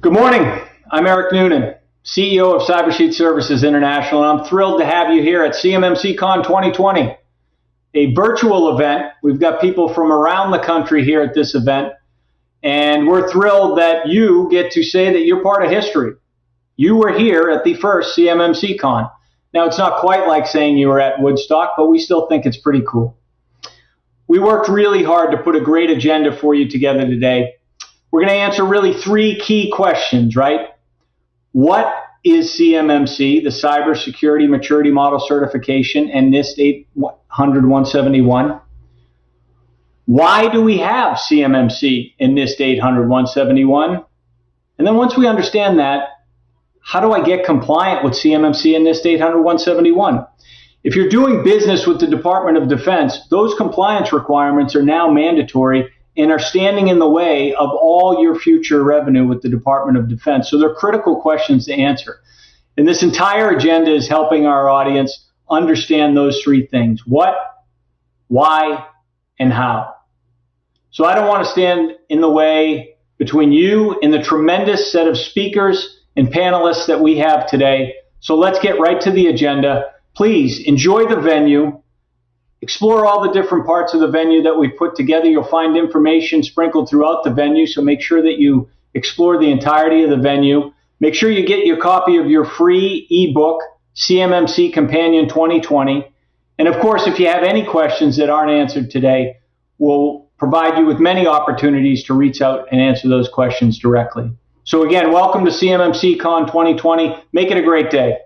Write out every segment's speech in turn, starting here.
Good morning. I'm Eric Noonan, CEO of Cybersecurity Services International, and I'm thrilled to have you here at CMMC Con 2020, a virtual event. We've got people from around the country here at this event, and we're thrilled that you get to say that you're part of history. You were here at the first CMMC Con. Now, it's not quite like saying you were at Woodstock, but we still think it's pretty cool. We worked really hard to put a great agenda for you together today. We're going to answer really three key questions, right? What is CMMC, the Cybersecurity Maturity Model Certification, and NIST 800-171? Why do we have CMMC and NIST 800-171? And then once we understand that, how do I get compliant with CMMC and NIST 800-171? If you're doing business with the Department of Defense, those compliance requirements are now mandatory and are standing in the way of all your future revenue with the Department of Defense. So they're critical questions to answer. And this entire agenda is helping our audience understand those three things: what, why, and how. So I don't want to stand in the way between you and the tremendous set of speakers and panelists that we have today. So let's get right to the agenda. Please enjoy the venue. Explore all the different parts of the venue that we've put together. You'll find information sprinkled throughout the venue, so make sure that you explore the entirety of the venue. Make sure you get your copy of your free ebook, CMMC Companion 2020. And of course, if you have any questions that aren't answered today, we'll provide you with many opportunities to reach out and answer those questions directly. So again, welcome to CMMC Con 2020. Make it a great day.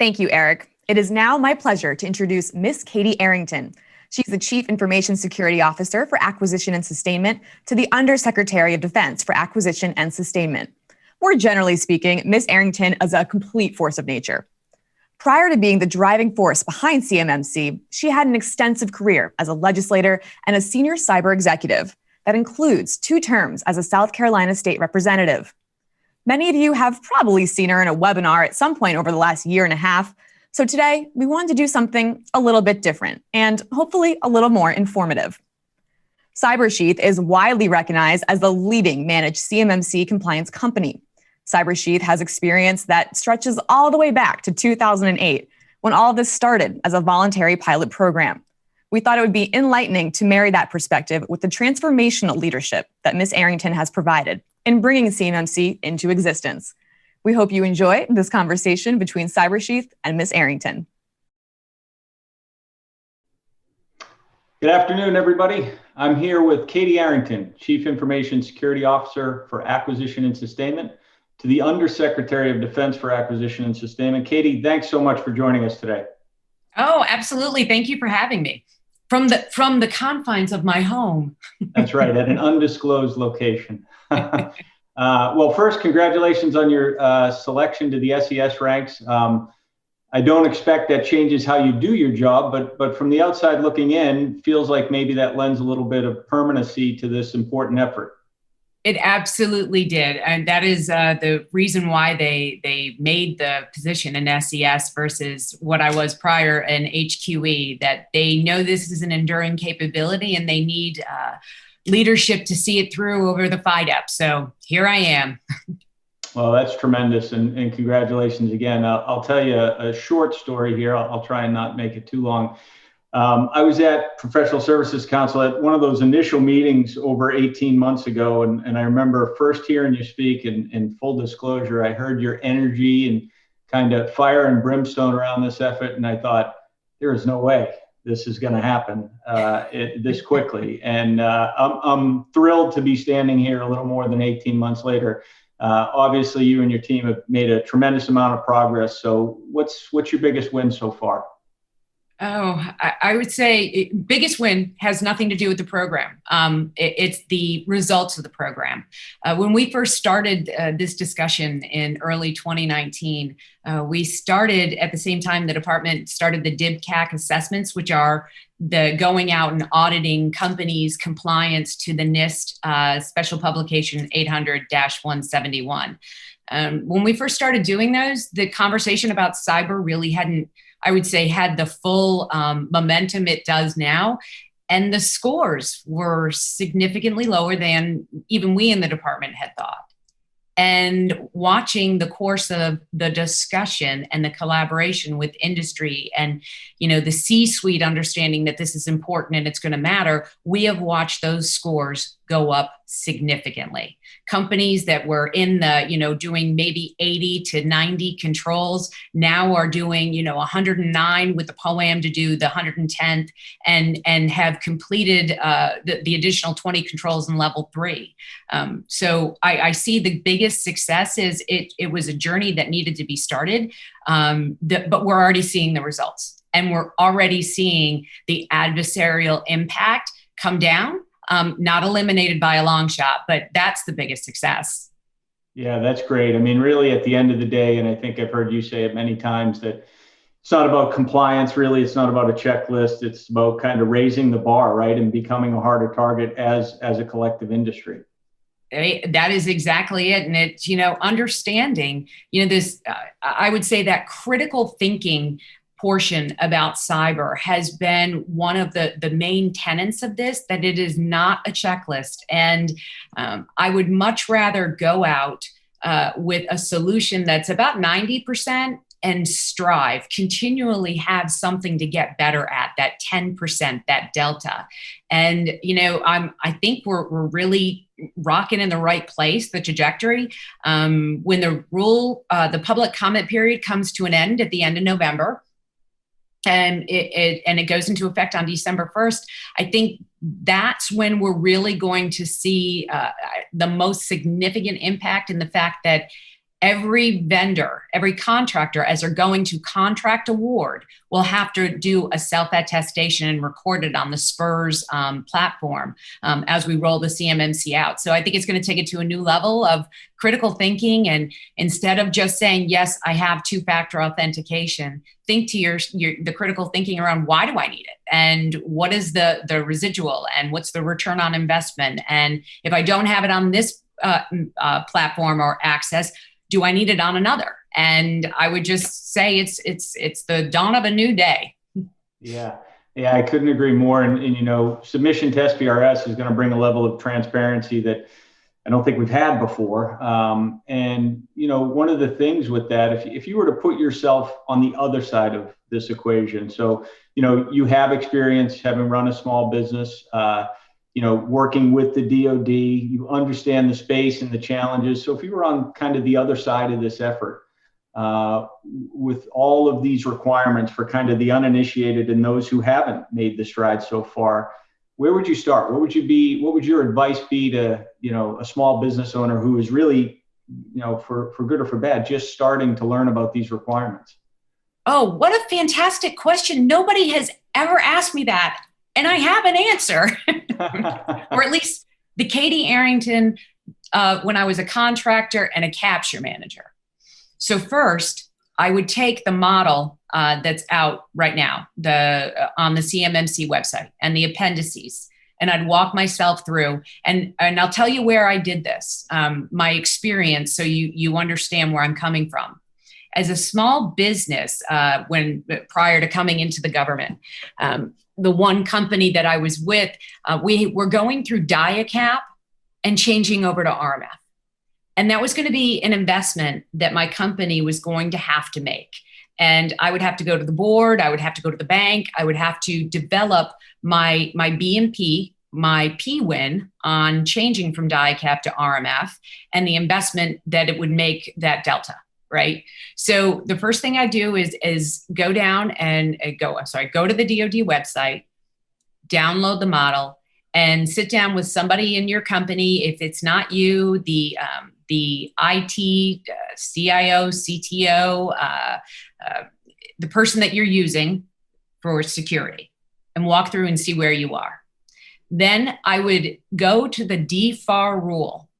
Thank you, Eric. It is now my pleasure to introduce Ms. Katie Arrington. She's the Chief Information Security Officer for Acquisition and Sustainment to the Undersecretary of Defense for Acquisition and Sustainment. More generally speaking, Ms. Arrington is a complete force of nature. Prior to being the driving force behind CMMC, she had an extensive career as a legislator and a senior cyber executive that includes 2 terms as a South Carolina state representative. Many of you have probably seen her in a webinar at some point over the last year and a half. So today, we wanted to do something a little bit different and hopefully a little more informative. Cybersheath is widely recognized as the leading managed CMMC compliance company. Cybersheath has experience that stretches all the way back to 2008, when all of this started as a voluntary pilot program. We thought it would be enlightening to marry that perspective with the transformational leadership that Ms. Arrington has provided in bringing CMMC into existence. We hope you enjoy this conversation between Cybersheath and Ms. Arrington. Good afternoon, everybody. I'm here with Katie Arrington, Chief Information Security Officer for Acquisition and Sustainment to the Undersecretary of Defense for Acquisition and Sustainment. Katie, thanks so much for joining us today. Oh, absolutely. Thank you for having me. From the confines of my home. That's right, at an undisclosed location. Well, first, congratulations on your selection to the SES ranks. I don't expect that changes how you do your job, but from the outside looking in, feels like maybe that lends a little bit of permanency to this important effort. It absolutely did. And that is the reason why they made the position in SES versus what I was prior in HQE, that they know this is an enduring capability and they need leadership to see it through over the FIDEP. So here I am. Well, that's tremendous. And congratulations again. I'll tell you a short story here. I'll try and not make it too long. I was at Professional Services Council at one of those initial meetings over 18 months ago. And I remember first hearing you speak, and in full disclosure, I heard your energy and kind of fire and brimstone around this effort. And I thought, there is no way this is going to happen this quickly. And I'm thrilled to be standing here a little more than 18 months later. Obviously, you and your team have made a tremendous amount of progress. So what's your biggest win so far? Oh, I would say biggest win has nothing to do with the program. It's the results of the program. When we first started this discussion in early 2019, we started at the same time the department started the DIBCAC assessments, which are the going out and auditing companies' compliance to the NIST special publication 800-171. When we first started doing those, the conversation about cyber really hadn't, I would say, had the full momentum it does now. And the scores were significantly lower than even we in the department had thought. And watching the course of the discussion and the collaboration with industry and, the C-suite understanding that this is important and it's going to matter, we have watched those scores go up significantly. Companies that were in the, doing maybe 80 to 90 controls now are doing, 109 with the POAM to do the 110th and have completed the additional 20 controls in level 3. So I see the biggest success is it was a journey that needed to be started, but we're already seeing the results. And we're already seeing the adversarial impact come down, not eliminated by a long shot, but that's the biggest success. Yeah, that's great. I mean, really at the end of the day, and I think I've heard you say it many times, that it's not about compliance, really. It's not about a checklist. It's about kind of raising the bar, right? And becoming a harder target as a collective industry. That is exactly it. And it's, understanding, this, I would say that critical thinking portion about cyber has been one of the main tenets of this, that it is not a checklist. And I would much rather go out with a solution that's about 90% and strive, continually have something to get better at, that 10%, that delta. And, I think we're really rocking in the right place, the trajectory. When the public comment period comes to an end at the end of November, and it goes into effect on December 1st, I think that's when we're really going to see the most significant impact in the fact that every vendor, every contractor, as they're going to contract award, will have to do a self-attestation and record it on the SPRS platform as we roll the CMMC out. So I think it's going to take it to a new level of critical thinking. And instead of just saying, yes, I have two-factor authentication, think to the critical thinking around, why do I need it? And what is the residual? And what's the return on investment? And if I don't have it on this platform or access, do I need it on another? And I would just say it's the dawn of a new day. Yeah, I couldn't agree more. And submission to SPRS is going to bring a level of transparency that I don't think we've had before. One of the things with that, if you were to put yourself on the other side of this equation, so you have experience having run a small business. Working with the DoD, you understand the space and the challenges. So if you were on kind of the other side of this effort, with all of these requirements for kind of the uninitiated and those who haven't made the stride so far, where would you start? What would your advice be to, a small business owner who is really, for good or for bad, just starting to learn about these requirements? Oh, what a fantastic question. Nobody has ever asked me that. And I have an answer, or at least the Katie Arrington, when I was a contractor and a capture manager. So first, I would take the model that's out right now, on the CMMC website and the appendices, and I'd walk myself through. And I'll tell you where I did this, my experience, so you understand where I'm coming from. As a small business, prior to coming into the government, the one company that I was with, we were going through DIACAP and changing over to RMF. And that was going to be an investment that my company was going to have to make. And I would have to go to the board, I would have to go to the bank, I would have to develop my BMP, my PWIN on changing from DIACAP to RMF, and the investment that it would make that delta. Right. So the first thing I do is go down and go to the DoD website, download the model, and sit down with somebody in your company. If it's not you, the IT, CIO, CTO, the person that you're using for security, and walk through and see where you are. Then I would go to the DFAR rule.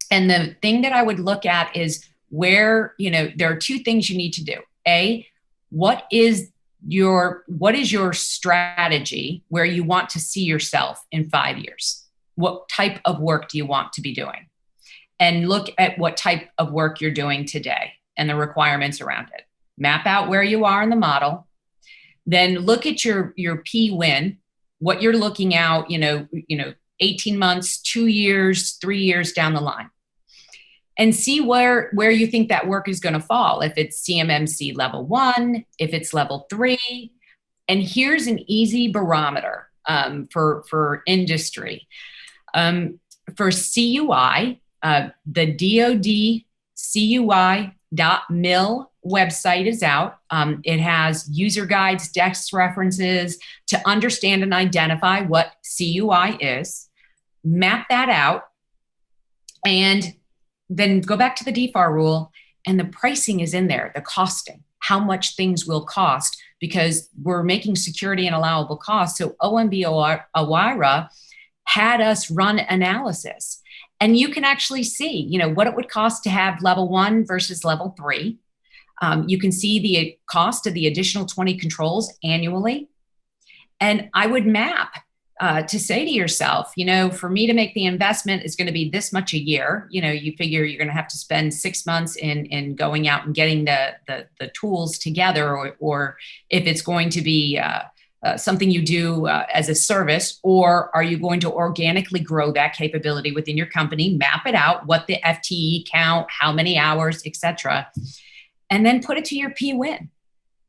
And the thing that I would look at is where, there are two things you need to do. A, what is your strategy where you want to see yourself in 5 years? What type of work do you want to be doing? And look at what type of work you're doing today and the requirements around it. Map out where you are in the model. Then look at your PWIN what you're looking out, 18 months, 2 years, 3 years down the line, and see where you think that work is going to fall. If it's CMMC level 1, if it's level 3. And here's an easy barometer for industry. For CUI, the DoD CUI.mil website is out. It has user guides, desk references to understand and identify what CUI is. Map that out, and then go back to the DFAR rule, and the pricing is in there, the costing, how much things will cost, because we're making security an allowable cost. So OMB OIRA had us run analysis, and you can actually see, what it would cost to have level 1 versus level 3. You can see the cost of the additional 20 controls annually. And I would map to say to yourself, for me to make the investment is going to be this much a year. You figure you're going to have to spend 6 months in going out and getting the tools together, or if it's going to be something you do as a service, or are you going to organically grow that capability within your company, map it out, what the FTE count, how many hours, et cetera, and then put it to your P-win.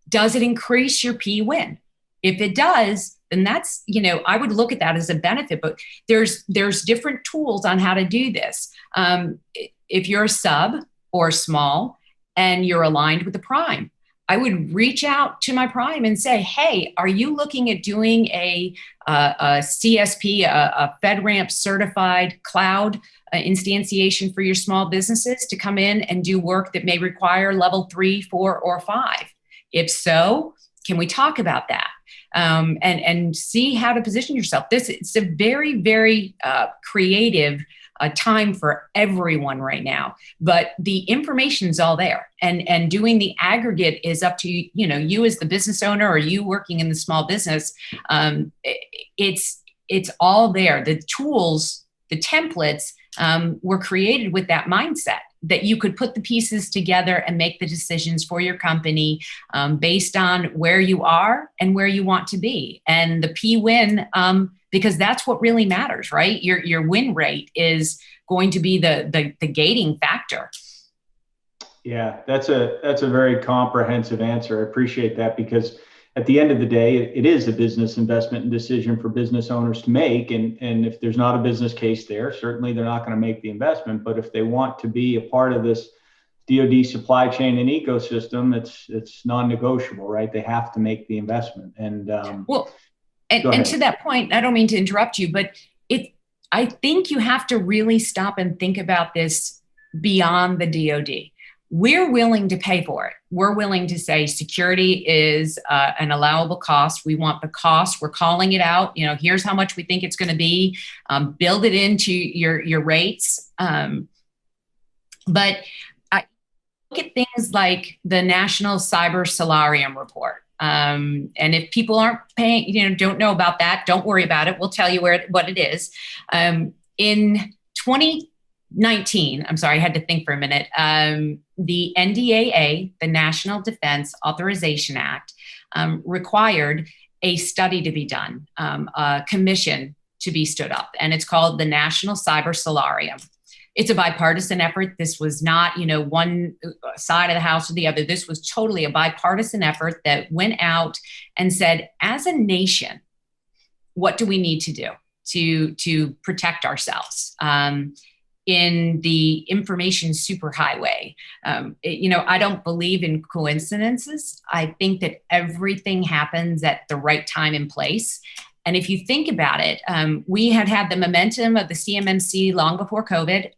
Does it increase your P-win? If it does, then that's, I would look at that as a benefit, but there's different tools on how to do this. If you're a sub or small and you're aligned with the prime, I would reach out to my prime and say, hey, are you looking at doing a CSP, a FedRAMP certified cloud instantiation for your small businesses to come in and do work that may require level 3, 4, or 5? If so, can we talk about that? And see how to position yourself. It's a very, very creative time for everyone right now, but the information's all there, and doing the aggregate is up to you as the business owner, or you working in the small business. It's all there. The tools, the templates were created with that mindset, that you could put the pieces together and make the decisions for your company based on where you are and where you want to be. And the P-win, because that's what really matters, right? Your win rate is going to be the gating factor. Yeah, that's a very comprehensive answer. I appreciate that, because at the end of the day, it is a business investment and decision for business owners to make. And if there's not a business case there, certainly they're not going to make the investment. But if they want to be a part of this DoD supply chain and ecosystem, it's non-negotiable, right? They have to make the investment. And to that point, I don't mean to interrupt you, but I think you have to really stop and think about this beyond the DoD. We're willing to pay for it. We're willing to say security is an allowable cost. We want the cost. We're calling it out. Here's how much we think it's going to be. Build it into your rates. But I look at things like the National Cyber Solarium report. And if people aren't paying, don't know about that, don't worry about it. We'll tell you what it is. In 2019, I'm sorry, I had to think for a minute. The NDAA, the National Defense Authorization Act, required a study to be done, a commission to be stood up, and it's called the National Cyber Solarium. It's a bipartisan effort. This was not, one side of the house or the other. This was totally a bipartisan effort that went out and said, as a nation, what do we need to do to protect ourselves? In the information superhighway. I don't believe in coincidences. I think that everything happens at the right time and place. And if you think about it, we had the momentum of the CMMC long before COVID.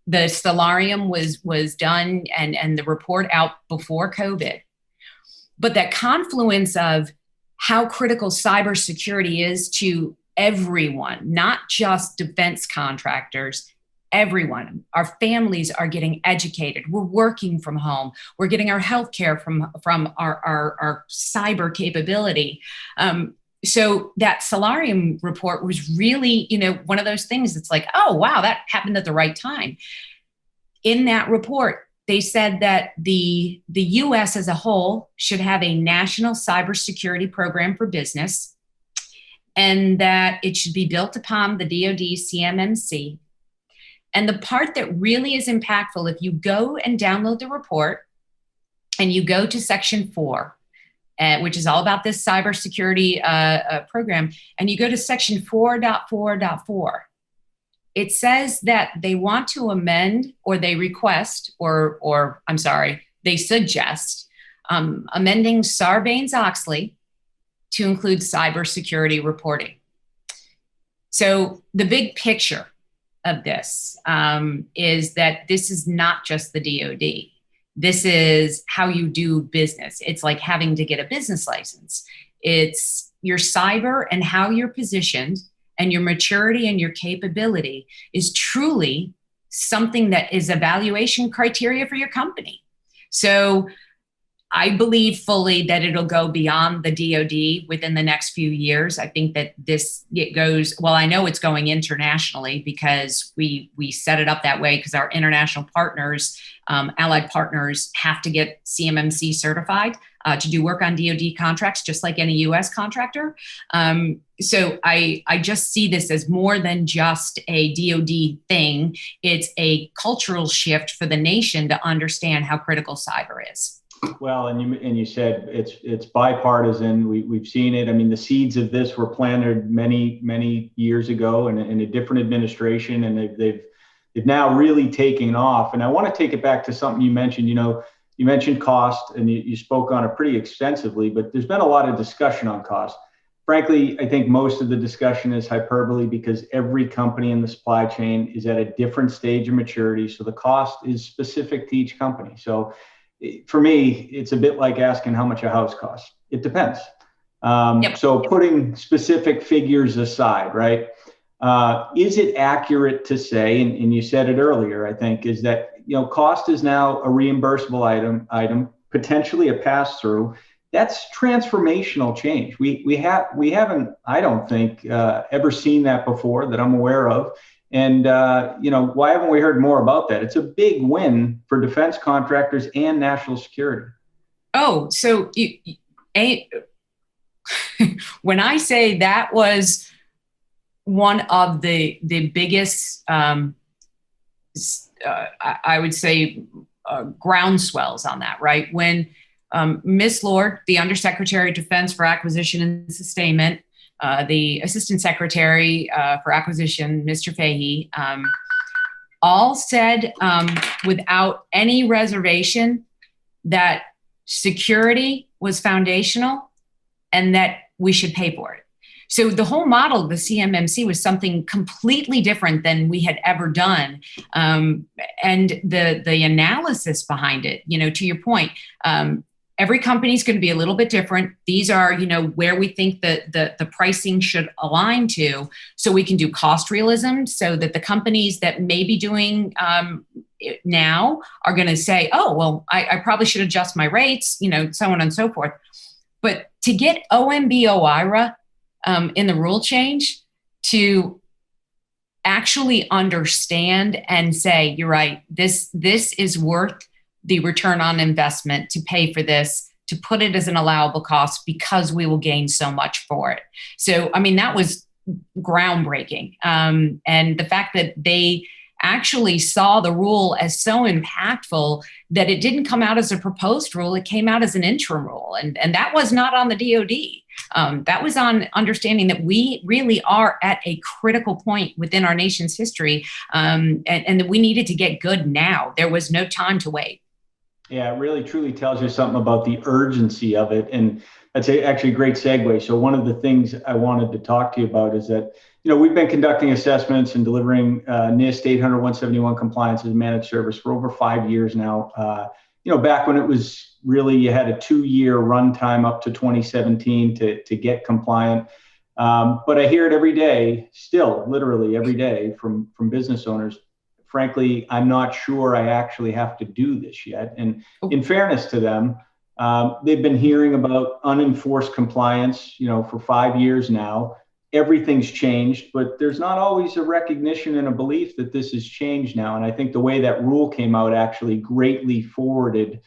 The Solarium was done and the report out before COVID. But that confluence of how critical cybersecurity is to everyone, not just defense contractors, everyone. Our families are getting educated. We're working from home. We're getting our healthcare from our cyber capability. So that Solarium report was really, one of those things that's like, oh, wow, that happened at the right time. In that report, they said that the U.S. as a whole should have a national cybersecurity program for business. and that it should be built upon the DoD CMMC. And the part that really is impactful, if you go and download the report and you go to section 4, which is all about this cybersecurity program, and you go to section 4.4.4, it says that they want to amend, or they request, or I'm sorry, they suggest amending Sarbanes-Oxley to include cybersecurity reporting. So the big picture of this is that this is not just the DoD. This is how you do business. It's like having to get a business license. It's your cyber and how you're positioned, and your maturity and your capability is truly something that is evaluation criteria for your company. So I believe fully that it'll go beyond the DoD within the next few years. I think that it goes, well, I know it's going internationally because we set it up that way because our international partners, allied partners, have to get CMMC certified to do work on DoD contracts, just like any US contractor. So I just see this as more than just a DoD thing. It's a cultural shift for the nation to understand how critical cyber is. Well, and you said it's bipartisan. We've seen it. I mean, the seeds of this were planted many years ago in a different administration, and they've now really taken off. And I want to take it back to something you mentioned. You mentioned cost, and you spoke on it pretty extensively. But there's been a lot of discussion on cost. Frankly, I think most of the discussion is hyperbole because every company in the supply chain is at a different stage of maturity. So the cost is specific to each company. So for me, it's a bit like asking how much a house costs. It depends. So putting specific figures aside, right? Is it accurate to say, and you said it earlier, I think, is that cost is now a reimbursable item, potentially a pass-through. That's transformational change. We haven't, I don't think, ever seen that before that I'm aware of. And, why haven't we heard more about that? It's a big win for defense contractors and national security. Oh, so when I say that was one of the biggest, I would say, groundswells on that, right? When Ms. Lord, the Undersecretary of Defense for Acquisition and Sustainment, the Assistant Secretary for Acquisition, Mr. Fahey, all said without any reservation that security was foundational and that we should pay for it. So the whole model of the CMMC was something completely different than we had ever done. And the analysis behind it, to your point, every company is going to be a little bit different. These are, where we think that the pricing should align to, so we can do cost realism, so that the companies that may be doing it now are going to say, oh, well, I probably should adjust my rates, so on and so forth. But to get OMB OIRA in the rule change to actually understand and say, you're right, this is worth the return on investment to pay for this, to put it as an allowable cost because we will gain so much for it. So, that was groundbreaking. And the fact that they actually saw the rule as so impactful that it didn't come out as a proposed rule, it came out as an interim rule. And that was not on the DoD. That was on understanding that we really are at a critical point within our nation's history, and that we needed to get good now. There was no time to wait. Yeah, it really truly tells you something about the urgency of it. And that's actually a great segue. So one of the things I wanted to talk to you about is that, we've been conducting assessments and delivering NIST 800-171 compliance as a managed service for over 5 years now. Back when it was really, you had a 2-year runtime up to 2017 to get compliant. But I hear it every day, still literally every day from business owners. Frankly, I'm not sure I actually have to do this yet. And in fairness to them, they've been hearing about unenforced compliance, for 5 years now. Everything's changed, but there's not always a recognition and a belief that this has changed now. And I think the way that rule came out actually greatly forwarded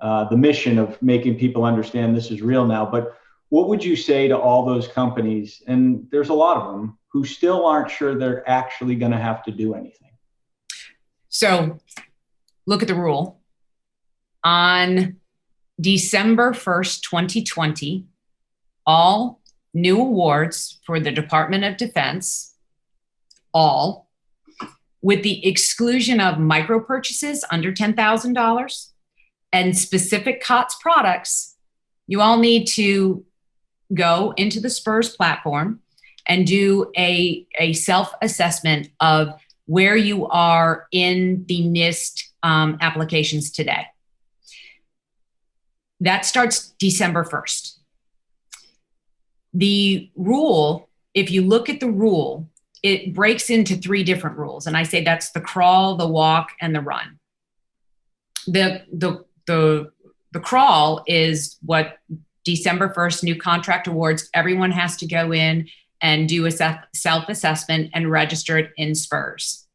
the mission of making people understand this is real now. But what would you say to all those companies, and there's a lot of them, who still aren't sure they're actually going to have to do anything? So look at the rule. On December 1st, 2020, all new awards for the Department of Defense, all, with the exclusion of micro purchases under $10,000 and specific COTS products, you all need to go into the SPURS platform and do a self-assessment of where you are in the NIST applications today. That starts December 1st. The rule, if you look at the rule, it breaks into 3 different rules. And I say that's the crawl, the walk, and the run. The crawl is what December 1st, new contract awards, everyone has to go in and do a self-assessment and register it in SPURS.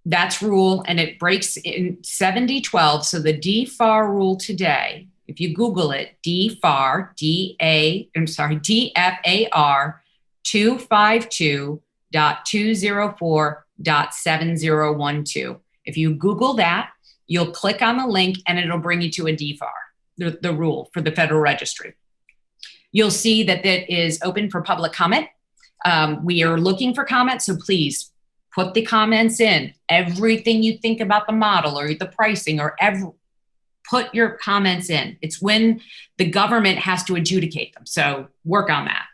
That's rule, and it breaks in 7012. So the DFAR rule today, if you Google it, DFAR, DFAR 252.204.7012. If you Google that, you'll click on the link and it'll bring you to a DFAR, the rule for the Federal Registry. You'll see that it is open for public comment. We are looking for comments, so please put the comments in. Everything you think about the model or the pricing or put your comments in. It's when the government has to adjudicate them, so work on that.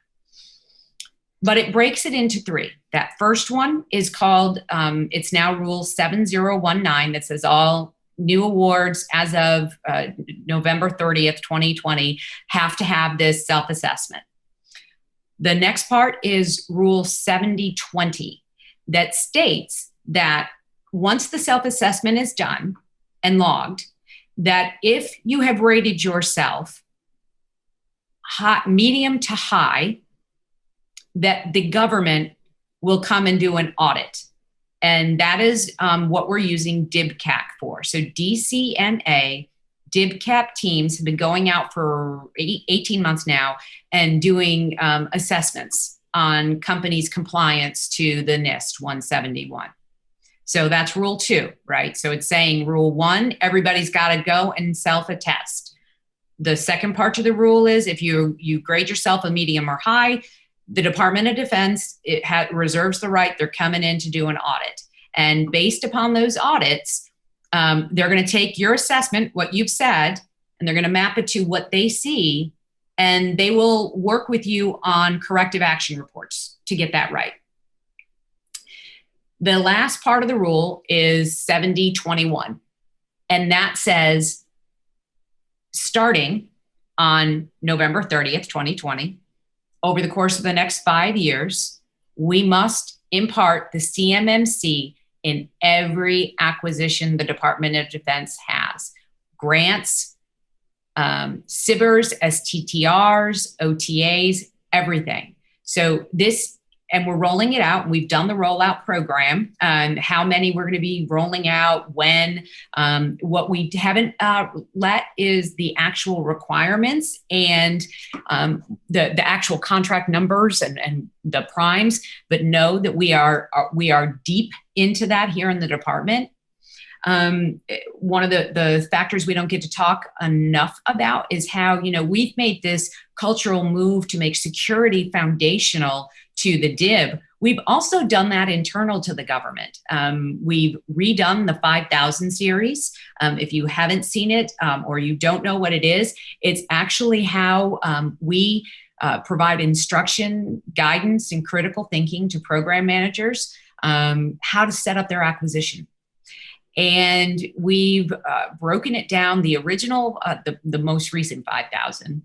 But it breaks it into 3. That first one is called, it's now Rule 7019, that says all new awards as of November 30th, 2020 have to have this self-assessment. The next part is Rule 7020 that states that once the self-assessment is done and logged, that if you have rated yourself high, medium to high, that the government will come and do an audit. And that is what we're using DIBCAC for. So DCNA, DIBCAP teams have been going out for 18 months now and doing assessments on companies' compliance to the NIST 171. So that's Rule 2, right? So it's saying Rule 1, everybody's got to go and self-attest. The second part of the rule is if you grade yourself a medium or high, the Department of Defense reserves the right. They're coming in to do an audit. And based upon those audits, they're going to take your assessment, what you've said, and they're going to map it to what they see. And they will work with you on corrective action reports to get that right. The last part of the rule is 7021. And that says, starting on November 30th, 2020, over the course of the next 5 years, we must impart the CMMC in every acquisition the Department of Defense has. Grants, SBIRs, STTRs, OTAs, everything. So this, and we're rolling it out. We've done the rollout program, how many we're going to be rolling out, when. What we haven't let is the actual requirements and the actual contract numbers and the primes, but know that we are deep into that here in the department. One of the factors we don't get to talk enough about is how, we've made this cultural move to make security foundational to the DIB. We've also done that internal to the government. We've redone the 5000 series. If you haven't seen it or you don't know what it is, it's actually how we provide instruction, guidance, and critical thinking to program managers, how to set up their acquisition. And we've broken it down. The original, the most recent 5000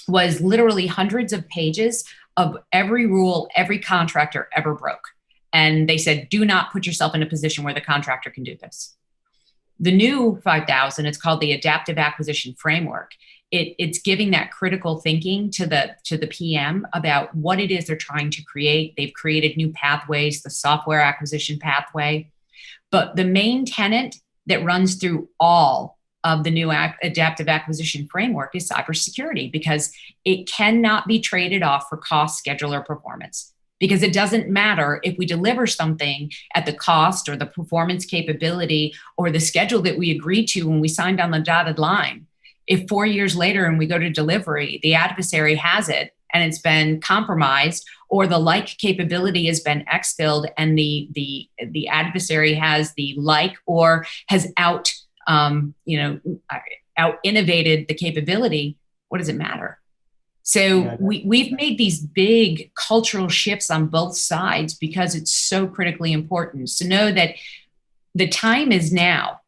was literally hundreds of pages of every rule every contractor ever broke. And they said, do not put yourself in a position where the contractor can do this. The new 5000, it's called the Adaptive Acquisition Framework. It's giving that critical thinking to the PM about what it is they're trying to create. They've created new pathways, the software acquisition pathway. But the main tenet that runs through all of the new adaptive acquisition framework is cybersecurity, because it cannot be traded off for cost, schedule, or performance. Because it doesn't matter if we deliver something at the cost or the performance capability or the schedule that we agreed to when we signed on the dotted line. If 4 years later and we go to delivery, the adversary has it and it's been compromised, or the like capability has been exfilled and the adversary has the like or has out innovated the capability, what does it matter? So we've made these big cultural shifts on both sides because it's so critically important. So know that the time is now.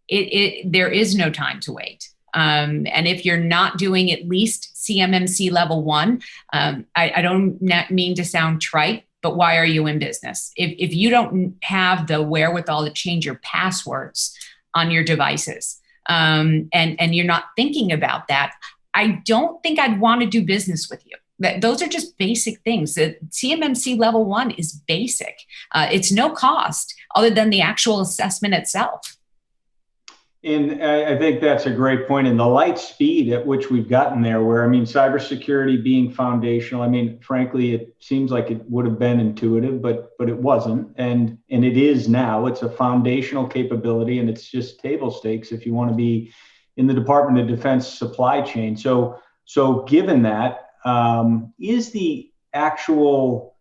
There is no time to wait. And if you're not doing at least CMMC level 1, I don't mean to sound trite, but why are you in business? If you don't have the wherewithal to change your passwords on your devices, and you're not thinking about that, I don't think I'd want to do business with you. Those are just basic things. The CMMC level 1 is basic. It's no cost other than the actual assessment itself. And I think that's a great point. And the light speed at which we've gotten there, where, I mean, cybersecurity being foundational, I mean, frankly, it seems like it would have been intuitive, but it wasn't. And it is now. It's a foundational capability, and it's just table stakes if you want to be in the Department of Defense supply chain. So given that, is the actual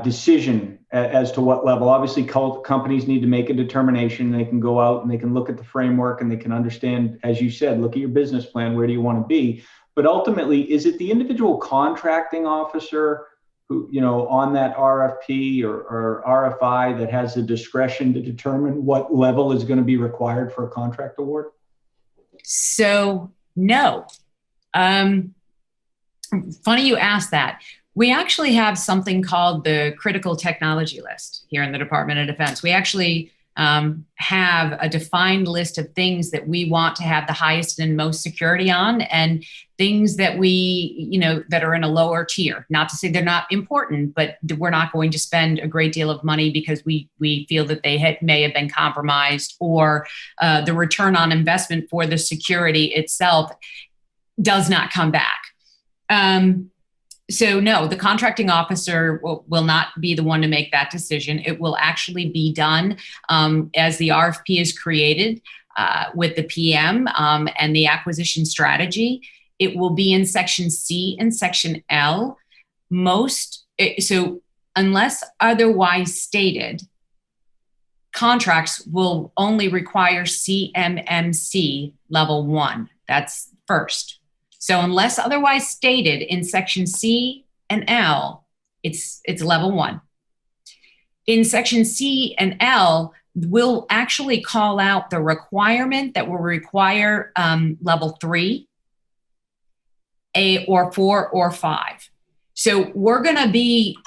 decision as to what level? Obviously, companies need to make a determination. They can go out and they can look at the framework and they can understand, as you said, look at your business plan. Where do you want to be? But ultimately, is it the individual contracting officer who, on that RFP or RFI that has the discretion to determine what level is going to be required for a contract award? So, no. Funny you asked that. We actually have something called the critical technology list here in the Department of Defense. We actually have a defined list of things that we want to have the highest and most security on, and things that we, that are in a lower tier. Not to say they're not important, but we're not going to spend a great deal of money because we feel that they may have been compromised, or the return on investment for the security itself does not come back. So no, the contracting officer will not be the one to make that decision. It will actually be done as the RFP is created with the PM and the acquisition strategy. It will be in Section C and Section L. So unless otherwise stated, contracts will only require CMMC level 1. That's first. So unless otherwise stated in Section C and L, it's level 1. In Section C and L, we'll actually call out the requirement that will require level 3, or 4, or 5. So we're going to be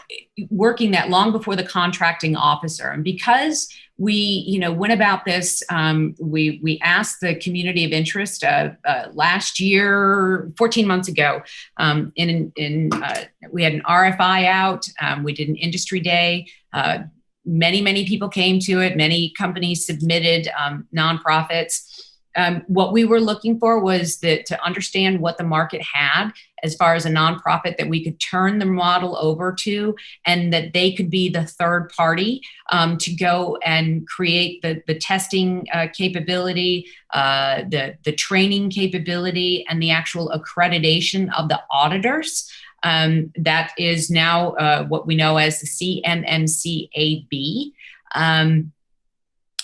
working that long before the contracting officer. And because we, went about this, we asked the community of interest last year, 14 months ago. We had an RFI out. We did an industry day. Many people came to it. Many companies submitted, nonprofits. What we were looking for was to understand what the market had as far as a nonprofit that we could turn the model over to, and that they could be the third party to go and create the testing capability, the training capability, and the actual accreditation of the auditors. That is now what we know as the CMMC AB.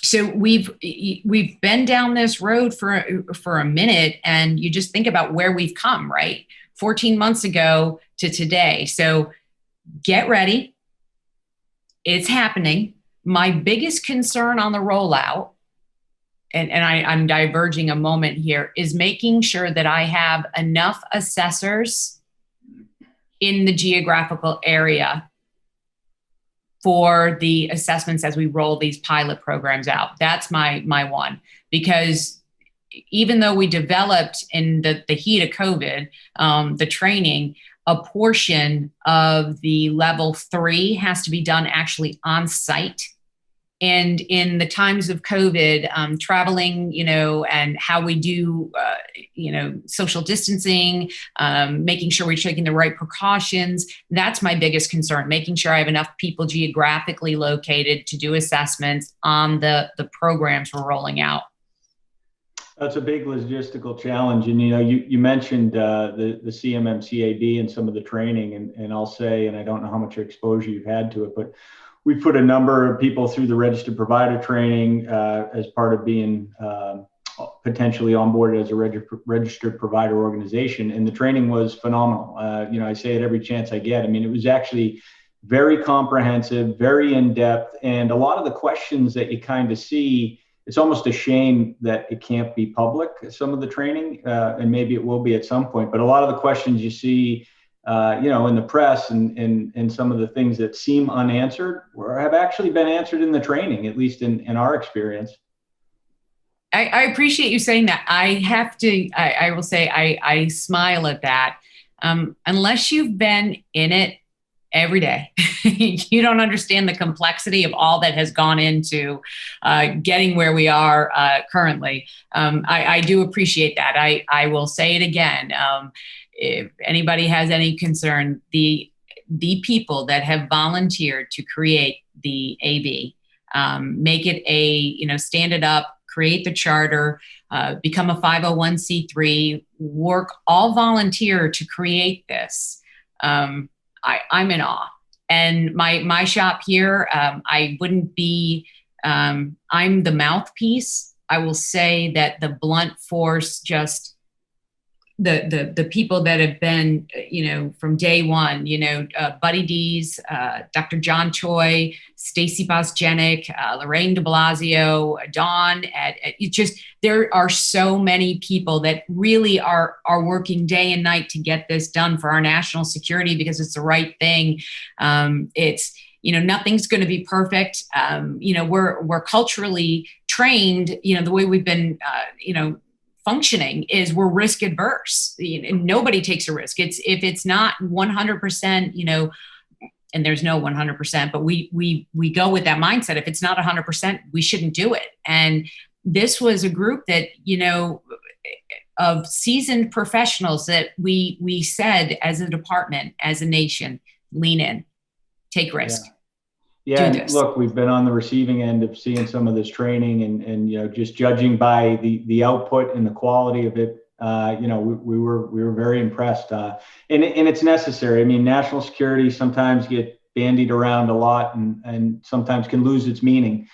So we've been down this road for a minute, and you just think about where we've come, right? 14 months ago to today. So get ready. It's happening. My biggest concern on the rollout, and I'm diverging a moment here, is making sure that I have enough assessors in the geographical area for the assessments as we roll these pilot programs out. That's my one, because even though we developed in the heat of COVID, the training, a portion of the level 3 has to be done actually on site And in the times of COVID, traveling, and how we do, social distancing, making sure we're taking the right precautions, that's my biggest concern, making sure I have enough people geographically located to do assessments on the programs we're rolling out. That's a big logistical challenge. And, you mentioned the CMMCAB and some of the training, and I'll say, and I don't know how much exposure you've had to it, but we've put a number of people through the registered provider training as part of being potentially onboarded as a registered provider organization. And the training was phenomenal. I say it every chance I get. I mean, it was actually very comprehensive, very in-depth, and a lot of the questions that you kind of see, it's almost a shame that it can't be public, some of the training, and maybe it will be at some point, but a lot of the questions you see in the press and some of the things that seem unanswered have actually been answered in the training, at least in our experience. I appreciate you saying that. I will say I smile at that. Unless you've been in it every day, you don't understand the complexity of all that has gone into getting where we are currently. I do appreciate that. I will say it again. If anybody has any concern, the people that have volunteered to create the AB, make it stand it up, create the charter, become a 501c3, all volunteer to create this. I'm in awe. And my shop here, I wouldn't be, I'm the mouthpiece. I will say that the blunt force, just the people that have been, from day one, Buddy Dees, Dr. John Choi, Stacy Bosgenic, Lorraine de Blasio, Dawn, there are so many people that really are working day and night to get this done for our national security, because it's the right thing. It's, nothing's going to be perfect. We're culturally trained, the way we've been, functioning is we're risk adverse. Nobody takes a risk. If it's not 100%, and there's no 100%, but we go with that mindset. If it's not 100%, we shouldn't do it. And this was a group that, of seasoned professionals that we said as a department, as a nation, lean in, take risk. Yeah, and look, we've been on the receiving end of seeing some of this training, and just judging by the output and the quality of it, we were very impressed. And it's necessary. I mean, national security sometimes get bandied around a lot, and sometimes can lose its meaning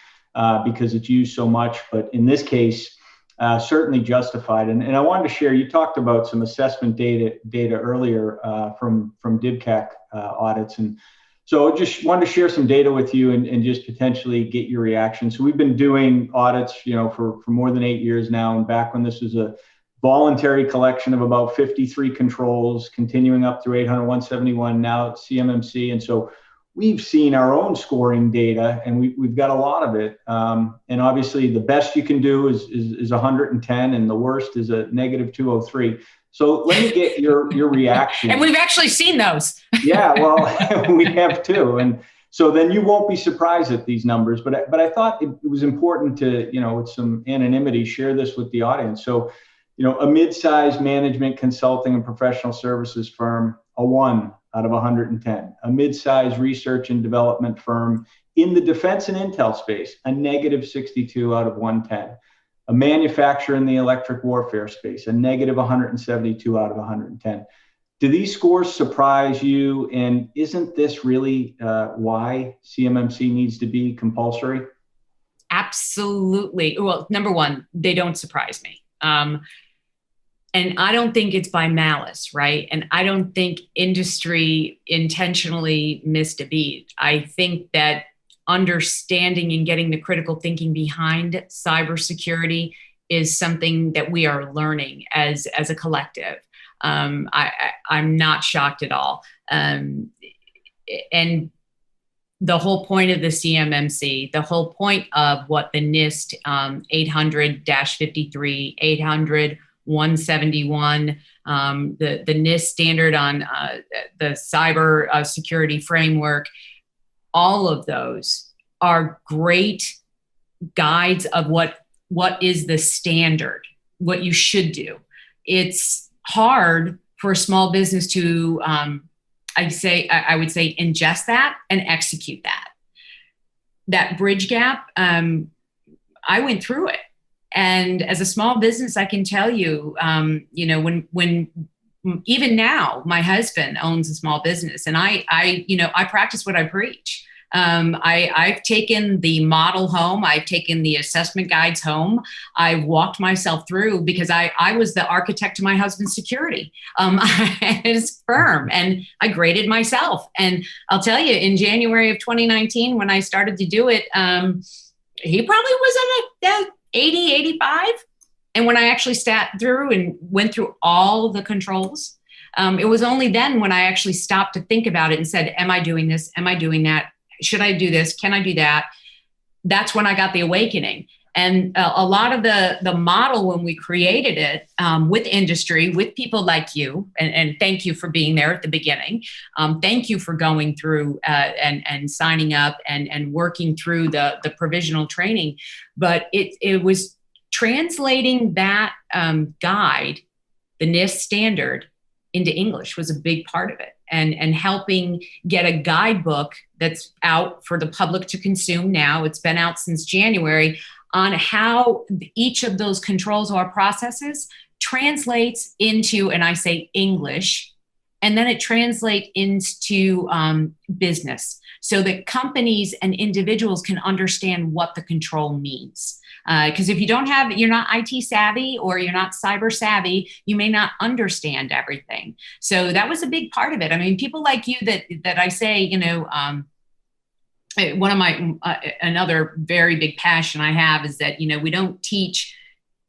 because it's used so much. But in this case, certainly justified. And I wanted to share. You talked about some assessment data earlier from DIBCAC audits, and so just wanted to share some data with you and just potentially get your reaction. So we've been doing audits, for more than 8 years now. And back when this was a voluntary collection of about 53 controls, continuing up through 800, 171, now it's CMMC. And so we've seen our own scoring data, and we've got a lot of it. And obviously the best you can do is 110, and the worst is a negative 203. So let me get your reaction. And we've actually seen those. Yeah, well, we have too. And so then you won't be surprised at these numbers. But I thought it was important to, with some anonymity, share this with the audience. So, a mid-sized management consulting and professional services firm, a 1 out of 110. A mid-sized research and development firm in the defense and intel space, a negative 62 out of 110. A manufacturer in the electric warfare space, a negative 172 out of 110. Do these scores surprise you? And isn't this really why CMMC needs to be compulsory? Absolutely. Well, number one, they don't surprise me. And I don't think it's by malice, right? And I don't think industry intentionally missed a beat. I think that understanding and getting the critical thinking behind cybersecurity is something that we are learning as a collective. I'm not shocked at all. And the whole point of the CMMC, the whole point of what the NIST 800-53, 800, 171, the NIST standard on the cyber security framework, all of those are great guides of what is the standard, what you should do. It's hard for a small business to, I would say, ingest that and execute that. That bridge gap, I went through it. And as a small business, I can tell you, when even now, my husband owns a small business, and I practice what I preach. I've taken the model home. I've taken the assessment guides home. I've walked myself through because I was the architect to my husband's security at his firm, and I graded myself. And I'll tell you, in January of 2019, when I started to do it, he probably was at 80, 85. And when I actually sat through and went through all the controls, it was only then when I actually stopped to think about it and said, am I doing this? Am I doing that? Should I do this? Can I do that? That's when I got the awakening. And a lot of the model, when we created it with industry, with people like you, and thank you for being there at the beginning. Thank you for going through and signing up and working through the provisional training. But it was translating that guide, the NIST standard, into English was a big part of it. And helping get a guidebook that's out for the public to consume now. It's been out since January, on how each of those controls or processes translates into, and I say English, and then it translates into business, so that companies and individuals can understand what the control means. Because if you're not IT savvy or you're not cyber savvy, you may not understand everything. So that was a big part of it. I mean, people like you that I say, one of my another very big passion I have is that we don't teach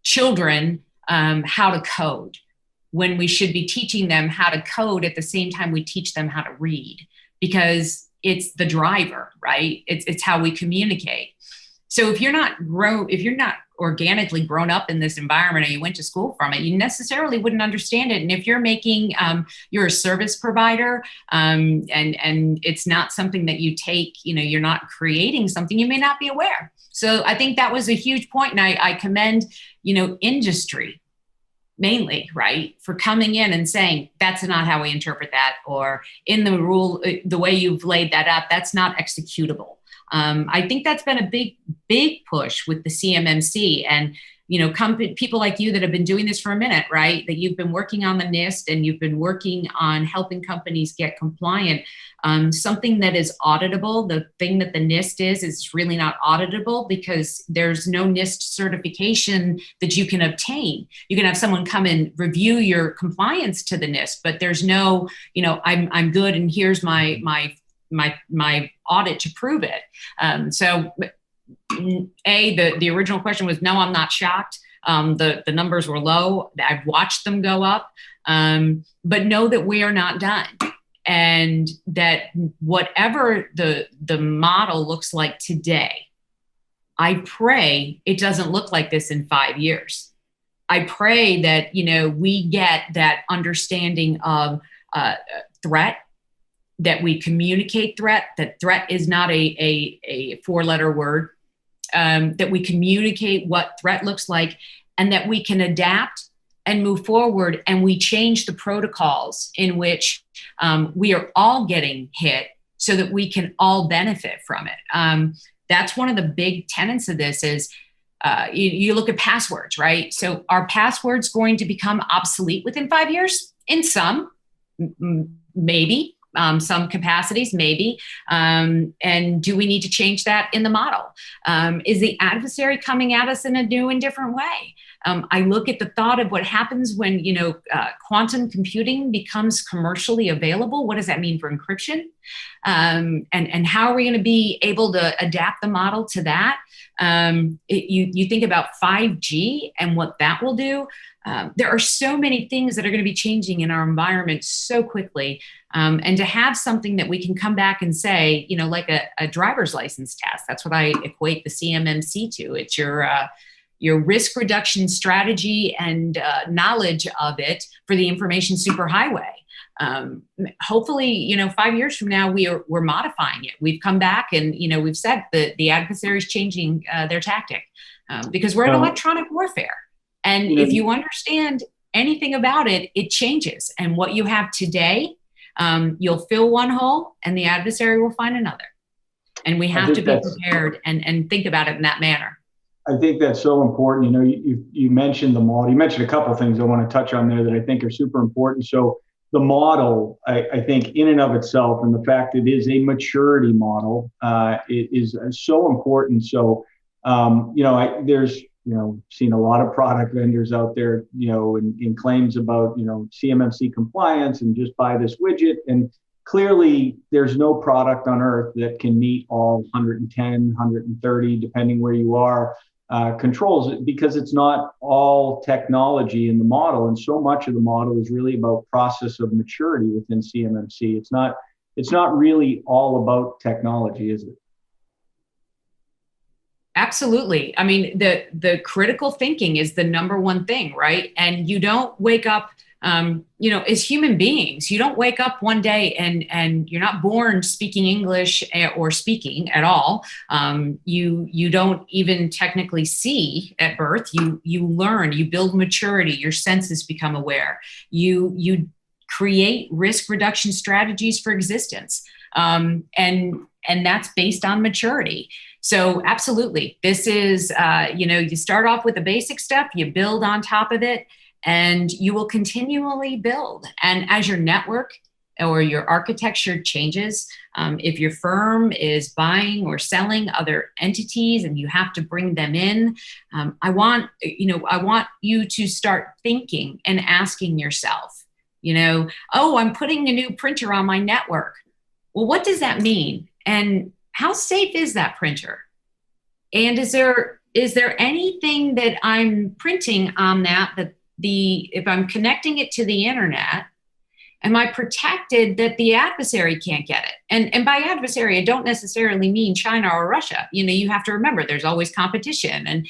children how to code, when we should be teaching them how to code at the same time we teach them how to read, because it's the driver, right? It's how we communicate. So if you're not organically grown up in this environment, or you went to school from it, you necessarily wouldn't understand it. And if you're you're a service provider, and it's not something that you take, you're not creating something, you may not be aware. So I think that was a huge point. And I commend, industry mainly, right, for coming in and saying, that's not how we interpret that, or in the rule, the way you've laid that out, that's not executable. I think that's been a big push with the CMMC, and people like you that have been doing this for a minute, right? That you've been working on the NIST and you've been working on helping companies get compliant. Something that is auditable. The thing that the NIST is really not auditable, because there's no NIST certification that you can obtain. You can have someone come and review your compliance to the NIST, but there's no, I'm good and here's my audit to prove it. So the original question was, no, I'm not shocked. The numbers were low. I've watched them go up, but know that we are not done. And that whatever the model looks like today, I pray it doesn't look like this in 5 years. I pray that, we get that understanding of threat, that we communicate threat, that threat is not a four-letter word, that we communicate what threat looks like, and that we can adapt and move forward, and we change the protocols in which we are all getting hit so that we can all benefit from it. That's one of the big tenets of this is, you look at passwords, right? So are passwords going to become obsolete within 5 years? In some, maybe. Some capacities, maybe. And do we need to change that in the model? Is the adversary coming at us in a new and different way? I look at the thought of what happens when, quantum computing becomes commercially available. What does that mean for encryption? And how are we going to be able to adapt the model to that? You think about 5G and what that will do. There are so many things that are going to be changing in our environment so quickly. And to have something that we can come back and say, like a driver's license test, that's what I equate the CMMC to. It's your risk reduction strategy and knowledge of it for the information superhighway. Hopefully, 5 years from now, we're modifying it. We've come back and, we've said that the adversary is changing their tactic because we're in electronic warfare. And if you understand anything about it, it changes. And what you have today, you'll fill one hole and the adversary will find another. And we have to be prepared and think about it in that manner. I think that's so important. You mentioned the model. You mentioned a couple of things I want to touch on there that I think are super important. So the model, I think in and of itself, and the fact it is a maturity model, it is so important. So, there's, seen a lot of product vendors out there, in claims about, CMMC compliance and just buy this widget. And clearly there's no product on earth that can meet all 110, 130, depending where you are, controls, because it's not all technology in the model. And so much of the model is really about process of maturity within CMMC. It's not really all about technology, is it? Absolutely. I mean, the critical thinking is the number one thing, right? And you don't wake up, as human beings, you don't wake up one day and you're not born speaking English or speaking at all. You don't even technically see at birth. You learn, you build maturity, your senses become aware. You create risk reduction strategies for existence. And that's based on maturity. So absolutely, this is, you start off with the basic stuff, you build on top of it, and you will continually build. And as your network or your architecture changes, if your firm is buying or selling other entities and you have to bring them in, I want you to start thinking and asking yourself, I'm putting a new printer on my network. Well, what does that mean? And how safe is that printer? And is there anything that I'm printing on that if I'm connecting it to the internet, am I protected that the adversary can't get it? And by adversary, I don't necessarily mean China or Russia. You have to remember there's always competition, and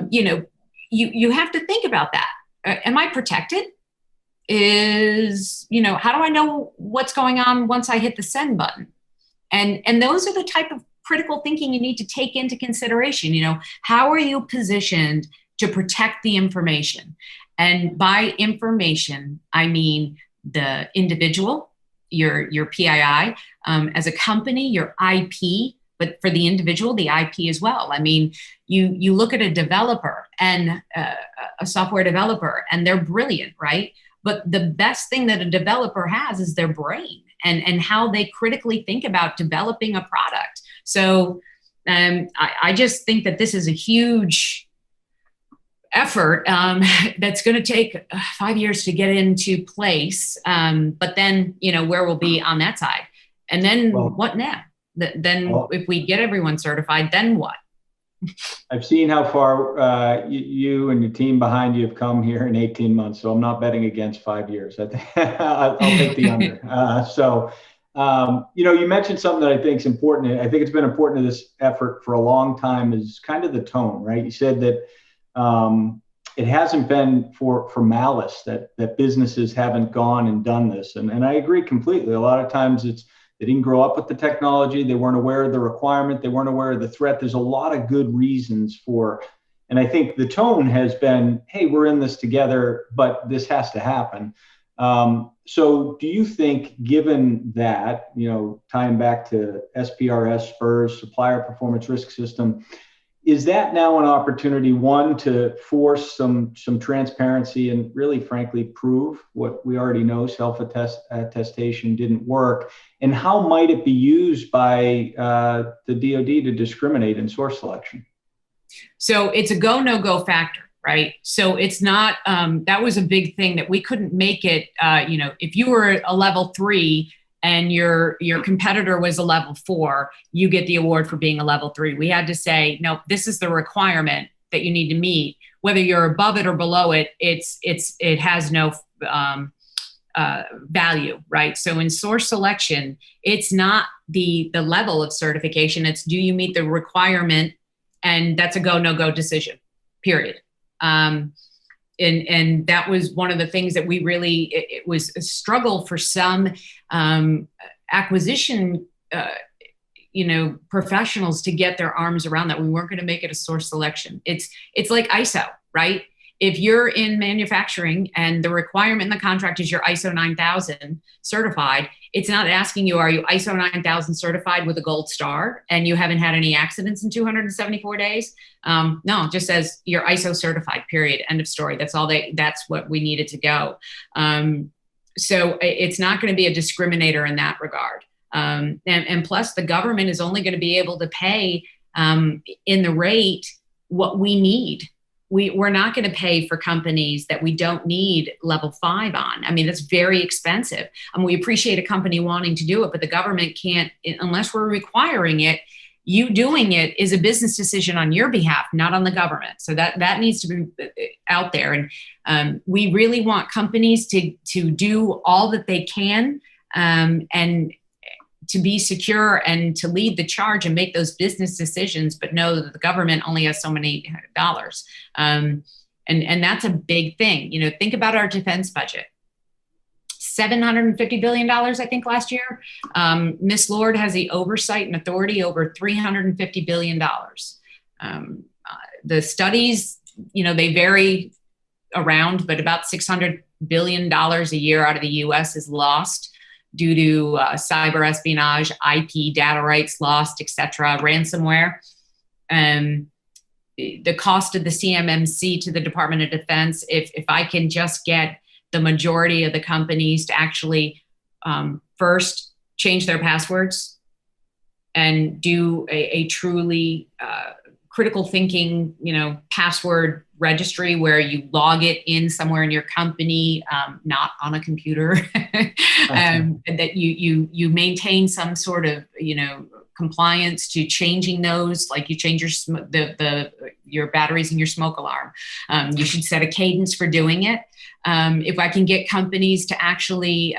you have to think about that. Am I protected? How do I know what's going on once I hit the send button? And those are the type of critical thinking you need to take into consideration. How are you positioned to protect the information? And by information, I mean the individual, your PII, as a company, your IP, but for the individual, the IP as well. I mean, you look at a developer and a software developer, and they're brilliant, right? But the best thing that a developer has is their brain and how they critically think about developing a product. So I just think that this is a huge effort that's going to take 5 years to get into place. But then, where we'll be on that side. And then what now? If we get everyone certified, then what? I've seen how far you and your team behind you have come here in 18 months. So I'm not betting against 5 years. I'll take the under. You mentioned something that I think is important. I think it's been important to this effort for a long time is kind of the tone, right? You said that it hasn't been for malice that businesses haven't gone and done this. And I agree completely. A lot of times they didn't grow up with the technology. They weren't aware of the requirement. They weren't aware of the threat. There's a lot of good reasons and I think the tone has been, hey, we're in this together, but this has to happen. So do you think, given that, tying back to SPRS, SPRS, Supplier Performance Risk System, is that now an opportunity, one, to force some transparency and really, frankly, prove what we already know, self-attestation didn't work? And how might it be used by the DoD to discriminate in source selection? So it's a go, no go factor, right? So it's not, that was a big thing that we couldn't make it, if you were a level 3 and your competitor was a level 4, you get the award for being a level 3. We had to say, no, this is the requirement that you need to meet. Whether you're above it or below it, it has no value, right? So in source selection, it's not the level of certification. It's, do you meet the requirement? And that's a go, no go decision, period. and that was one of the things that we really, it was a struggle for some acquisition professionals to get their arms around that. We weren't going to make it a source selection. It's like ISO, right? If you're in manufacturing and the requirement in the contract is you're ISO 9000 certified, it's not asking you, are you ISO 9000 certified with a gold star and you haven't had any accidents in 274 days? No, it just says you're ISO certified, period, end of story. That's what we needed to go. So it's not going to be a discriminator in that regard. And plus the government is only going to be able to pay in the rate what we need. We're not going to pay for companies that we don't need level 5 on. I mean, that's very expensive. We appreciate a company wanting to do it, but the government can't, unless we're requiring it. You doing it is a business decision on your behalf, not on the government. So that needs to be out there. And we really want companies to do all that they can and to be secure and to lead the charge and make those business decisions, but know that the government only has so many dollars. And that's a big thing. Think about our defense budget. $750 billion, I think, last year. Miss Lord has the oversight and authority over $350 billion. The studies, they vary around, but about $600 billion a year out of the US is lost due to cyber espionage, IP, data rights lost, et cetera, ransomware. The cost of the CMMC to the Department of Defense, if I can just get the majority of the companies to actually first change their passwords and do a truly critical thinking, password registry where you log it in somewhere in your company, not on a computer, and that you maintain some sort of, compliance to changing those, like you change your batteries in your smoke alarm. You should set a cadence for doing it. If I can get companies to actually,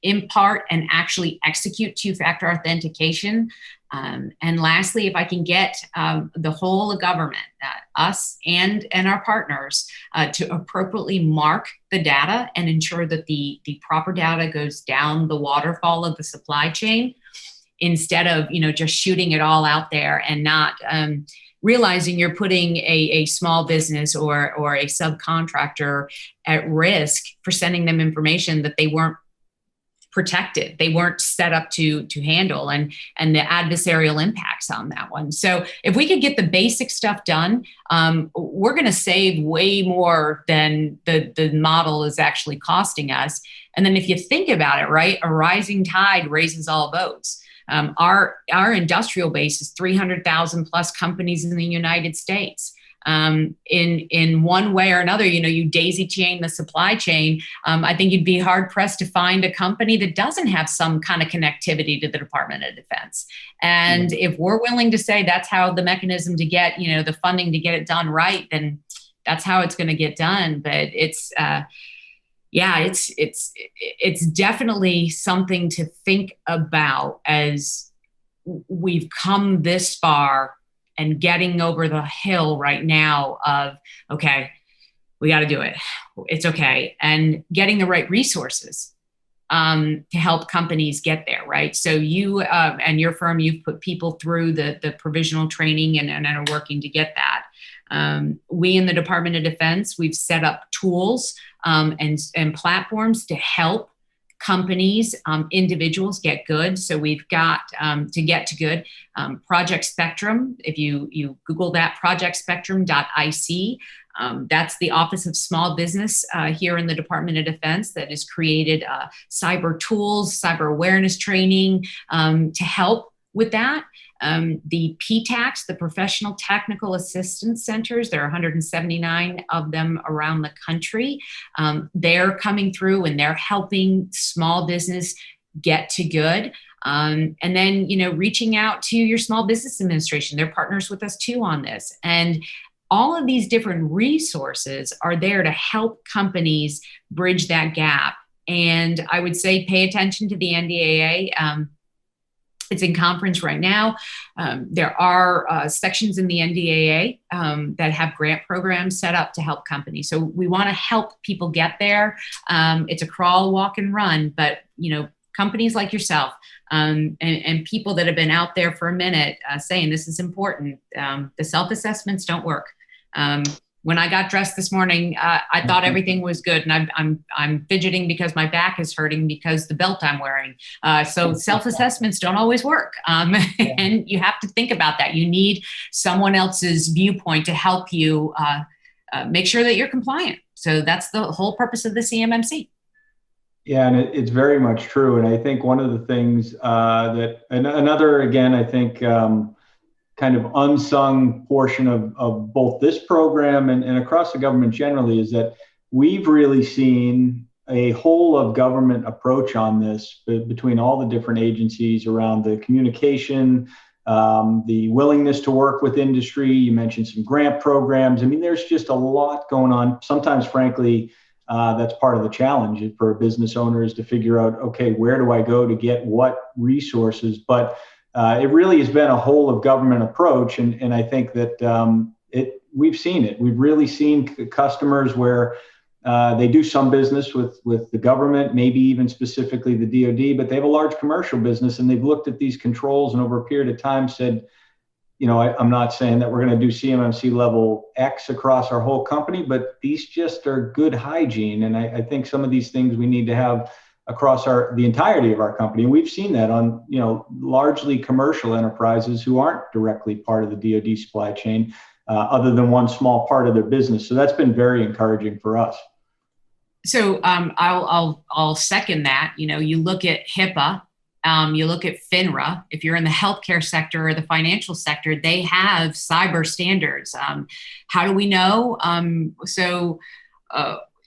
impart and actually execute two-factor authentication. And lastly, if I can get the whole of government, us and our partners, to appropriately mark the data and ensure that the proper data goes down the waterfall of the supply chain, instead of just shooting it all out there and not realizing you're putting a small business or a subcontractor at risk for sending them information that they weren't protected. They weren't set up to handle, and the adversarial impacts on that one. So if we could get the basic stuff done, we're going to save way more than the model is actually costing us. And then if you think about it, right, a rising tide raises all boats. Our industrial base is 300,000 plus companies in the United States. In one way or another, you daisy chain the supply chain. I think you'd be hard pressed to find a company that doesn't have some kind of connectivity to the Department of Defense. And if we're willing to say that's how the mechanism to get, the funding to get it done right, then that's how it's going to get done. But it's definitely something to think about as we've come this far and getting over the hill right now of, okay, we got to do it. It's okay. And getting the right resources to help companies get there, right? So you and your firm, you've put people through the provisional training and are working to get that. We in the Department of Defense, we've set up tools and platforms to help companies, individuals get good. So we've got to get to good. Project Spectrum, if you Google that, projectspectrum.ic, that's the Office of Small Business here in the Department of Defense that has created cyber tools, cyber awareness training to help with that. The PTACs, the Professional Technical Assistance Centers, there are 179 of them around the country. They're coming through and they're helping small business get to good. And then, reaching out to your Small Business Administration. They're partners with us too on this. And all of these different resources are there to help companies bridge that gap. And I would say pay attention to the NDAA. It's in conference right now. There are sections in the NDAA that have grant programs set up to help companies. So we want to help people get there. It's a crawl, walk, and run, but companies like yourself and people that have been out there for a minute saying this is important. The self-assessments don't work. When I got dressed this morning, I thought everything was good, and I'm fidgeting because my back is hurting because the belt I'm wearing. So self-assessments don't always work, and you have to think about that. You need someone else's viewpoint to help you make sure that you're compliant. So that's the whole purpose of the CMMC. Yeah, and it's very much true. And I think one of the things another, again, I think kind of unsung portion of both this program and across the government generally is that we've really seen a whole of government approach on this between all the different agencies around the communication, the willingness to work with industry. You mentioned some grant programs. I mean, there's just a lot going on. Sometimes, frankly, that's part of the challenge for business owners to figure out, okay, where do I go to get what resources? But it really has been a whole of government approach. And I think that we've seen it. We've really seen customers where they do some business with the government, maybe even specifically the DoD, but they have a large commercial business and they've looked at these controls and over a period of time said, I'm not saying that we're going to do CMMC level X across our whole company, but these just are good hygiene. And I think some of these things we need to have across the entirety of our company. And we've seen that on, largely commercial enterprises who aren't directly part of the DoD supply chain, other than one small part of their business. So that's been very encouraging for us. So I'll second that. You look at HIPAA, you look at FINRA. If you're in the healthcare sector or the financial sector, they have cyber standards. How do we know?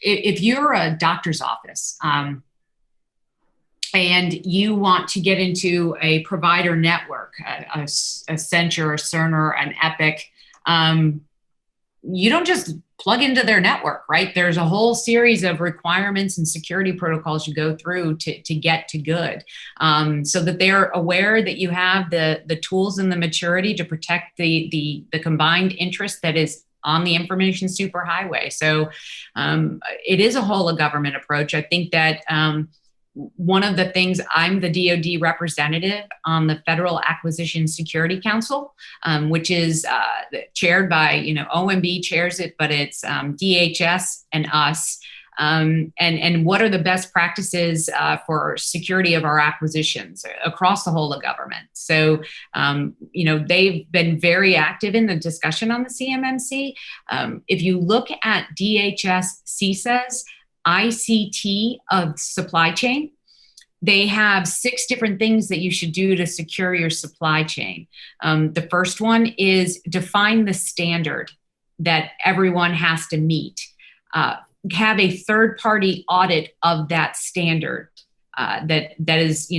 If you're a doctor's office, and you want to get into a provider network, a Accenture, a Cerner, an Epic, you don't just plug into their network, right? There's a whole series of requirements and security protocols you go through to get to good, so that they're aware that you have the tools and the maturity to protect the combined interest that is on the information superhighway. So it is a whole of government approach. I think that one of the things, I'm the DoD representative on the Federal Acquisition Security Council, which is chaired by, OMB chairs it, but it's DHS and us. And what are the best practices for security of our acquisitions across the whole of government? So, they've been very active in the discussion on the CMMC. If you look at DHS CSA's ICT of supply chain, they have 6 different things that you should do to secure your supply chain. The first one is define the standard that everyone has to meet. Have a third-party audit of that standard. That is,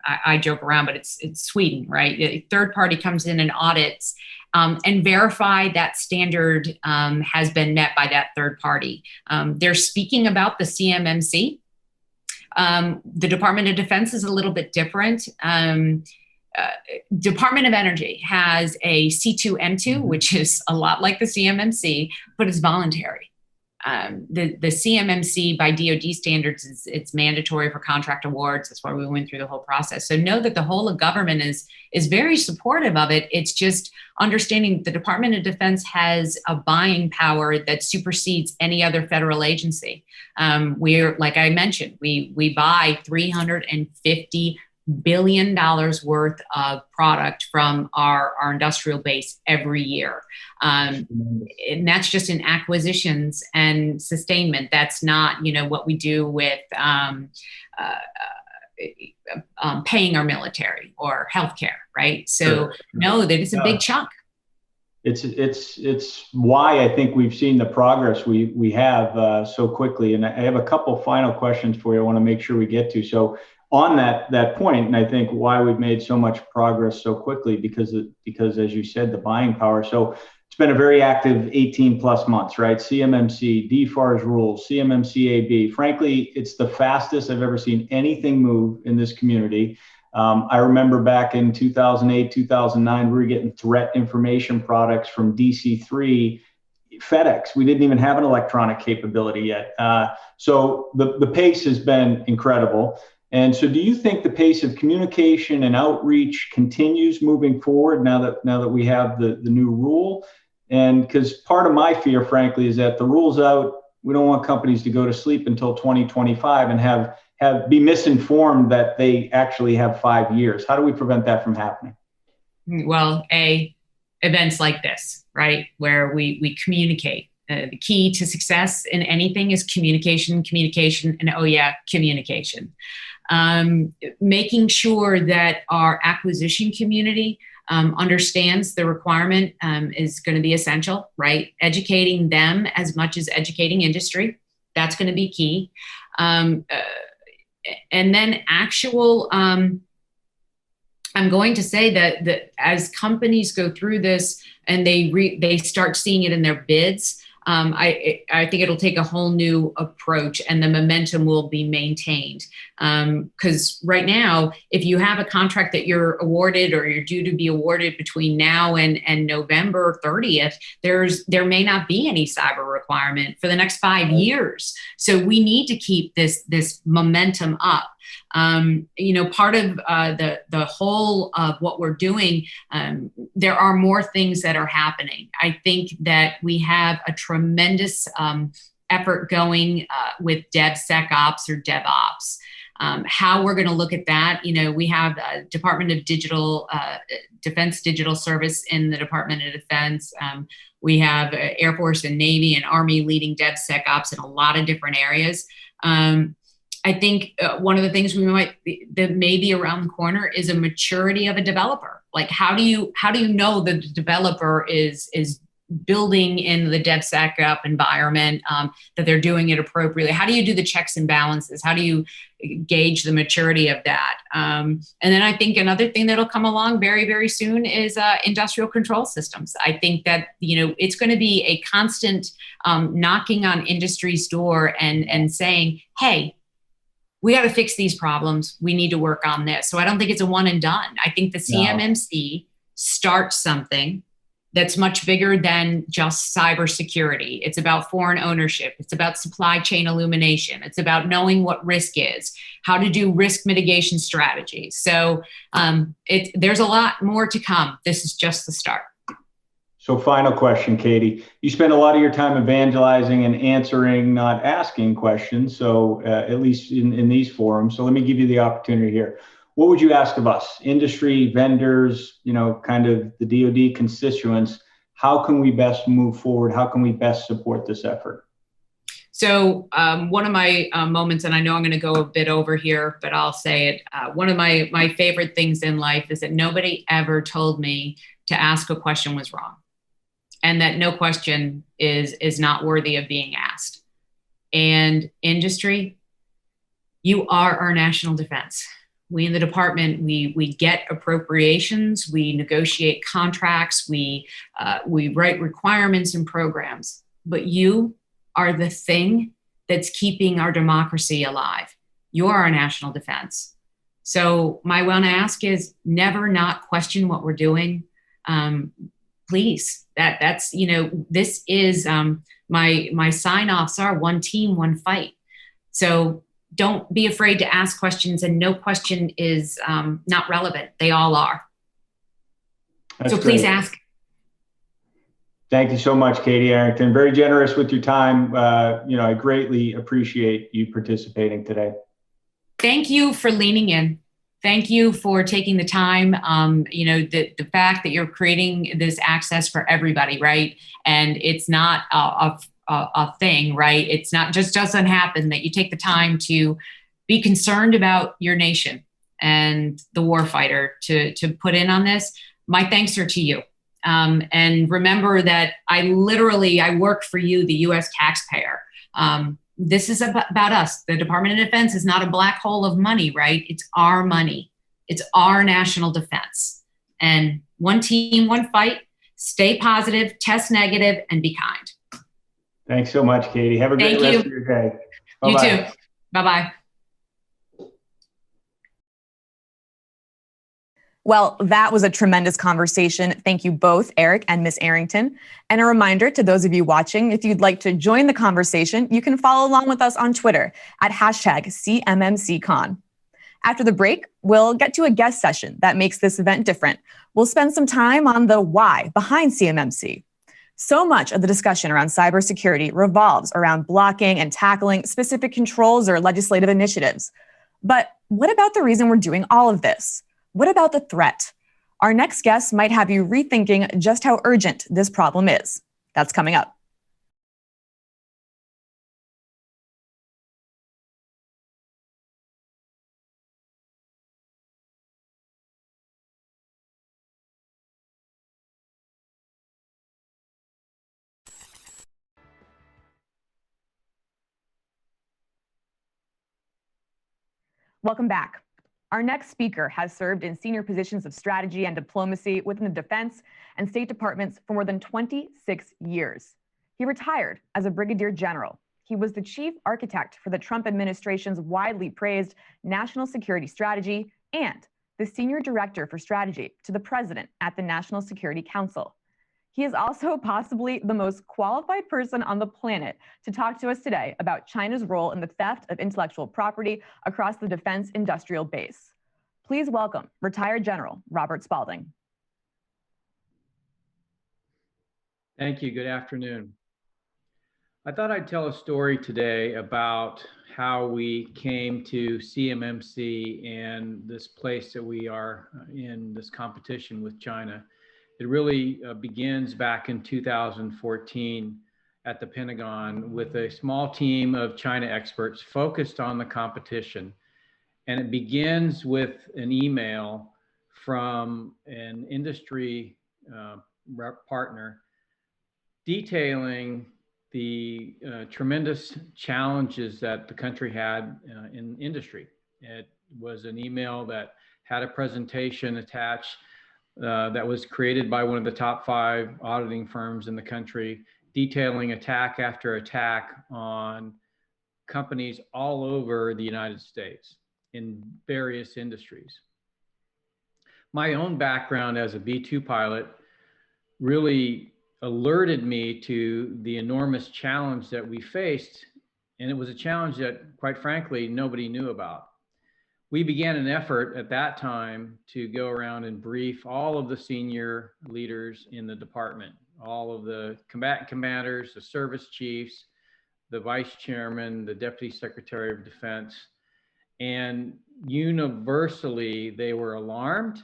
I joke around, but it's Sweden, right? A third party comes in and audits and verify that standard has been met by that third party. They're speaking about the CMMC. The Department of Defense is a little bit different. Department of Energy has a C2M2, which is a lot like the CMMC, but it's voluntary. The CMMC by DoD standards it's mandatory for contract awards. That's why we went through the whole process. So know that the whole of government is very supportive of it. It's just understanding the Department of Defense has a buying power that supersedes any other federal agency. We're, like I mentioned, we buy $350 billion worth of product from our industrial base every year. And that's just in acquisitions and sustainment. That's not, what we do with paying our military or healthcare, right? So no, that is a big chunk. It's why I think we've seen the progress we have so quickly. And I have a couple final questions for you I want to make sure we get to. So on that point, and I think why we've made so much progress so quickly, because as you said, the buying power. So it's been a very active 18 plus months, right? CMMC, DFARS rules, CMMC AB. Frankly, it's the fastest I've ever seen anything move in this community. I remember back in 2008, 2009, we were getting threat information products from DC3, FedEx. We didn't even have an electronic capability yet. So the pace has been incredible. And so do you think the pace of communication and outreach continues moving forward now that we have the new rule? And because part of my fear, frankly, is that the rule's out. We don't want companies to go to sleep until 2025 and be misinformed that they actually have 5 years. How do we prevent that from happening? Well, events like this, right, where we communicate. The key to success in anything is communication, and communication. Making sure that our acquisition community understands the requirement is going to be essential, right? Educating them as much as educating industry, that's going to be key. And then I'm going to say that as companies go through this and they start seeing it in their bids, I think it'll take a whole new approach and the momentum will be maintained. Because right now, if you have a contract that you're awarded or you're due to be awarded between now and November 30th, there may not be any cyber requirement for the next 5 years. So we need to keep this momentum up. Part of the whole of what we're doing, there are more things that are happening. I think that we have a tremendous effort going with DevSecOps or DevOps. How we're going to look at that, we have Department of Defense Digital Service in the Department of Defense. We have Air Force and Navy and Army leading DevSecOps in a lot of different areas. I think one of the things that may be around the corner is a maturity of a developer. Like, how do you know that the developer is building in the DevSecOps environment, that they're doing it appropriately? How do you do the checks and balances? How do you gauge the maturity of that? And then I think another thing that'll come along very, very soon is industrial control systems. I think that, it's going to be a constant knocking on industry's door and saying, hey, we got to fix these problems. We need to work on this. So I don't think it's a one and done. I think the CMMC starts something that's much bigger than just cybersecurity. It's about foreign ownership. It's about supply chain illumination. It's about knowing what risk is, how to do risk mitigation strategies. So there's a lot more to come. This is just the start. So final question, Katie. You spend a lot of your time evangelizing and answering, not asking questions. So at least in these forums. So let me give you the opportunity here. What would you ask of us, industry, vendors, kind of the DoD constituents? How can we best move forward? How can we best support this effort? So one of my moments, and I know I'm going to go a bit over here, but I'll say it. One of my favorite things in life is that nobody ever told me to ask a question was wrong, and that no question is not worthy of being asked. And industry, you are our national defense. We in the department, we get appropriations, we negotiate contracts, we write requirements and programs, but you are the thing that's keeping our democracy alive. You are our national defense. So my one ask is never not question what we're doing. Please, that's, this is my sign-offs are one team, one fight. So don't be afraid to ask questions, and no question is not relevant. They all are. That's so please great. Ask. Thank you so much, Katie Arrington. Very generous with your time. I greatly appreciate you participating today. Thank you for leaning in. Thank you for taking the time. The fact that you're creating this access for everybody, right? And it's not a thing, right? It's not just doesn't happen that you take the time to be concerned about your nation and the warfighter to put in on this. My thanks are to you. And remember that I work for you, the U.S. taxpayer. This is about us. The Department of Defense is not a black hole of money, right? It's our money. It's our national defense. And one team, one fight. Stay positive, test negative, and be kind. Thanks so much, Katie. Have a great rest of your day. Bye-bye. You too. Bye-bye. Well, that was a tremendous conversation. Thank you both, Eric and Ms. Arrington. And a reminder to those of you watching, if you'd like to join the conversation, you can follow along with us on Twitter at hashtag CMMC Con. After the break, we'll get to a guest session that makes this event different. We'll spend some time on the why behind CMMC. So much of the discussion around cybersecurity revolves around blocking and tackling specific controls or legislative initiatives. But what about the reason we're doing all of this? What about the threat? Our next guest might have you rethinking just how urgent this problem is. That's coming up. Welcome back. Our next speaker has served in senior positions of strategy and diplomacy within the Defense and State Departments for more than 26 years. He retired as a brigadier general. He was the chief architect for the Trump administration's widely praised national security strategy and the senior director for strategy to the president at the National Security Council. He is also possibly the most qualified person on the planet to talk to us today about China's role in the theft of intellectual property across the defense industrial base. Please welcome retired General Robert Spalding. Thank you. Good afternoon. I thought I'd tell a story today about how we came to CMMC and this place that we are in, this competition with China. It really begins back in 2014 at the Pentagon with a small team of China experts focused on the competition. And it begins with an email from an industry partner detailing the tremendous challenges that the country had in industry. It was an email that had a presentation attached that was created by one of the top 5 auditing firms in the country, detailing attack after attack on companies all over the United States in various industries. My own background as a B-2 pilot really alerted me to the enormous challenge that we faced, and it was a challenge that, quite frankly, nobody knew about. We began an effort at that time to go around and brief all of the senior leaders in the department, all of the combatant commanders, the service chiefs, the vice chairman, the deputy secretary of defense, and universally they were alarmed,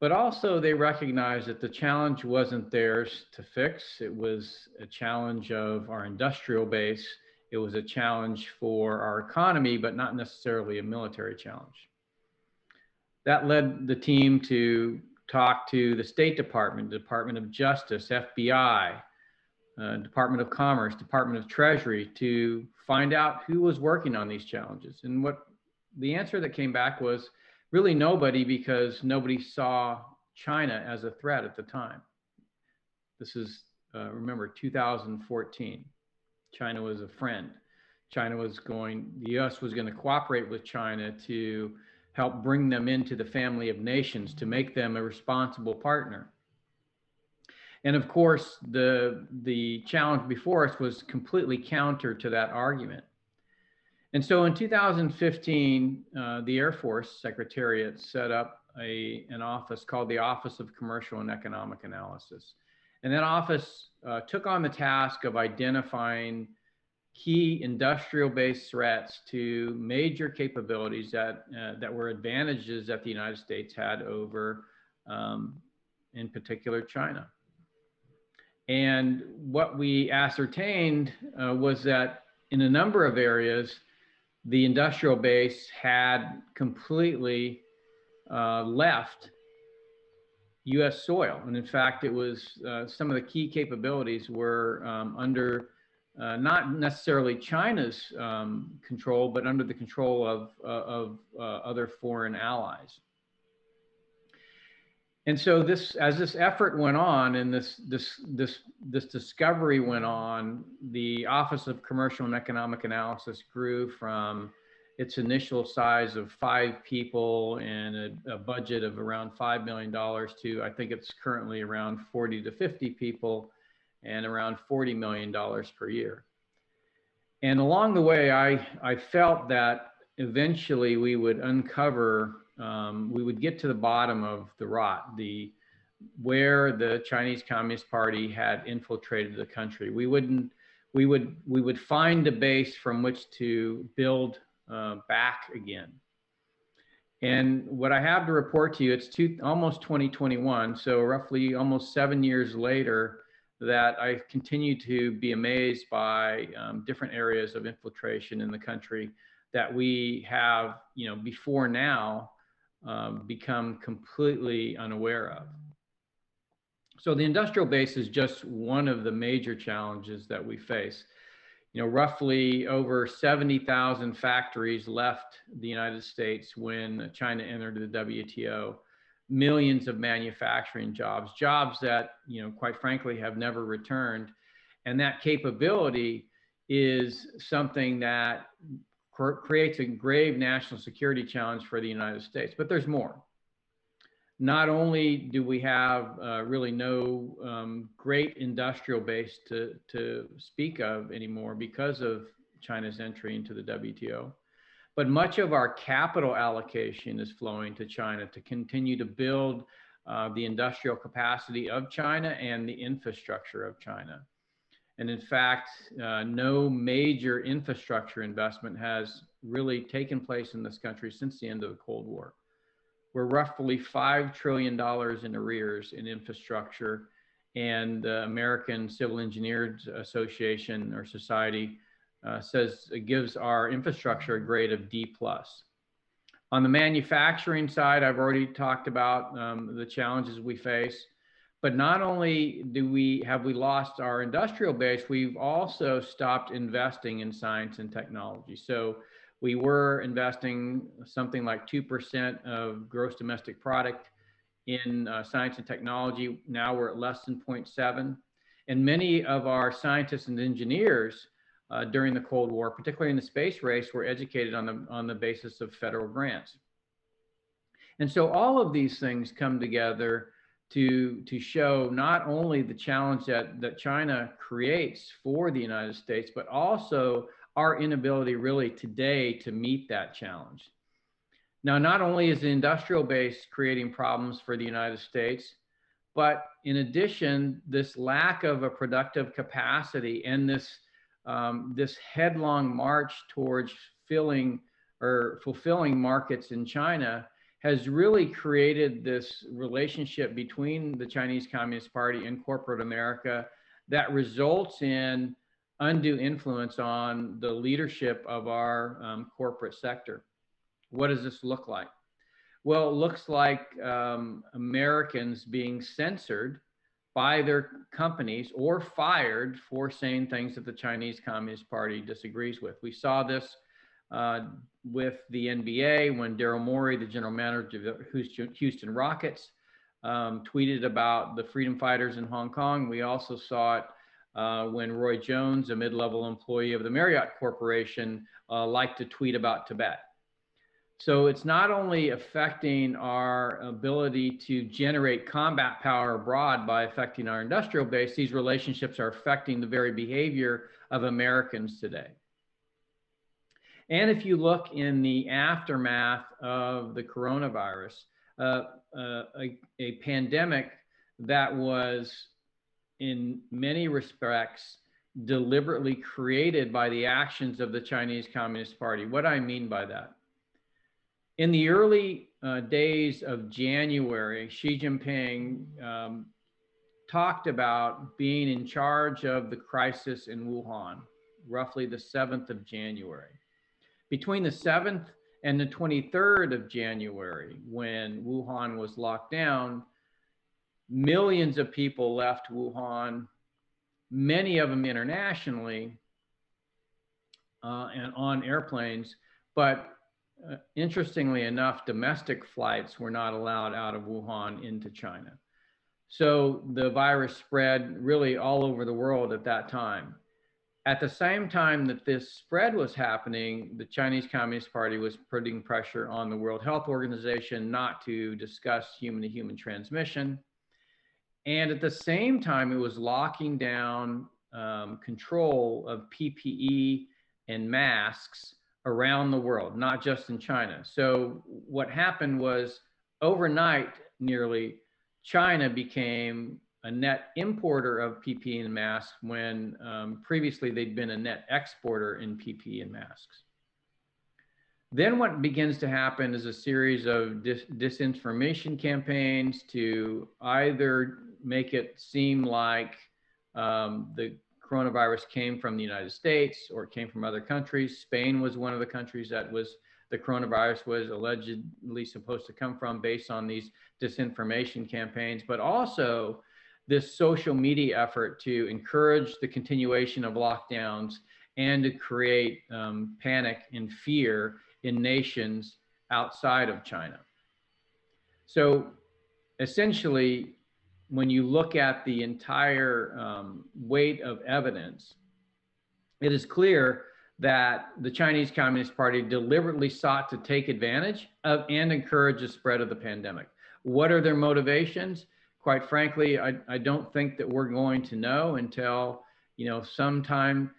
but also they recognized that the challenge wasn't theirs to fix. It was a challenge of our industrial base. It was a challenge for our economy, but not necessarily a military challenge. That led the team to talk to the State Department, Department of Justice, FBI, Department of Commerce, Department of Treasury, to find out who was working on these challenges. And what the answer that came back was really nobody, because nobody saw China as a threat at the time. This is, remember, 2014. China was a friend. The US was going to cooperate with China to help bring them into the family of nations, to make them a responsible partner. And of course, the challenge before us was completely counter to that argument. And so in 2015, the Air Force Secretariat set up an office called the Office of Commercial and Economic Analysis. And that office took on the task of identifying key industrial-based threats to major capabilities that were advantages that the United States had over, in particular, China. And what we ascertained was that in a number of areas, the industrial base had completely left US soil. And in fact, it was some of the key capabilities were under not necessarily China's control, but under the control of other foreign allies. And so as this effort went on and this discovery went on, the Office of Commercial and Economic Analysis grew from its initial size of 5 people and a budget of around $5 million to, I think it's currently around 40 to 50 people and around $40 million per year. And along the way, I felt that eventually we would uncover, we would get to the bottom of the rot, where the Chinese Communist Party had infiltrated the country. We would find a base from which to build back again. And what I have to report to you, it's almost 2021, so roughly almost 7 years later, that I continue to be amazed by different areas of infiltration in the country that we have, before now, become completely unaware of. So the industrial base is just one of the major challenges that we face. Roughly over 70,000 factories left the United States when China entered the WTO. Millions of manufacturing jobs that, quite frankly, have never returned. And that capability is something that creates a grave national security challenge for the United States. But there's more. Not only do we have really no great industrial base to speak of anymore because of China's entry into the WTO, but much of our capital allocation is flowing to China to continue to build the industrial capacity of China and the infrastructure of China. And in fact, no major infrastructure investment has really taken place in this country since the end of the Cold War. We're roughly $5 trillion in arrears in infrastructure, and the American Civil Engineers Association or Society says it gives our infrastructure a grade of D+. On the manufacturing side, I've already talked about the challenges we face, but not only have we lost our industrial base, we've also stopped investing in science and technology. So we were investing something like 2% of gross domestic product in science and technology. Now we're at less than 0.7. And many of our scientists and engineers during the Cold War, particularly in the space race, were educated on the basis of federal grants. And so all of these things come together to show not only the challenge that China creates for the United States, but also our inability really today to meet that challenge. Now, not only is the industrial base creating problems for the United States, but in addition, this lack of a productive capacity and this headlong march towards fulfilling markets in China has really created this relationship between the Chinese Communist Party and corporate America that results in undue influence on the leadership of our corporate sector. What does this look like? Well, it looks like Americans being censored by their companies or fired for saying things that the Chinese Communist Party disagrees with. We saw this with the NBA when Daryl Morey, the general manager of the Houston Rockets, tweeted about the freedom fighters in Hong Kong. We also saw it when Roy Jones, a mid-level employee of the Marriott Corporation, liked to tweet about Tibet. So it's not only affecting our ability to generate combat power abroad by affecting our industrial base, these relationships are affecting the very behavior of Americans today. And if you look in the aftermath of the coronavirus, a pandemic that was in many respects deliberately created by the actions of the Chinese Communist Party. What do I mean by that? In the early days of January, Xi Jinping talked about being in charge of the crisis in Wuhan, roughly the 7th of January. Between the 7th and the 23rd of January, when Wuhan was locked down, millions of people left Wuhan, many of them internationally and on airplanes, but interestingly enough, domestic flights were not allowed out of Wuhan into China. So the virus spread really all over the world at that time. At the same time that this spread was happening, the Chinese Communist Party was putting pressure on the World Health Organization not to discuss human-to-human transmission. And at the same time, it was locking down control of PPE and masks around the world, not just in China. So what happened was overnight, nearly, China became a net importer of PPE and masks when previously they'd been a net exporter in PPE and masks. Then what begins to happen is a series of disinformation campaigns to either make it seem like the coronavirus came from the United States or it came from other countries. Spain was one of the countries that the coronavirus was allegedly supposed to come from based on these disinformation campaigns, but also this social media effort to encourage the continuation of lockdowns and to create panic and fear in nations outside of China. So essentially, when you look at the entire weight of evidence, it is clear that the Chinese Communist Party deliberately sought to take advantage of and encourage the spread of the pandemic. What are their motivations? Quite frankly, I don't think that we're going to know until, sometime,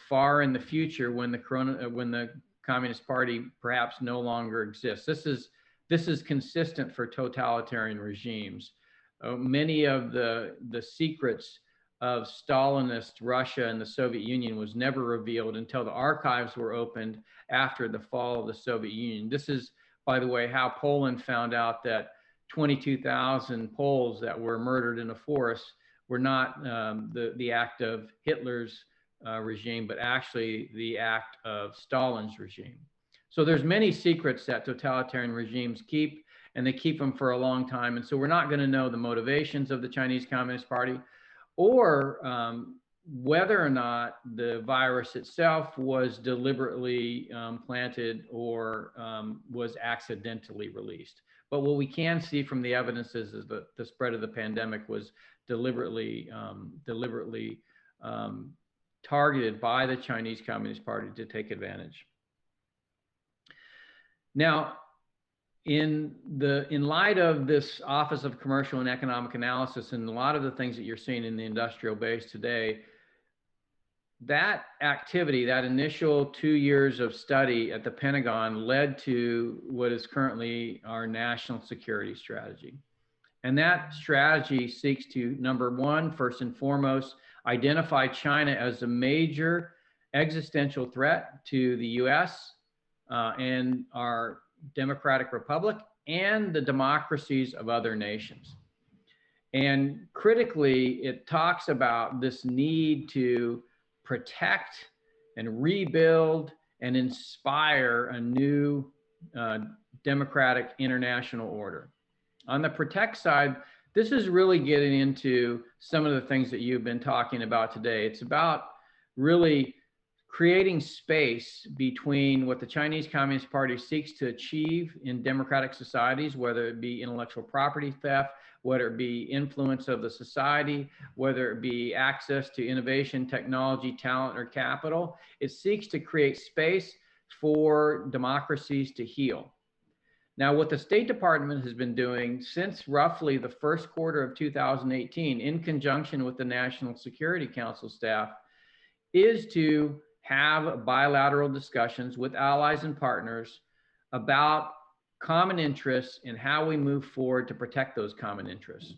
far in the future when the Communist Party perhaps no longer exists. This is consistent for totalitarian regimes. Many of the secrets of Stalinist Russia and the Soviet Union was never revealed until the archives were opened after the fall of the Soviet Union. This is, by the way, how Poland found out that 22,000 Poles that were murdered in a forest were not the act of Hitler's regime, but actually the act of Stalin's regime. So there's many secrets that totalitarian regimes keep, and they keep them for a long time. And so we're not going to know the motivations of the Chinese Communist Party or whether or not the virus itself was deliberately planted or was accidentally released. But what we can see from the evidence is that the spread of the pandemic was deliberately targeted by the Chinese Communist Party to take advantage. Now, in light of this Office of Commercial and Economic Analysis and a lot of the things that you're seeing in the industrial base today, that activity, that initial 2 years of study at the Pentagon led to what is currently our national security strategy. And that strategy seeks to, number one, first and foremost, identify China as a major existential threat to the US and our democratic republic and the democracies of other nations. And critically, it talks about this need to protect and rebuild and inspire a new democratic international order. On the protect side, this is really getting into some of the things that you've been talking about today. It's about really creating space between what the Chinese Communist Party seeks to achieve in democratic societies, whether it be intellectual property theft, whether it be influence of the society, whether it be access to innovation, technology, talent, or capital. It seeks to create space for democracies to heal. Now, what the State Department has been doing since roughly the first quarter of 2018, in conjunction with the National Security Council staff, is to have bilateral discussions with allies and partners about common interests and how we move forward to protect those common interests.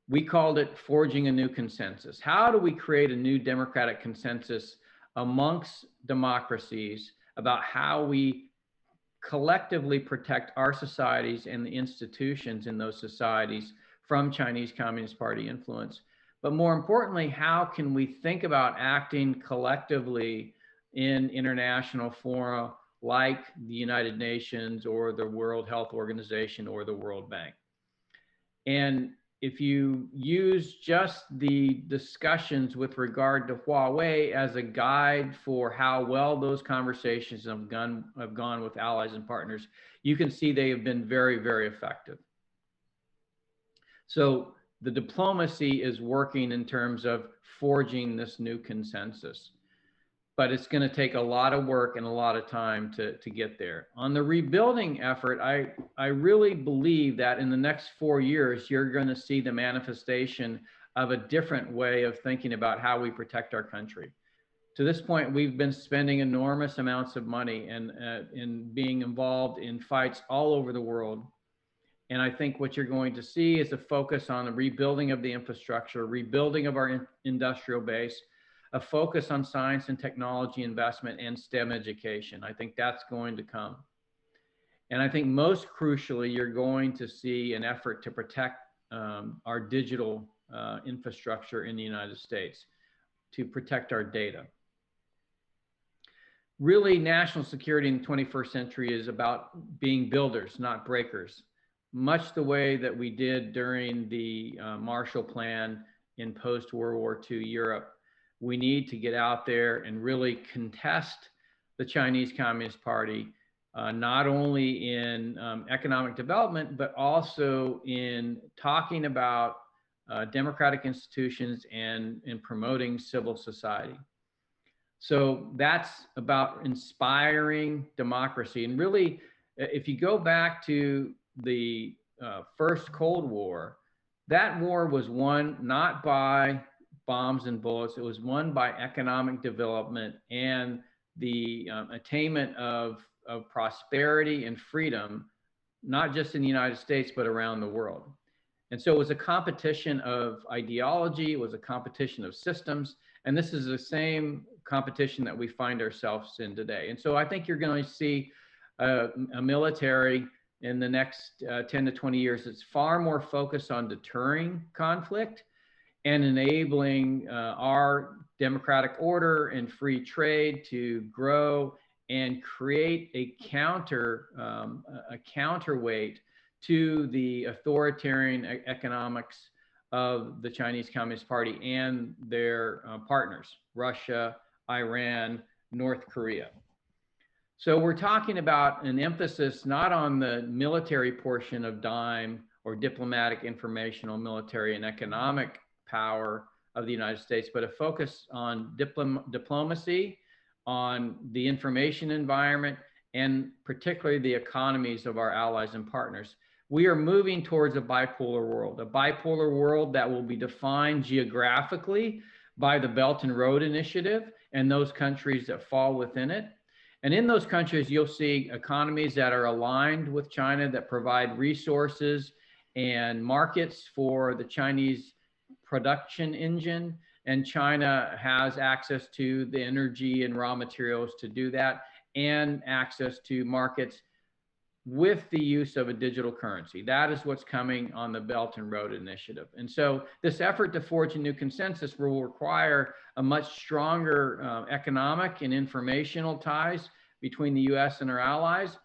We called it forging a new consensus. How do we create a new democratic consensus amongst democracies about how we collectively protect our societies and the institutions in those societies from Chinese Communist Party influence? But more importantly, how can we think about acting collectively in international fora like the United Nations or the World Health Organization or the World Bank? And if you use just the discussions with regard to Huawei as a guide for how well those conversations have gone with allies and partners, you can see they have been very, very effective. So the diplomacy is working in terms of forging this new consensus. But it's going to take a lot of work and a lot of time to get there. On the rebuilding effort, I really believe that in the next 4 years, you're going to see the manifestation of a different way of thinking about how we protect our country. To this point, we've been spending enormous amounts of money and in being involved in fights all over the world. And I think what you're going to see is a focus on the rebuilding of the infrastructure, rebuilding of our industrial base, a focus on science and technology investment and STEM education. I think that's going to come. And I think most crucially, you're going to see an effort to protect our digital infrastructure in the United States, to protect our data. Really, national security in the 21st century is about being builders, not breakers. Much the way that we did during the Marshall Plan in post-World War II Europe. We need to get out there and really contest the Chinese Communist Party, not only in economic development, but also in talking about democratic institutions and in promoting civil society. So that's about inspiring democracy. And really, if you go back to the first Cold War, that war was won not by bombs and bullets. It was won by economic development and the attainment of prosperity and freedom, not just in the United States, but around the world. And so it was a competition of ideology, it was a competition of systems, and this is the same competition that we find ourselves in today. And so I think you're going to see a military in the next 10 to 20 years that's far more focused on deterring conflict and enabling our democratic order and free trade to grow and create a counterweight to the authoritarian economics of the Chinese Communist Party and their partners, Russia, Iran, North Korea. So we're talking about an emphasis not on the military portion of DIME or diplomatic, informational, military, and economic power of the United States, but a focus on diplomacy, on the information environment, and particularly the economies of our allies and partners. We are moving towards a bipolar world that will be defined geographically by the Belt and Road Initiative and those countries that fall within it. And in those countries, you'll see economies that are aligned with China, that provide resources and markets for the Chinese production engine. And China has access to the energy and raw materials to do that, and access to markets with the use of a digital currency. That is what's coming on the Belt and Road Initiative. And so this effort to forge a new consensus will require a much stronger economic and informational ties between the US and our allies.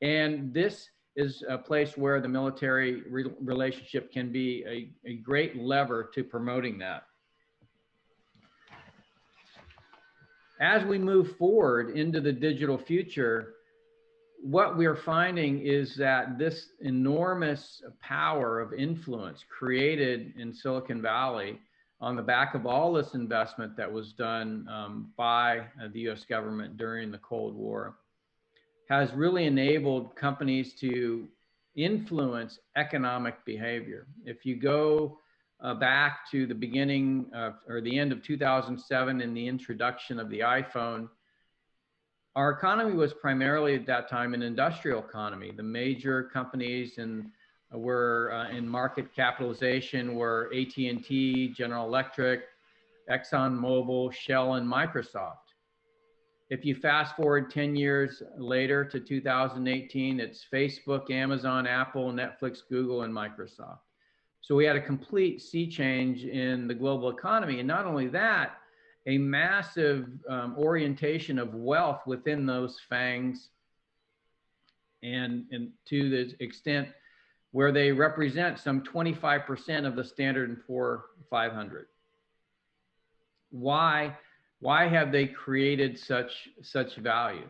And this is a place where the military relationship can be a great lever to promoting that. As we move forward into the digital future, what we're finding is that this enormous power of influence created in Silicon Valley on the back of all this investment that was done by the US government during the Cold War has really enabled companies to influence economic behavior. If you go back to the beginning of, or the end of 2007 and the introduction of the iPhone, our economy was primarily at that time an industrial economy. The major companies were in market capitalization were AT&T, General Electric, ExxonMobil, Shell, and Microsoft. If you fast forward 10 years later to 2018, it's Facebook, Amazon, Apple, Netflix, Google, and Microsoft. So we had a complete sea change in the global economy. And not only that, a massive orientation of wealth within those FANGs, and to the extent where they represent some 25% of the Standard & Poor 500. Why have they created such value?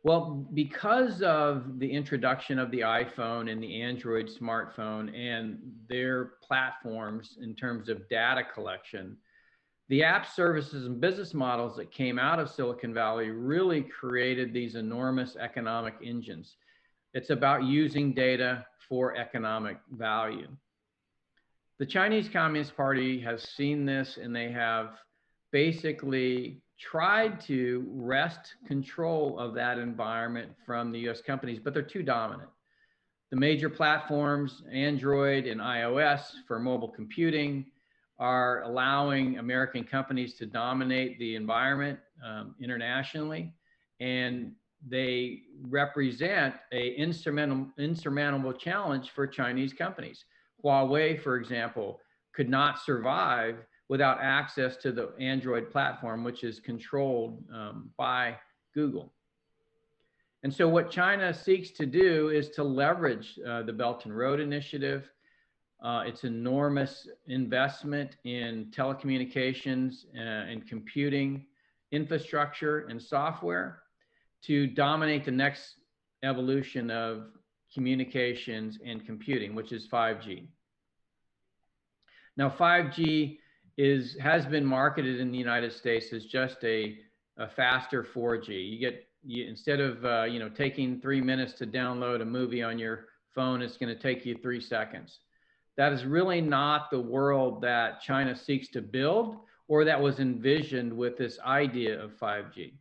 Well, because of the introduction of the iPhone and the Android smartphone and their platforms in terms of data collection, the app services and business models that came out of Silicon Valley really created these enormous economic engines. It's about using data for economic value. The Chinese Communist Party has seen this, and they have basically tried to wrest control of that environment from the US companies, but they're too dominant. The major platforms, Android and iOS for mobile computing, are allowing American companies to dominate the environment internationally, and they represent an insurmountable challenge for Chinese companies. Huawei, for example, could not survive without access to the Android platform, which is controlled by Google. And so what China seeks to do is to leverage the Belt and Road Initiative, its enormous investment in telecommunications and computing infrastructure and software to dominate the next evolution of communications and computing, which is 5G. Now, 5G has been marketed in the United States as just a faster 4G. Instead of taking 3 minutes to download a movie on your phone, it's going to take you 3 seconds. That is really not the world that China seeks to build, or that was envisioned with this idea of 5G.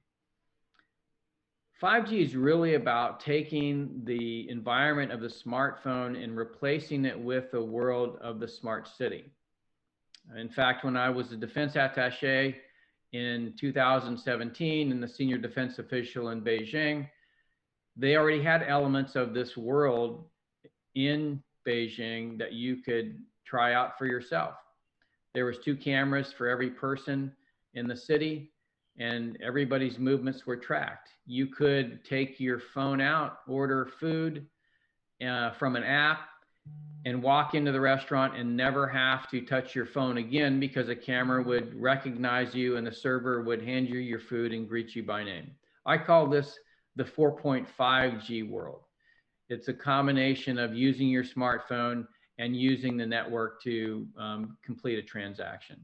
5G is really about taking the environment of the smartphone and replacing it with the world of the smart city. In fact, when I was a defense attaché in 2017 and the senior defense official in Beijing, they already had elements of this world in Beijing that you could try out for yourself. There was 2 cameras for every person in the city, and everybody's movements were tracked. You could take your phone out, order food from an app, and walk into the restaurant and never have to touch your phone again, because a camera would recognize you and the server would hand you your food and greet you by name. I call this the 4.5G world. It's a combination of using your smartphone and using the network to complete a transaction.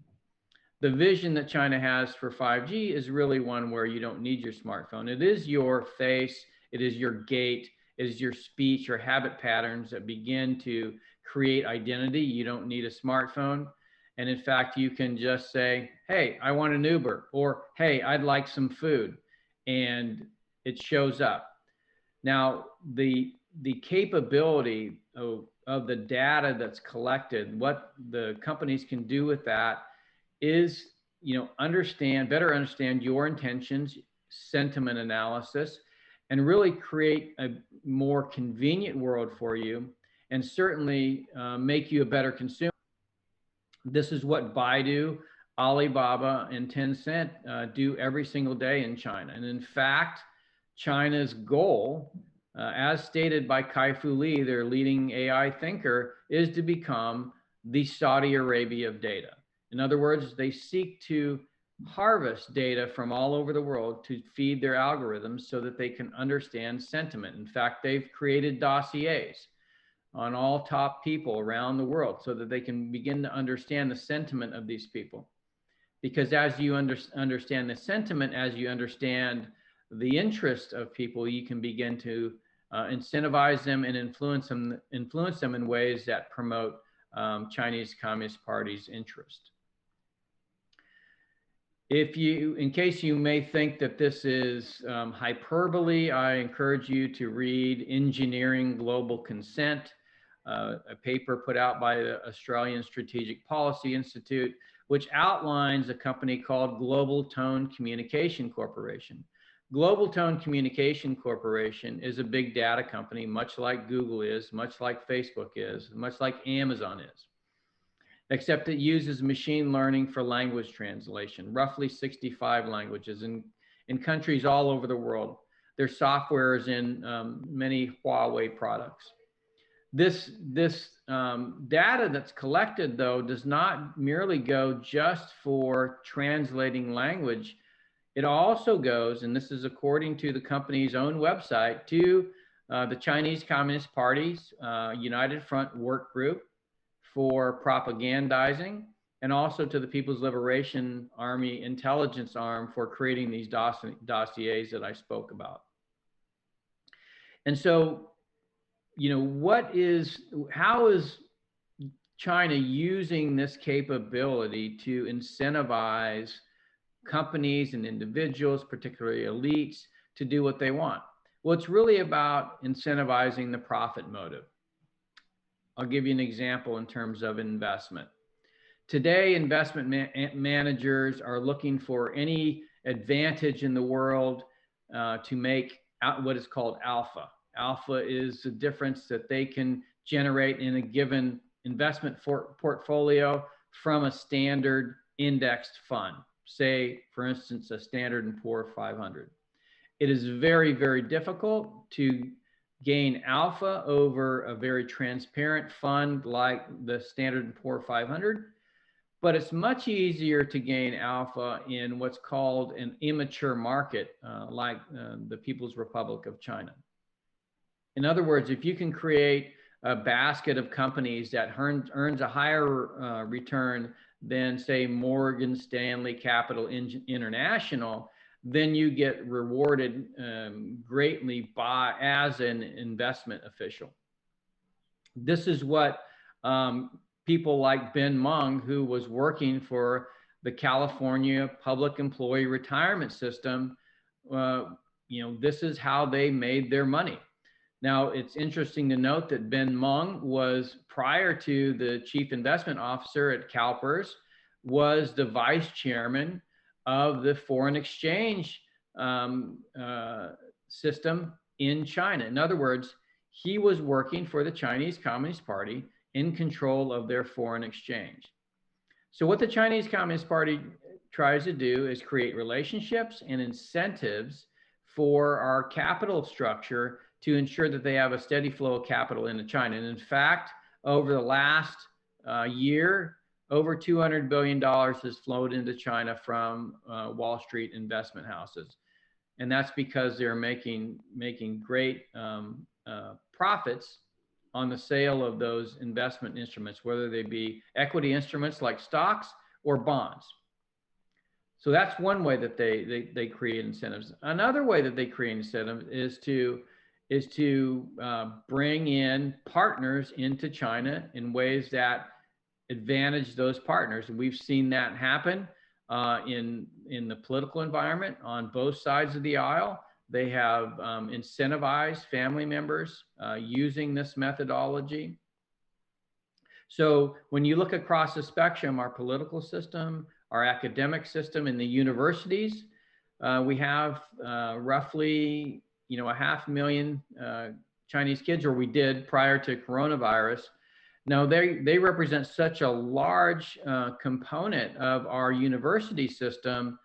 The vision that China has for 5G is really one where you don't need your smartphone. It is your face, it is your gait, it is your speech or habit patterns that begin to create identity. You don't need a smartphone. And in fact, you can just say, hey, I want an Uber, or hey, I'd like some food, and it shows up. Now, the capability of the data that's collected, what the companies can do with that is, better understand your intentions, sentiment analysis, and really create a more convenient world for you, and certainly make you a better consumer. This is what Baidu, Alibaba, and Tencent do every single day in China. And in fact, China's goal, as stated by Kai-Fu Lee, their leading AI thinker, is to become the Saudi Arabia of data. In other words, they seek to harvest data from all over the world to feed their algorithms so that they can understand sentiment. In fact, they've created dossiers on all top people around the world so that they can begin to understand the sentiment of these people. Because as you understand the sentiment, as you understand the interest of people, you can begin to incentivize them and influence them in ways that promote Chinese Communist Party's interest. In case you may think that this is hyperbole, I encourage you to read Engineering Global Consent, a paper put out by the Australian Strategic Policy Institute, which outlines a company called Global Tone Communication Corporation. Global Tone Communication Corporation is a big data company, much like Google is, much like Facebook is, much like Amazon is, except it uses machine learning for language translation, roughly 65 languages in countries all over the world. Their software is in many Huawei products. This data that's collected, though, does not merely go just for translating language. It also goes, and this is according to the company's own website, to the Chinese Communist Party's United Front Work Group for propagandizing, and also to the People's Liberation Army intelligence arm for creating these dossiers that I spoke about. And so, how is China using this capability to incentivize companies and individuals, particularly elites, to do what they want? Well, it's really about incentivizing the profit motive. I'll give you an example in terms of investment. Today, investment managers are looking for any advantage in the world to make out what is called alpha. Alpha is the difference that they can generate in a given investment portfolio from a standard indexed fund, say, for instance, a Standard & Poor's 500. It is very, very difficult to gain alpha over a very transparent fund like the Standard & Poor's 500, but it's much easier to gain alpha in what's called an immature market, like the People's Republic of China. In other words, if you can create a basket of companies that earns a higher return than, say, Morgan Stanley Capital International, then you get rewarded greatly as an investment official. This is what people like Ben Meng, who was working for the California Public Employee Retirement System, this is how they made their money. Now, it's interesting to note that Ben Meng was, prior to the chief investment officer at CalPERS, was the vice chairman of the foreign exchange system in China. In other words, he was working for the Chinese Communist Party in control of their foreign exchange. So what the Chinese Communist Party tries to do is create relationships and incentives for our capital structure to ensure that they have a steady flow of capital into China. And in fact, over the last year, over $200 billion has flowed into China from Wall Street investment houses. And that's because they're making great profits on the sale of those investment instruments, whether they be equity instruments like stocks or bonds. So that's one way that they create incentives. Another way that they create incentives is to bring in partners into China in ways that advantage those partners. And we've seen that happen in the political environment on both sides of the aisle. They have incentivized family members using this methodology. So when you look across the spectrum, our political system, our academic system, and the universities, we have roughly 500,000 Chinese kids, or we did prior to coronavirus. Now, they represent such a large component of our university system,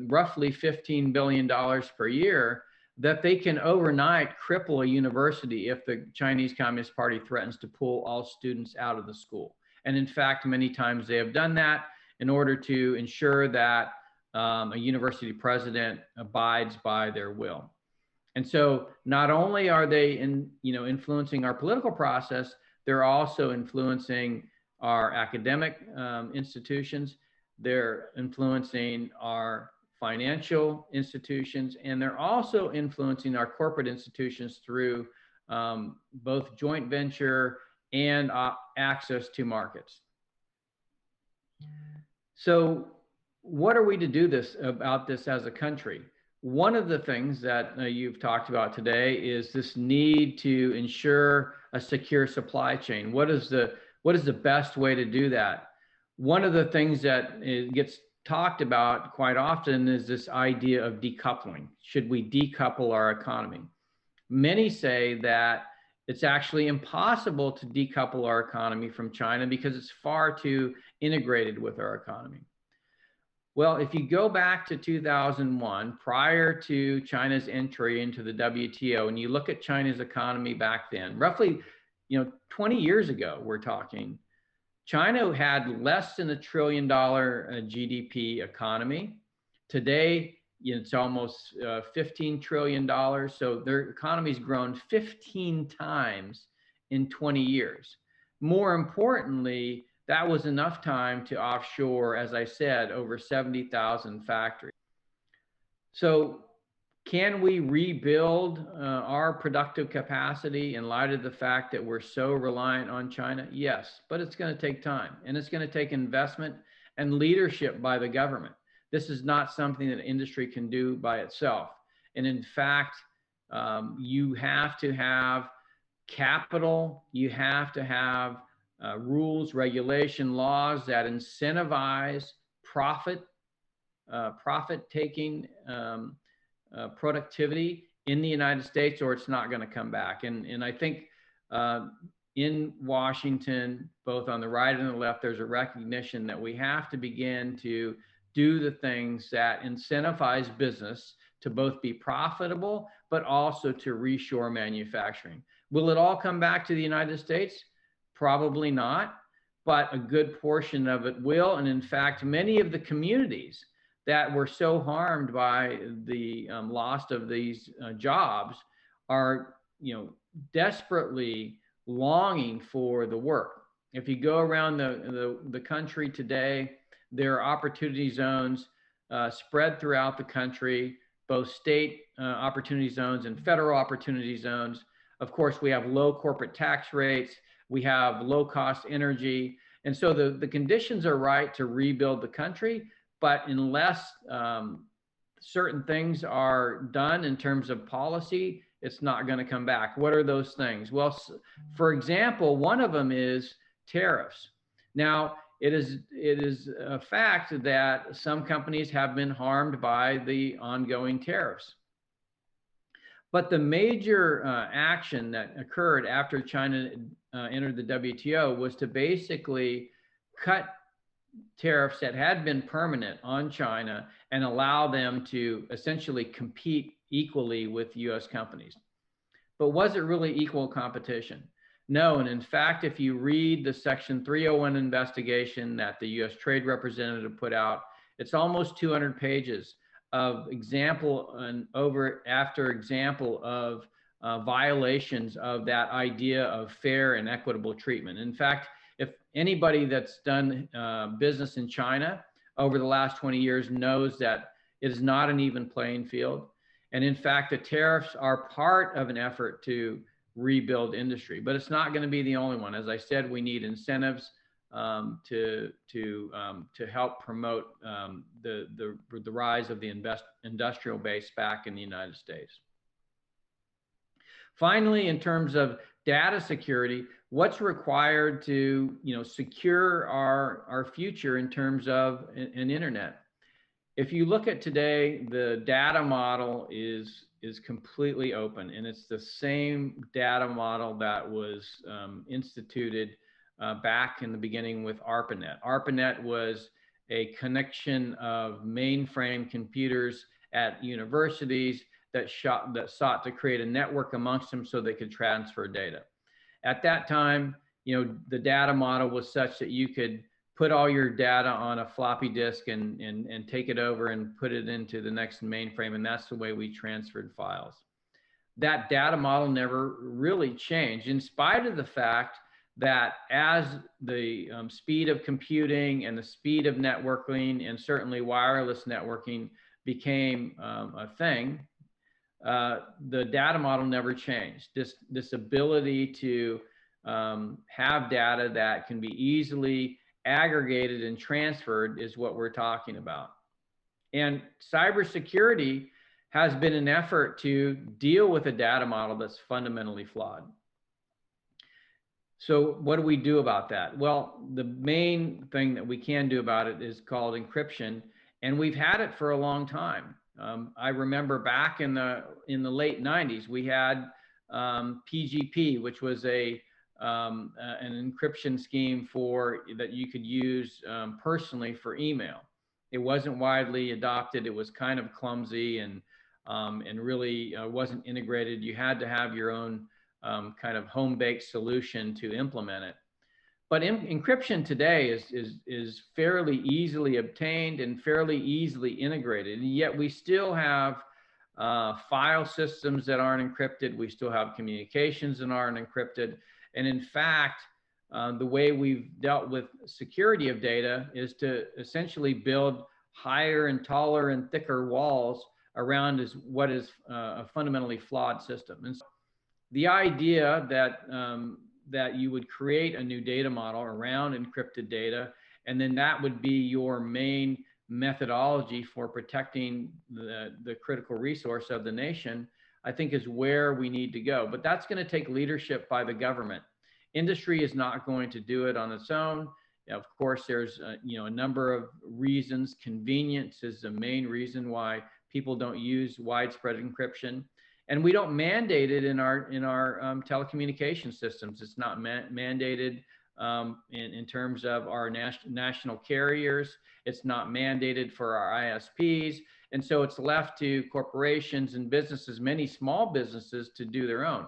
roughly $15 billion per year, that they can overnight cripple a university if the Chinese Communist Party threatens to pull all students out of the school. And in fact, many times they have done that in order to ensure that a university president abides by their will. And so not only are they influencing our political process, they're also influencing our academic institutions. They're influencing our financial institutions, and they're also influencing our corporate institutions through both joint venture and access to markets. So what are we to do about this as a country? One of the things that you've talked about today is this need to ensure a secure supply chain. What is the best way to do that? One of the things that gets talked about quite often is this idea of decoupling. Should we decouple our economy? Many say that it's actually impossible to decouple our economy from China because it's far too integrated with our economy. Well, if you go back to 2001, prior to China's entry into the WTO, and you look at China's economy back then, roughly 20 years ago, we're talking, China had less than $1 trillion GDP economy. Today, It's almost $15 trillion. So their economy's grown 15 times in 20 years. More importantly, that was enough time to offshore, as I said, over 70,000 factories. So can we rebuild our productive capacity in light of the fact that we're so reliant on China? Yes, but it's going to take time, and it's going to take investment and leadership by the government. This is not something that industry can do by itself. And in fact, you have to have capital, you have to have rules, regulation, laws that incentivize profit-taking productivity in the United States, or it's not going to come back. And I think in Washington, both on the right and the left, there's a recognition that we have to begin to do the things that incentivize business to both be profitable, but also to reshore manufacturing. Will it all come back to the United States? Probably not, but a good portion of it will. And in fact, many of the communities that were so harmed by the loss of these jobs are, desperately longing for the work. If you go around the country today, there are opportunity zones spread throughout the country, both state opportunity zones and federal opportunity zones. Of course, we have low corporate tax rates, we have low cost energy. And so the conditions are right to rebuild the country, but unless certain things are done in terms of policy, it's not going to come back. What are those things? Well, for example, one of them is tariffs. Now, it is a fact that some companies have been harmed by the ongoing tariffs. But the major action that occurred after China entered the WTO was to basically cut tariffs that had been permanent on China and allow them to essentially compete equally with US companies. But was it really equal competition? No, and in fact, if you read the Section 301 investigation that the US Trade Representative put out, it's almost 200 pages of example and after example of violations of that idea of fair and equitable treatment. In fact, if anybody that's done business in China over the last 20 years knows that it is not an even playing field. And in fact, the tariffs are part of an effort to rebuild industry, but it's not going to be the only one. As I said, we need incentives to help promote the rise of the industrial base back in the United States. Finally, in terms of data security, what's required to secure our future in terms of an internet? If you look at today, the data model is completely open, and it's the same data model that was instituted back in the beginning with ARPANET. ARPANET was a connection of mainframe computers at universities that sought to create a network amongst them so they could transfer data. At that time, the data model was such that you could put all your data on a floppy disk and take it over and put it into the next mainframe, and that's the way we transferred files. That data model never really changed, in spite of the fact that as the speed of computing and the speed of networking and certainly wireless networking became a thing, the data model never changed. This ability to have data that can be easily aggregated and transferred is what we're talking about. And cybersecurity has been an effort to deal with a data model that's fundamentally flawed. So what do we do about that? Well, the main thing that we can do about it is called encryption, and we've had it for a long time. I remember back in the late 90s, we had PGP, which was an encryption scheme that you could use personally for email. It wasn't widely adopted. It was kind of clumsy and really wasn't integrated. You had to have your own kind of home-baked solution to implement it. But encryption today is fairly easily obtained and fairly easily integrated. And yet we still have file systems that aren't encrypted. We still have communications that aren't encrypted. And in fact, the way we've dealt with security of data is to essentially build higher and taller and thicker walls around what is a fundamentally flawed system. And so the idea that that you would create a new data model around encrypted data, and then that would be your main methodology for protecting the critical resource of the nation, I think is where we need to go. But that's going to take leadership by the government. Industry is not going to do it on its own. Of course, there's a number of reasons. Convenience is the main reason why people don't use widespread encryption. And we don't mandate it in our telecommunication systems. It's not mandated in terms of our national carriers. It's not mandated for our ISPs. And so it's left to corporations and businesses, many small businesses, to do their own.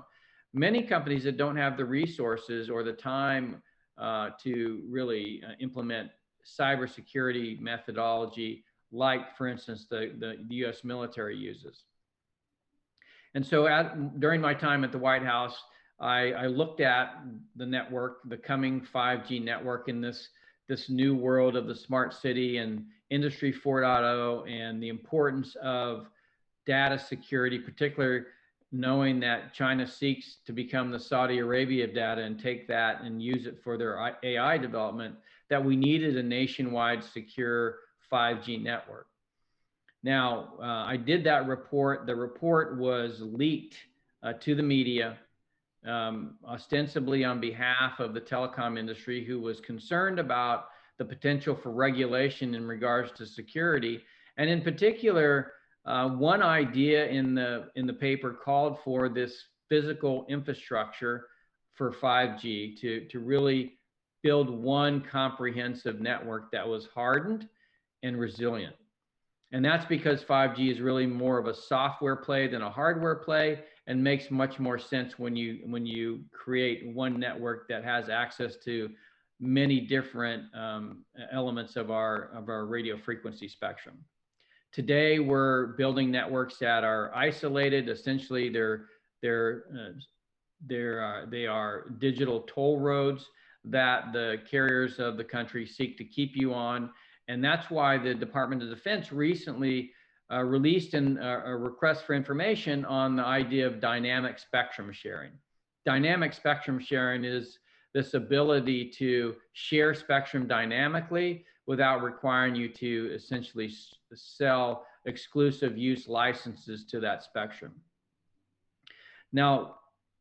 Many companies that don't have the resources or the time to really implement cybersecurity methodology, like, for instance, the US military uses. And so during my time at the White House, I looked at the network, the coming 5G network in this new world of the smart city and Industry 4.0, and the importance of data security, particularly knowing that China seeks to become the Saudi Arabia of data and take that and use it for their AI development, that we needed a nationwide secure 5G network. Now, I did that report. The report was leaked to the media, ostensibly on behalf of the telecom industry, who was concerned about the potential for regulation in regards to security. And in particular, one idea in the paper called for this physical infrastructure for 5G to really build one comprehensive network that was hardened and resilient. And that's because 5G is really more of a software play than a hardware play, and makes much more sense when you create one network that has access to many different elements of our radio frequency spectrum. Today, we're building networks that are isolated. Essentially, they are digital toll roads that the carriers of the country seek to keep you on. And that's why the Department of Defense recently released a request for information on the idea of dynamic spectrum sharing. Dynamic spectrum sharing is this ability to share spectrum dynamically without requiring you to essentially sell exclusive use licenses to that spectrum. Now,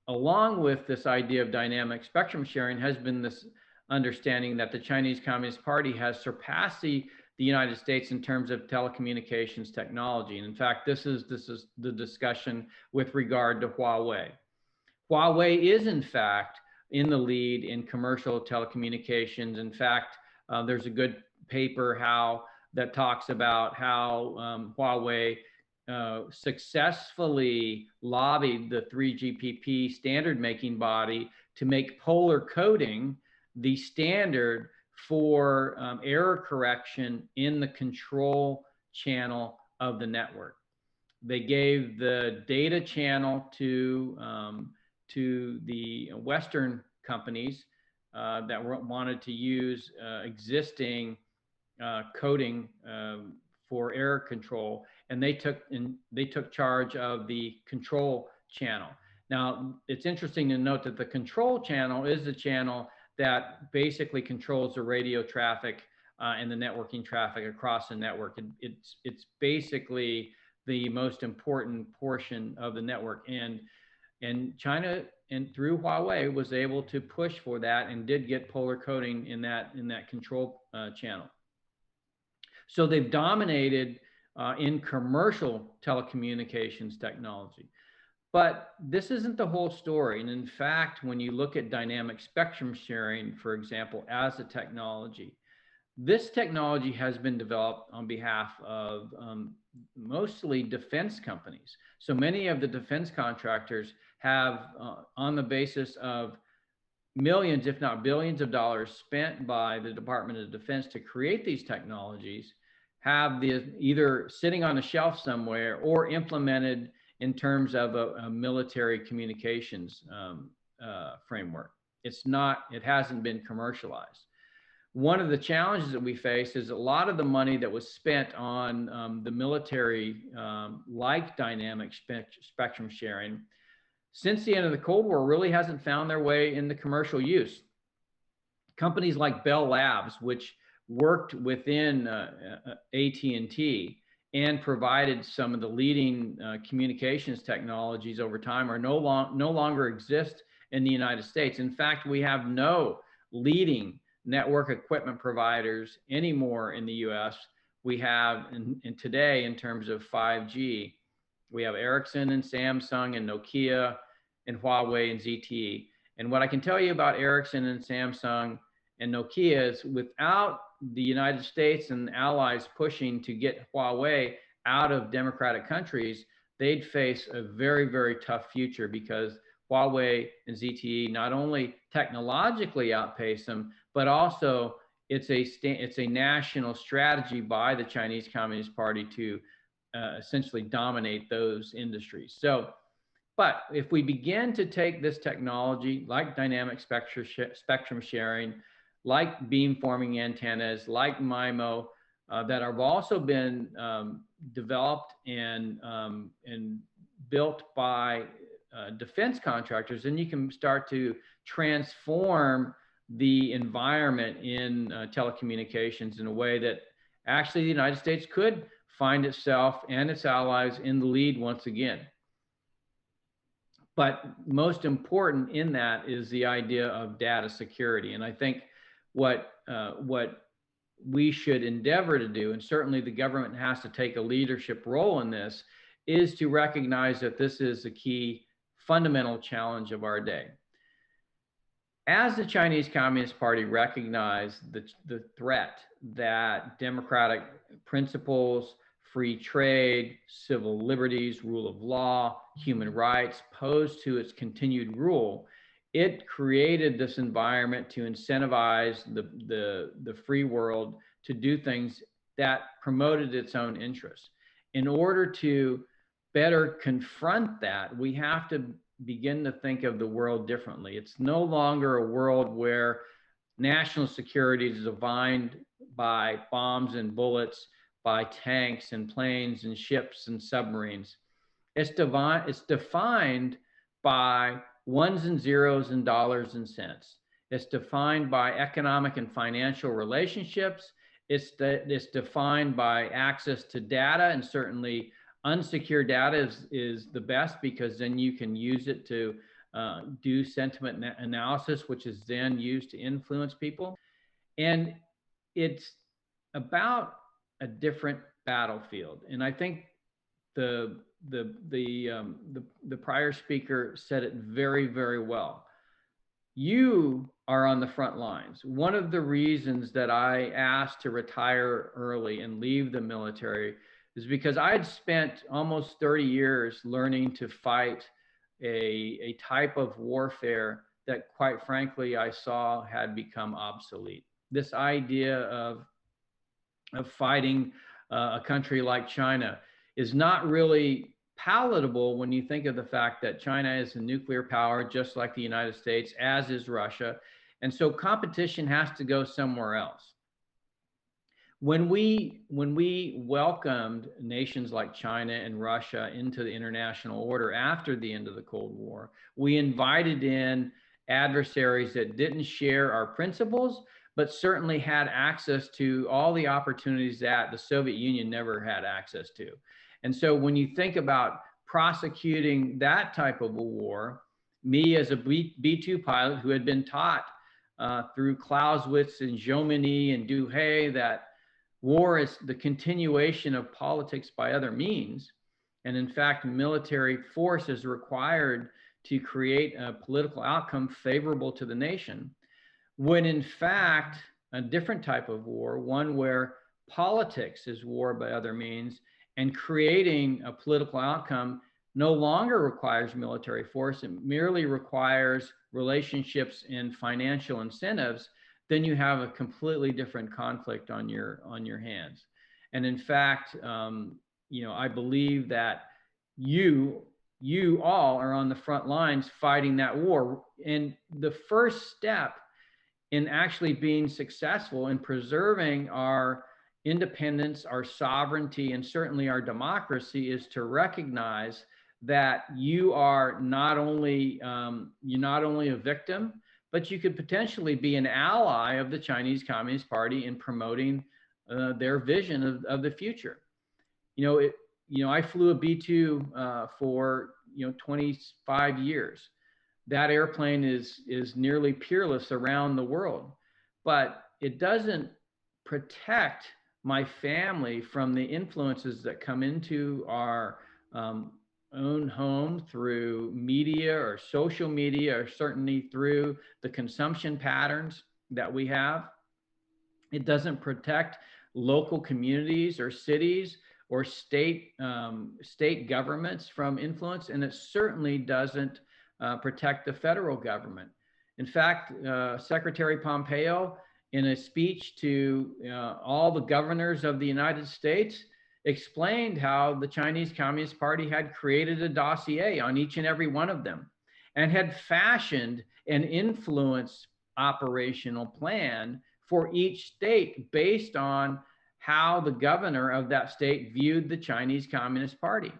along with this idea of dynamic spectrum sharing has been this understanding that the Chinese Communist Party has surpassed the United States in terms of telecommunications technology. And in fact, this is the discussion with regard to Huawei. Huawei is in fact in the lead in commercial telecommunications. In fact, there's a good paper that talks about how Huawei successfully lobbied the 3GPP standard making body to make polar coding the standard for error correction in the control channel of the network. They gave the data channel to the Western companies that wanted to use existing coding for error control, and they took charge of the control channel. Now, it's interesting to note that the control channel is the channel that basically controls the radio traffic and the networking traffic across the network. It's basically the most important portion of the network, and China, and through Huawei, was able to push for that and did get polar coding in that control channel. So they've dominated in commercial telecommunications technology. But this isn't the whole story. And in fact, when you look at dynamic spectrum sharing, for example, as a technology, this technology has been developed on behalf of mostly defense companies. So many of the defense contractors have, on the basis of millions, if not billions of dollars spent by the Department of Defense to create these technologies have either sitting on a shelf somewhere or implemented in terms of a military communications framework. It hasn't been commercialized. One of the challenges that we face is a lot of the money that was spent on the military, like dynamic spectrum sharing, since the end of the Cold War, really hasn't found their way into commercial use. Companies like Bell Labs, which worked within AT&T and provided some of the leading communications technologies over time, are no longer exist in the United States. In fact, we have no leading network equipment providers anymore in the US. We have, in today, in terms of 5G, we have Ericsson and Samsung and Nokia and Huawei and ZTE. And what I can tell you about Ericsson and Samsung and Nokia is, without the United States and allies pushing to get Huawei out of democratic countries, they'd face a very, very tough future, because Huawei and ZTE not only technologically outpace them, but also it's a national strategy by the Chinese Communist Party to essentially dominate those industries. So, but if we begin to take this technology, like dynamic spectrum sharing, like beamforming antennas, like MIMO, that have also been developed and built by defense contractors, then you can start to transform the environment in telecommunications in a way that actually the United States could find itself and its allies in the lead once again. But most important in that is the idea of data security. And I think what we should endeavor to do, and certainly the government has to take a leadership role in this, is to recognize that this is a key fundamental challenge of our day. As the Chinese Communist Party recognized the threat that democratic principles, free trade, civil liberties, rule of law, human rights pose to its continued rule, it created this environment to incentivize the free world to do things that promoted its own interests. In order to better confront that, we have to begin to think of the world differently. It's no longer a world where national security is defined by bombs and bullets, by tanks and planes and ships and submarines. It's defined by ones and zeros and dollars and cents. It's defined by economic and financial relationships. It's defined by access to data, and certainly unsecured data is the best, because then you can use it to do sentiment analysis, which is then used to influence people. And it's about a different battlefield. And I think the prior speaker said it very, very well. You are on the front lines. One of the reasons that I asked to retire early and leave the military is because I had spent almost 30 years learning to fight a type of warfare that, quite frankly, I saw had become obsolete. This idea of fighting a country like China is not really palatable when you think of the fact that China is a nuclear power, just like the United States, as is Russia. And so competition has to go somewhere else. When we welcomed nations like China and Russia into the international order after the end of the Cold War, we invited in adversaries that didn't share our principles, but certainly had access to all the opportunities that the Soviet Union never had access to. And so when you think about prosecuting that type of a war, me as a B-2 pilot who had been taught through Clausewitz and Jomini and Duhay that war is the continuation of politics by other means, and in fact, military force is required to create a political outcome favorable to the nation, when in fact, a different type of war, one where politics is war by other means, and creating a political outcome no longer requires military force. It merely requires relationships and financial incentives, then you have a completely different conflict on your hands. And in fact, I believe that you all are on the front lines fighting that war. And the first step in actually being successful in preserving our independence, our sovereignty, and certainly our democracy is to recognize that you are not only a victim, but you could potentially be an ally of the Chinese Communist Party in promoting their vision of the future. I flew a B-2 for 25 years. That airplane is nearly peerless around the world, but it doesn't protect my family from the influences that come into our own home through media or social media, or certainly through the consumption patterns that we have. It doesn't protect local communities or cities or state governments from influence, and it certainly doesn't protect the federal government. In fact, Secretary Pompeo, in a speech to all the governors of the United States, explained how the Chinese Communist Party had created a dossier on each and every one of them and had fashioned an influence operational plan for each state based on how the governor of that state viewed the Chinese Communist Party.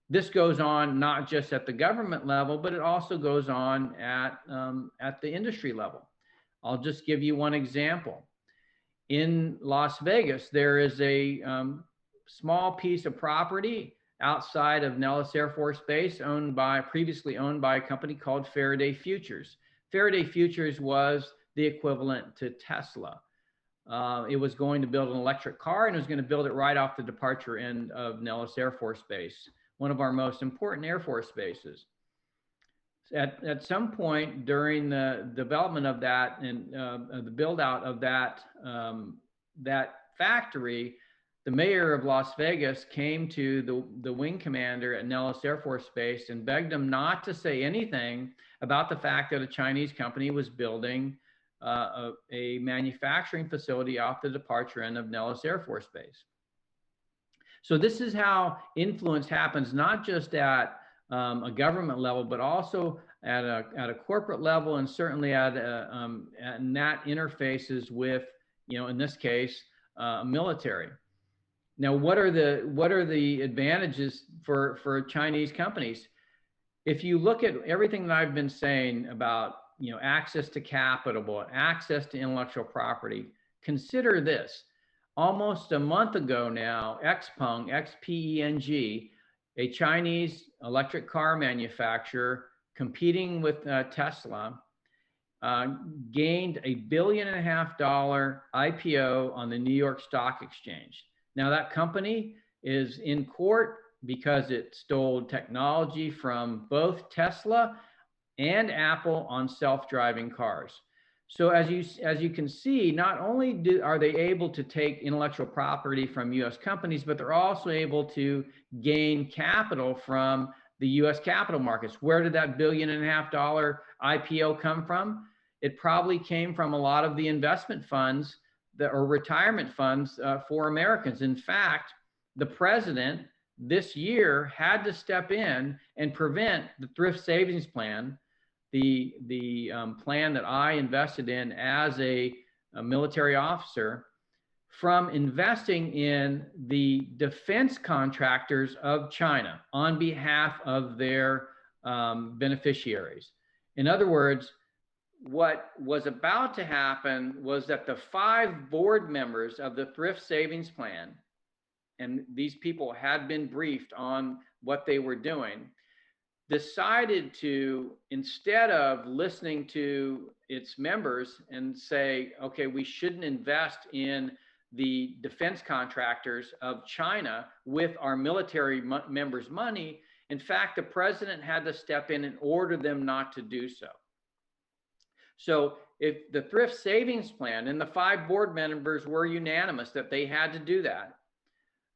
This goes on not just at the government level, but it also goes on at the industry level. I'll just give you one example. In Las Vegas, there is a small piece of property outside of Nellis Air Force Base previously owned by a company called Faraday Futures. Faraday Futures was the equivalent to Tesla. It was going to build an electric car, and it was going to build it right off the departure end of Nellis Air Force Base, one of our most important Air Force bases. At some point during the development of that and the build out of that factory, the mayor of Las Vegas came to the wing commander at Nellis Air Force Base and begged him not to say anything about the fact that a Chinese company was building a manufacturing facility off the departure end of Nellis Air Force Base. So this is how influence happens, not just at a government level, but also at a corporate level, and certainly and that interfaces with, in this case, military. Now, what are the advantages for Chinese companies? If you look at everything that I've been saying about access to capital, access to intellectual property, consider this. Almost a month ago now, Xpeng, Xpeng, a Chinese electric car manufacturer competing with Tesla, gained $1.5 billion IPO on the New York Stock Exchange. Now that company is in court because it stole technology from both Tesla and Apple on self-driving cars. So as you can see, not only are they able to take intellectual property from US companies, but they're also able to gain capital from the US capital markets. Where did that $1.5 billion IPO come from? It probably came from a lot of the investment funds or retirement funds for Americans. In fact, the president this year had to step in and prevent the thrift savings plan, the plan that I invested in as a military officer, from investing in the defense contractors of China on behalf of their beneficiaries. In other words, what was about to happen was that the 5 board members of the thrift savings plan, and these people had been briefed on what they were doing, decided to, instead of listening to its members and say, okay, we shouldn't invest in the defense contractors of China with our military members' money, in fact, the president had to step in and order them not to do so. So if the thrift savings plan and the 5 board members were unanimous that they had to do that,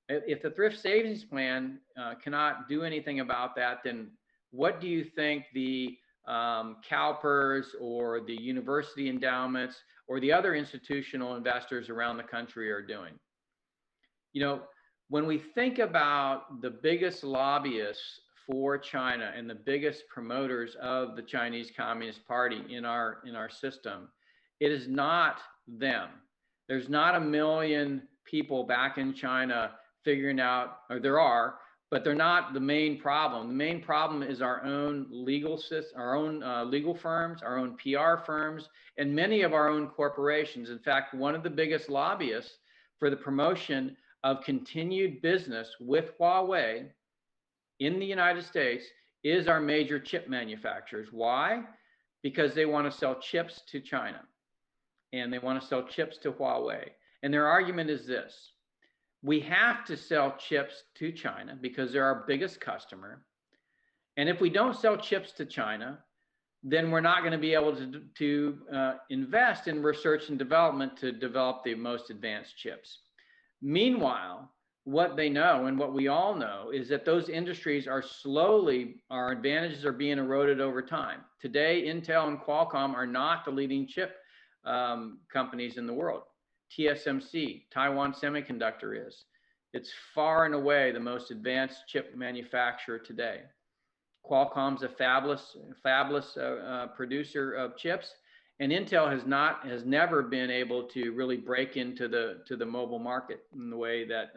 if the thrift savings plan cannot do anything about that, then what do you think the CalPERS or the university endowments or the other institutional investors around the country are doing. You know, when we think about the biggest lobbyists for China and the biggest promoters of the Chinese Communist Party in our system, it is not them. There's not a million people back in China figuring out, or there are, but they're not the main problem. The main problem is our own legal system, our own legal firms, our own PR firms, and many of our own corporations. In fact, one of the biggest lobbyists for the promotion of continued business with Huawei in the United States is our major chip manufacturers. Why? Because they want to sell chips to China and they want to sell chips to Huawei. And their argument is this: we have to sell chips to China because they're our biggest customer. And if we don't sell chips to China, then we're not going to be able to invest in research and development to develop the most advanced chips. Meanwhile, what they know and what we all know is that those industries are slowly, our advantages are being eroded over time. Today, Intel and Qualcomm are not the leading chip companies in the world. TSMC, Taiwan Semiconductor is. It's far and away the most advanced chip manufacturer today. Qualcomm's a fabless producer of chips, and Intel has never been able to really break into the mobile market in the way that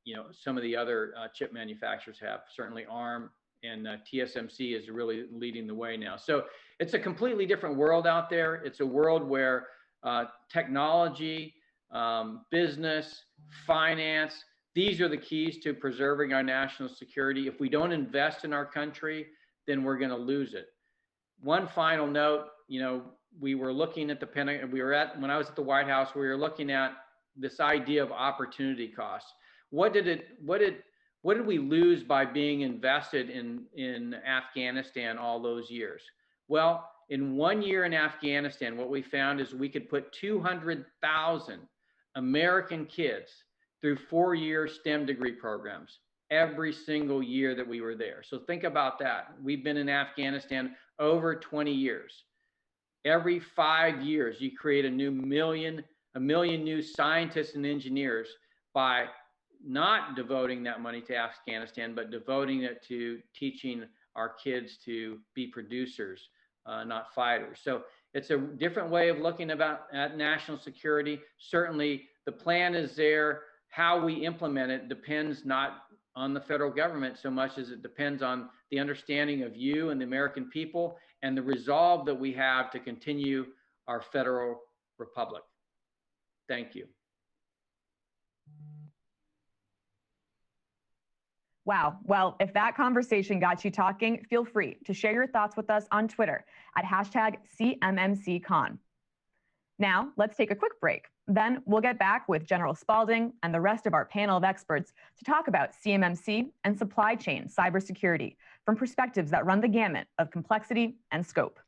you know, some of the other chip manufacturers have. Certainly ARM and TSMC is really leading the way now. So it's a completely different world out there. It's a world where technology, business, finance, these are the keys to preserving our national security. If we don't invest in our country, then we're going to lose it. One final note, you know, we were looking at the Pentagon, when I was at the White House, we were looking at this idea of opportunity costs. What did we lose by being invested in Afghanistan all those years? Well, in 1 year in Afghanistan, what we found is we could put 200,000 American kids through 4-year STEM degree programs every single year that we were there. So think about that. We've been in Afghanistan over 20 years. Every 5 years, you create a million new scientists and engineers by not devoting that money to Afghanistan, but devoting it to teaching our kids to be producers, not fighters. So it's a different way of looking at national security. Certainly the plan is there. How we implement it depends not on the federal government so much as it depends on the understanding of you and the American people and the resolve that we have to continue our federal republic. Thank you. Wow. Well, if that conversation got you talking, feel free to share your thoughts with us on Twitter at #CMMC Con. Now, let's take a quick break. Then we'll get back with General Spalding and the rest of our panel of experts to talk about CMMC and supply chain cybersecurity from perspectives that run the gamut of complexity and scope.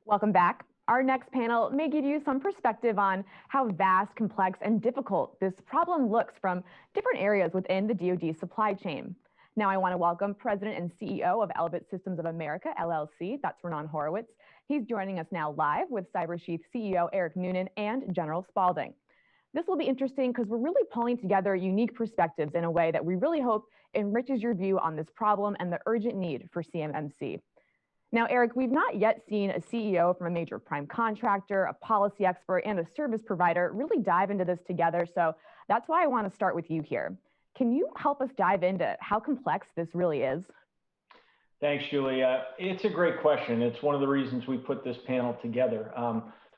Welcome back. Our next panel may give you some perspective on how vast, complex, and difficult this problem looks from different areas within the DoD supply chain. Now I want to welcome President and CEO of Elbit Systems of America, LLC, that's Renan Horowitz. He's joining us now live with Cybersheath CEO Eric Noonan and General Spalding. This will be interesting because we're really pulling together unique perspectives in a way that we really hope enriches your view on this problem and the urgent need for CMMC. Now, Eric, we've not yet seen a CEO from a major prime contractor, a policy expert, and a service provider really dive into this together. So that's why I want to start with you here. Can you help us dive into how complex this really is? Thanks, Julia. It's a great question. It's one of the reasons we put this panel together.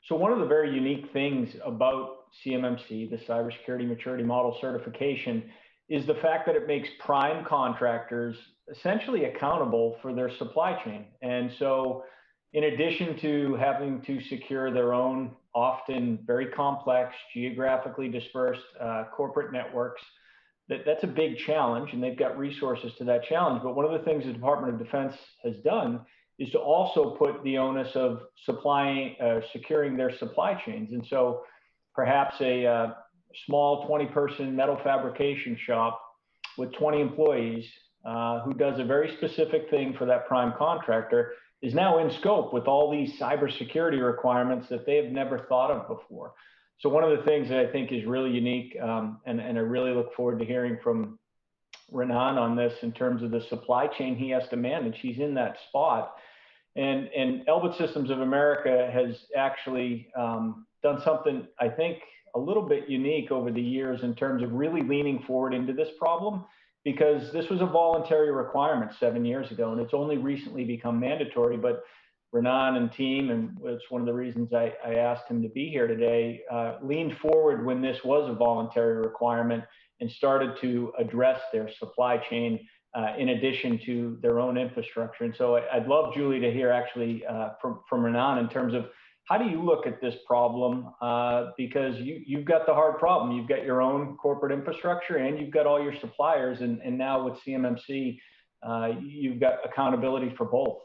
So one of the very unique things about CMMC, the Cybersecurity Maturity Model Certification, is the fact that it makes prime contractors essentially accountable for their supply chain. And so in addition to having to secure their own often very complex, geographically dispersed corporate networks, that's a big challenge, and they've got resources to that challenge. But one of the things the Department of Defense has done is to also put the onus of securing their supply chains. And so perhaps a small 20-person metal fabrication shop with 20 employees who does a very specific thing for that prime contractor is now in scope with all these cybersecurity requirements that they have never thought of before. So one of the things that I think is really unique, and I really look forward to hearing from Renan on this in terms of the supply chain he has to manage. He's in that spot. And Elbit Systems of America has actually done something, I think, a little bit unique over the years in terms of really leaning forward into this problem, because this was a voluntary requirement 7 years ago, and it's only recently become mandatory. But Renan and team, and it's one of the reasons I asked him to be here today, leaned forward when this was a voluntary requirement and started to address their supply chain in addition to their own infrastructure. And so I'd love, Julie, to hear actually from Renan in terms of how do you look at this problem? Because you've got the hard problem. You've got your own corporate infrastructure and you've got all your suppliers. And now with CMMC, you've got accountability for both.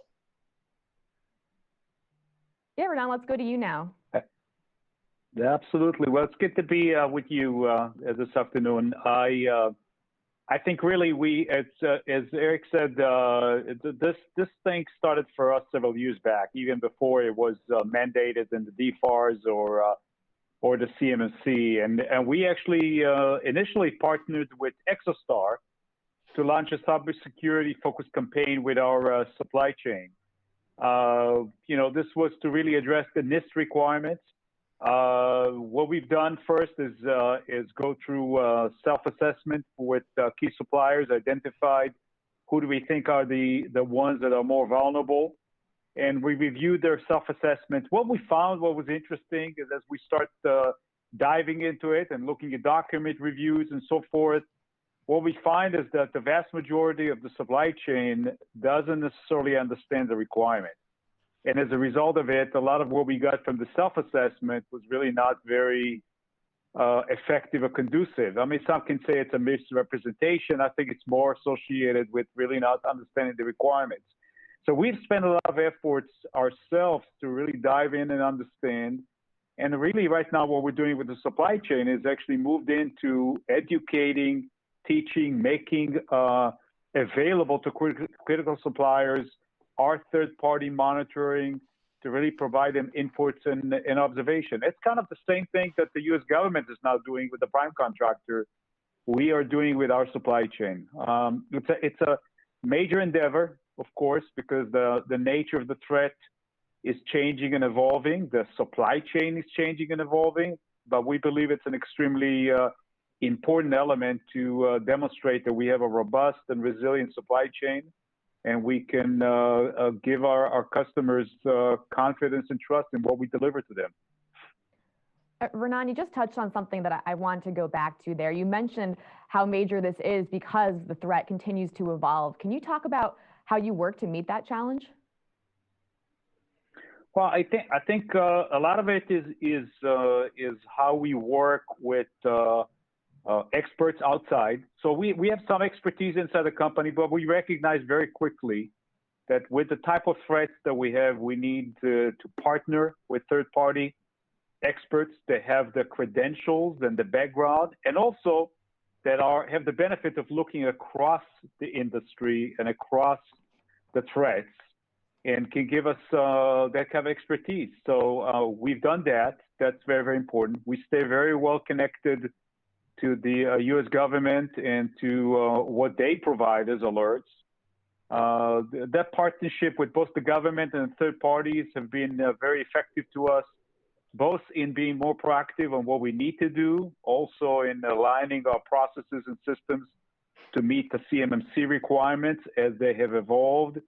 Yeah, Renan, let's go to you now. Absolutely. Well, it's good to be with you this afternoon. I think really as Eric said, this thing started for us several years back, even before it was mandated in the DFARS or the CMMC. And we actually initially partnered with ExoStar to launch a cybersecurity focused campaign with our supply chain. This was to really address the NIST requirements. What we've done first is go through self-assessment with key suppliers, identified who do we think are the ones that are more vulnerable, and we reviewed their self-assessment. What we found, what was interesting, is as we start diving into it and looking at document reviews and so forth, what we find is that the vast majority of the supply chain doesn't necessarily understand the requirement. And as a result of it, a lot of what we got from the self-assessment was really not very effective or conducive. I mean, some can say it's a misrepresentation. I think it's more associated with really not understanding the requirements. So we've spent a lot of efforts ourselves to really dive in and understand. And really right now what we're doing with the supply chain is actually moved into educating, teaching, making available to critical suppliers our third-party monitoring to really provide them inputs and observation. It's kind of the same thing that the U.S. government is now doing with the prime contractor. We are doing with our supply chain. It's a major endeavor, of course, because the nature of the threat is changing and evolving. The supply chain is changing and evolving, but we believe it's an extremely important element to demonstrate that we have a robust and resilient supply chain, and we can give our customers confidence and trust in what we deliver to them. Renan, you just touched on something that I want to go back to there. You mentioned how major this is because the threat continues to evolve. Can you talk about how you work to meet that challenge? Well, I think a lot of it is how we work with experts outside. So we have some expertise inside the company, but we recognize very quickly that with the type of threats that we have, we need to partner with third-party experts that have the credentials and the background, and also that have the benefit of looking across the industry and across the threats and can give us that kind of expertise. So we've done that. That's very, very important. We stay very well connected to the U.S. government and to what they provide as alerts. That partnership with both the government and third parties have been very effective to us, both in being more proactive on what we need to do, also in aligning our processes and systems to meet the CMMC requirements as they have evolved,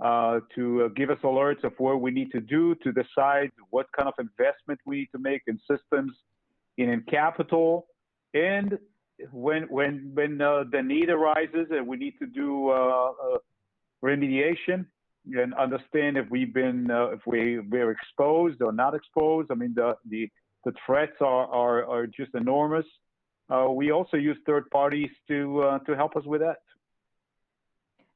to give us alerts of where we need to do to decide what kind of investment we need to make in systems and in capital. And when the need arises and we need to do remediation and understand if we're exposed or not exposed. I mean, the threats are just enormous. we also use third parties to help us with that.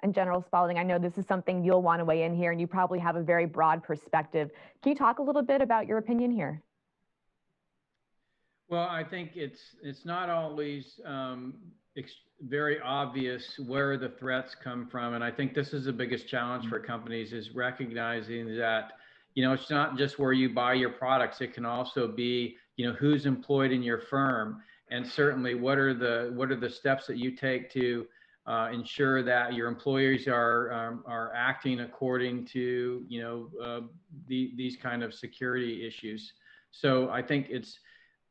And General Spalding, I know this is something you'll want to weigh in here, and you probably have a very broad perspective. Can you talk a little bit about your opinion here? Well, I think it's not always very obvious where the threats come from, and I think this is the biggest challenge for companies, is recognizing that, you know, it's not just where you buy your products. It can also be, you know, who's employed in your firm, and certainly what are the steps that you take to ensure that your employees are acting according to, you know, these kind of security issues. So I think it's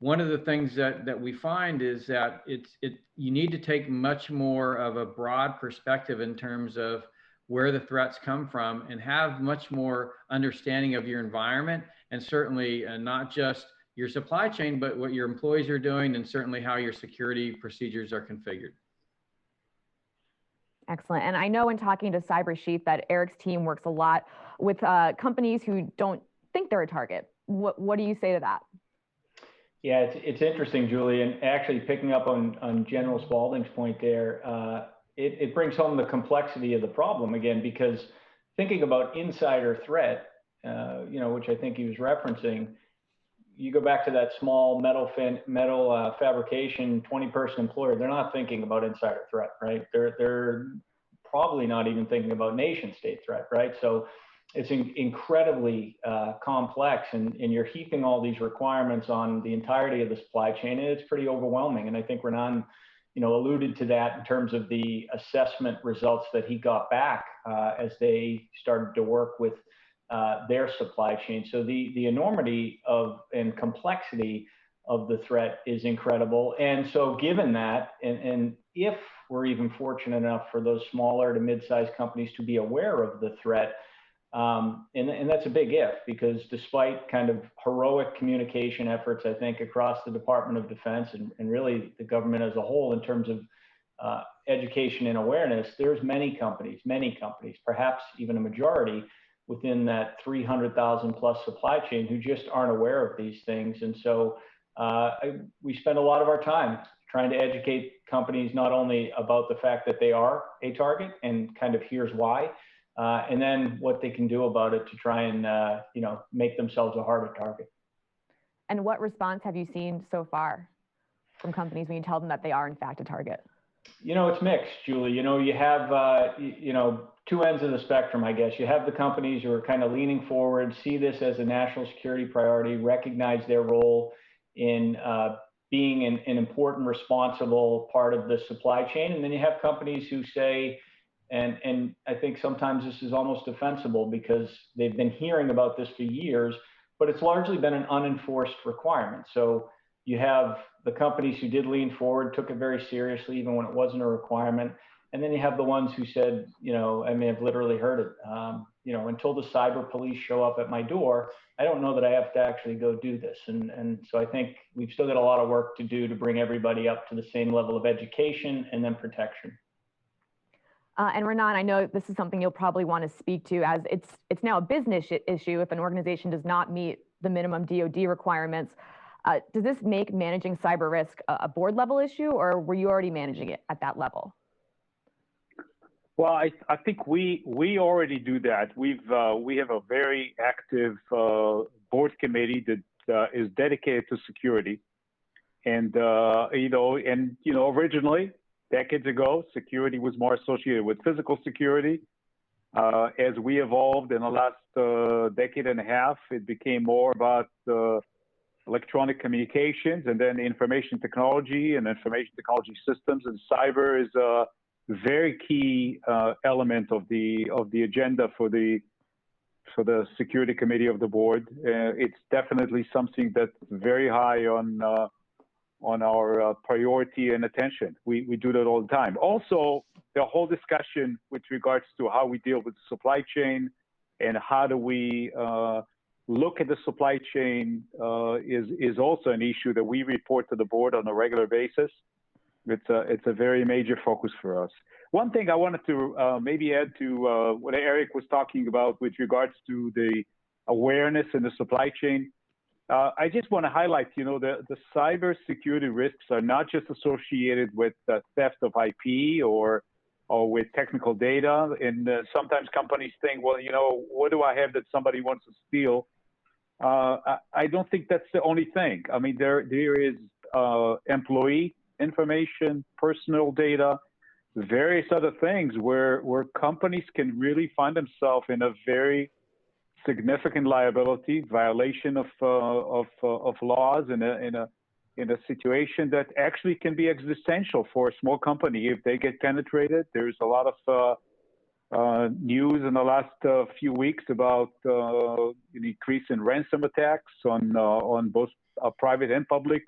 one of the things that we find is that you need to take much more of a broad perspective in terms of where the threats come from, and have much more understanding of your environment, and certainly not just your supply chain, but what your employees are doing, and certainly how your security procedures are configured. Excellent. And I know in talking to CyberSheet that Eric's team works a lot with companies who don't think they're a target. What do you say to that? Yeah, it's interesting, Julie, and actually picking up on General Spalding's point there, it brings home the complexity of the problem again, because thinking about insider threat, you know, which I think he was referencing, you go back to that small metal fabrication 20-person employer. They're not thinking about insider threat, right? They're probably not even thinking about nation state threat, right? So it's incredibly complex, and you're heaping all these requirements on the entirety of the supply chain, and it's pretty overwhelming. And I think Renan, you know, alluded to that in terms of the assessment results that he got back as they started to work with their supply chain. So the enormity of and complexity of the threat is incredible. And so given that, and if we're even fortunate enough for those smaller to mid-sized companies to be aware of the threat, and that's a big if, because despite kind of heroic communication efforts, I think, across the Department of Defense and really the government as a whole in terms of education and awareness, there's many companies, perhaps even a majority within that 300,000 plus supply chain who just aren't aware of these things. And so we spend a lot of our time trying to educate companies not only about the fact that they are a target and kind of here's why, and then what they can do about it to try and you know, make themselves a harder target. And what response have you seen so far from companies when you tell them that they are in fact a target? You know, it's mixed, Julie. You know, you have you know, two ends of the spectrum, I guess. You have the companies who are kind of leaning forward, see this as a national security priority, recognize their role in being an important, responsible part of the supply chain. And then you have companies who say, and I think sometimes this is almost defensible because they've been hearing about this for years, but it's largely been an unenforced requirement. So you have the companies who did lean forward, took it very seriously, even when it wasn't a requirement. And then you have the ones who said, you know, I mean, I've literally heard it, you know, until the cyber police show up at my door, I don't know that I have to actually go do this. And so I think we've still got a lot of work to do to bring everybody up to the same level of education and then protection. And Renan, I know this is something you'll probably want to speak to, as it's now a business issue if an organization does not meet the minimum DoD requirements. Does this make managing cyber risk a board level issue, or were you already managing it at that level? Well, I think we already do that. We have a very active board committee that is dedicated to security, and originally, decades ago, security was more associated with physical security. As we evolved in the last decade and a half, it became more about electronic communications, and then information technology and information technology systems, and cyber is a very key element of the agenda for the security committee of the board. It's definitely something that's very high on our priority and attention. We do that all the time. Also, the whole discussion with regards to how we deal with the supply chain and how do we look at the supply chain is also an issue that we report to the board on a regular basis. It's a very major focus for us. One thing I wanted to maybe add to what Eric was talking about with regards to the awareness in the supply chain. I just want to highlight, the cybersecurity risks are not just associated with theft of IP or with technical data. And sometimes companies think, well, what do I have that somebody wants to steal? I don't think that's the only thing. I mean, there is employee information, personal data, various other things where companies can really find themselves in a very significant liability, violation of laws in a situation that actually can be existential for a small company if they get penetrated. There's a lot of news in the last few weeks about an increase in ransom attacks on both private and public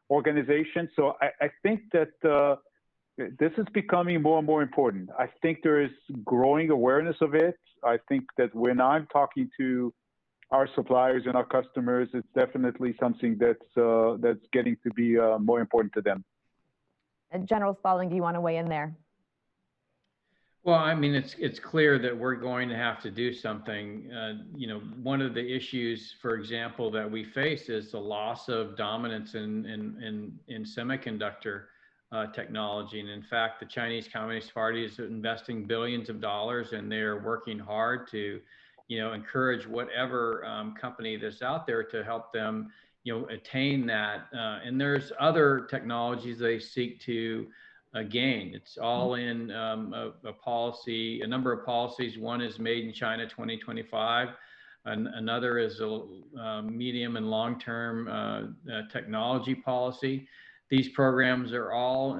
organizations. So I think that this is becoming more and more important. I think there is growing awareness of it. I think that when I'm talking to our suppliers and our customers, it's definitely something that's getting to be more important to them. General Spalding, do you want to weigh in there? Well, I mean, it's clear that we're going to have to do something. One of the issues, for example, that we face is the loss of dominance in semiconductor technology. And in fact, the Chinese Communist Party is investing billions of dollars, and they're working hard to, encourage whatever company that's out there to help them, attain that. And there's other technologies they seek to gain. It's all in a policy, a number of policies. One is Made in China 2025. Another is a medium and long-term technology policy. These programs are all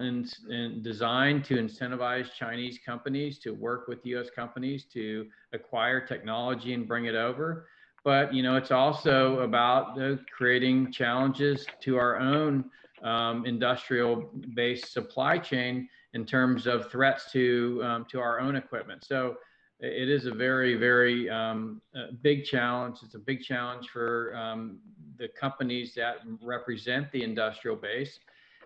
designed to incentivize Chinese companies to work with U.S. companies to acquire technology and bring it over. But, it's also about creating challenges to our own industrial-based supply chain in terms of threats to our own equipment. So it is a very, very big challenge. It's a big challenge for the companies that represent the industrial base.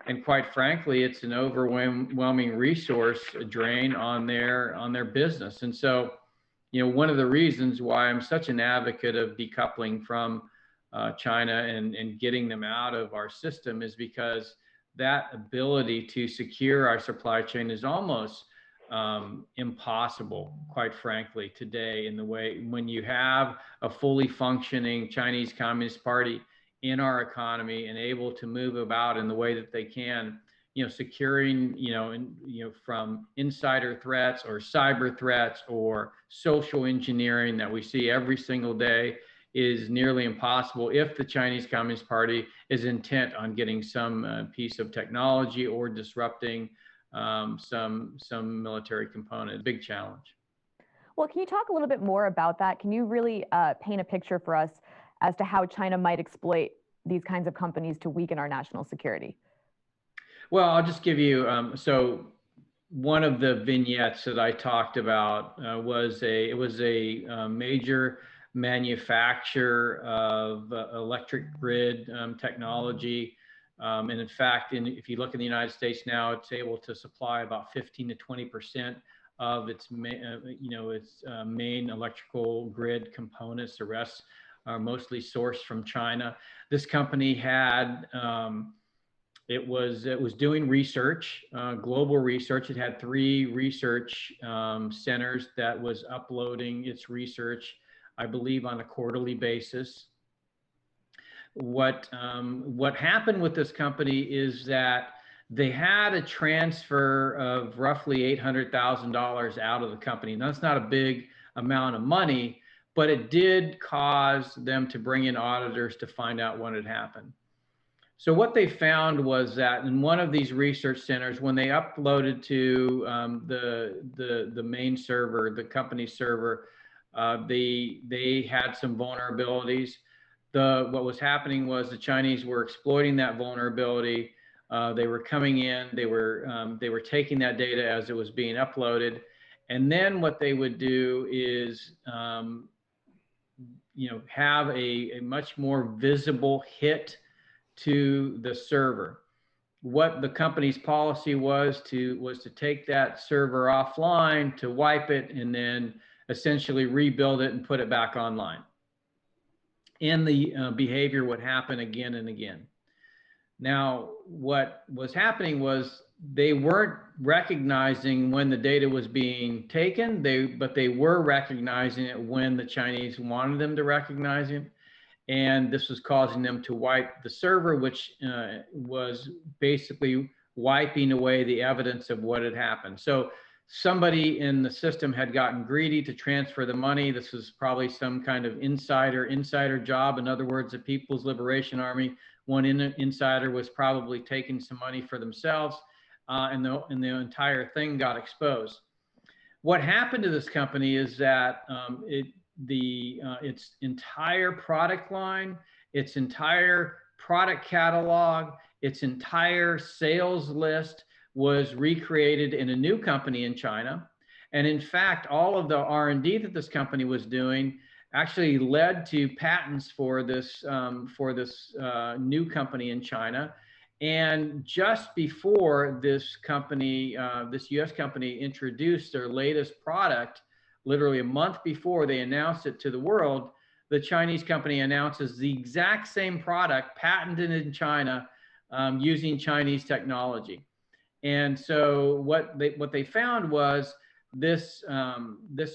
And quite frankly, it's an overwhelming resource drain on their business. And so, one of the reasons why I'm such an advocate of decoupling from China and getting them out of our system is because that ability to secure our supply chain is almost impossible, quite frankly, today, in the way when you have a fully functioning Chinese Communist Party in our economy and able to move about in the way that they can, securing, from insider threats or cyber threats or social engineering that we see every single day is nearly impossible if the Chinese Communist Party is intent on getting some piece of technology or disrupting some military component. Big challenge. Well, can you talk a little bit more about that? Can you really paint a picture for us as to how China might exploit these kinds of companies to weaken our national security? Well, I'll just give you, so one of the vignettes that I talked about was a major manufacturer of electric grid technology. And in fact, if you look in the United States now, it's able to supply about 15 to 20% of its main electrical grid components. The rest are mostly sourced from China. This company had, it was doing research, global research. It had 3 research centers that was uploading its research, I believe, on a quarterly basis. What happened with this company is that they had a transfer of roughly $800,000 out of the company. Now, that's not a big amount of money, but it did cause them to bring in auditors to find out what had happened. So what they found was that in one of these research centers, when they uploaded to the main server, the company server, they had some vulnerabilities. What was happening was the Chinese were exploiting that vulnerability. They were coming in, they were taking that data as it was being uploaded. And then what they would do is, have a much more visible hit to the server. What the company's policy was to take that server offline, to wipe it, and then essentially rebuild it and put it back online. and the behavior would happen again and again. Now, what was happening was they weren't recognizing when the data was being taken, but they were recognizing it when the Chinese wanted them to recognize it. And this was causing them to wipe the server, which was basically wiping away the evidence of what had happened. So somebody in the system had gotten greedy to transfer the money. This was probably some kind of insider job. In other words, the People's Liberation Army, one insider was probably taking some money for themselves, and the entire thing got exposed. What happened to this company is that its entire product line, its entire product catalog, its entire sales list was recreated in a new company in China. And in fact, all of the R&D that this company was doing actually led to patents for this new company in China. And just before this company, this US company introduced their latest product, literally a month before they announced it to the world, the Chinese company announces the exact same product patented in China using Chinese technology. And so what they found was this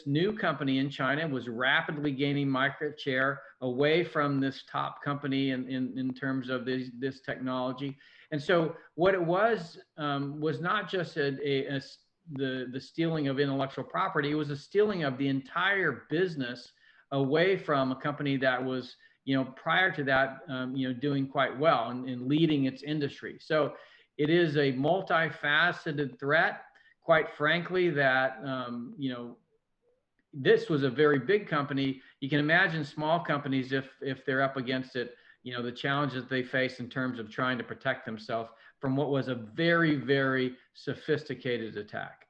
new company in China was rapidly gaining market share away from this top company in terms of this technology. And so what it was not just the stealing of intellectual property, it was a stealing of the entire business away from a company that was, prior to that, doing quite well and leading its industry. So it is a multifaceted threat, quite frankly, that, this was a very big company. You can imagine small companies, if they're up against it, the challenges they face in terms of trying to protect themselves from what was a very, very sophisticated attack.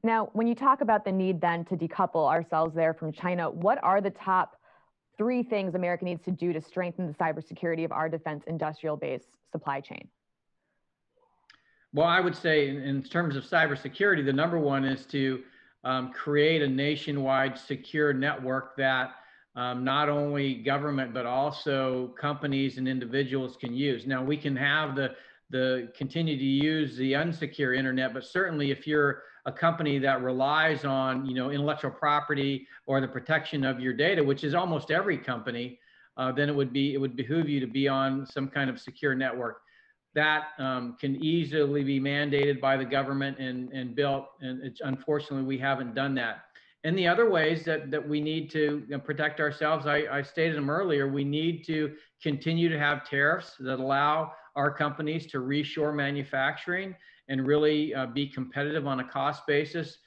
Now, when you talk about the need then to decouple ourselves there from China, what are the top 3 things America needs to do to strengthen the cybersecurity of our defense industrial base supply chain? Well, I would say in terms of cybersecurity, the number one is to create a nationwide secure network that not only government, but also companies and individuals can use. Now, we can have the continue to use the unsecure internet, but certainly if you're a company that relies on, intellectual property or the protection of your data, which is almost every company, then it would behoove you to be on some kind of secure network. That can easily be mandated by the government and built, and unfortunately we haven't done that. And the other ways that we need to protect ourselves, I stated them earlier, we need to continue to have tariffs that allow our companies to reshore manufacturing and really be competitive on a cost basis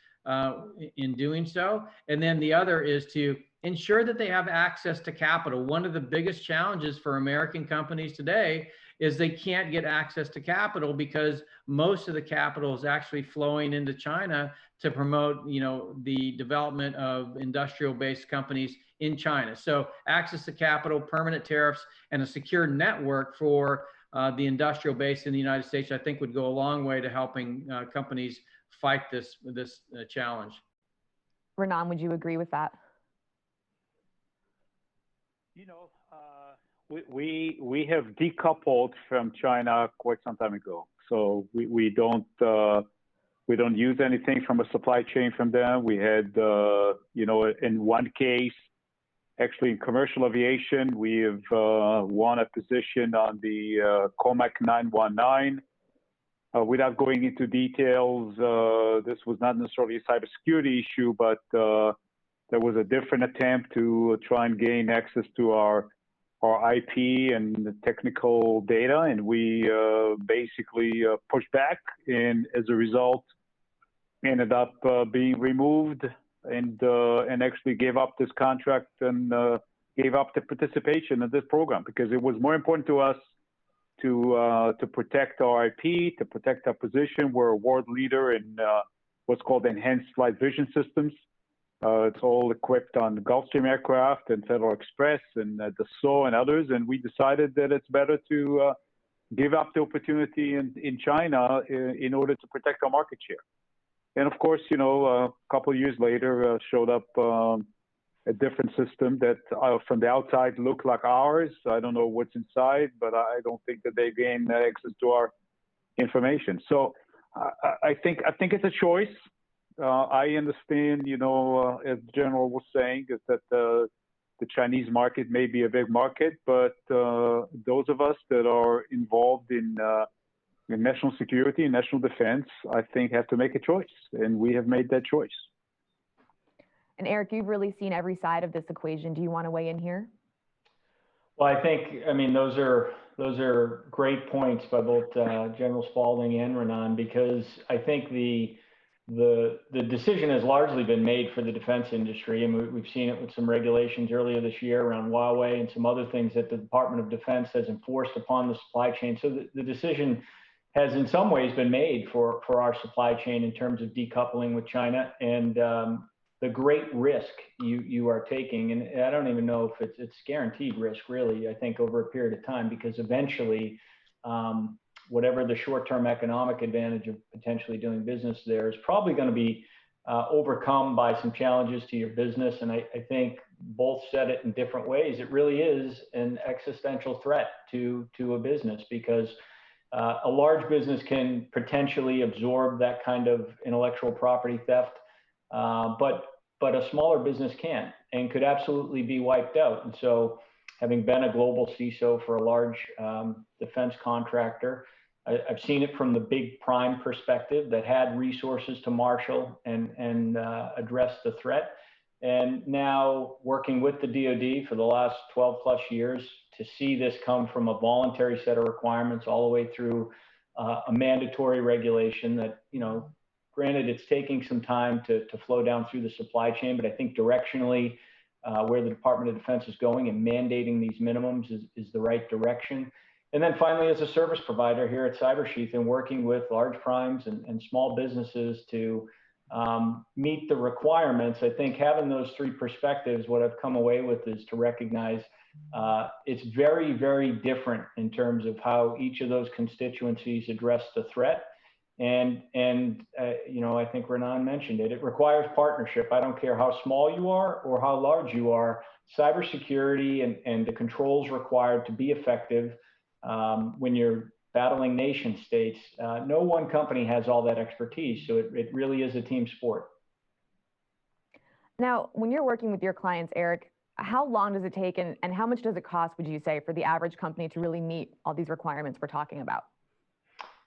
in doing so. And then the other is to ensure that they have access to capital. One of the biggest challenges for American companies today is they can't get access to capital because most of the capital is actually flowing into China to promote, the development of industrial-based companies in China. So access to capital, permanent tariffs, and a secure network for the industrial base in the United States, I think would go a long way to helping companies fight this challenge. Renan, would you agree with that? We have decoupled from China quite some time ago. So we don't use anything from a supply chain from them. We had, in one case, actually in commercial aviation, we have won a position on the COMAC 919. Without going into details, this was not necessarily a cybersecurity issue, but there was a different attempt to try and gain access to our IP and the technical data, and we basically pushed back, and as a result, ended up being removed and actually gave up this contract and gave up the participation in this program because it was more important to us to protect our IP, to protect our position. We're a world leader in what's called enhanced flight vision systems. It's all equipped on Gulfstream aircraft and Federal Express and Dassault and others. And we decided that it's better to give up the opportunity in China in order to protect our market share. And of course, a couple of years later, showed up a different system that from the outside look like ours. I don't know what's inside, but I don't think that they gain access to our information. So I think it's a choice. I understand, as the general was saying, is that the Chinese market may be a big market, but those of us that are involved in national security and national defense, I think, have to make a choice, and we have made that choice. And Eric, you've really seen every side of this equation. Do you want to weigh in here? Well, I mean, those are great points by both General Spalding and Renan, because I think the decision has largely been made for the defense industry, and we've seen it with some regulations earlier this year around Huawei and some other things that the Department of Defense has enforced upon the supply chain. So the decision has in some ways been made for our supply chain in terms of decoupling with China, and the great risk you are taking, and I don't even know if it's guaranteed risk, really, I think, over a period of time, because eventually whatever the short-term economic advantage of potentially doing business there is probably going to be overcome by some challenges to your business. And I think both said it in different ways. It really is an existential threat to a business, because a large business can potentially absorb that kind of intellectual property theft, but a smaller business can't and could absolutely be wiped out. And so, having been a global CISO for a large defense contractor, I've seen it from the big prime perspective that had resources to marshal and address the threat. And now working with the DoD for the last 12 plus years to see this come from a voluntary set of requirements all the way through a mandatory regulation that, granted, it's taking some time to flow down through the supply chain, but I think directionally where the Department of Defense is going and mandating these minimums is the right direction. And then finally, as a service provider here at Cybersheath and working with large primes and small businesses to meet the requirements, I think having those three perspectives, what I've come away with is to recognize it's very, very different in terms of how each of those constituencies address the threat. And I think Renan mentioned it. It requires partnership. I don't care how small you are or how large you are. Cybersecurity and the controls required to be effective when you're battling nation states, no one company has all that expertise. So it really is a team sport. Now, when you're working with your clients, Eric, how long does it take and how much does it cost, would you say, for the average company to really meet all these requirements we're talking about?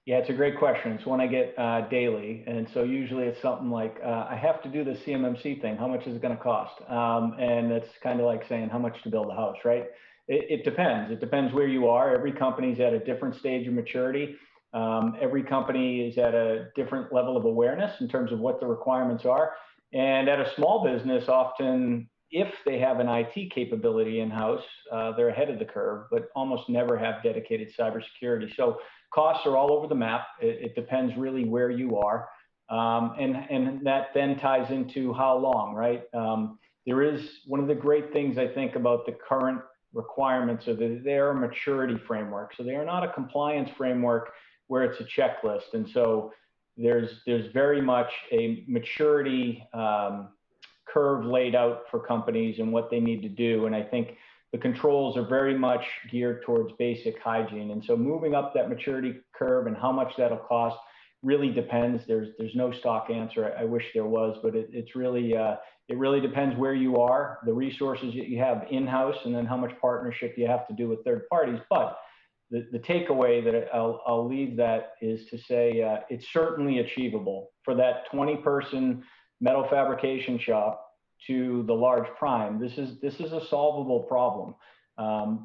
Yeah, it's a great question. It's one I get daily. And so usually it's something like, I have to do the CMMC thing. How much is it going to cost? And it's kind of like saying how much to build a house, right? It depends. It depends where you are. Every company's at a different stage of maturity. Every company is at a different level of awareness in terms of what the requirements are. And at a small business, often, if they have an IT capability in-house, they're ahead of the curve, but almost never have dedicated cybersecurity. So costs are all over the map. It depends really where you are. And that then ties into how long, right? There is one of the great things I think about the current requirements of it. They're a maturity framework. So they are not a compliance framework where it's a checklist. And so there's very much a maturity curve laid out for companies and what they need to do. And I think the controls are very much geared towards basic hygiene. And so moving up that maturity curve and how much that'll cost really depends. There's no stock answer. I wish there was, but it's really, it really depends where you are, the resources that you have in-house, and then how much partnership you have to do with third parties. But the takeaway that I'll leave that is to say it's certainly achievable for that 20-person metal fabrication shop to the large prime. This is a solvable problem,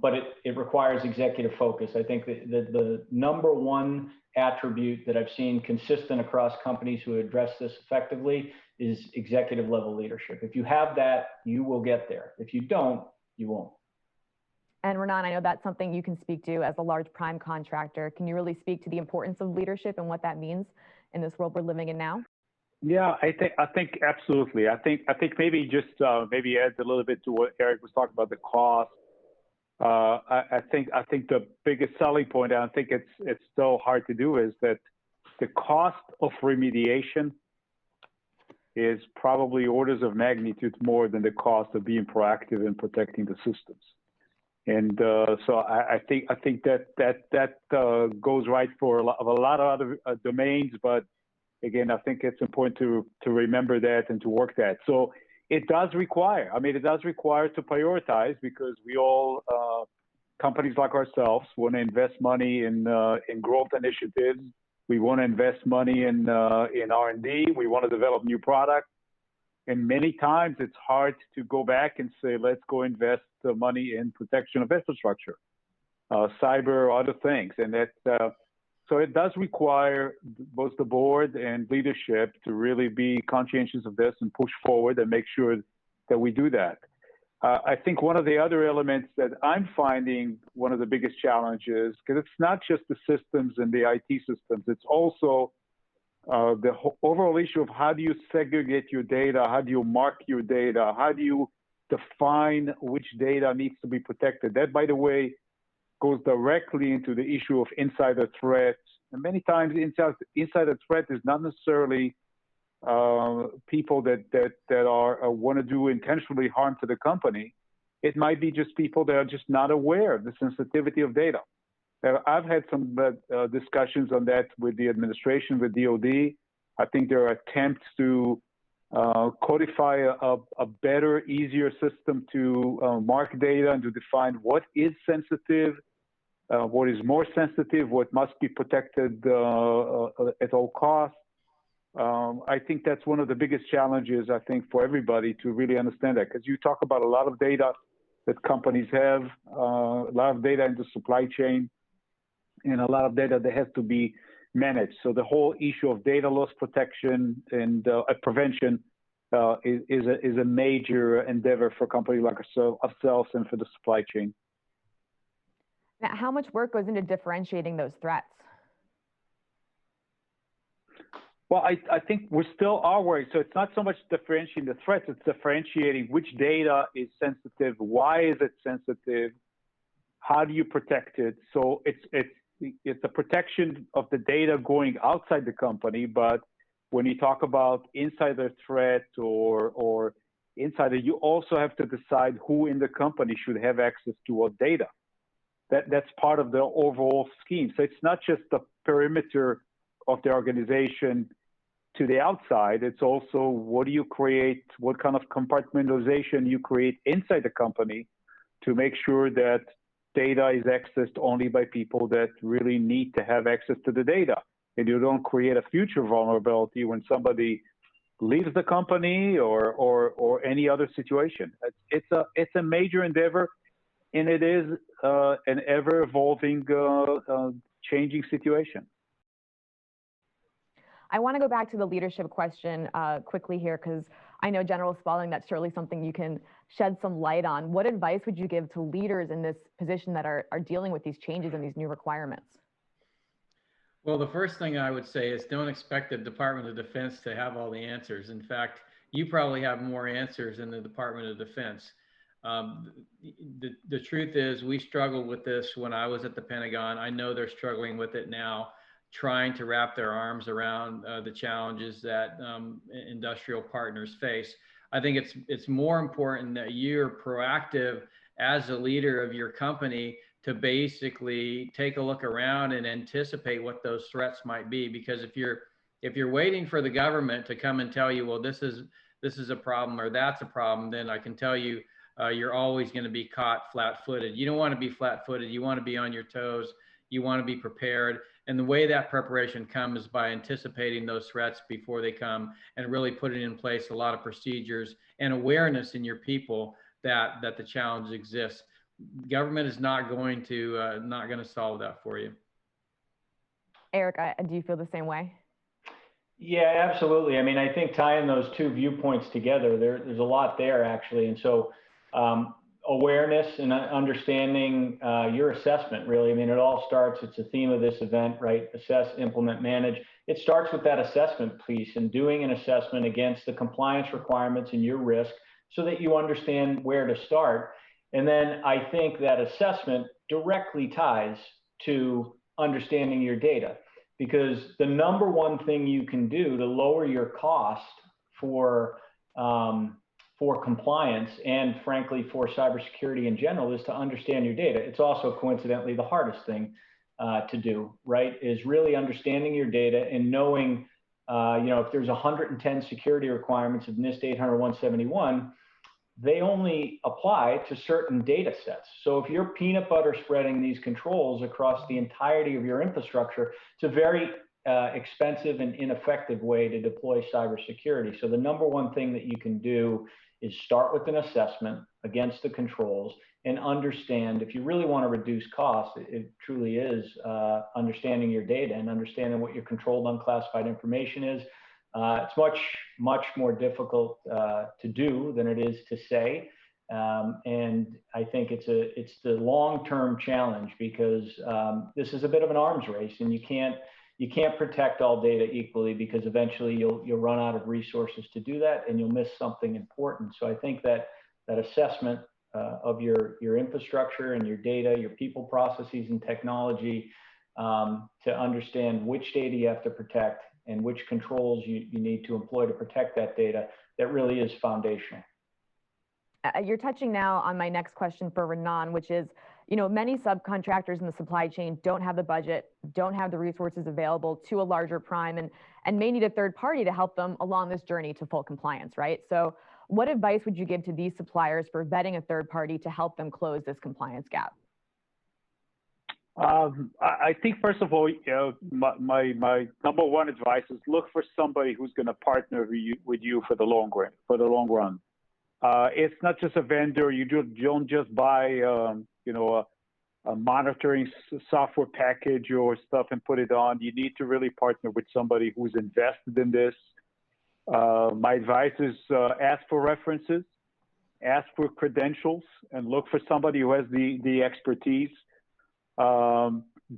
but it requires executive focus. I think that the number one attribute that I've seen consistent across companies who address this effectively is executive level leadership. If you have that, you will get there. If you don't, you won't. And Renan, I know that's something you can speak to as a large prime contractor. Can you really speak to the importance of leadership and what that means in this world we're living in now? Yeah, I think absolutely. I think maybe just maybe add a little bit to what Eric was talking about, the cost. I think the biggest selling point, and I think it's still hard to do, is that the cost of remediation is probably orders of magnitude more than the cost of being proactive in protecting the systems. And so I think that goes right for a lot of other domains, but again, I think it's important to remember that and to work that. So it does require to prioritize, because we all, companies like ourselves, want to invest money in growth initiatives. We want to invest money in R&D. We want to develop new products. And many times it's hard to go back and say, let's go invest the money in protection of infrastructure, cyber, other things. And so it does require both the board and leadership to really be conscientious of this and push forward and make sure that we do that. I think one of the other elements that I'm finding one of the biggest challenges, because it's not just the systems and the IT systems, it's also the overall issue of how do you segregate your data, how do you mark your data, how do you define which data needs to be protected. That, by the way, goes directly into the issue of insider threats. And many times insider threat is not necessarily people that are want to do intentionally harm to the company. It might be just people that are just not aware of the sensitivity of data. I've had some discussions on that with the administration, with DoD. I think there are attempts to codify a better, easier system to mark data and to define what is sensitive, what is more sensitive, what must be protected at all costs. I think that's one of the biggest challenges, I think, for everybody to really understand that, because you talk about a lot of data that companies have, a lot of data in the supply chain, and a lot of data that has to be managed. So the whole issue of data loss protection and prevention is a major endeavor for companies like ourselves and for the supply chain. Now, how much work goes into differentiating those threats? Well, I think we still are worried. So it's not so much differentiating the threats, it's differentiating which data is sensitive, why is it sensitive, how do you protect it. So it's a protection of the data going outside the company, but when you talk about insider threat or insider, you also have to decide who in the company should have access to what data. That's part of the overall scheme. So it's not just the perimeter of the organization to the outside, it's also what do you create, what kind of compartmentalization you create inside the company to make sure that data is accessed only by people that really need to have access to the data. And you don't create a future vulnerability when somebody leaves the company or any other situation. It's a major endeavor, and it is an ever-evolving, changing situation. I want to go back to the leadership question quickly here, because I know, General Spalding, that's surely something you can shed some light on. What advice would you give to leaders in this position that are dealing with these changes and these new requirements? Well, the first thing I would say is don't expect the Department of Defense to have all the answers. In fact, you probably have more answers than the Department of Defense. The truth is, we struggled with this when I was at the Pentagon. I know they're struggling with it now, trying to wrap their arms around the challenges that industrial partners face. I think it's more important that you're proactive as a leader of your company to basically take a look around and anticipate what those threats might be. Because if you're waiting for the government to come and tell you, well, this is a problem or that's a problem, then I can tell you you're always going to be caught flat-footed. You don't want to be flat-footed. You want to be on your toes. You want to be prepared. And the way that preparation comes is by anticipating those threats before they come and really putting in place a lot of procedures and awareness in your people that the challenge exists. Government is not going to solve that for you. Eric, do you feel the same way? Yeah, absolutely. I mean, I think tying those two viewpoints together, there's a lot there actually. And so awareness and understanding your assessment, really. I mean, it all starts, it's a theme of this event, right? Assess, implement, manage. It starts with that assessment piece and doing an assessment against the compliance requirements and your risk so that you understand where to start. And then I think that assessment directly ties to understanding your data, because the number one thing you can do to lower your cost for compliance and frankly for cybersecurity in general is to understand your data. It's also coincidentally the hardest thing to do, right? Is really understanding your data and knowing, if there's 110 security requirements of NIST 800-171, they only apply to certain data sets. So if you're peanut butter spreading these controls across the entirety of your infrastructure, it's a very expensive and ineffective way to deploy cybersecurity. So the number one thing that you can do is start with an assessment against the controls and understand, if you really want to reduce costs, it truly is understanding your data and understanding what your controlled unclassified information is. It's much more difficult to do than it is to say. And I think it's the long-term challenge because this is a bit of an arms race, and you can't protect all data equally because eventually you'll run out of resources to do that and you'll miss something important. So I think that assessment of your infrastructure and your data, your people, processes, and technology to understand which data you have to protect and which controls you need to employ to protect that data, that really is foundational. You're touching now on my next question for Renan, which is, many subcontractors in the supply chain don't have the budget, don't have the resources available to a larger prime, and may need a third party to help them along this journey to full compliance, right? So what advice would you give to these suppliers for vetting a third party to help them close this compliance gap? I think, first of all, my number one advice is look for somebody who's going to partner with you for the long run. It's not just a vendor. You don't just buy, a monitoring software package or stuff and put it on. You need to really partner with somebody who's invested in this. My advice is ask for references, ask for credentials, and look for somebody who has the expertise.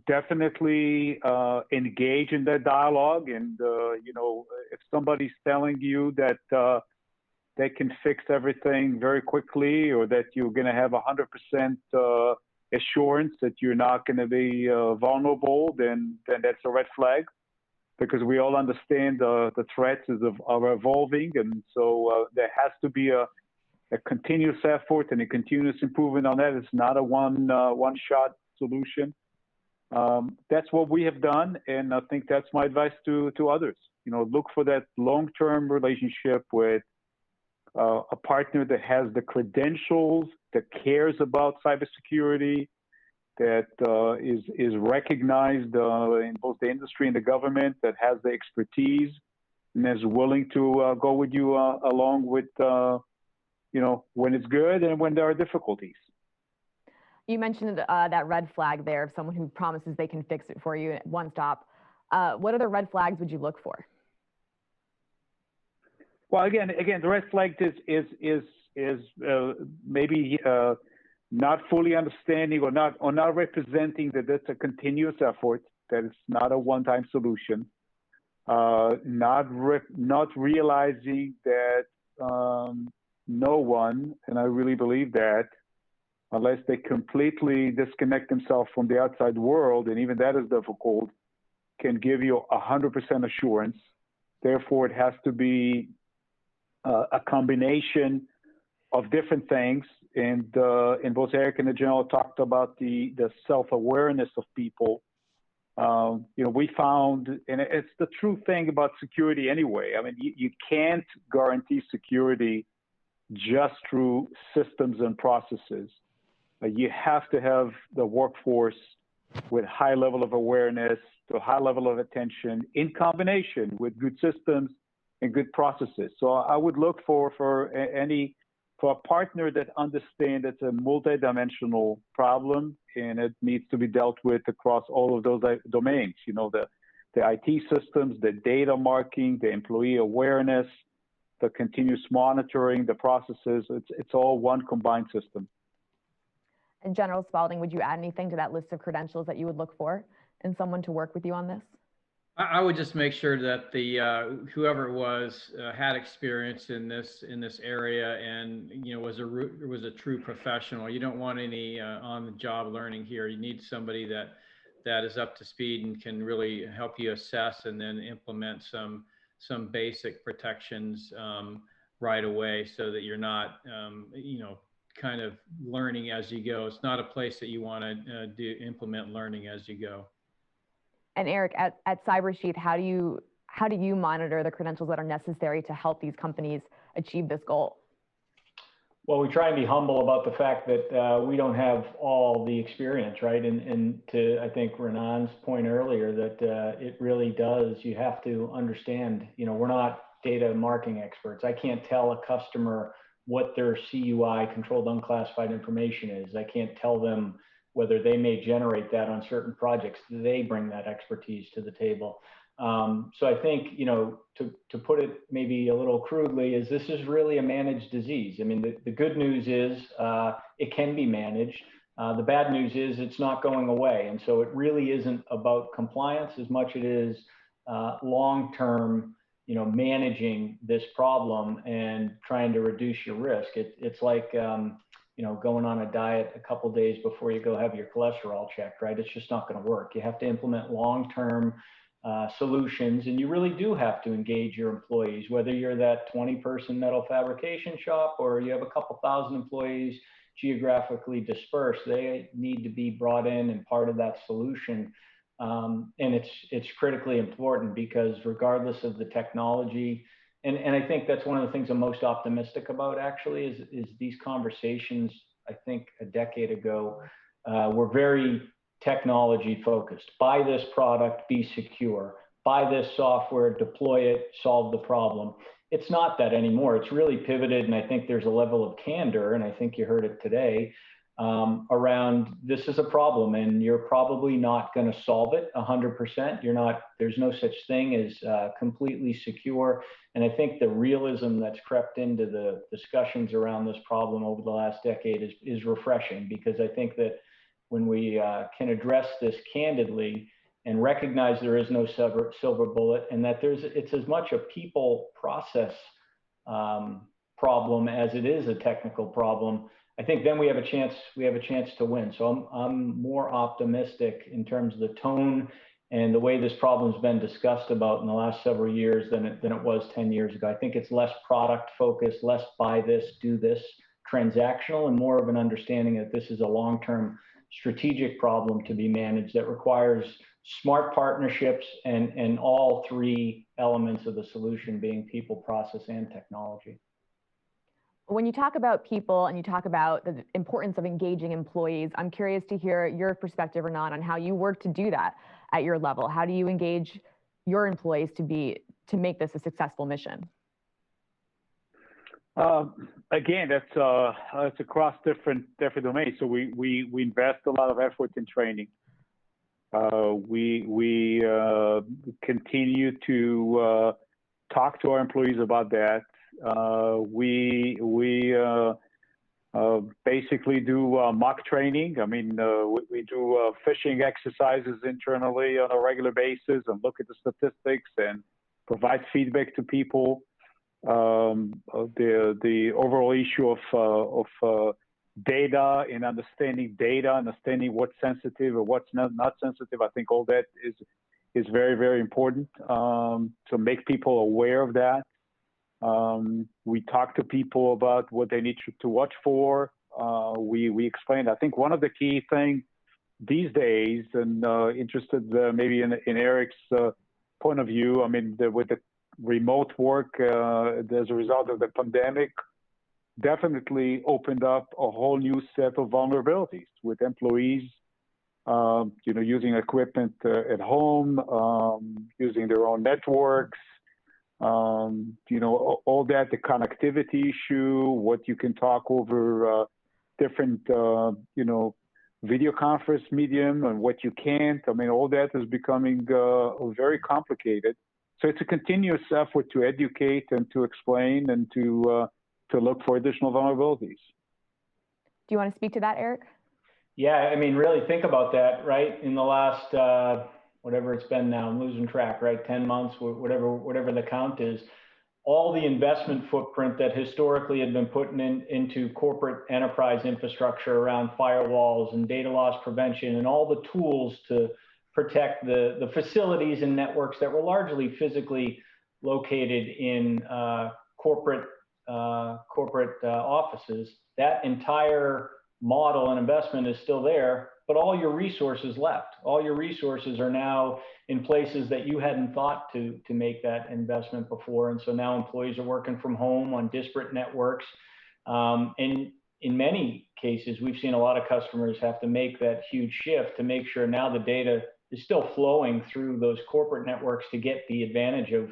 Definitely engage in that dialogue. And, if somebody's telling you that they can fix everything very quickly, or that you're going to have 100% assurance that you're not going to be vulnerable, then that's a red flag, because we all understand the threats are evolving. And so there has to be a continuous effort and a continuous improvement on that. It's not a one-shot solution. That's what we have done, and I think that's my advice to others. Look for that long-term relationship with a partner that has the credentials, that cares about cybersecurity, that is recognized in both the industry and the government, that has the expertise and is willing to go with you along with, when it's good and when there are difficulties. You mentioned that red flag there of someone who promises they can fix it for you at one stop. What other red flags would you look for? Well, again, the red flag is maybe not fully understanding or not representing that that's a continuous effort, that it's not a one-time solution, not realizing that no one, and I really believe that, unless they completely disconnect themselves from the outside world, and even that is difficult, can give you 100% assurance. Therefore, it has to be a combination of different things. And both Eric and the general talked about the self-awareness of people. We found, and it's the true thing about security anyway. I mean, you can't guarantee security just through systems and processes. You have to have the workforce with high level of awareness, to high level of attention, in combination with good systems and good processes. So I would look for a partner that understands it's a multidimensional problem, and it needs to be dealt with across all of those domains. The IT systems, the data marking, the employee awareness, the continuous monitoring, the processes. It's all one combined system. And General Spalding, would you add anything to that list of credentials that you would look for in someone to work with you on this? I would just make sure that the whoever it was had experience in this area, and was a true professional. You don't want any on-the-job learning here. You need somebody that is up to speed and can really help you assess and then implement some some basic protections right away, so that you're not, kind of learning as you go. It's not a place that you want to implement learning as you go. And Eric, at Cybersheath, how do you monitor the credentials that are necessary to help these companies achieve this goal? Well, we try and be humble about the fact that we don't have all the experience, right? And to, I think, Renan's point earlier, that it really does, you have to understand, we're not data marking experts. I can't tell a customer what their CUI, controlled unclassified information is. I can't tell them whether they may generate that on certain projects. They bring that expertise to the table. So I think, to put it maybe a little crudely, is this is really a managed disease. I mean, the good news is it can be managed. The bad news is it's not going away. And so it really isn't about compliance as much as it is long-term, managing this problem and trying to reduce your risk. It's like, going on a diet a couple of days before you go have your cholesterol checked, right? It's just not going to work. You have to implement long-term solutions, and you really do have to engage your employees, whether you're that 20-person metal fabrication shop or you have a couple thousand employees geographically dispersed. They need to be brought in and part of that solution. And it's critically important, because regardless of the technology, and I think that's one of the things I'm most optimistic about, actually, is these conversations, I think a decade ago, were very technology focused. Buy this product, be secure. Buy this software, deploy it, solve the problem. It's not that anymore. It's really pivoted, and I think there's a level of candor, and I think you heard it today, around this is a problem, and you're probably not going to solve it 100%. There's no such thing as completely secure. And I think the realism that's crept into the discussions around this problem over the last decade is refreshing, because I think that when we can address this candidly and recognize there is no silver bullet, and that it's as much a people process problem as it is a technical problem, I think then we have a chance to win. So I'm more optimistic in terms of the tone and the way this problem's been discussed about in the last several years than it was 10 years ago. I think it's less product focused, less buy this, do this, transactional, and more of an understanding that this is a long-term strategic problem to be managed that requires smart partnerships and all three elements of the solution being people, process, and technology. When you talk about people and you talk about the importance of engaging employees, I'm curious to hear your perspective, Renan, on how you work to do that at your level. How do you engage your employees to make this a successful mission? Again, it's across different domains. So we invest a lot of effort in training. We continue to talk to our employees about that. We basically do mock training. I mean, we do phishing exercises internally on a regular basis and look at the statistics and provide feedback to people. The overall issue of data and understanding what's sensitive or what's not sensitive, I think all that is very, very important, to make people aware of that. We talk to people about what they need to watch for. We explain. I think one of the key things these days, and interested maybe in Eric's point of view, I mean, with the remote work as a result of the pandemic, definitely opened up a whole new set of vulnerabilities with employees, using equipment at home, using their own networks. All that, the connectivity issue, what you can talk over different, video conference medium and what you can't. I mean, all that is becoming very complicated. So it's a continuous effort to educate and to explain and to look for additional vulnerabilities. Do you want to speak to that, Eric? Yeah, I mean, really think about that, right? In the last whatever it's been now, I'm losing track, right? 10 months, whatever the count is, all the investment footprint that historically had been put into corporate enterprise infrastructure around firewalls and data loss prevention and all the tools to protect the facilities and networks that were largely physically located in corporate offices, that entire model and investment is still there, but all your resources left. All your resources are now in places that you hadn't thought to make that investment before. And so now employees are working from home on disparate networks. And in many cases, we've seen a lot of customers have to make that huge shift to make sure now the data is still flowing through those corporate networks to get the advantage of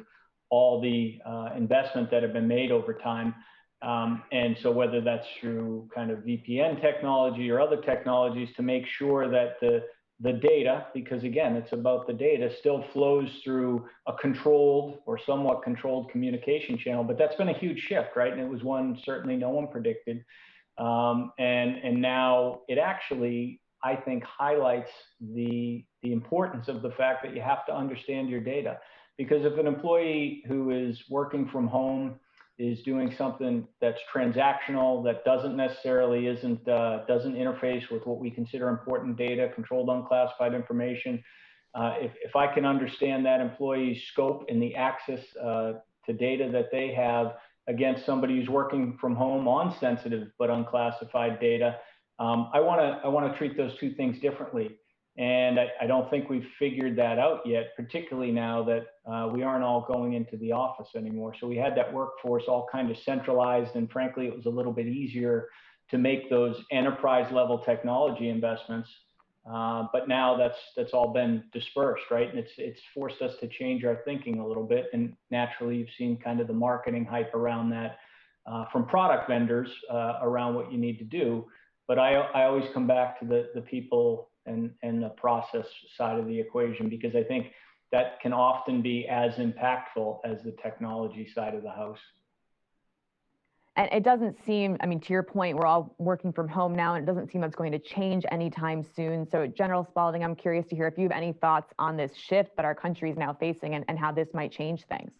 all the investment that have been made over time. And so whether that's through kind of VPN technology or other technologies to make sure that the data, because again, it's about the data, still flows through a controlled or somewhat controlled communication channel. But that's been a huge shift, right? And it was one certainly no one predicted. And now it actually, I think, highlights the importance of the fact that you have to understand your data. Because if an employee who is working from home is doing something that's transactional, that doesn't interface with what we consider important data, controlled unclassified information, if I can understand that employee's scope and the access to data that they have against somebody who's working from home on sensitive but unclassified data, I want to treat those two things differently. And I don't think we've figured that out yet, particularly now that we aren't all going into the office anymore. So we had that workforce all kind of centralized, and frankly, it was a little bit easier to make those enterprise level technology investments. But now that's all been dispersed, right? And it's forced us to change our thinking a little bit. And naturally, you've seen kind of the marketing hype around that from product vendors around what you need to do. But I always come back to the people and the process side of the equation, because I think that can often be as impactful as the technology side of the house. And it doesn't seem, I mean, to your point, we're all working from home now, and it doesn't seem that's going to change anytime soon. So General Spalding, I'm curious to hear if you have any thoughts on this shift that our country is now facing and how this might change things.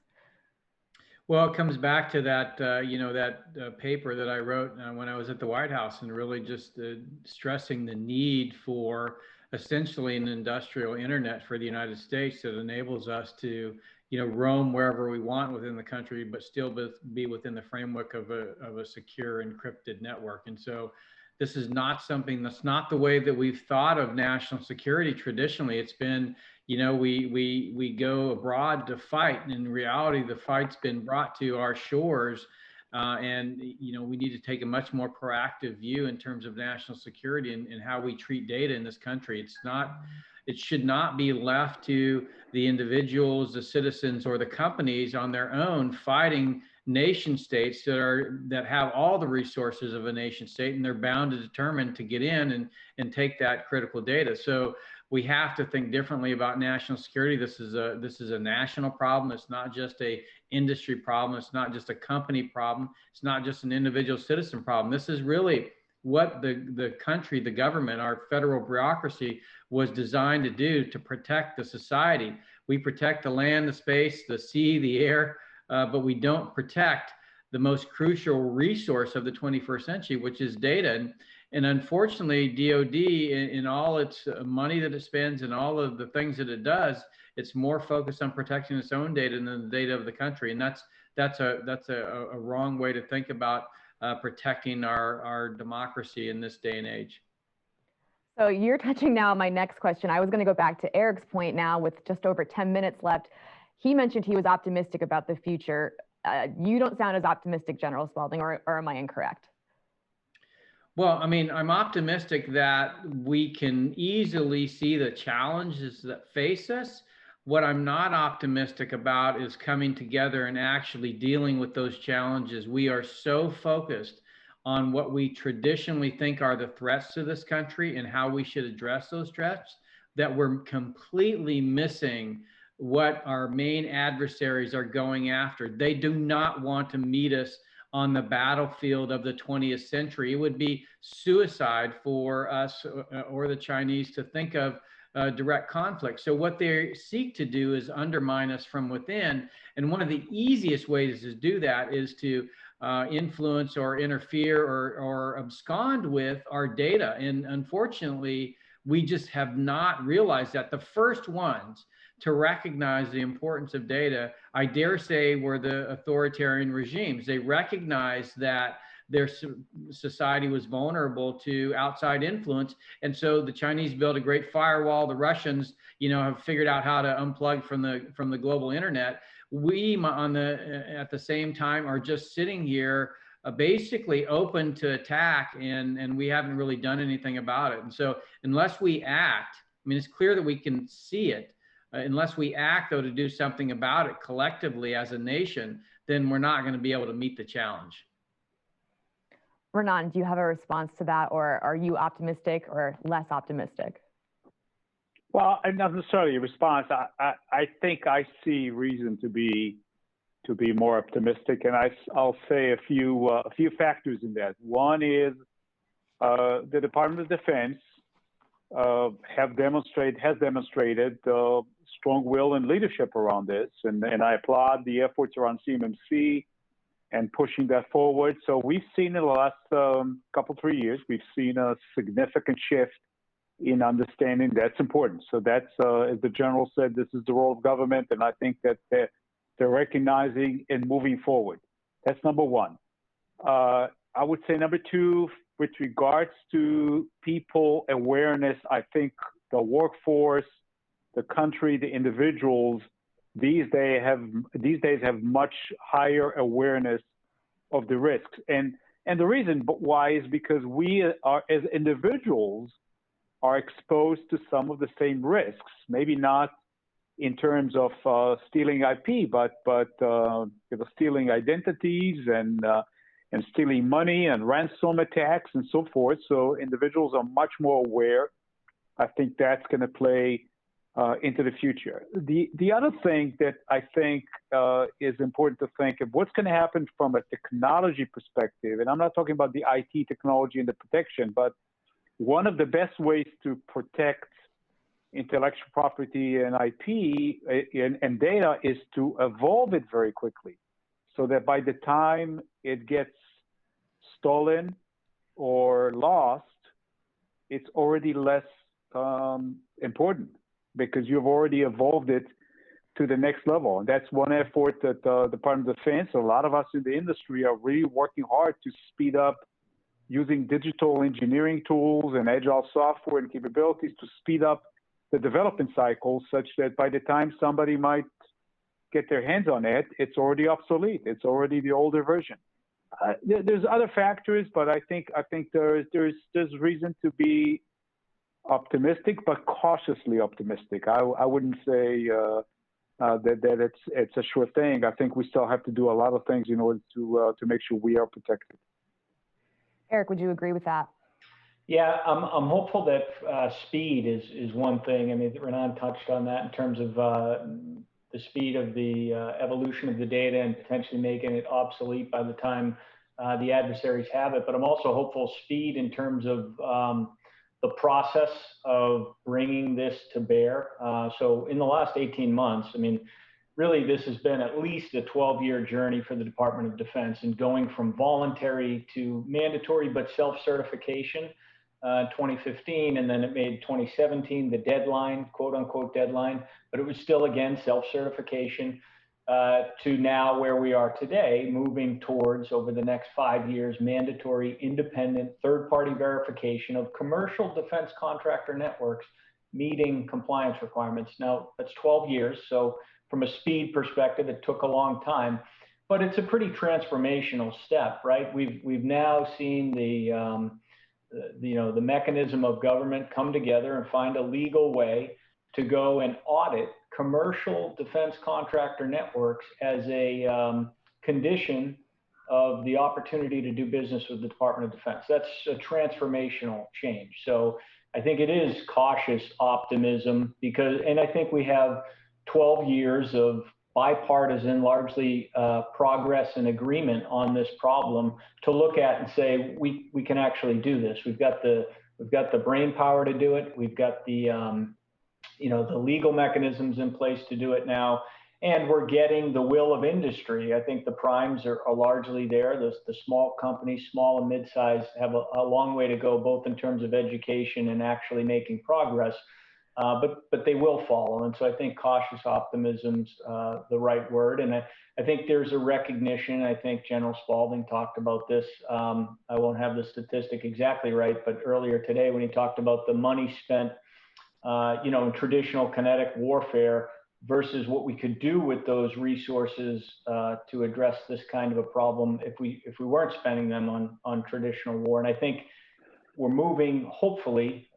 Well, it comes back to that, that paper that I wrote when I was at the White House, and really just stressing the need for essentially an industrial internet for the United States that enables us to, roam wherever we want within the country, but still be within the framework of a secure encrypted network. And so this is not something that's not the way that we've thought of national security traditionally. It's been, we go abroad to fight, and in reality, the fight's been brought to our shores. And we need to take a much more proactive view in terms of national security and how we treat data in this country. It should not be left to the individuals, the citizens, or the companies on their own fighting nation states that have all the resources of a nation state, and they're bound and determined to get in and take that critical data. So we have to think differently about national security. This is a national problem. It's not just a industry problem. It's not just a company problem. It's not just an individual citizen problem. This is really what the country, the government, our federal bureaucracy was designed to do, to protect the society. We protect the land, the space, the sea, the air, but we don't protect the most crucial resource of the 21st century, which is data. And unfortunately, DoD, in all its money that it spends and all of the things that it does, it's more focused on protecting its own data than the data of the country. And that's a wrong way to think about protecting our democracy in this day and age. So you're touching now on my next question. I was going to go back to Eric's point now with just over 10 minutes left. He mentioned he was optimistic about the future. You don't sound as optimistic, General Spalding, or am I incorrect? Well, I mean, I'm optimistic that we can easily see the challenges that face us. What I'm not optimistic about is coming together and actually dealing with those challenges. We are so focused on what we traditionally think are the threats to this country and how we should address those threats that we're completely missing what our main adversaries are going after. They do not want to meet us on the battlefield of the 20th century. It would be suicide for us or the Chinese to think of direct conflict. So what they seek to do is undermine us from within. And one of the easiest ways to do that is to influence or interfere or abscond with our data. And unfortunately, we just have not realized that. The first ones to recognize the importance of data, I dare say, were the authoritarian regimes. They recognized that their society was vulnerable to outside influence. And so the Chinese built a great firewall. The Russians, have figured out how to unplug from the global internet. We at the same time are just sitting here basically open to attack, and we haven't really done anything about it. And so unless we act, it's clear that we can see it. Unless we act, though, to do something about it collectively as a nation, then we're not going to be able to meet the challenge. Renan, do you have a response to that, or are you optimistic or less optimistic? Well, not necessarily a response. I think I see reason to be more optimistic, and I'll say a few factors in that. One is the Department of Defense has demonstrated strong will and leadership around this, and I applaud the efforts around CMMC and pushing that forward. So we've seen in the last 3 years, we've seen a significant shift in understanding that's important. So that's, as the general said, this is the role of government, and I think that they're recognizing and moving forward. That's number one. I would say number two, with regards to people awareness, I think the workforce, the country, the individuals, these days have much higher awareness of the risks. And the reason why is because we are, as individuals, are exposed to some of the same risks, maybe not in terms of stealing IP, but stealing identities and stealing money and ransom attacks and so forth. So individuals are much more aware. I think that's going to play into the future. The other thing that I think is important to think of, what's going to happen from a technology perspective, and I'm not talking about the IT technology and the protection, but one of the best ways to protect intellectual property and IP and data is to evolve it very quickly, so that by the time it gets stolen or lost, it's already less important, because you've already evolved it to the next level. And that's one effort that the Department of Defense, a lot of us in the industry, are really working hard to speed up using digital engineering tools and agile software and capabilities to speed up the development cycle, such that by the time somebody might get their hands on it, it's already obsolete. It's already the older version. There's other factors, but I think there's reason to be optimistic, but cautiously optimistic. I wouldn't say that it's a sure thing. I think we still have to do a lot of things in order to make sure we are protected. Eric, would you agree with that? Yeah, I'm hopeful that speed is one thing. I mean, Renan touched on that in terms of the speed of the evolution of the data and potentially making it obsolete by the time the adversaries have it. But I'm also hopeful speed in terms of the process of bringing this to bear. So in the last 18 months, I mean, really this has been at least a 12-year journey for the Department of Defense, and going from voluntary to mandatory but self-certification 2015, and then it made 2017 the deadline, quote unquote deadline, but it was still, again, self-certification, to now where we are today, moving towards, over the next 5 years, mandatory independent third-party verification of commercial defense contractor networks meeting compliance requirements. Now, that's 12 years, so from a speed perspective, it took a long time, but it's a pretty transformational step, right? We've now seen the mechanism of government come together and find a legal way to go and audit commercial defense contractor networks as a condition of the opportunity to do business with the Department of Defense. That's a transformational change. So I think it is cautious optimism, and I think we have 12 years of bipartisan, largely progress and agreement on this problem to look at and say we can actually do this. We've got the brain power to do it. We've got the the legal mechanisms in place to do it now, and we're getting the will of industry. I think the primes are largely there. The small companies, small and mid-sized, have a long way to go, both in terms of education and actually making progress. but they will follow. And so I think cautious optimism's the right word. And I think there's a recognition. I think General Spalding talked about this. I won't have the statistic exactly right, but earlier today when he talked about the money spent, in traditional kinetic warfare versus what we could do with those resources to address this kind of a problem if we weren't spending them on traditional war. And I think we're moving, hopefully,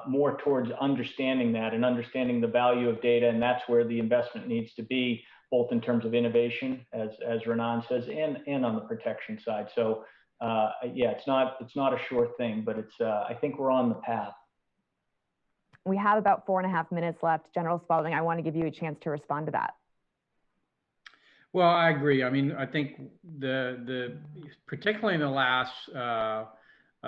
more towards understanding that and understanding the value of data, and that's where the investment needs to be, both in terms of innovation, as Renan says, and on the protection side. So, yeah, it's not a sure thing, but it's I think we're on the path. We have about 4.5 minutes left. General Spalding, I want to give you a chance to respond to that. Well, I agree. I mean, I think the particularly in the last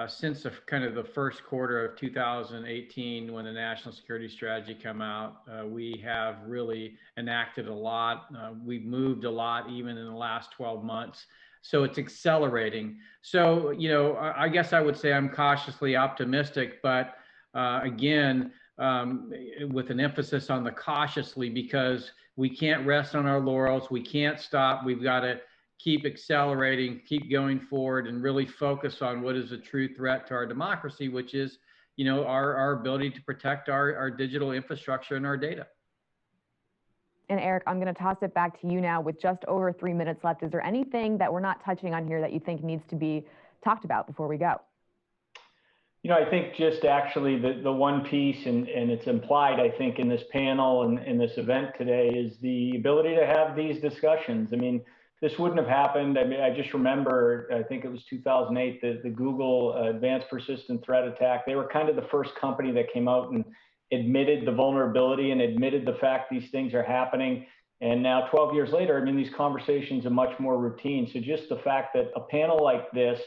since the first quarter of 2018, when the National Security Strategy came out, we have really enacted a lot. We've moved a lot, even in the last 12 months. So it's accelerating. So, I guess I would say I'm cautiously optimistic, but again, with an emphasis on the cautiously, because we can't rest on our laurels. We can't stop. We've got to keep accelerating, keep going forward, and really focus on what is a true threat to our democracy, which is, our ability to protect our digital infrastructure and our data. And Eric, I'm going to toss it back to you now with just over 3 minutes left. Is there anything that we're not touching on here that you think needs to be talked about before we go? I think just actually the one piece, and it's implied, I think, in this panel and in this event today, is the ability to have these discussions. I mean, this wouldn't have happened. I mean, I just remember, I think it was 2008, the Google Advanced Persistent Threat attack. They were kind of the first company that came out and admitted the vulnerability and admitted the fact these things are happening. And now 12 years later, I mean, these conversations are much more routine. So just the fact that a panel like this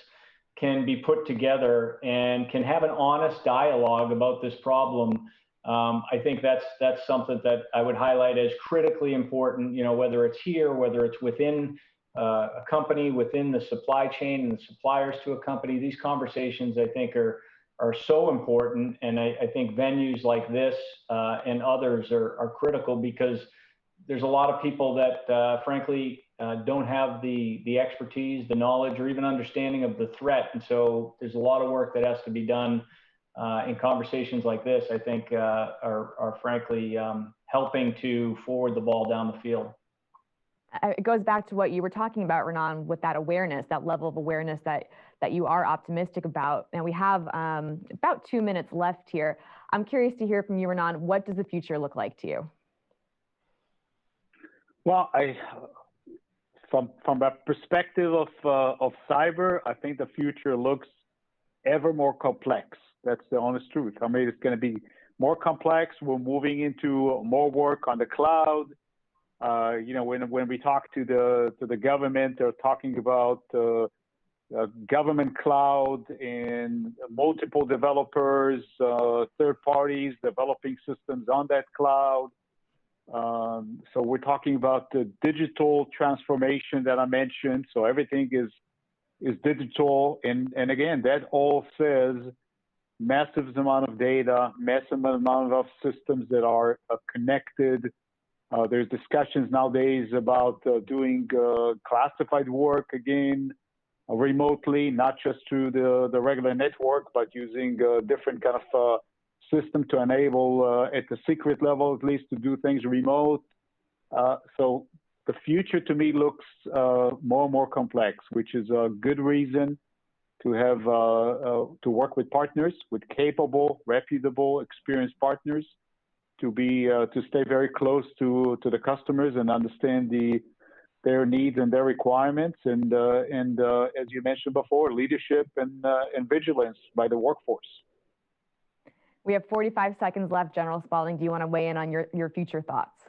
can be put together and can have an honest dialogue about this problem, I think that's something that I would highlight as critically important, whether it's here, whether it's within a company, within the supply chain and the suppliers to a company. These conversations, I think, are so important. And I think venues like this and others are critical, because there's a lot of people that, frankly, don't have the expertise, the knowledge, or even understanding of the threat. And so there's a lot of work that has to be done in conversations like this, I think, are frankly helping to forward the ball down the field. It goes back to what you were talking about, Renan, with that awareness, that level of awareness that you are optimistic about. And we have about 2 minutes left here. I'm curious to hear from you, Renan. What does the future look like to you? Well, from a perspective of cyber, I think the future looks ever more complex. That's the honest truth. I mean, it's going to be more complex. We're moving into more work on the cloud. When we talk to the government, they're talking about government cloud and multiple developers, third parties developing systems on that cloud. So we're talking about the digital transformation that I mentioned. So everything is digital, and again, that all says massive amount of data, massive amount of systems that are connected. There's discussions nowadays about doing classified work again remotely, not just through the regular network, but using different kind of system to enable at the secret level, at least, to do things remote. So the future to me looks more and more complex, which is a good reason to have to work with partners, with capable, reputable, experienced partners, to stay very close to the customers and understand their needs and their requirements, and as you mentioned before, leadership and vigilance by the workforce. We have 45 seconds left. General Spalding, do you want to weigh in on your future thoughts?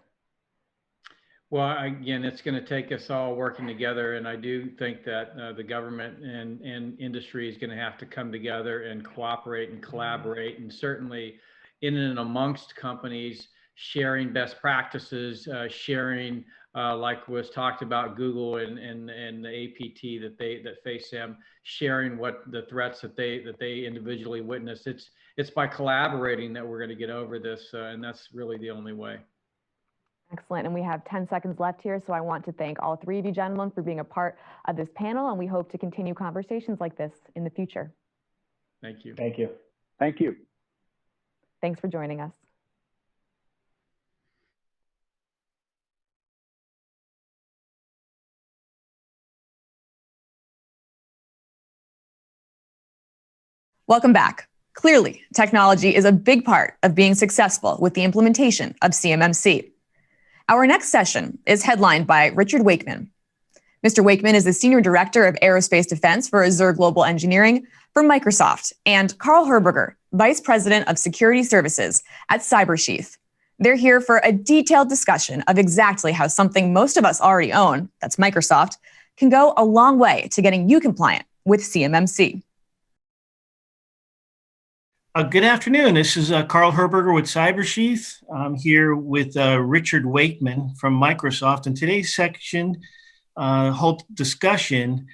Well, again, it's going to take us all working together, and I do think that the government and industry is going to have to come together and cooperate and collaborate, and certainly in and amongst companies, sharing best practices, sharing like was talked about Google and the APT that face them, sharing what the threats that they individually witnessed. It's by collaborating that we're going to get over this, and that's really the only way. Excellent. And we have 10 seconds left here, so I want to thank all three of you gentlemen for being a part of this panel, and we hope to continue conversations like this in the future. Thank you. Thank you. Thank you. Thanks for joining us. Welcome back. Clearly, technology is a big part of being successful with the implementation of CMMC. Our next session is headlined by Richard Wakeman. Mr. Wakeman is the Senior Director of Aerospace Defense for Azure Global Engineering for Microsoft, and Carl Herberger, Vice President of Security Services at Cybersheath. They're here for a detailed discussion of exactly how something most of us already own, that's Microsoft, can go a long way to getting you compliant with CMMC. Good afternoon. This is Carl Herberger with Cybersheath. I'm here with Richard Wakeman from Microsoft. And today's section, whole discussion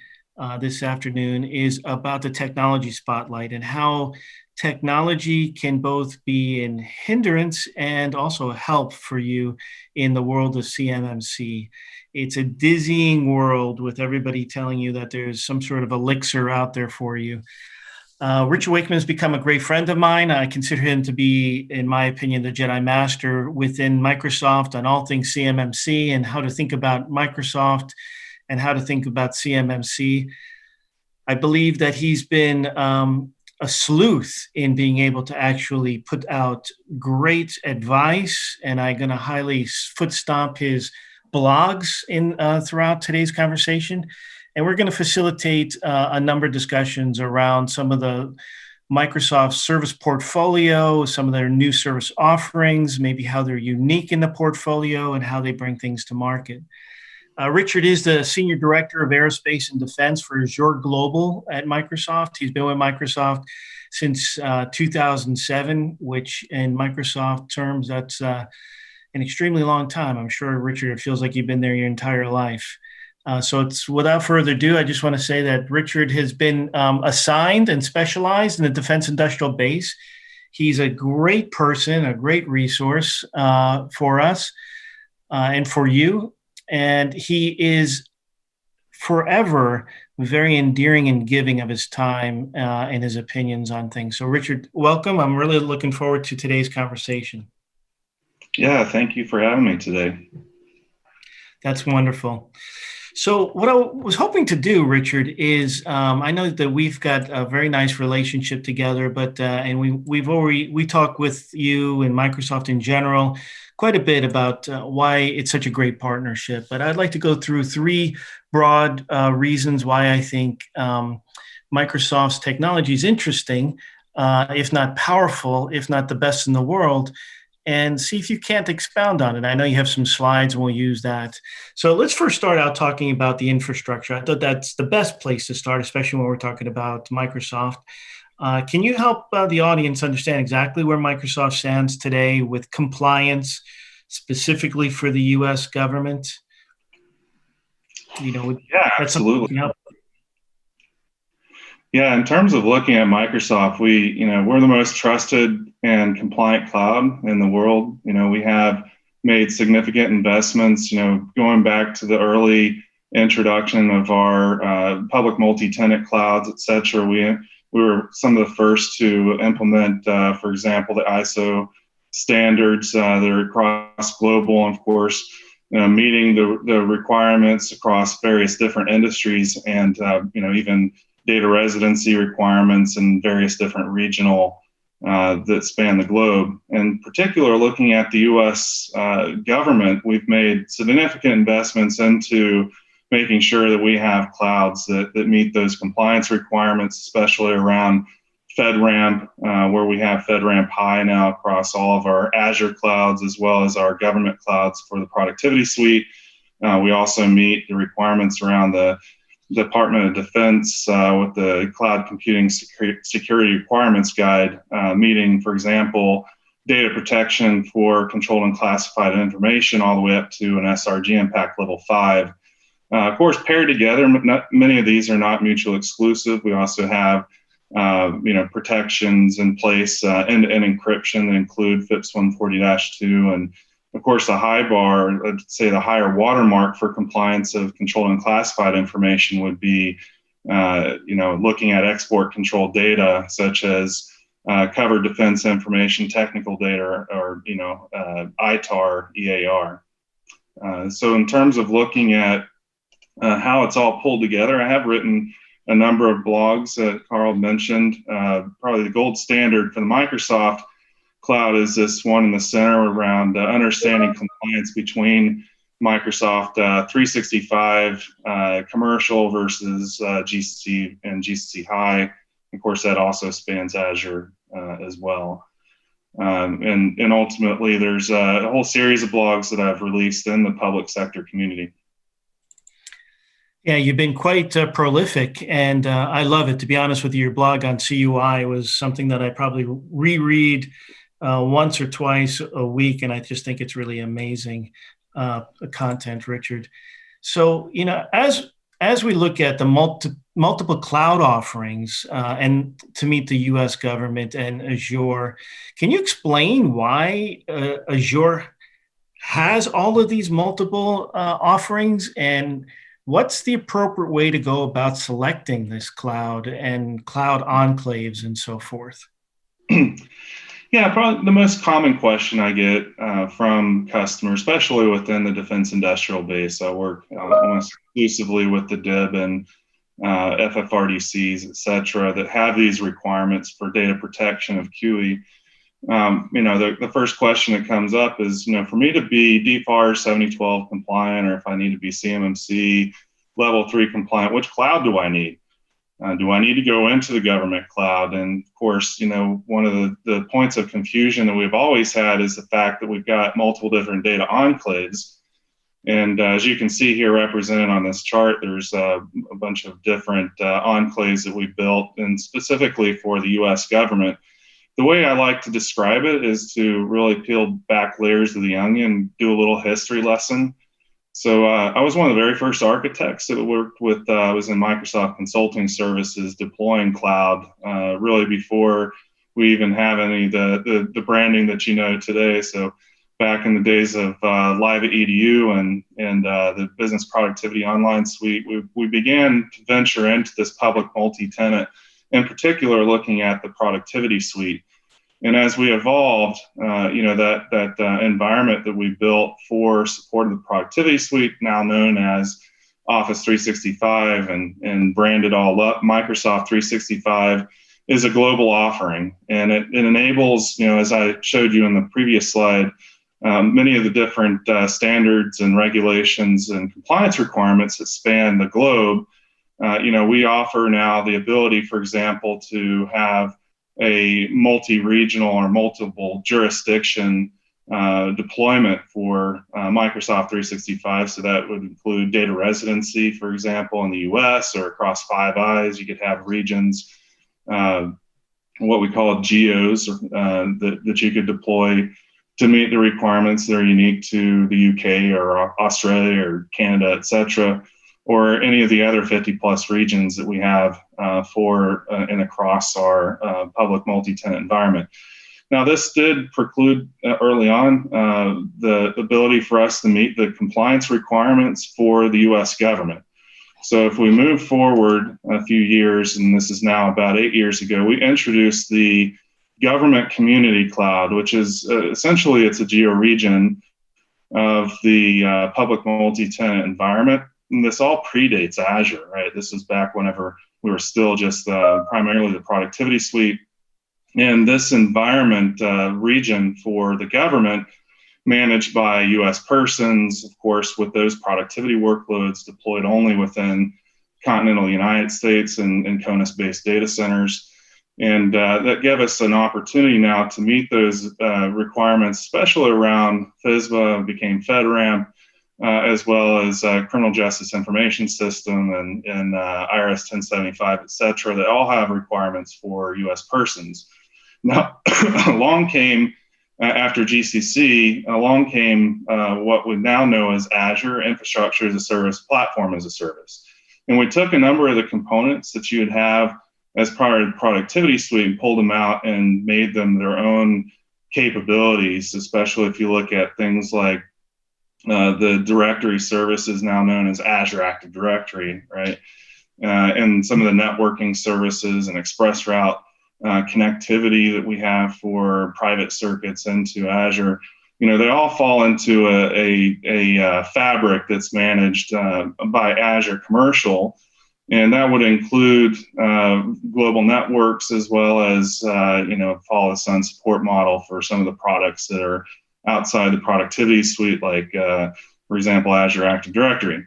this afternoon is about the technology spotlight and how technology can both be a hindrance and also a help for you in the world of CMMC. It's a dizzying world with everybody telling you that there's some sort of elixir out there for you. Richard Wakeman has become a great friend of mine. I consider him to be, in my opinion, the Jedi Master within Microsoft on all things CMMC and how to think about Microsoft and how to think about CMMC. I believe that he's been a sleuth in being able to actually put out great advice, and I'm going to highly foot stomp his blogs throughout today's conversation. And we're going to facilitate a number of discussions around some of the Microsoft service portfolio, some of their new service offerings, maybe how they're unique in the portfolio and how they bring things to market. Richard is the Senior Director of Aerospace and Defense for Azure Global at Microsoft. He's been with Microsoft since 2007, which in Microsoft terms, that's an extremely long time. I'm sure, Richard, it feels like you've been there your entire life. So it's without further ado, I just want to say that Richard has been assigned and specialized in the defense industrial base. He's a great person, a great resource for us and for you. And he is forever very endearing and giving of his time and his opinions on things. So Richard, welcome. I'm really looking forward to today's conversation. Yeah, thank you for having me today. That's wonderful. So what I was hoping to do, Richard, is I know that we've got a very nice relationship together, but and we talk with you and Microsoft in general quite a bit about why it's such a great partnership. But I'd like to go through three broad reasons why I think Microsoft's technology is interesting, if not powerful, if not the best in the world, and see if you can't expound on it. I know you have some slides and we'll use that. So let's first start out talking about the infrastructure. I thought that's the best place to start, especially when we're talking about Microsoft. Can you help the audience understand exactly where Microsoft stands today with compliance, specifically for the U.S. government? Yeah, absolutely. Yeah, in terms of looking at Microsoft, we're the most trusted and compliant cloud in the world. We have made significant investments, going back to the early introduction of our public multi-tenant clouds, et cetera. We were some of the first to implement, for example, the ISO standards that are across global, and of course, meeting the requirements across various different industries and, even data residency requirements in various different regional that span the globe. In particular, looking at the U.S. Government, we've made significant investments into making sure that we have clouds that meet those compliance requirements, especially around FedRAMP, where we have FedRAMP High now across all of our Azure clouds, as well as our government clouds for the productivity suite. We also meet the requirements around the Department of Defense with the Cloud Computing Security Requirements Guide, meeting, for example, data protection for controlled and classified information all the way up to an SRG impact level 5. Of course, paired together, many of these are not mutually exclusive. We also have protections in place, end-to-end encryption that include FIPS 140-2, and of course the high bar, let's say the higher watermark for compliance of controlled and classified information would be, looking at export controlled data such as covered defense information, technical data, or ITAR, EAR. So in terms of looking at how it's all pulled together, I have written a number of blogs that Carl mentioned. Probably the gold standard for the Microsoft Cloud is this one in the center around understanding compliance between Microsoft 365 commercial versus GCC and GCC High. Of course, that also spans Azure as well. And ultimately, there's a whole series of blogs that I've released in the public sector community. Yeah, you've been quite prolific, and I love it. To be honest with you, your blog on CUI was something that I probably reread once or twice a week, and I just think it's really amazing content, Richard. So, as we look at the multiple cloud offerings and to meet the U.S. government and Azure, can you explain why Azure has all of these multiple offerings, and what's the appropriate way to go about selecting this cloud and cloud enclaves and so forth? Yeah, probably the most common question I get from customers, especially within the defense industrial base. I work almost exclusively with the DIB and FFRDCs, et cetera, that have these requirements for data protection of QE. The first question that comes up is, for me to be DFAR 7012 compliant, or if I need to be CMMC level 3 compliant, which cloud do I need? Do I need to go into the government cloud? And of course, one of the points of confusion that we've always had is the fact that we've got multiple different data enclaves. And as you can see here represented on this chart, there's a bunch of different enclaves that we built, and specifically for the US government. The way I like to describe it is to really peel back layers of the onion, do a little history lesson. So I was one of the very first architects that worked with, I was in Microsoft Consulting Services deploying cloud, really before we even have any of the branding that you know today. So back in the days of Live at EDU and the Business Productivity Online Suite, we began to venture into this public multi-tenant, in particular looking at the Productivity Suite. And as we evolved, that environment that we built for support of the Productivity Suite, now known as Office 365 and branded all up Microsoft 365, is a global offering. And it enables, as I showed you in the previous slide, many of the different standards and regulations and compliance requirements that span the globe. We offer now the ability, for example, to have a multi-regional or multiple jurisdiction deployment for Microsoft 365. So that would include data residency, for example, in the US or across 5 eyes. You could have regions, what we call geos, that you could deploy to meet the requirements that are unique to the UK or Australia or Canada, et cetera, or any of the other 50 plus regions that we have for and across our public multi-tenant environment. Now, this did preclude early on the ability for us to meet the compliance requirements for the US government. So if we move forward a few years, and this is now about 8 years ago, we introduced the Government Community Cloud, which is essentially it's a geo-region of the public multi-tenant environment. And this all predates Azure, right? This was back whenever we were still just primarily the Productivity Suite. And this environment region for the government managed by US persons, of course, with those productivity workloads deployed only within continental United States and CONUS-based data centers. And that gave us an opportunity now to meet those requirements, especially around FISBA, became FedRAMP, as well as Criminal Justice Information System and IRS 1075, et cetera, that all have requirements for US persons. Now, along came after GCC, along came what we now know as Azure Infrastructure as a Service, Platform as a Service. And we took a number of the components that you would have as part of the productivity suite and pulled them out and made them their own capabilities, especially if you look at things like the directory services now known as Azure Active Directory, right? And some of the networking services and express route connectivity that we have for private circuits into Azure. They all fall into a fabric that's managed by Azure Commercial. And that would include global networks as well as, follow the sun support model for some of the products that are outside the productivity suite, like, for example, Azure Active Directory.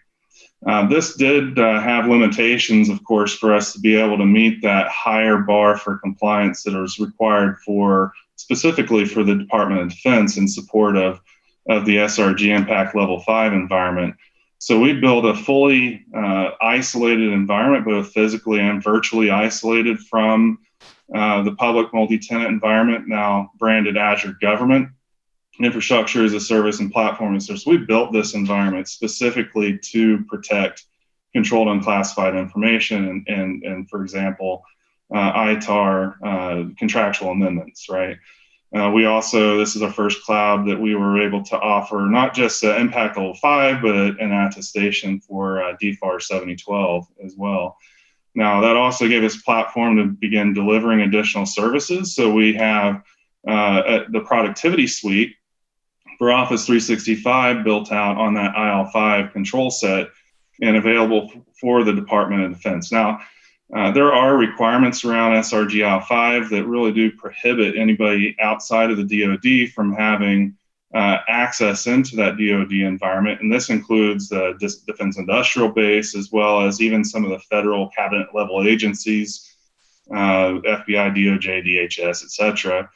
This did have limitations, of course, for us to be able to meet that higher bar for compliance that was required specifically for the Department of Defense in support of the SRG Impact Level 5 environment. So we built a fully isolated environment, both physically and virtually isolated from the public multi-tenant environment, now branded Azure Government Infrastructure as a Service and Platform as a Service. We built this environment specifically to protect controlled unclassified information and for example, ITAR contractual amendments, right? We also, this is our first cloud that we were able to offer not just Impact Level 5, but an attestation for DFAR 7012 as well. Now, that also gave us a platform to begin delivering additional services. So we have the productivity suite for Office 365 built out on that IL5 control set and available for the Department of Defense. Now, there are requirements around SRG IL5 that really do prohibit anybody outside of the DoD from having access into that DoD environment. And this includes the Defense Industrial Base, as well as even some of the federal cabinet level agencies, FBI, DOJ, DHS, et cetera.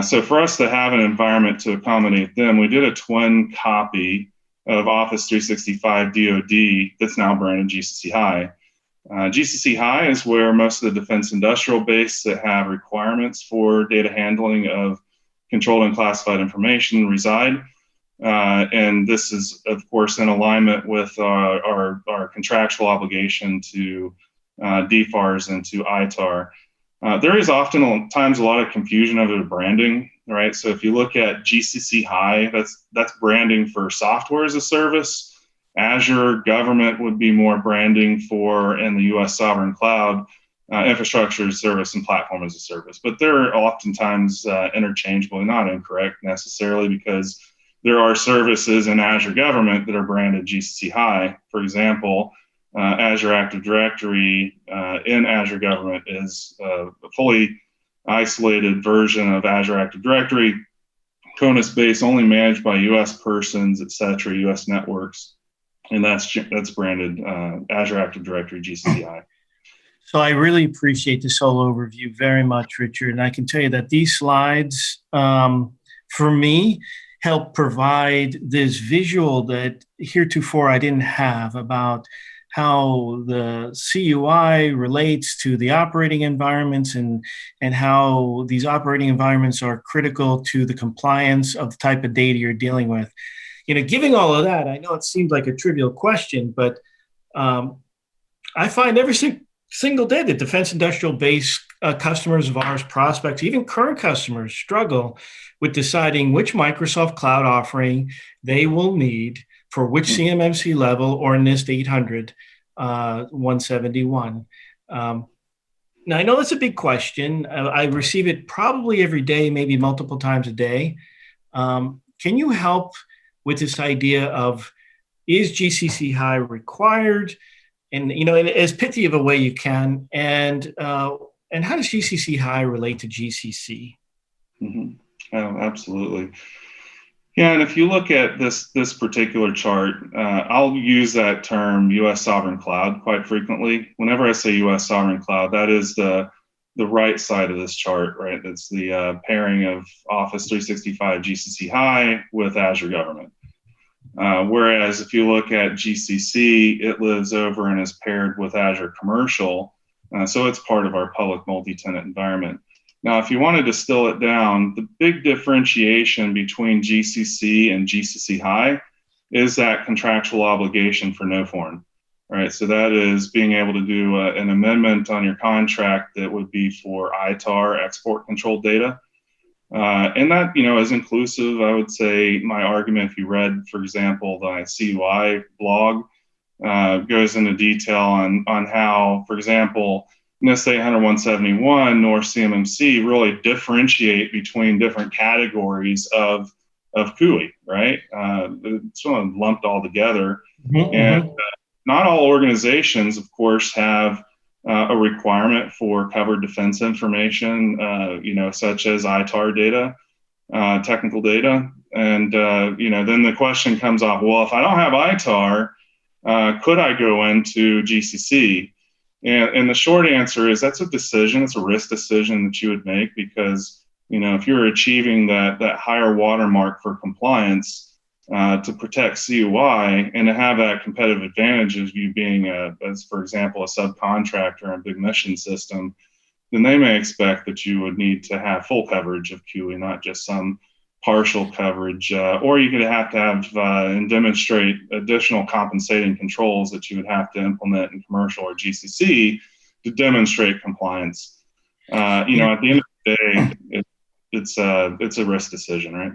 So for us to have an environment to accommodate them, we did a twin copy of Office 365 DoD that's now branded GCC High. GCC High is where most of the Defense Industrial Base that have requirements for data handling of controlled and classified information reside. And this is, of course, in alignment with our contractual obligation to DFARS and to ITAR. There is oftentimes a lot of confusion over the branding, right? So if you look at GCC High, that's branding for software as a service. Azure Government would be more branding for, in the U.S. sovereign cloud, infrastructure as a service and platform as a service. But they're oftentimes interchangeable and not incorrect necessarily, because there are services in Azure Government that are branded GCC High. For example, Azure Active Directory in Azure Government is a fully isolated version of Azure Active Directory, CONUS-based, only managed by U.S. persons, et cetera, U.S. networks. And that's branded Azure Active Directory GCC High. So I really appreciate this whole overview very much, Richard. And I can tell you that these slides, for me, help provide this visual that heretofore I didn't have about how the CUI relates to the operating environments and how these operating environments are critical to the compliance of the type of data you're dealing with. Giving all of that, I know it seems like a trivial question, but I find every single day that defense industrial base customers of ours, prospects, even current customers, struggle with deciding which Microsoft cloud offering they will need for which CMMC level or NIST 800 171. Now, I know that's a big question. I receive it probably every day, maybe multiple times a day. Can you help with this idea of, is GCC High required? And, in as pithy of a way you can. And how does GCC High relate to GCC? Mm-hmm. Oh, absolutely. Yeah, and if you look at this particular chart, I'll use that term U.S. sovereign cloud quite frequently. Whenever I say U.S. sovereign cloud, that is the right side of this chart, right? That's the pairing of Office 365 GCC High with Azure Government. Whereas if you look at GCC, it lives over and is paired with Azure Commercial. So it's part of our public multi-tenant environment. Now, if you want to distill it down, the big differentiation between GCC and GCC high is that contractual obligation for no foreign, right? So that is being able to do an amendment on your contract that would be for ITAR, export controlled data. And that, is inclusive. I would say my argument, if you read, for example, the CUI blog, goes into detail on how, for example, NIST 800-171 nor CMMC really differentiate between different categories of CUI, right? It's sort of lumped all together. Mm-hmm. And not all organizations, of course, have a requirement for covered defense information, such as ITAR data, technical data. And, then the question comes off, well, if I don't have ITAR, could I go into GCC? And the short answer is that's a decision. It's a risk decision that you would make because, if you're achieving that higher watermark for compliance to protect CUI and to have that competitive advantage of you being, as for example, a subcontractor in a big mission system, then they may expect that you would need to have full coverage of CUI, not just some partial coverage, or you could have to have and demonstrate additional compensating controls that you would have to implement in commercial or GCC to demonstrate compliance. At the end of the day, it's a risk decision, right?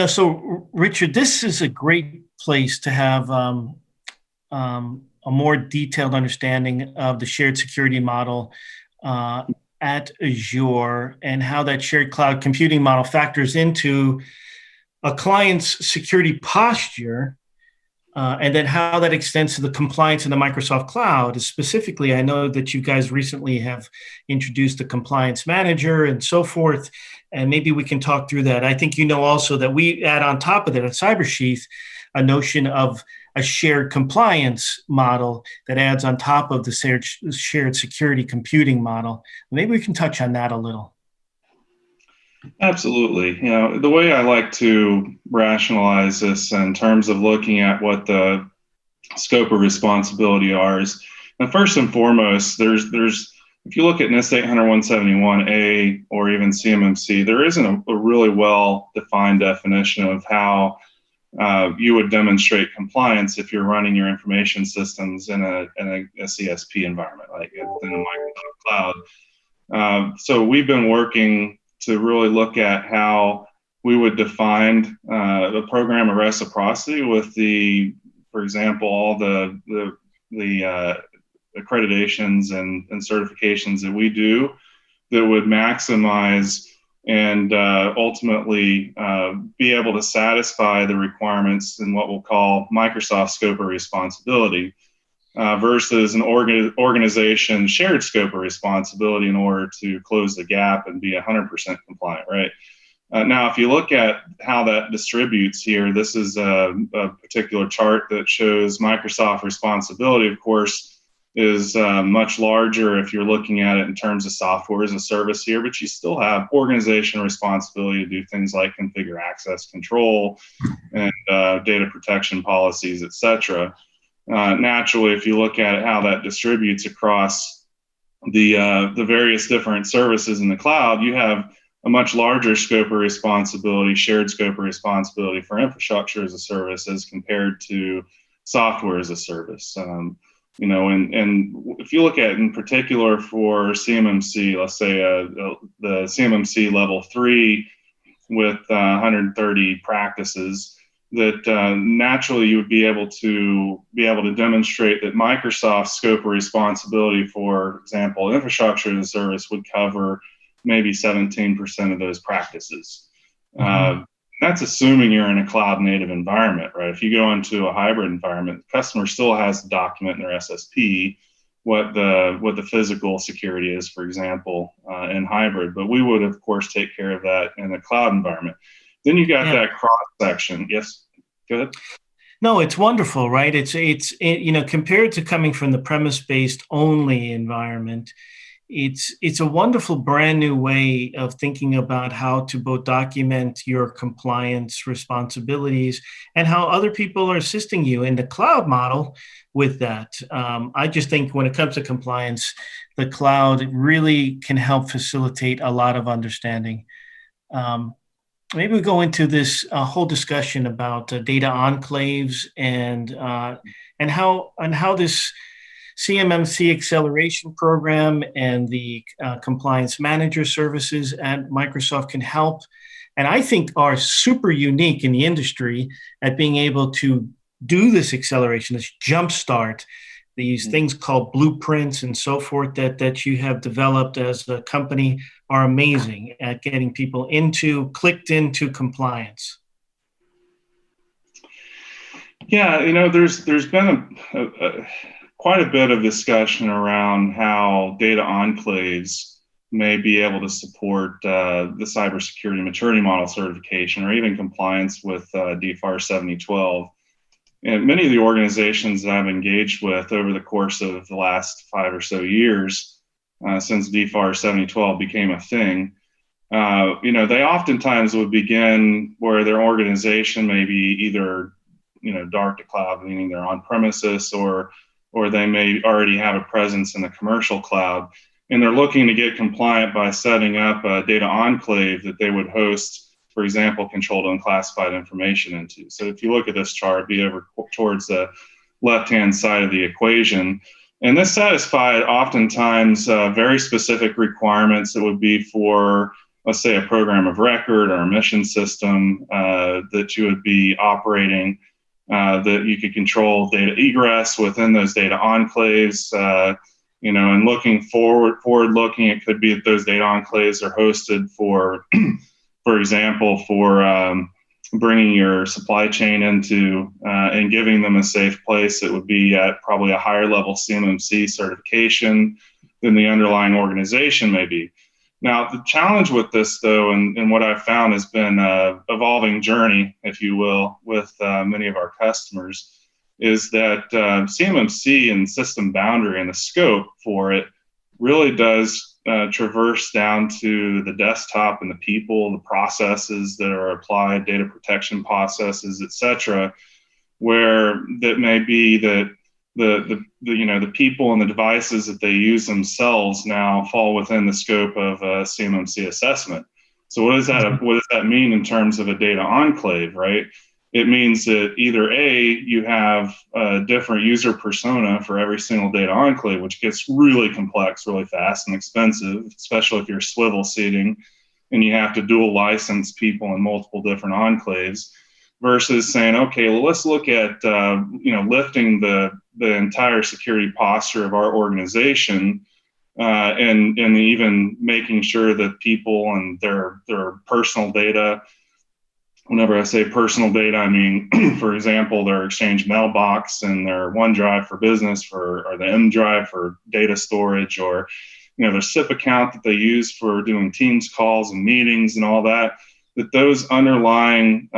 So Richard, this is a great place to have a more detailed understanding of the shared security model at Azure and how that shared cloud computing model factors into a client's security posture, and then how that extends to the compliance in the Microsoft cloud. Specifically, I know that you guys recently have introduced the compliance manager and so forth, and maybe we can talk through that. I think also that we add on top of that at CyberSheath a notion of a shared compliance model that adds on top of the shared security computing model. Maybe we can touch on that a little. Absolutely. The way I like to rationalize this in terms of looking at what the scope of responsibility are is, and first and foremost, there's if you look at NIST 800-171A or even CMMC, there isn't a really well-defined definition of how you would demonstrate compliance if you're running your information systems in a CSP environment, like within the Microsoft cloud. So we've been working to really look at how we would define the program of reciprocity with for example, all the accreditations and certifications that we do that would maximize and ultimately be able to satisfy the requirements in what we'll call Microsoft scope of responsibility versus an organization shared scope of responsibility in order to close the gap and be 100% compliant, right? Now, if you look at how that distributes here, this is a particular chart that shows Microsoft responsibility, of course, is much larger if you're looking at it in terms of software as a service here, but you still have organizational responsibility to do things like configure access control and data protection policies, et cetera. Naturally, if you look at how that distributes across the various different services in the cloud, you have a much larger scope of responsibility, shared scope of responsibility for infrastructure as a service as compared to software as a service. And if you look at in particular for CMMC, let's say the CMMC level 3 with 130 practices, that naturally you would be able to demonstrate that Microsoft's scope of responsibility, for example, infrastructure as a service would cover maybe 17% of those practices. Mm-hmm. That's assuming you're in a cloud native environment, right? If you go into a hybrid environment, the customer still has to document in their SSP what the physical security is, for example, in hybrid. But we would, of course, take care of that in a cloud environment. Then you got that cross section. Yes, go ahead. No, it's wonderful, right? It's compared to coming from the premise-based only environment, it's a wonderful brand new way of thinking about how to both document your compliance responsibilities and how other people are assisting you in the cloud model with that. I just think when it comes to compliance, the cloud really can help facilitate a lot of understanding. Maybe we go into this whole discussion about data enclaves and how this CMMC acceleration program and the compliance manager services at Microsoft can help, and I think are super unique in the industry at being able to do this acceleration, this jumpstart, these things called blueprints and so forth that you have developed as a company are amazing at getting people clicked into compliance. Yeah, there's been quite a bit of discussion around how data enclaves may be able to support the cybersecurity maturity model certification or even compliance with DFAR 7012. And many of the organizations that I've engaged with over the course of the last 5 or so years, since DFAR 7012 became a thing, they oftentimes would begin where their organization may be either, dark to cloud, meaning they're on premises, or they may already have a presence in the commercial cloud, and they're looking to get compliant by setting up a data enclave that they would host, for example, controlled unclassified information into. So if you look at this chart, be over towards the left-hand side of the equation, and this satisfied oftentimes very specific requirements that would be for, let's say, a program of record or a mission system that you would be operating, that you could control data egress within those data enclaves, and looking forward-looking, it could be that those data enclaves are hosted for example, for bringing your supply chain into and giving them a safe place that would be at probably a higher level CMMC certification than the underlying organization may be. Now, the challenge with this, though, and what I've found has been an evolving journey, if you will, with many of our customers, is that CMMC and system boundary and the scope for it really does traverse down to the desktop and the people, the processes that are applied, data protection processes, et cetera, where that may be that the people and the devices that they use themselves now fall within the scope of a CMMC assessment. So what does that mean in terms of a data enclave, right? It means that either A, you have a different user persona for every single data enclave, which gets really complex really fast and expensive, especially if you're swivel seating and you have to dual license people in multiple different enclaves, versus saying, okay, well, let's look at lifting the entire security posture of our organization and even making sure that people and their personal data. Whenever I say personal data, I mean, for example, their Exchange mailbox and their OneDrive for business or the M drive for data storage, or their SIP account that they use for doing Teams calls and meetings and all that. That those underlying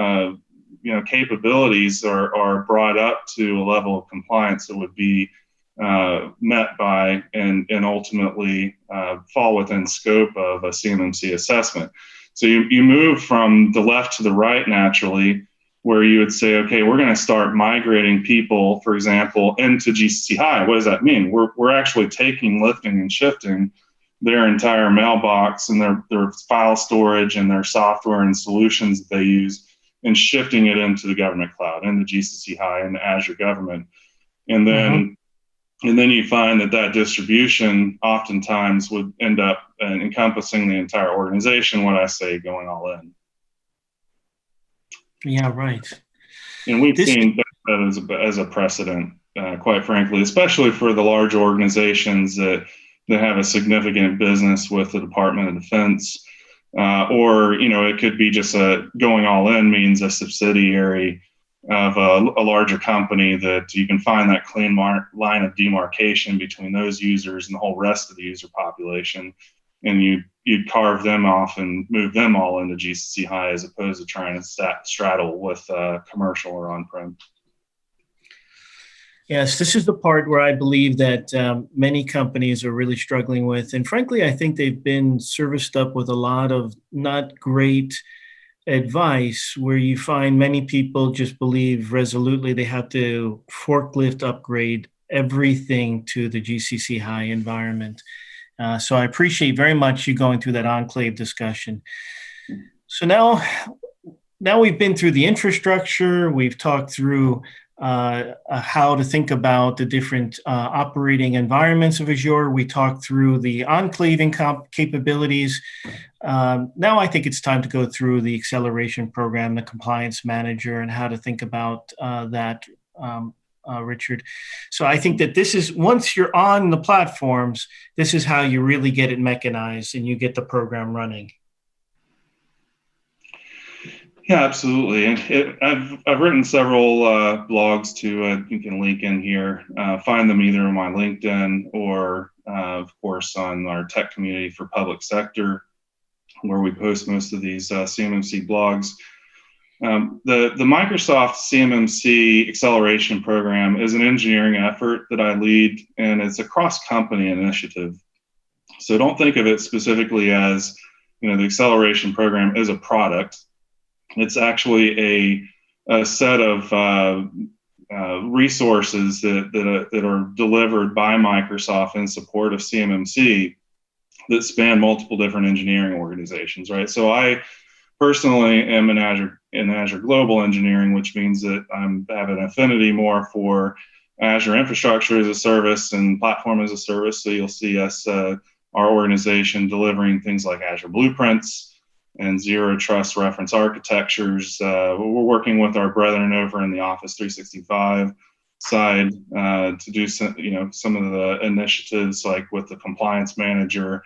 capabilities are brought up to a level of compliance that would be met by and ultimately fall within scope of a CMMC assessment. So you move from the left to the right naturally, where you would say, okay, we're going to start migrating people, for example, into GCC High. What does that mean? We're actually lifting and shifting their entire mailbox and their file storage and their software and solutions that they use, and shifting it into the government cloud, into GCC High and Azure Government. And then you find that distribution oftentimes would end up encompassing the entire organization, what I say, going all in. Yeah, right. And we've seen that as a precedent, quite frankly, especially for the large organizations that have a significant business with the Department of Defense. Or it could be just going all in means a subsidiary of a larger company, that you can find that clean line of demarcation between those users and the whole rest of the user population, and you'd carve them off and move them all into GCC High, as opposed to trying to straddle with commercial or on-prem. Yes, this is the part where I believe that many companies are really struggling with. And frankly, I think they've been serviced up with a lot of not great advice where you find many people just believe resolutely they have to forklift upgrade everything to the GCC high environment. So I appreciate very much you going through that enclave discussion. So now we've been through the infrastructure, we've talked through how to think about the different operating environments of Azure. We talked through the enclaving capabilities. Now I think it's time to go through the acceleration program, the compliance manager, and how to think about that, Richard. So I think that this is, once you're on the platforms, this is how you really get it mechanized and you get the program running. Yeah, absolutely. And I've written several blogs too. You can link in here. Find them either on my LinkedIn or, of course, on our tech community for public sector, where we post most of these CMMC blogs. The Microsoft CMMC acceleration program is an engineering effort that I lead, and it's a cross-company initiative. So don't think of it specifically as, the acceleration program is a product. It's actually a set of resources that are delivered by Microsoft in support of CMMC that span multiple different engineering organizations, right? So I personally am in Azure Global Engineering, which means that I have an affinity more for Azure Infrastructure as a Service and Platform as a Service. So you'll see us, our organization, delivering things like Azure Blueprints and Zero Trust reference architectures. We're working with our brethren over in the Office 365 side to do some of the initiatives, like with the compliance manager,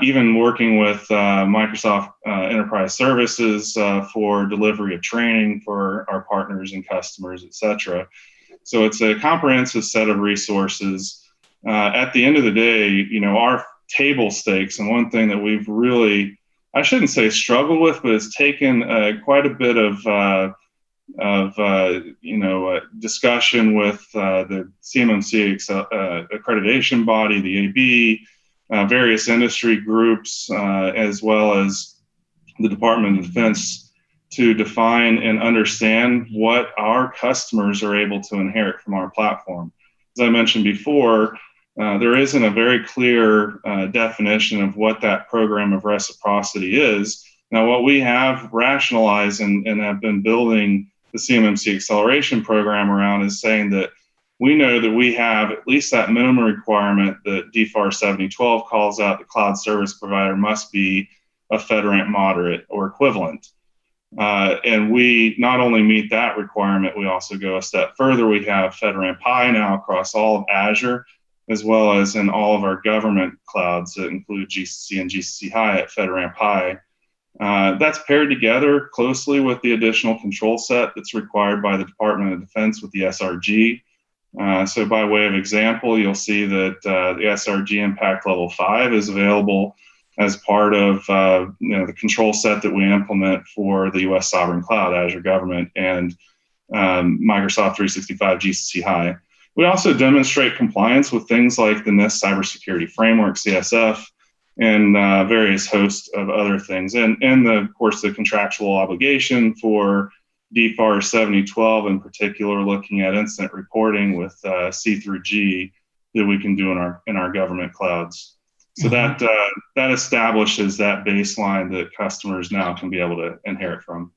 even working with Microsoft Enterprise Services for delivery of training for our partners and customers, et cetera. So it's a comprehensive set of resources. At the end of the day, our table stakes, and one thing that we've really, I shouldn't say struggle with, but it's taken quite a bit of discussion with the CMMC accreditation body, the AB, various industry groups, as well as the Department of Defense, to define and understand what our customers are able to inherit from our platform. As I mentioned before, there isn't a very clear definition of what that program of reciprocity is. Now, what we have rationalized and have been building the CMMC acceleration program around is saying that we know that we have at least that minimum requirement that DFAR 7012 calls out: the cloud service provider must be a FedRAMP moderate or equivalent. And we not only meet that requirement, we also go a step further. We have FedRAMP High now across all of Azure, as well as in all of our government clouds that include GCC and GCC High at FedRAMP High. That's paired together closely with the additional control set that's required by the Department of Defense with the SRG. So by way of example, you'll see that the SRG Impact Level 5 is available as part of the control set that we implement for the U.S. Sovereign Cloud, Azure Government, and Microsoft 365 GCC High. We also demonstrate compliance with things like the NIST Cybersecurity Framework, CSF, and various hosts of other things. And of course, the contractual obligation for DFAR 7012, in particular, looking at incident reporting with C through G that we can do in our government clouds. So that establishes that baseline that customers now can be able to inherit from.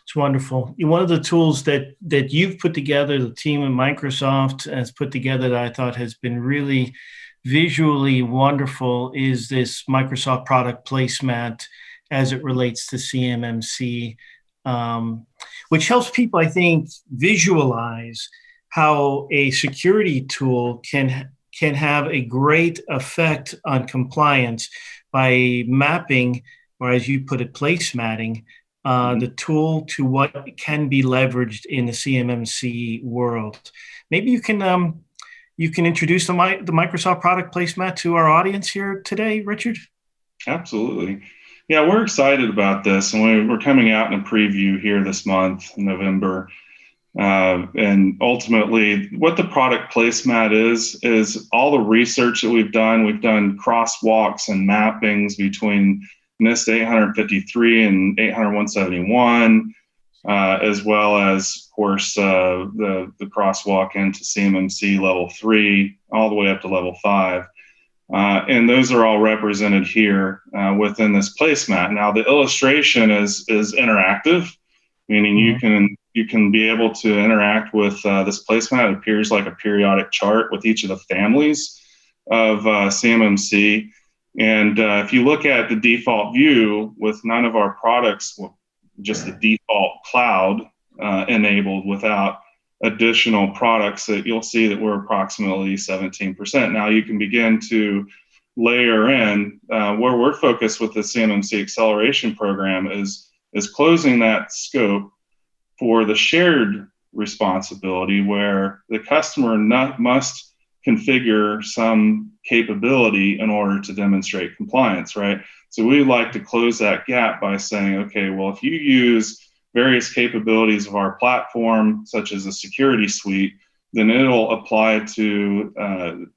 It's wonderful. One of the tools that you've put together, the team at Microsoft has put together, that I thought has been really visually wonderful, is this Microsoft product placemat as it relates to CMMC, which helps people, I think, visualize how a security tool can have a great effect on compliance by mapping, or as you put it, placematting, the tool to what can be leveraged in the CMMC world. Maybe you can introduce the Microsoft product placemat to our audience here today, Richard? Absolutely. Yeah, we're excited about this, and we're coming out in a preview here this month, in November. And ultimately, what the product placemat is all the research that we've done. We've done crosswalks and mappings between NIST 853 and 800-171, as well as, of course, the crosswalk into CMMC level 3, all the way up to level 5. And those are all represented here within this placemat. Now, the illustration is interactive, meaning you can be able to interact with this placemat. It appears like a periodic chart with each of the families of CMMC. And if you look at the default view with none of our products, just the default cloud enabled without additional products, that you'll see that we're approximately 17%. Now you can begin to layer in where we're focused with the CMMC acceleration program is closing that scope for the shared responsibility, where the customer must configure some capability in order to demonstrate compliance, right? So we like to close that gap by saying, okay, well, if you use various capabilities of our platform, such as a security suite, then it'll apply to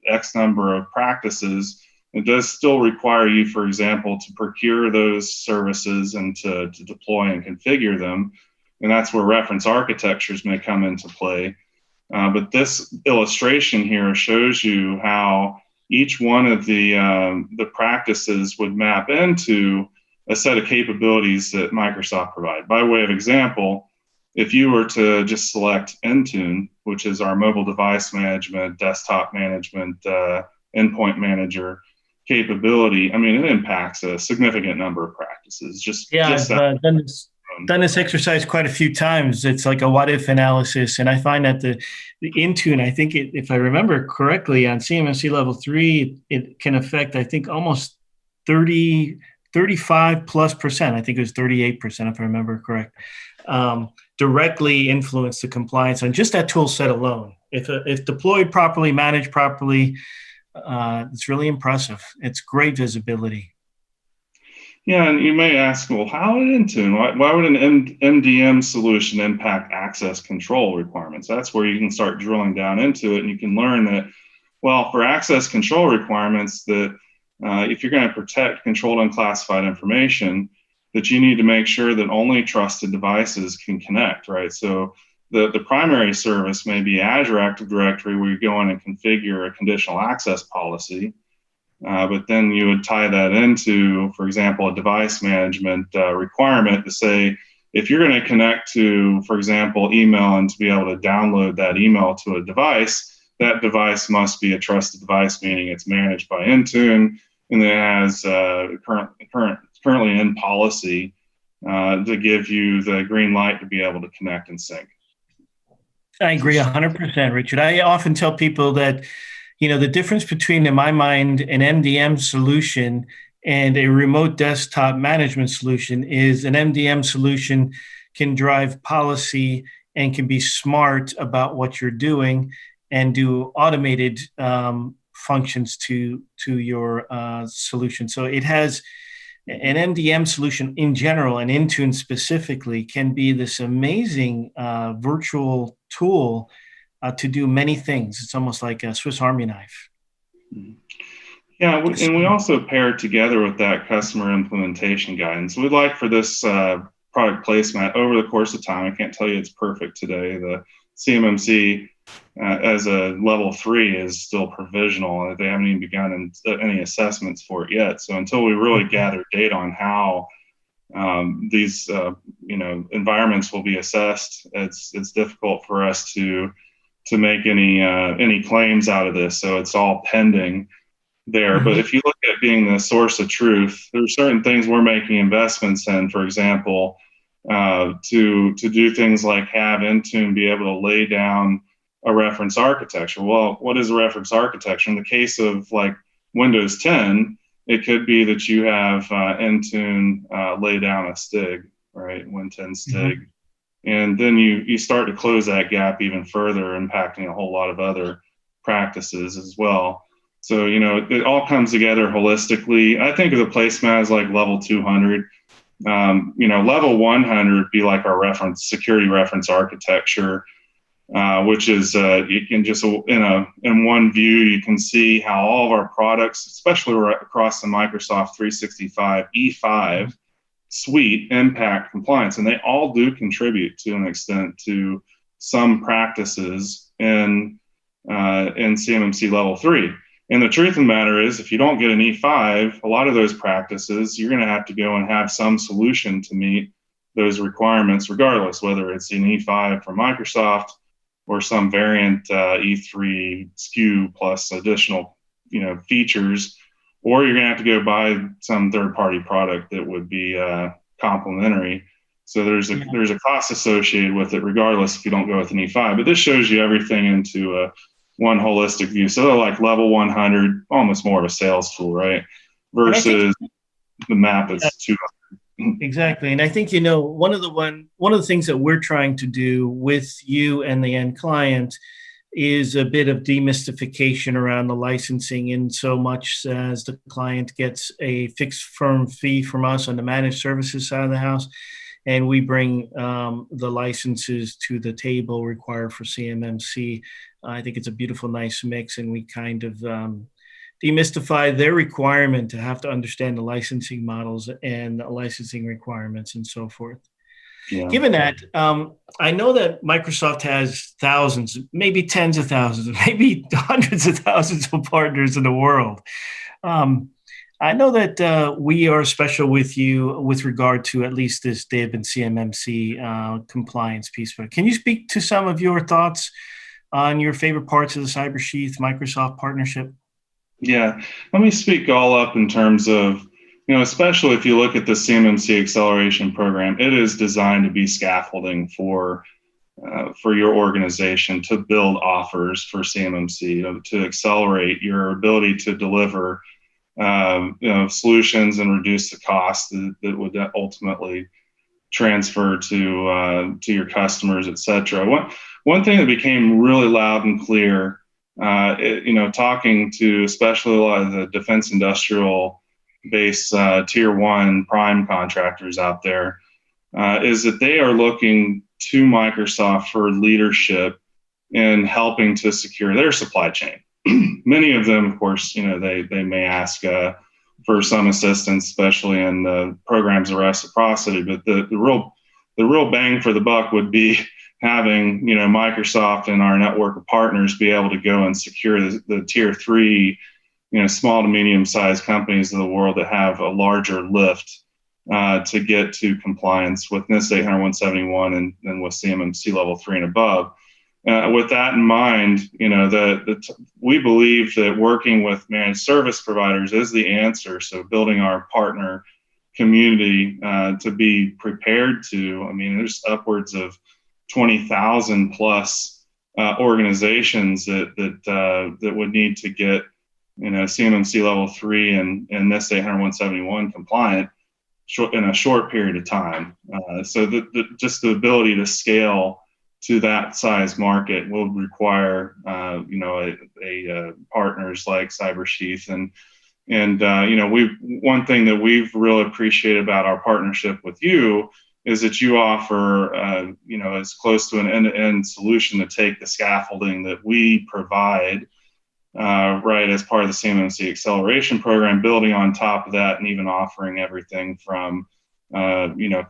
X number of practices. It does still require you, for example, to procure those services and to deploy and configure them. And that's where reference architectures may come into play. But this illustration here shows you how each one of the practices would map into a set of capabilities that Microsoft provide. By way of example, if you were to just select Intune, which is our mobile device management, desktop management, endpoint manager capability, I mean, it impacts a significant number of practices. I've done this exercise quite a few times. It's like a what if analysis. And I find that the Intune, I think if I remember correctly, on CMMC level 3, it can affect, I think, almost 35 plus percent. I think it was 38%, if I remember correct. Directly influence the compliance on just that tool set alone. If deployed properly, managed properly, it's really impressive. It's great visibility. Yeah, and you may ask, well, how would Intune, why would an MDM solution impact access control requirements? That's where you can start drilling down into it, and you can learn that, well, for access control requirements, that if you're going to protect controlled unclassified information, that you need to make sure that only trusted devices can connect, right? So the primary service may be Azure Active Directory, where you go in and configure a conditional access policy. But then you would tie that into, for example, a device management requirement to say, if you're going to connect to, for example, email and to be able to download that email to a device, that device must be a trusted device, meaning it's managed by Intune and it has currently in policy to give you the green light to be able to connect and sync. I agree 100%, Richard. I often tell people that, the difference between, in my mind, an MDM solution and a remote desktop management solution is an MDM solution can drive policy and can be smart about what you're doing and do automated functions to your solution. So it has an MDM solution in general, and Intune specifically, can be this amazing virtual tool to do many things. It's almost like a Swiss Army knife. Yeah, and we also pair it together with that customer implementation guidance. We'd like for this product placemat over the course of time. I can't tell you it's perfect today. The CMMC as a level 3 is still provisional. They haven't even begun any assessments for it yet. So until we really gather data on how these environments will be assessed, it's difficult for us to make any claims out of this. So it's all pending there. Mm-hmm. But if you look at being the source of truth, there's certain things we're making investments in, for example, to do things like have Intune be able to lay down a reference architecture. Well, what is a reference architecture? In the case of like Windows 10, it could be that you have Intune lay down a STIG, right? Win10 STIG. Mm-hmm. And then you start to close that gap even further, impacting a whole lot of other practices as well. So, it all comes together holistically. I think of the placemat as like level 200. Level 100 would be like our security reference architecture. which is you can just in one view you can see how all of our products, especially across the Microsoft 365 E5 suite, impact compliance, and they all do contribute to an extent to some practices in CMMC level 3. And the truth of the matter is, if you don't get an E5, a lot of those practices, you're going to have to go and have some solution to meet those requirements, regardless, whether it's an E5 from Microsoft or some variant E3 SKU plus additional, features, or you're going to have to go buy some third-party product that would be complementary. So there's a cost associated with it, regardless if you don't go with an E5. But this shows you everything into one holistic view. So like level 100, almost more of a sales tool, right? Versus the map is 200. Exactly. And I think, one of the things that we're trying to do with you and the end client is a bit of demystification around the licensing, in so much as the client gets a fixed firm fee from us on the managed services side of the house, and we bring the licenses to the table required for CMMC. I think it's a beautiful, nice mix, and we kind of demystify their requirement to have to understand the licensing models and the licensing requirements and so forth. Yeah. Given that, I know that Microsoft has thousands, maybe tens of thousands, maybe hundreds of thousands of partners in the world. I know that we are special with you with regard to at least this DIB and CMMC compliance piece. But can you speak to some of your thoughts on your favorite parts of the CyberSheath Microsoft partnership? Yeah, let me speak all up in terms of, especially if you look at the CMMC acceleration program, it is designed to be scaffolding for your organization to build offers for CMMC, to accelerate your ability to deliver solutions and reduce the cost that would ultimately transfer to your customers, et cetera. One thing that became really loud and clear, talking to especially a lot of the defense industrial based tier 1 prime contractors out there, is that they are looking to Microsoft for leadership in helping to secure their supply chain. Many of them, of course, they may ask for some assistance, especially in the programs of reciprocity. But the real bang for the buck would be having Microsoft and our network of partners be able to go and secure the tier 3, small to medium sized companies of the world that have a larger lift to get to compliance with NIST 800-171 and with CMMC level 3 and above. With that in mind, we believe that working with managed service providers is the answer. So building our partner community to be prepared to, there's upwards of 20,000 plus organizations that would need to get CMMC level 3 and NIST 800-171 compliant in a short period of time. So just the ability to scale to that size market will require partners like CyberSheath and one thing that we've really appreciated about our partnership with you is that you offer as close to an end-to-end solution to take the scaffolding that we provide right as part of the CMMC acceleration program, building on top of that and even offering everything from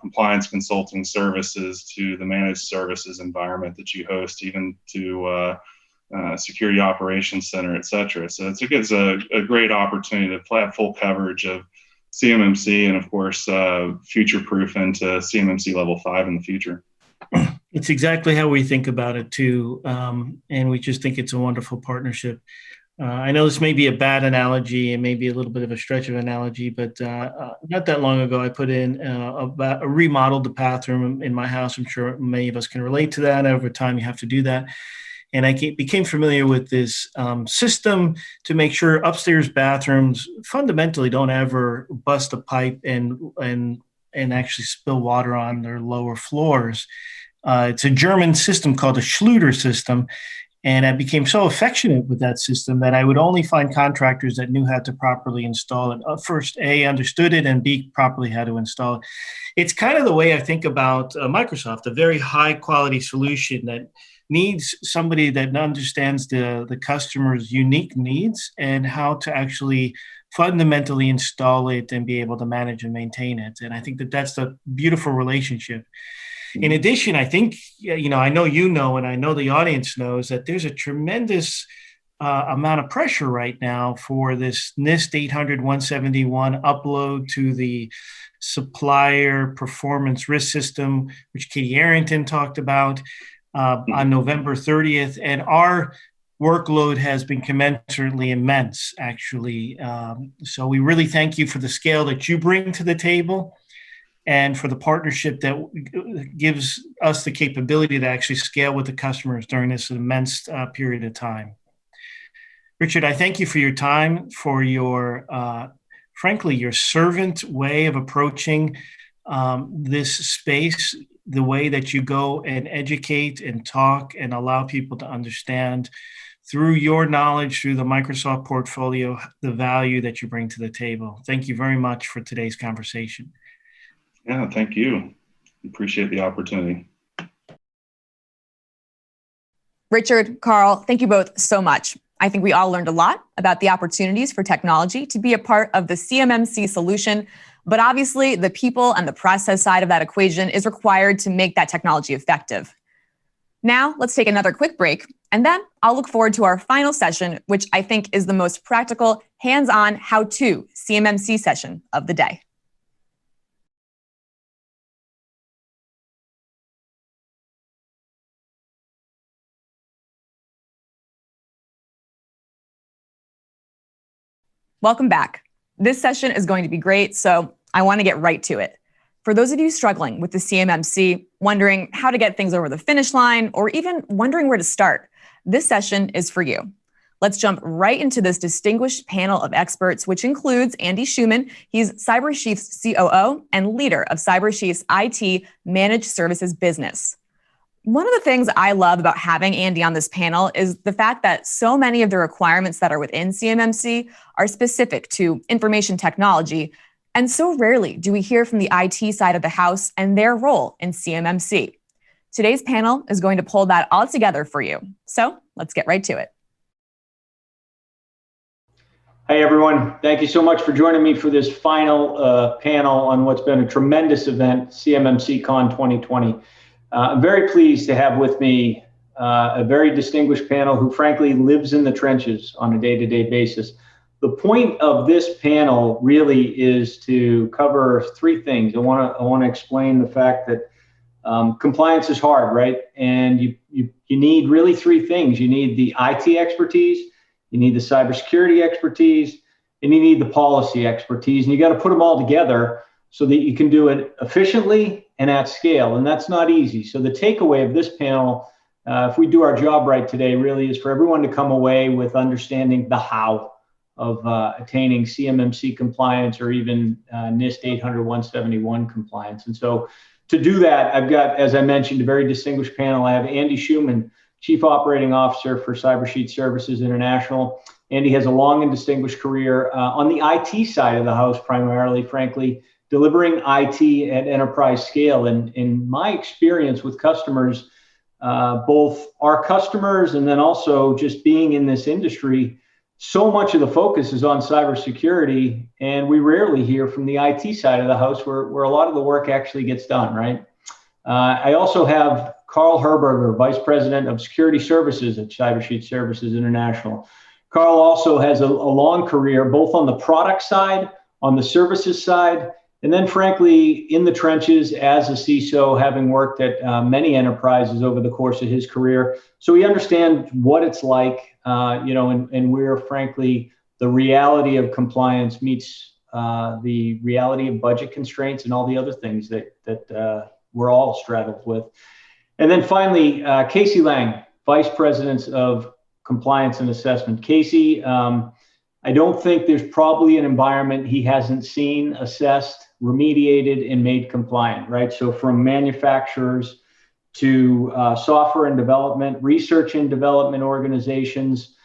compliance consulting services to the managed services environment that you host, even to security operations center, et cetera. So it's a great opportunity to have full coverage of CMMC and, of course, future-proof into CMMC level 5 in the future. It's exactly how we think about it, too. And we just think it's a wonderful partnership. I know this may be a bad analogy and maybe a little bit of a stretch of analogy, but not that long ago, I put in remodeled the bathroom in my house. I'm sure many of us can relate to that. Over time, you have to do that. And I became familiar with this system to make sure upstairs bathrooms fundamentally don't ever bust a pipe and actually spill water on their lower floors. It's a German system called a Schluter system. And I became so affectionate with that system that I would only find contractors that knew how to properly install it. First, A, understood it, and B, properly how to install it. It's kind of the way I think about Microsoft, a very high quality solution that needs somebody that understands the customer's unique needs and how to actually fundamentally install it and be able to manage and maintain it. And I think that that's a beautiful relationship. In addition, I think, I know and I know the audience knows that there's a tremendous amount of pressure right now for this NIST 800-171 upload to the supplier performance risk system, which Katie Arrington talked about on November 30th. And our workload has been commensurately immense, actually. So we really thank you for the scale that you bring to the table and for the partnership that gives us the capability to actually scale with the customers during this immense period of time. Richard, I thank you for your time, for your, frankly, your servant way of approaching this space, the way that you go and educate and talk and allow people to understand through your knowledge, through the Microsoft portfolio, the value that you bring to the table. Thank you very much for today's conversation. Yeah, thank you. Appreciate the opportunity. Richard, Carl, thank you both so much. I think we all learned a lot about the opportunities for technology to be a part of the CMMC solution, but obviously the people and the process side of that equation is required to make that technology effective. Now, let's take another quick break, and then I'll look forward to our final session, which I think is the most practical, hands-on, how-to CMMC session of the day. Welcome back. This session is going to be great, so I want to get right to it. For those of you struggling with the CMMC, wondering how to get things over the finish line, or even wondering where to start, this session is for you. Let's jump right into this distinguished panel of experts, which includes Andy Schuman. He's CyberSheath's COO and leader of CyberSheath's IT Managed Services business. One of the things I love about having Andy on this panel is the fact that so many of the requirements that are within CMMC are specific to information technology, and so rarely do we hear from the IT side of the house and their role in CMMC. Today's panel is going to pull that all together for you. So let's get right to it. Hey everyone, thank you so much for joining me for this final panel on what's been a tremendous event, CMMC Con 2020. I'm very pleased to have with me a very distinguished panel who frankly lives in the trenches on a day-to-day basis. The point of this panel really is to cover three things. I want to explain the fact that compliance is hard, right? And you need really three things. You need the IT expertise, you need the cybersecurity expertise, and you need the policy expertise. And you got to put them all together so that you can do it efficiently and at scale. And that's not easy. So the takeaway of this panel, if we do our job right today, really is for everyone to come away with understanding the how of attaining CMMC compliance or even NIST 800-171 compliance. And so to do that, I've got, as I mentioned, a very distinguished panel. I have Andy Schuman, Chief Operating Officer for CyberSheath Services International. Andy has a long and distinguished career on the IT side of the house, primarily, frankly, delivering IT at enterprise scale. And in my experience with customers, both our customers and then also just being in this industry, so much of the focus is on cybersecurity, and we rarely hear from the IT side of the house where a lot of the work actually gets done, right? I also have Carl Herberger, Vice President of Security Services at CyberSheath Services International. Carl also has a long career, both on the product side, on the services side, and then frankly, in the trenches as a CISO, having worked at many enterprises over the course of his career. So he understands what it's like, and where frankly, the reality of compliance meets the reality of budget constraints and all the other things that we're all straddled with. And then finally, Casey Lang, Vice President of Compliance and Assessment. Casey, I don't think there's probably an environment he hasn't seen, assessed, remediated, and made compliant, right? So from manufacturers to software and development, research and development organizations.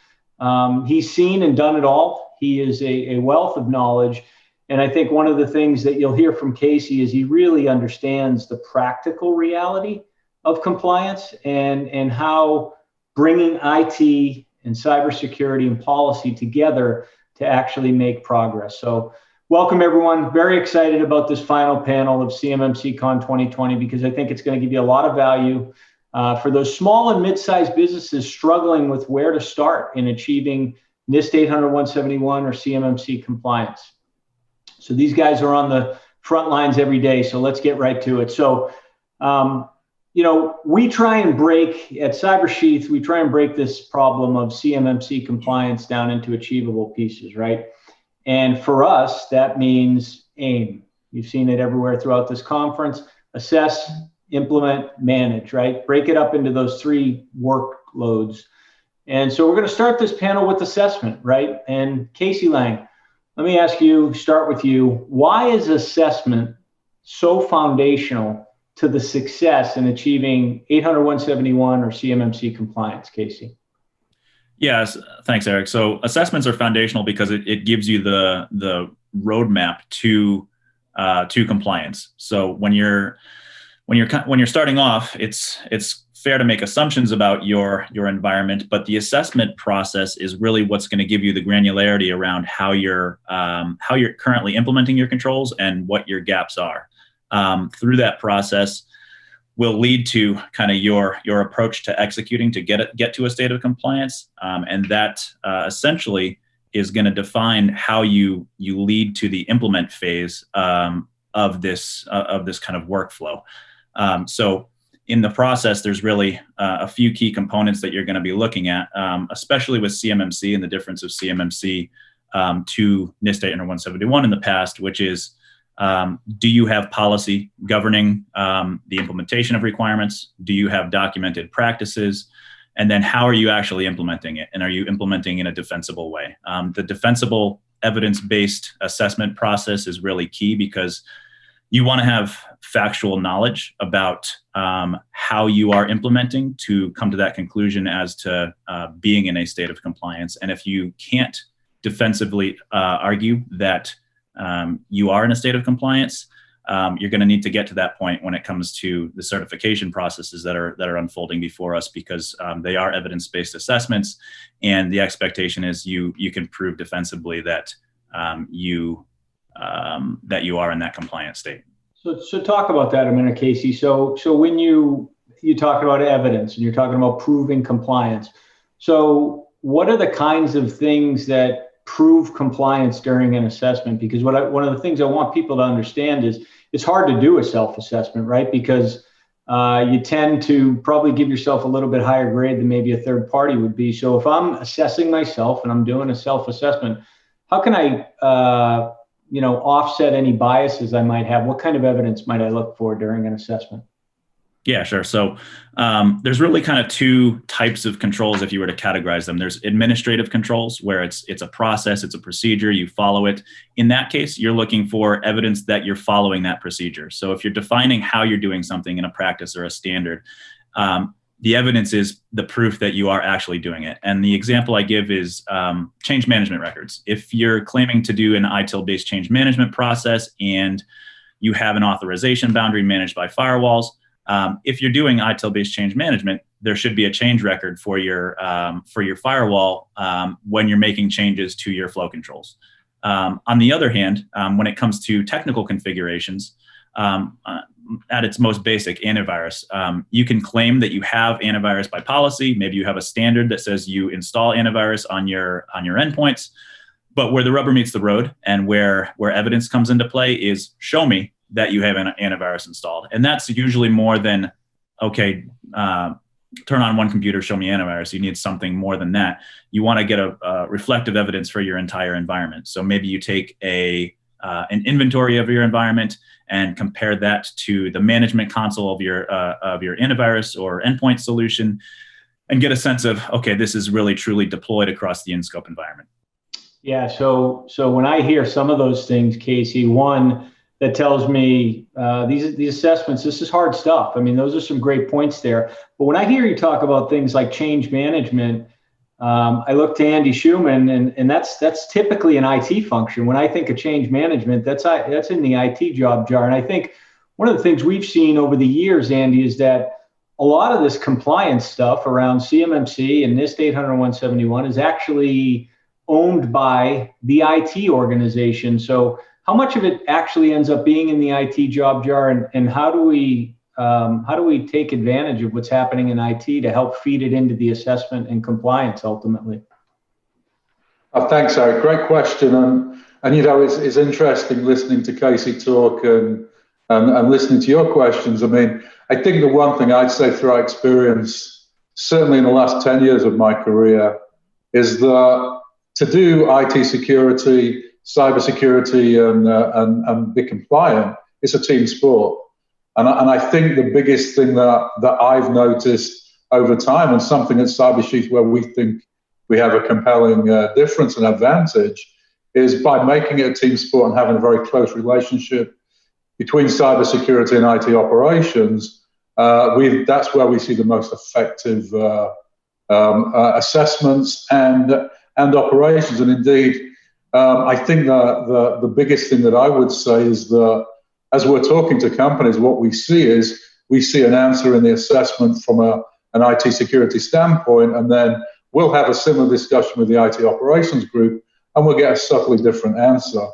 He's seen and done it all. He is a wealth of knowledge. And I think one of the things that you'll hear from Casey is he really understands the practical reality of compliance and how bringing IT and cybersecurity and policy together to actually make progress. So welcome, everyone. Very excited about this final panel of CMMC Con 2020 because I think it's going to give you a lot of value for those small and mid-sized businesses struggling with where to start in achieving NIST 800-171 or CMMC compliance. So these guys are on the front lines every day. So let's get right to it. So, we try and break at CyberSheath, we try and break this problem of CMMC compliance down into achievable pieces, right? And for us, that means AIM. You've seen it everywhere throughout this conference. Assess, implement, manage, right? Break it up into those three workloads. And so we're going to start this panel with assessment, right? And Casey Lang, let me ask you, start with you. Why is assessment so foundational to the success in achieving 800-171 or CMMC compliance, Casey? Yes, thanks, Eric. So assessments are foundational because it gives you the roadmap to compliance. So when you're starting off, it's fair to make assumptions about your environment, but the assessment process is really what's going to give you the granularity around how you're currently implementing your controls and what your gaps are. Through that process will lead to kind of your approach to executing to get to a state of compliance, and that essentially is going to define how you lead to the implement phase of this kind of workflow. So in the process, there's really a few key components that you're going to be looking at, especially with CMMC and the difference of CMMC to NIST 800-171 in the past, which is do you have policy governing the implementation of requirements? Do you have documented practices? And then how are you actually implementing it? And are you implementing in a defensible way? The defensible evidence-based assessment process is really key because you want to have factual knowledge about how you are implementing to come to that conclusion as to being in a state of compliance. And if you can't defensively argue that you are in a state of compliance, you're going to need to get to that point when it comes to the certification processes that are unfolding before us, because they are evidence-based assessments, and the expectation is you can prove defensively that you are in that compliant state. So talk about that a minute, Casey. So when you talk about evidence and you're talking about proving compliance, so what are the kinds of things that prove compliance during an assessment? Because one of the things I want people to understand is it's hard to do a self-assessment, right? Because you tend to probably give yourself a little bit higher grade than maybe a third party would be. So if I'm assessing myself and I'm doing a self-assessment, how can I offset any biases I might have? What kind of evidence might I look for during an assessment? Yeah, sure. So there's really kind of two types of controls if you were to categorize them. There's administrative controls, where it's a process, it's a procedure, you follow it. In that case, you're looking for evidence that you're following that procedure. So if you're defining how you're doing something in a practice or a standard, the evidence is the proof that you are actually doing it. And the example I give is change management records. If you're claiming to do an ITIL-based change management process and you have an authorization boundary managed by firewalls, if you're doing ITIL-based change management, there should be a change record for your firewall when you're making changes to your flow controls. On the other hand, when it comes to technical configurations, at its most basic, antivirus, you can claim that you have antivirus by policy. Maybe you have a standard that says you install antivirus on your endpoints. But where the rubber meets the road and where evidence comes into play is show me that you have an antivirus installed. And that's usually more than, okay, turn on one computer, show me antivirus. You need something more than that. You want to get a reflective evidence for your entire environment. So maybe you take an inventory of your environment and compare that to the management console of your antivirus or endpoint solution, and get a sense of, okay, this is really truly deployed across the in-scope environment. Yeah. So when I hear some of those things, Casey, one, that tells me these assessments, this is hard stuff. I mean, those are some great points there. But when I hear you talk about things like change management, I look to Andy Schumann, and that's typically an IT function. When I think of change management, that's in the IT job jar. And I think one of the things we've seen over the years, Andy, is that a lot of this compliance stuff around CMMC and NIST 800-171 is actually owned by the IT organization. So how much of it actually ends up being in the IT job jar, and how do we take advantage of what's happening in IT to help feed it into the assessment and compliance ultimately? Thanks, Eric. Great question. And you know, it's interesting listening to Casey talk and listening to your questions. I mean, I think the one thing I'd say through our experience, certainly in the last 10 years of my career, is that to do IT security, cybersecurity, and be compliant, it's a team sport. And I think the biggest thing that I've noticed over time, and something at CyberSheath where we think we have a compelling difference and advantage, is by making it a team sport and having a very close relationship between cybersecurity and IT operations. That's where we see the most effective assessments and operations. And indeed, I think that the biggest thing that I would say is that as we're talking to companies, what we see is we see an answer in the assessment from an IT security standpoint, and then we'll have a similar discussion with the IT operations group, and we'll get a subtly different answer.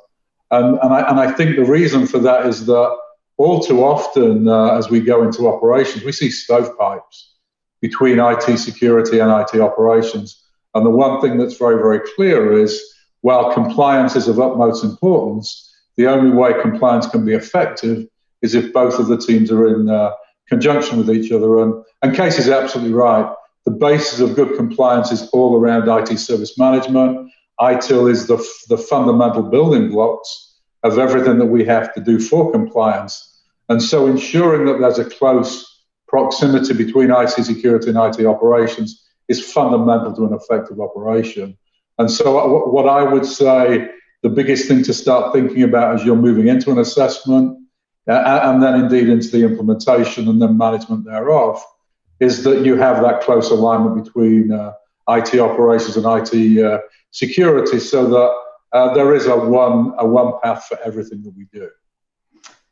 And I think the reason for that is that all too often, as we go into operations, we see stovepipes between IT security and IT operations. And the one thing that's very, very clear is, while compliance is of utmost importance, the only way compliance can be effective is if both of the teams are in conjunction with each other. And Casey's absolutely right. The basis of good compliance is all around IT service management. ITIL is the fundamental building blocks of everything that we have to do for compliance. And so ensuring that there's a close proximity between IT security and IT operations is fundamental to an effective operation. And so what I would say, the biggest thing to start thinking about as you're moving into an assessment, and then indeed into the implementation and then management thereof, is that you have that close alignment between IT operations and IT security, so that there is a one path for everything that we do.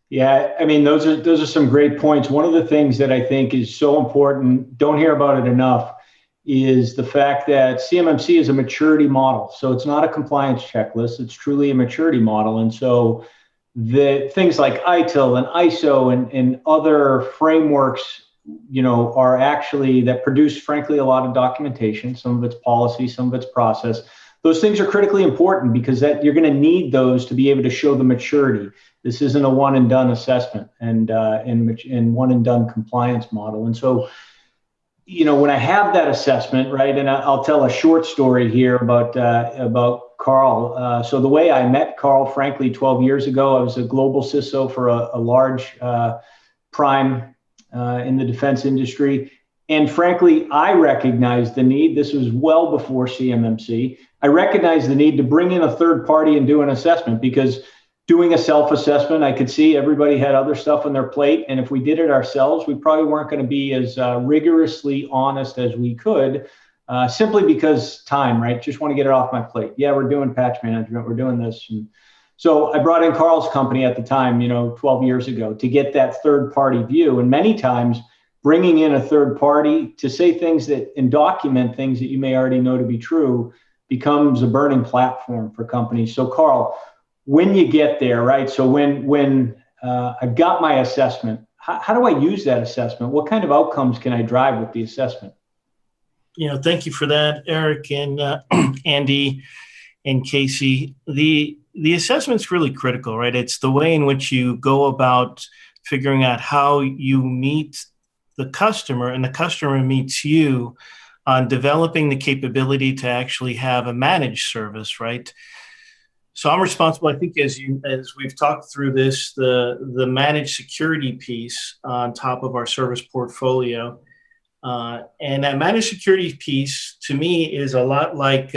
Yeah, I mean, those are some great points. One of the things that I think is so important, don't hear about it enough, is the fact that CMMC is a maturity model. So it's not a compliance checklist, it's truly a maturity model. And so the things like ITIL and ISO and other frameworks, you know, are actually that produce, frankly, a lot of documentation. Some of it's policy, some of it's process. Those things are critically important because that you're going to need those to be able to show the maturity. This isn't a one and done assessment and one and done compliance model. And so, you know, when I have that assessment, right, and I'll tell a short story here about Carl. So the way I met Carl, frankly, 12 years ago, I was a global CISO for a large prime in the defense industry. And frankly, I recognized the need. This was well before CMMC. I recognized the need to bring in a third party and do an assessment, because doing a self-assessment, I could see everybody had other stuff on their plate. And if we did it ourselves, we probably weren't going to be as rigorously honest as we could, simply because time, right? Just want to get it off my plate. Yeah, we're doing patch management. We're doing this. And so I brought in Carl's company at the time, 12 years ago, to get that third party view. And many times bringing in a third party to say things that and document things that you may already know to be true becomes a burning platform for companies. So Carl, when you get there, right? So when I've got my assessment, how do I use that assessment? What kind of outcomes can I drive with the assessment? Thank you for that, Eric and Andy and Casey. The assessment's really critical, right? It's the way in which you go about figuring out how you meet the customer and the customer meets you on developing the capability to actually have a managed service, right? So I'm responsible, I think, as we've talked through this, the managed security piece on top of our service portfolio. And that managed security piece, to me, is a lot like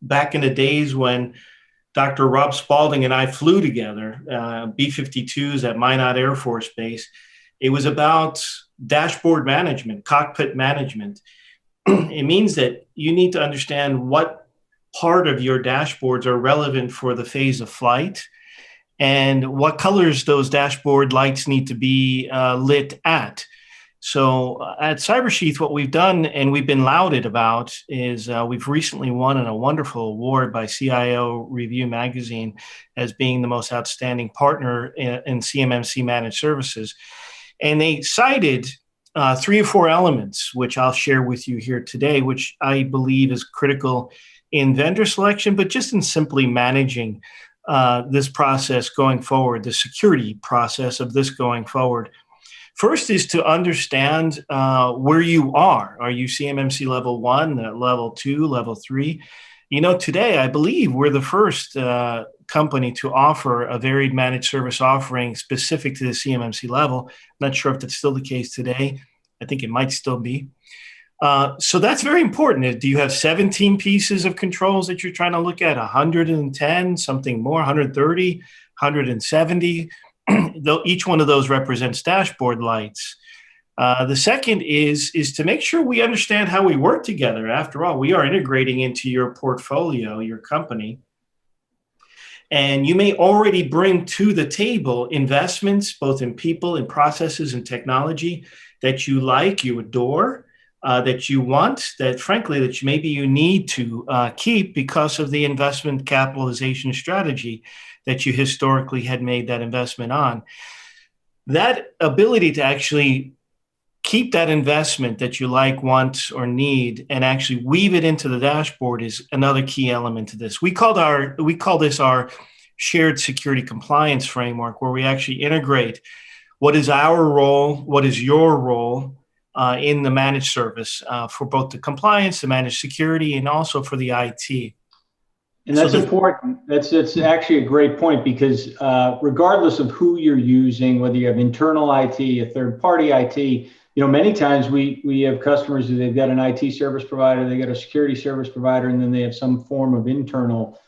back in the days when Dr. Rob Spalding and I flew together, B-52s at Minot Air Force Base. It was about dashboard management, cockpit management. It means that you need to understand what part of your dashboards are relevant for the phase of flight and what colors those dashboard lights need to be lit at. So at Cybersheath, what we've done and we've been lauded about is we've recently won a wonderful award by CIO Review Magazine as being the most outstanding partner in CMMC managed services. And they cited 3 or 4 elements, which I'll share with you here today, which I believe is critical in vendor selection, but just in simply managing this process going forward, the security process of this going forward. First is to understand where you are. Are you CMMC level 1, level 2, level 3? You know, today, I believe we're the first company to offer a varied managed service offering specific to the CMMC level. Not sure if that's still the case today. I think it might still be. So that's very important. Do you have 17 pieces of controls that you're trying to look at, 110, something more, 130, 170? Each one of those represents dashboard lights. The second is to make sure we understand how we work together. After all, we are integrating into your portfolio, your company. And you may already bring to the table investments, both in people and processes and technology that you like, you adore, that you want, that frankly, that maybe you need to keep because of the investment capitalization strategy that you historically had made that investment on. That ability to actually keep that investment that you like, want, or need, and actually weave it into the dashboard is another key element to this. We call this our shared security compliance framework, where we actually integrate what is our role, what is your role in the managed service for both the compliance, the managed security, and also for the IT. And that's important. That's actually a great point, because regardless of who you're using, whether you have internal IT, a third-party IT, you know, many times we have customers who they've got an IT service provider, they got a security service provider, and then they have some form of internal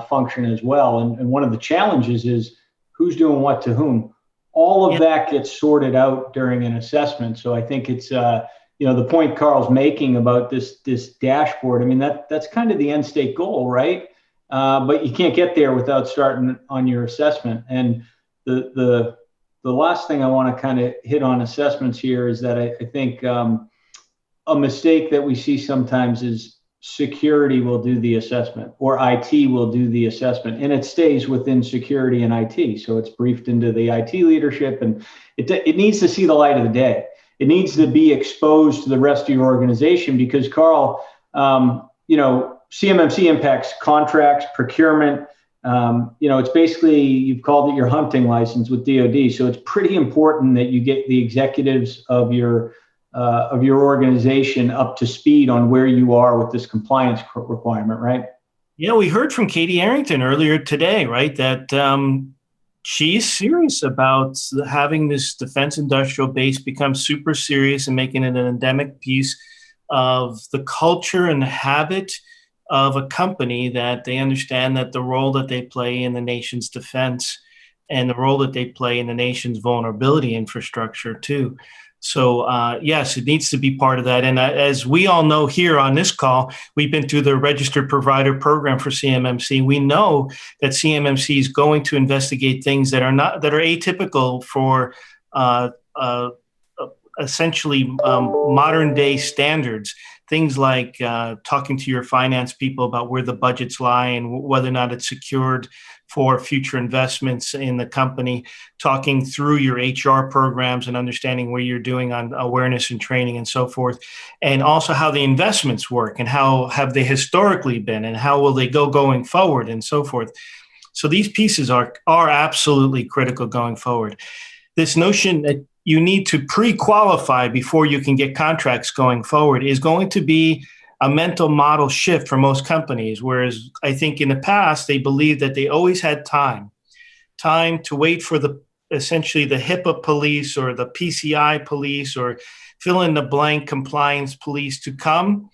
function as well. And one of the challenges is who's doing what to whom. All of that gets sorted out during an assessment. So I think it's you know, the point Carl's making about this dashboard, I mean, that's kind of the end state goal, right? But you can't get there without starting on your assessment. And the last thing I want to kind of hit on assessments here is that I think a mistake that we see sometimes is security will do the assessment or IT will do the assessment, and it stays within security and IT. So it's briefed into the IT leadership, and it needs to see the light of the day. It needs to be exposed to the rest of your organization, because Carl, you know, CMMC impacts contracts, procurement. You know, it's basically, you've called it your hunting license with DoD. So it's pretty important that you get the executives of your organization up to speed on where you are with this compliance requirement, right? Yeah, we heard from Katie Arrington earlier today, right, that she's serious about having this defense industrial base become super serious and making it an endemic piece of the culture and the habit of a company, that they understand that the role that they play in the nation's defense and the role that they play in the nation's vulnerability infrastructure too. So yes, it needs to be part of that. And as we all know here on this call, we've been through the registered provider program for CMMC. We know that CMMC is going to investigate things that are atypical for essentially modern day standards. Things like talking to your finance people about where the budgets lie and whether or not it's secured for future investments in the company, talking through your HR programs and understanding where you're doing on awareness and training and so forth, and also how the investments work and how have they historically been and how will they go going forward and so forth. So these pieces are absolutely critical going forward. This notion that you need to pre-qualify before you can get contracts going forward is going to be a mental model shift for most companies, whereas I think in the past, they believed that they always had time to wait for essentially the HIPAA police or the PCI police or fill in the blank compliance police to come.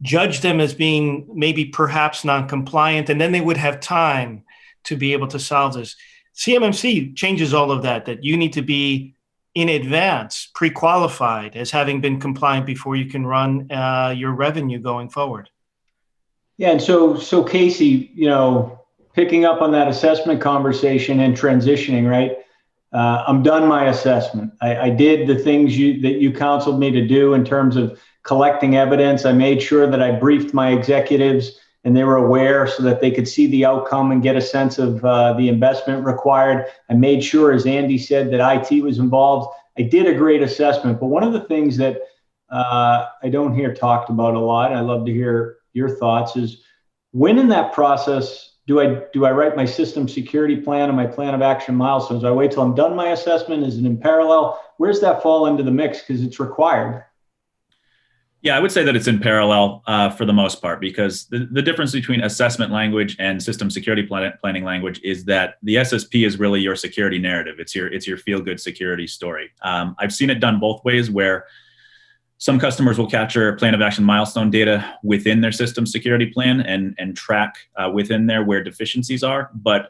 judge them as being maybe perhaps non-compliant, and then they would have time to be able to solve this. CMMC changes all of that, that you need to be in advance pre-qualified as having been compliant before you can run your revenue going forward. Yeah, and so Casey, picking up on that assessment conversation and transitioning, right? I'm done my assessment. I did the things that you counseled me to do in terms of collecting evidence. I made sure that I briefed my executives and they were aware so that they could see the outcome and get a sense of the investment required. I made sure, as Andy said, that IT was involved. I did a great assessment, but one of the things that I don't hear talked about a lot, and I'd love to hear your thoughts, is when in that process do I write my system security plan and my plan of action milestones? Do I wait till I'm done my assessment? Is it in parallel? Where's that fall into the mix? Because it's required. Yeah, I would say that it's in parallel for the most part, because the difference between assessment language and system security planning language is that the SSP is really your security narrative. It's your feel-good security story. I've seen it done both ways, where some customers will capture plan of action milestone data within their system security plan and track within there where deficiencies are. But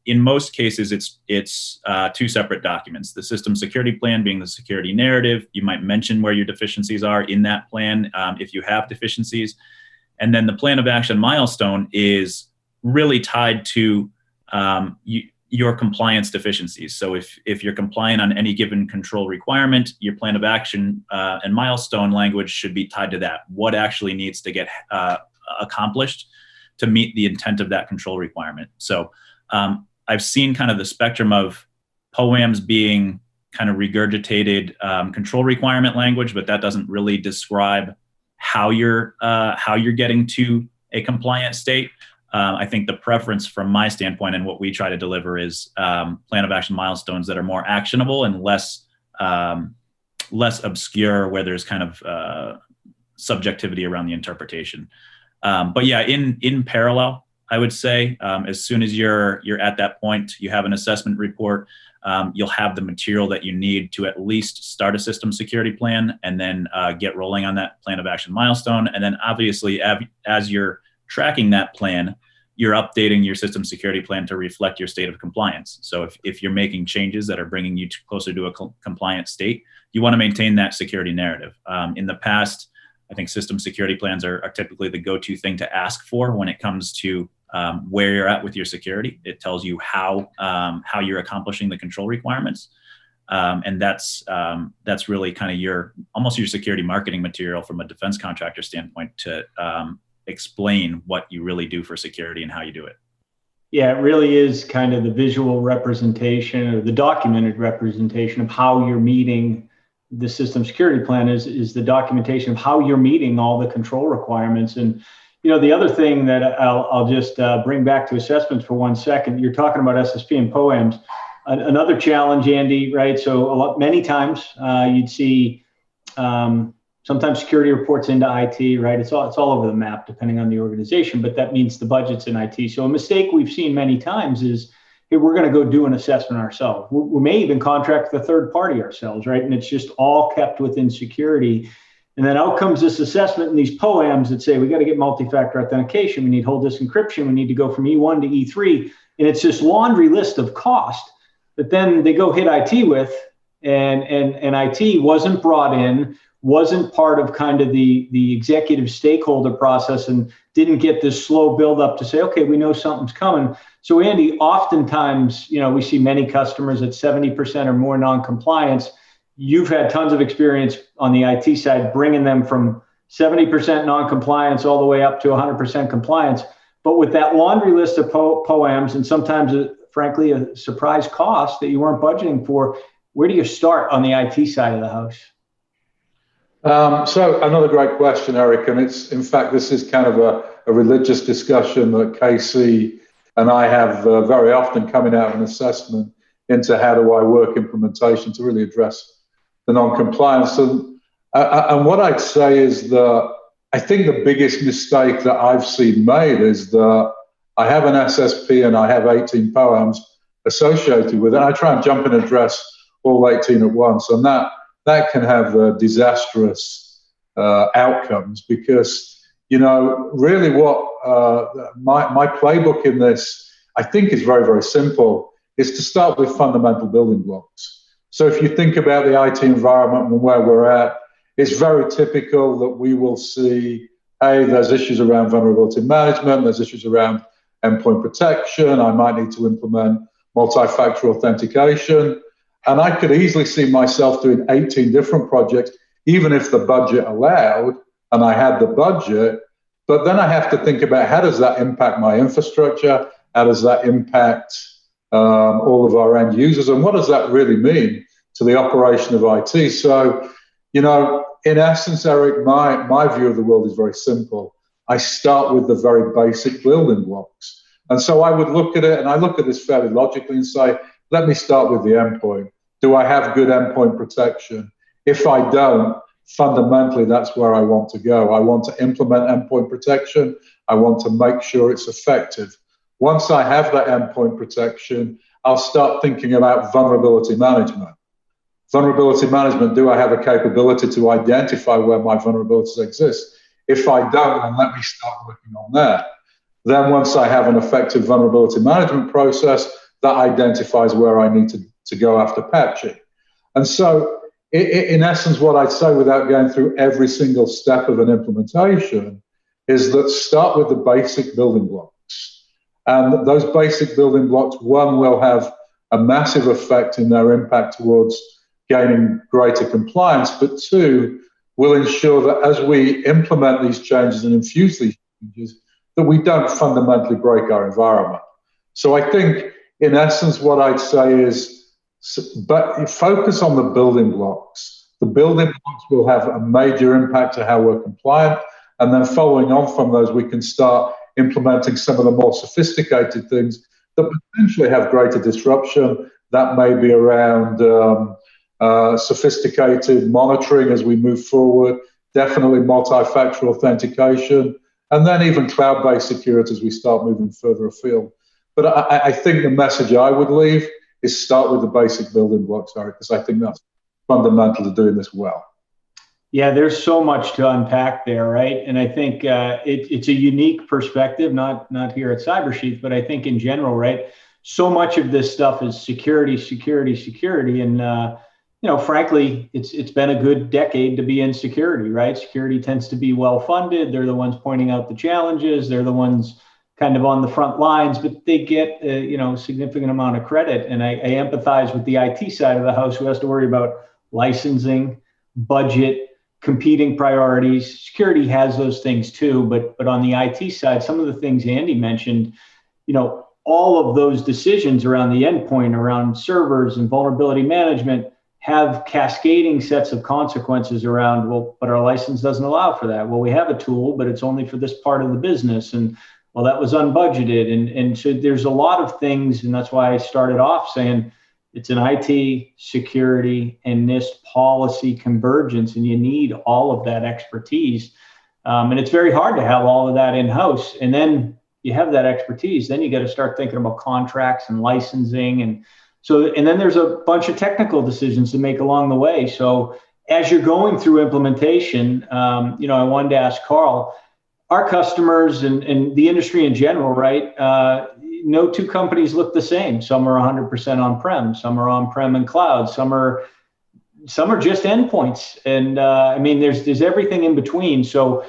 in most cases, it's two separate documents. The system security plan being the security narrative. You might mention where your deficiencies are in that plan if you have deficiencies. And then the plan of action milestone is really tied to your compliance deficiencies. So if you're compliant on any given control requirement, your plan of action and milestone language should be tied to that. What actually needs to get accomplished to meet the intent of that control requirement. So I've seen kind of the spectrum of POAMs being kind of regurgitated control requirement language, but that doesn't really describe how you're getting to a compliant state. I think the preference from my standpoint and what we try to deliver is plan of action milestones that are more actionable and less obscure, where there's kind of subjectivity around the interpretation. But yeah, in parallel, I would say as soon as you're at that point, you have an assessment report, you'll have the material that you need to at least start a system security plan and then get rolling on that plan of action milestone. And then obviously, as you're tracking that plan, you're updating your system security plan to reflect your state of compliance. So if you're making changes that are bringing you closer to a compliant state, you want to maintain that security narrative. In the past, I think system security plans are typically the go-to thing to ask for when it comes to where you're at with your security. It tells you how you're accomplishing the control requirements. And that's really kind of almost your security marketing material from a defense contractor standpoint to explain what you really do for security and how you do it. Yeah, it really is kind of the visual representation or the documented representation of how you're meeting the system security plan is the documentation of how you're meeting all the control requirements. And, the other thing that I'll just bring back to assessments for 1 second, you're talking about SSP and POAMs. Another challenge, Andy, right? So many times you'd see sometimes security reports into IT, right? It's all over the map depending on the organization, but that means the budget's in IT. So a mistake we've seen many times is, hey, we're going to go do an assessment ourselves. We may even contract with a third party ourselves, right? And it's just all kept within security. And then out comes this assessment and these POAMs that say, we got to get multi-factor authentication. We need whole disk encryption. We need to go from E1 to E3. And it's this laundry list of cost that then they go hit IT with, and IT wasn't brought in, wasn't part of kind of the executive stakeholder process, and didn't get this slow build up to say, okay, we know something's coming. So Andy, oftentimes, we see many customers at 70% or more non-compliance. You've had tons of experience on the IT side, bringing them from 70% non-compliance all the way up to 100% compliance. But with that laundry list of POAMs and sometimes, frankly, a surprise cost that you weren't budgeting for, where do you start on the IT side of the house? So another great question, Eric, and in fact, this is kind of a religious discussion that Casey and I have very often coming out of an assessment into how do I work implementation to really address the non-compliance. And what I'd say is that I think the biggest mistake that I've seen made is that I have an SSP and I have 18 POAMs associated with it. I try and jump and address all 18 at once, and that can have disastrous outcomes, because really what my playbook in this, I think, is very, very simple, is to start with fundamental building blocks. So if you think about the IT environment and where we're at, it's very typical that we will see, hey, there's issues around vulnerability management, there's issues around endpoint protection, I might need to implement multi-factor authentication. And I could easily see myself doing 18 different projects, even if the budget allowed and I had the budget. But then I have to think about, how does that impact my infrastructure? How does that impact all of our end users? And what does that really mean to the operation of IT? So, in essence, Eric, my view of the world is very simple. I start with the very basic building blocks. And so I would look at it, and I look at this fairly logically and say, let me start with the endpoint. Do I have good endpoint protection? If I don't, fundamentally, that's where I want to go. I want to implement endpoint protection. I want to make sure it's effective. Once I have that endpoint protection, I'll start thinking about vulnerability management. Vulnerability management, do I have a capability to identify where my vulnerabilities exist? If I don't, then let me start working on that. Then once I have an effective vulnerability management process, that identifies where I need to go after patching. And so, in essence, what I'd say, without going through every single step of an implementation, is that start with the basic building blocks. And those basic building blocks, one, will have a massive effect in their impact towards gaining greater compliance, but two, will ensure that as we implement these changes and infuse these changes, that we don't fundamentally break our environment. So I think, in essence, what I'd say is, but focus on the building blocks. The building blocks will have a major impact to how we're compliant, and then following on from those, we can start implementing some of the more sophisticated things that potentially have greater disruption. That may be around sophisticated monitoring as we move forward, definitely multi-factor authentication, and then even cloud-based security as we start moving further afield. But I think the message I would leave is start with the basic building blocks, Eric, because I think that's fundamental to doing this well. Yeah, there's so much to unpack there, right? And I think it's a unique perspective, not here at Cybersheath, but I think in general, right? So much of this stuff is security, security, security, and frankly, it's been a good decade to be in security, right? Security tends to be well funded. They're the ones pointing out the challenges. They're the ones kind of on the front lines, but they get a significant amount of credit. And I empathize with the IT side of the house, who has to worry about licensing, budget, competing priorities. Security has those things too, but on the IT side, some of the things Andy mentioned, all of those decisions around the endpoint, around servers and vulnerability management have cascading sets of consequences around, well, but our license doesn't allow for that. Well, we have a tool, but it's only for this part of the business. And well, that was unbudgeted. And so there's a lot of things, and that's why I started off saying it's an IT, security, and NIST policy convergence, and you need all of that expertise. And it's very hard to have all of that in-house. And then you have that expertise, then you got to start thinking about contracts and licensing. And then there's a bunch of technical decisions to make along the way. So as you're going through implementation, I wanted to ask Carl, our customers and the industry in general, right? No two companies look the same. Some are 100% on-prem, some are on-prem and cloud, some are just endpoints. And there's everything in between. So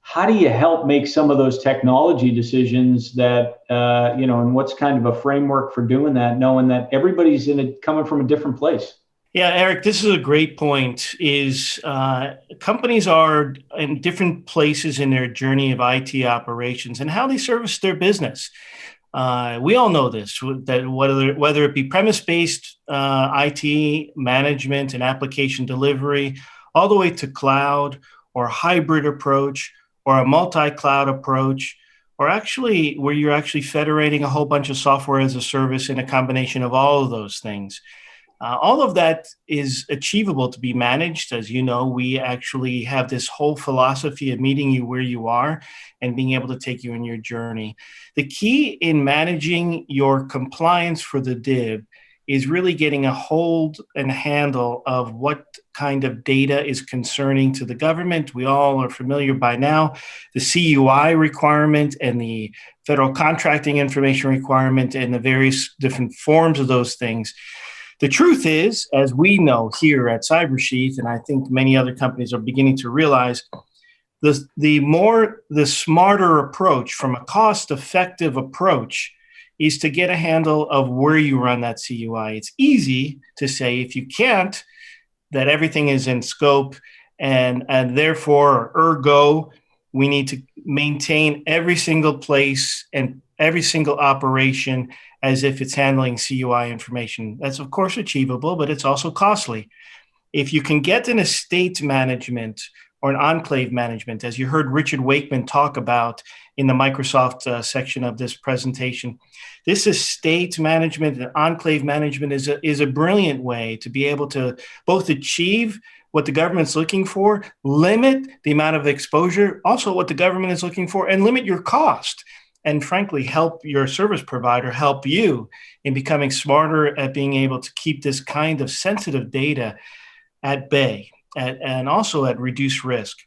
how do you help make some of those technology decisions that, and what's kind of a framework for doing that, knowing that everybody's coming from a different place? Yeah, Eric, this is a great point. Companies are in different places in their journey of IT operations and how they service their business. We all know this, that whether it be premise-based IT management and application delivery, all the way to cloud or hybrid approach or a multi-cloud approach, or actually where you're actually federating a whole bunch of software as a service in a combination of all of those things. All of that is achievable to be managed. As you know, we actually have this whole philosophy of meeting you where you are and being able to take you in your journey. The key in managing your compliance for the DIB is really getting a hold and handle of what kind of data is concerning to the government. We all are familiar by now, the CUI requirement and the federal contracting information requirement and the various different forms of those things. The truth is, as we know here at Cybersheath, and I think many other companies are beginning to realize, the smarter approach from a cost-effective approach is to get a handle of where you run that CUI. It's easy to say, if you can't, that everything is in scope, and therefore, ergo, we need to maintain every single place and every single operation as if it's handling CUI information. That's, of course, achievable, but it's also costly. If you can get an estate management or an enclave management, as you heard Richard Wakeman talk about in the Microsoft section of this presentation, this estate management and enclave management is a brilliant way to be able to both achieve what the government's looking for, limit the amount of exposure, also what the government is looking for, and limit your cost. And frankly, help your service provider help you in becoming smarter at being able to keep this kind of sensitive data at bay and also at reduced risk.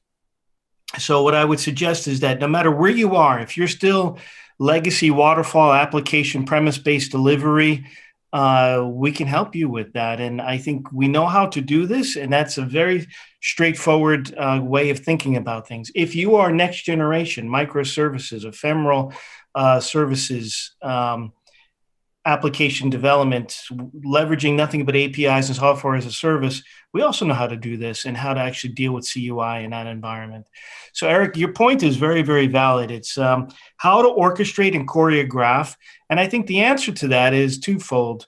So what I would suggest is that no matter where you are, if you're still legacy waterfall application premise-based delivery, we can help you with that. And I think we know how to do this, and that's a very straightforward way of thinking about things. If you are next generation microservices, ephemeral services, application development, leveraging nothing but APIs and software as a service, we also know how to do this and how to actually deal with CUI in that environment. So Eric, your point is very, very valid. It's how to orchestrate and choreograph. And I think the answer to that is twofold.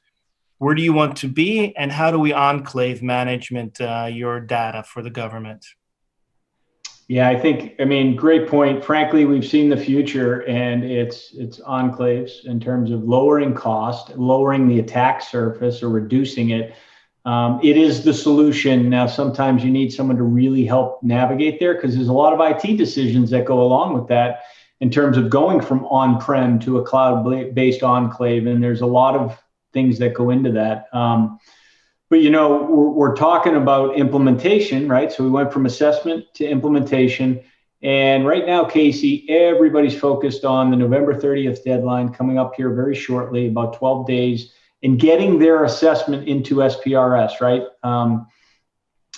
Where do you want to be, and how do we enclave management your data for the government? Yeah, I mean, great point. Frankly, we've seen the future, and it's enclaves in terms of lowering cost, lowering the attack surface or reducing it. It is the solution. Now, sometimes you need someone to really help navigate there, because there's a lot of IT decisions that go along with that in terms of going from on-prem to a cloud-based enclave. And there's a lot of things that go into that. But, you know, we're talking about implementation, right? So we went from assessment to implementation. And right now, Casey, everybody's focused on the November 30th deadline coming up here very shortly, about 12 days, and getting their assessment into SPRS, right?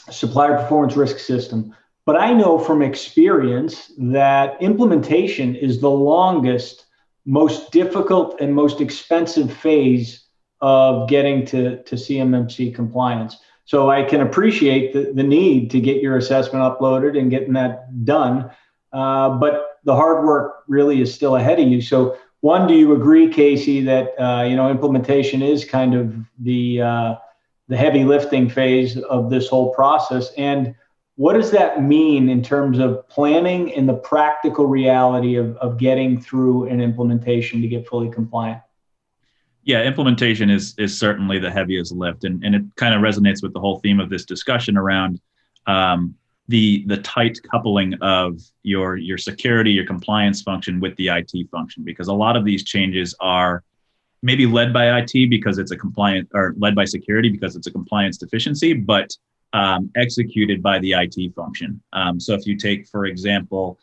Supplier Performance Risk System. But I know from experience that implementation is the longest, most difficult, and most expensive phase of getting to CMMC compliance. So I can appreciate the need to get your assessment uploaded and getting that done, but the hard work really is still ahead of you. So one, do you agree, Casey, that implementation is kind of the heavy lifting phase of this whole process? And what does that mean in terms of planning and the practical reality of getting through an implementation to get fully compliant? Yeah, implementation is certainly the heaviest lift, and it kind of resonates with the whole theme of this discussion around the tight coupling of your security, your compliance function with the IT function, because a lot of these changes are maybe led by IT because it's a compliant, or led by security because it's a compliance deficiency, but executed by the IT function. So if you take, for example,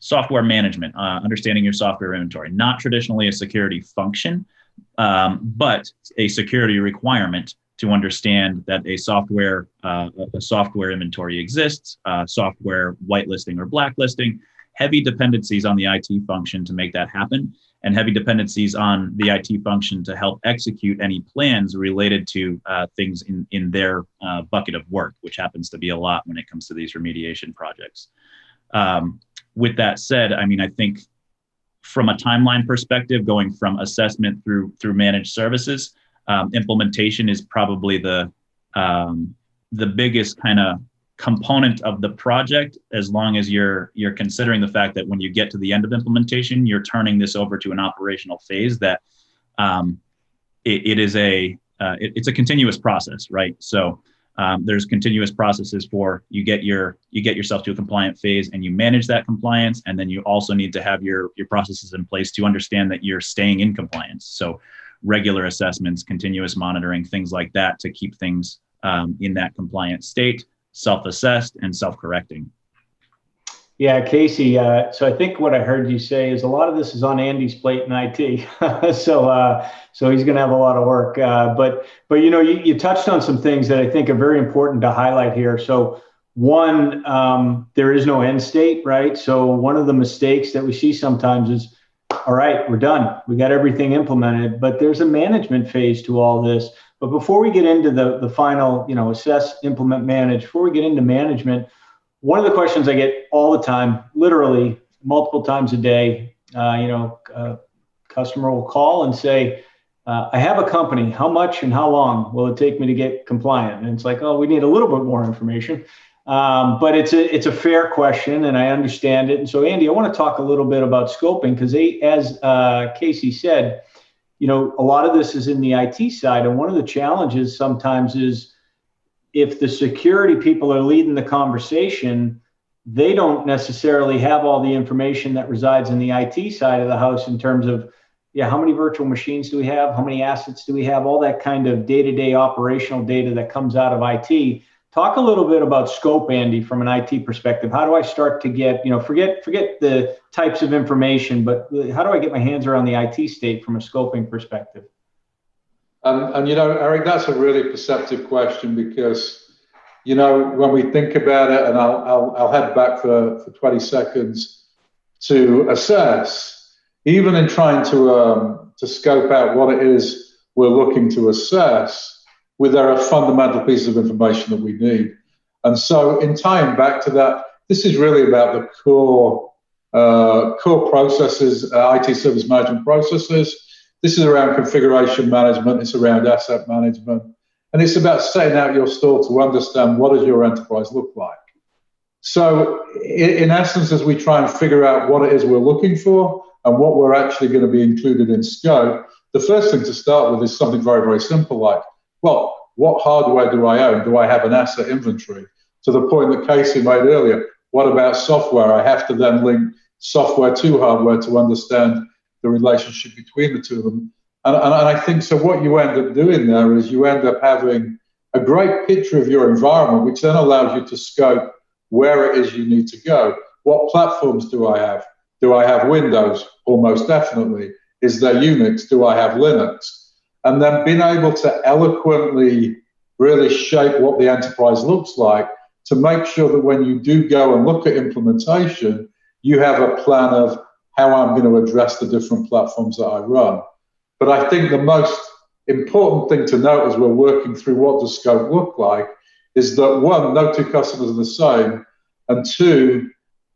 software management, understanding your software inventory, not traditionally a security function, but a security requirement to understand that a software inventory exists, software whitelisting or blacklisting, heavy dependencies on the IT function to make that happen, and heavy dependencies on the IT function to help execute any plans related to things in their bucket of work, which happens to be a lot when it comes to these remediation projects. With that said, I mean, I think from a timeline perspective, going from assessment through managed services, implementation is probably the biggest kind of component of the project, as long as you're considering the fact that when you get to the end of implementation, you're turning this over to an operational phase that it's a continuous process, right? So there's continuous processes for you get yourself to a compliant phase and you manage that compliance, and then you also need to have your processes in place to understand that you're staying in compliance. So regular assessments, continuous monitoring, things like that to keep things in that compliant state, self-assessed and self-correcting. Yeah, Casey. So I think what I heard you say is a lot of this is on Andy's plate in IT. So he's going to have a lot of work. But you touched on some things that I think are very important to highlight here. So one, there is no end state, right? So one of the mistakes that we see sometimes is, all right, we're done. We got everything implemented, but there's a management phase to all this. But before we get into the final, assess, implement, manage, before we get into management, one of the questions I get all the time, literally multiple times a day, customer will call and say, I have a company. How much and how long will it take me to get compliant? And it's like, oh, we need a little bit more information. But it's a fair question, and I understand it. And so, Andy, I want to talk a little bit about scoping because, as Casey said, a lot of this is in the IT side, and one of the challenges sometimes is if the security people are leading the conversation, they don't necessarily have all the information that resides in the IT side of the house in terms of, how many virtual machines do we have? How many assets do we have? All that kind of day-to-day operational data that comes out of IT. Talk a little bit about scope, Andy, from an IT perspective. How do I start to get, forget the types of information, but how do I get my hands around the IT state from a scoping perspective? And Eric, that's a really perceptive question because, when we think about it, and I'll head back for 20 seconds to assess, even in trying to scope out what it is we're looking to assess, there are fundamental pieces of information that we need. And so in tying back to that, this is really about the core processes, IT service management processes. This is around configuration management. It's around asset management. And it's about setting out your store to understand what does your enterprise look like. So in essence, as we try and figure out what it is we're looking for and what we're actually going to be included in scope, the first thing to start with is something very, very simple like, well, what hardware do I own? Do I have an asset inventory? To the point that Casey made earlier, what about software? I have to then link software to hardware to understand the relationship between the two of them. And I think so what you end up doing there is you end up having a great picture of your environment, which then allows you to scope where it is you need to go. What platforms do I have? Do I have Windows? Almost definitely. Is there Unix? Do I have Linux? And then being able to eloquently really shape what the enterprise looks like to make sure that when you do go and look at implementation, you have a plan of how I'm going to address the different platforms that I run. But I think the most important thing to note as we're working through what does scope look like is that one, no two customers are the same, and two,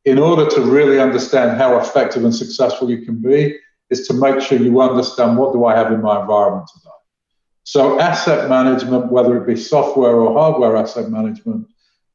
in order to really understand how effective and successful you can be, is to make sure you understand what do I have in my environment today. So asset management, whether it be software or hardware asset management,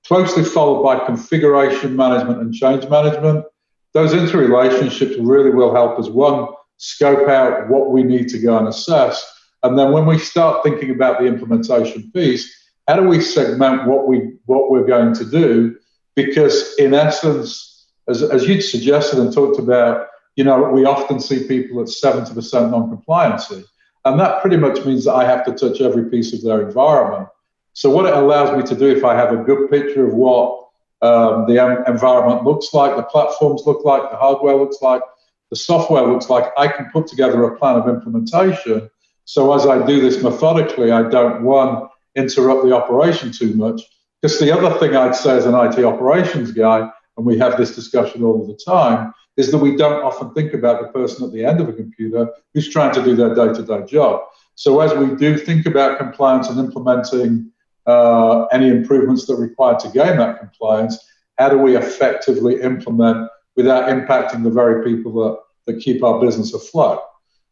closely followed by configuration management and change management, those interrelationships really will help us, one, scope out what we need to go and assess. And then when we start thinking about the implementation piece, how do we segment what we're going to do? Because in essence, as you'd suggested and talked about, we often see people at 70% non-compliancy. And that pretty much means that I have to touch every piece of their environment. So what it allows me to do, if I have a good picture of what the environment looks like, the platforms look like, the hardware looks like, the software looks like, I can put together a plan of implementation. So as I do this methodically, I don't, one, interrupt the operation too much. Because the other thing I'd say as an IT operations guy, and we have this discussion all the time, is that we don't often think about the person at the end of a computer who's trying to do their day-to-day job. So as we do think about compliance and implementing any improvements that are required to gain that compliance, how do we effectively implement without impacting the very people that keep our business afloat?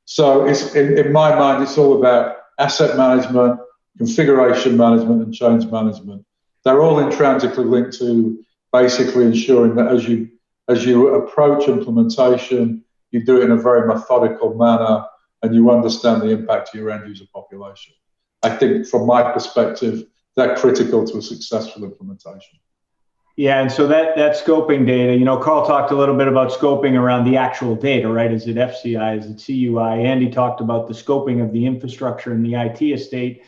So it's, in my mind, it's all about asset management, configuration management, and change management. They're all intrinsically linked to basically ensuring that as you approach implementation, you do it in a very methodical manner and you understand the impact to your end user population. I think from my perspective, they're critical to a successful implementation. Yeah, and so that scoping data, Carl talked a little bit about scoping around the actual data, right? Is it FCI? Is it CUI? Andy talked about the scoping of the infrastructure and the IT estate.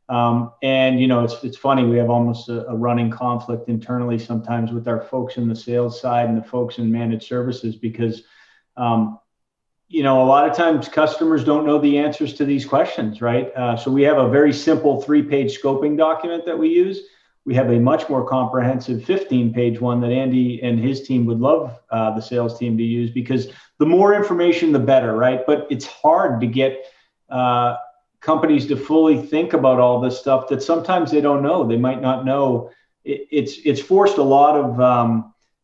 And it's funny, we have almost a running conflict internally sometimes with our folks in the sales side and the folks in managed services because a lot of times customers don't know the answers to these questions, right? So we have a very simple 3-page scoping document that we use. We have a much more comprehensive 15-page one that Andy and his team would love the sales team to use because the more information, the better, right? But it's hard to get companies to fully think about all this stuff that sometimes they don't know. They might not know. It's forced a lot of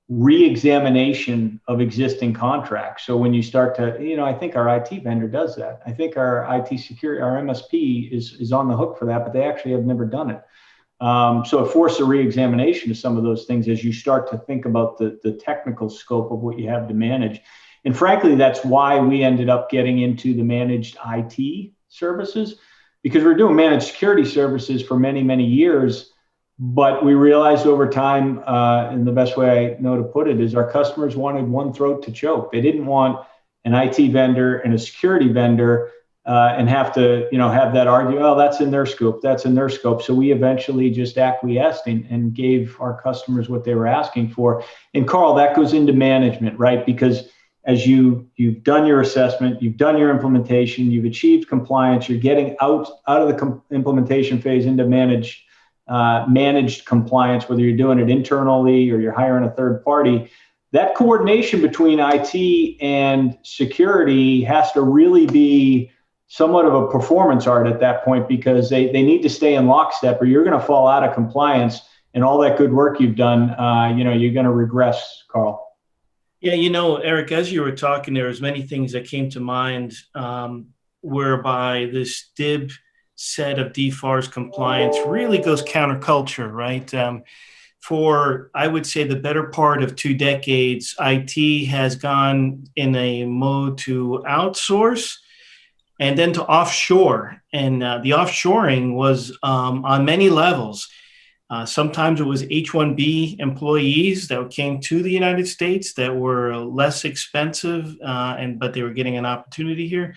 re-examination of existing contracts. So when you start to, I think our IT vendor does that. I think our IT security, our MSP is on the hook for that, but they actually have never done it. So it forced a re-examination of some of those things as you start to think about the technical scope of what you have to manage. And frankly, that's why we ended up getting into the managed IT services, because we're doing managed security services for many, many years. But we realized over time, and the best way I know to put it is our customers wanted one throat to choke. They didn't want an IT vendor and a security vendor and have to, have that argue, oh, that's in their scope, that's in their scope. So we eventually just acquiesced and gave our customers what they were asking for. And Carl, that goes into management, right? Because as you've done your assessment, you've done your implementation, you've achieved compliance, you're getting out of the implementation phase into managed compliance, whether you're doing it internally or you're hiring a third party. That coordination between IT and security has to really be somewhat of a performance art at that point, because they need to stay in lockstep or you're going to fall out of compliance and all that good work you've done, you're going to regress, Carl. Yeah, Eric, as you were talking, there was many things that came to mind whereby this DIB set of DFARS compliance really goes counterculture, right? For, I would say, the better part of 2 decades, IT has gone in a mode to outsource and then to offshore. And the offshoring was on many levels. Sometimes it was H-1B employees that came to the United States that were less expensive, but they were getting an opportunity here.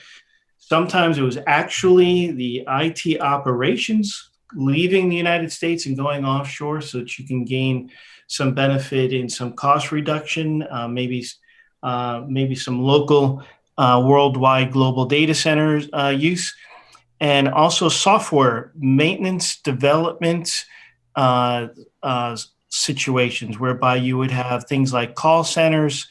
Sometimes it was actually the IT operations leaving the United States and going offshore so that you can gain some benefit in some cost reduction, maybe some local worldwide global data centers use, and also software maintenance development situations whereby you would have things like call centers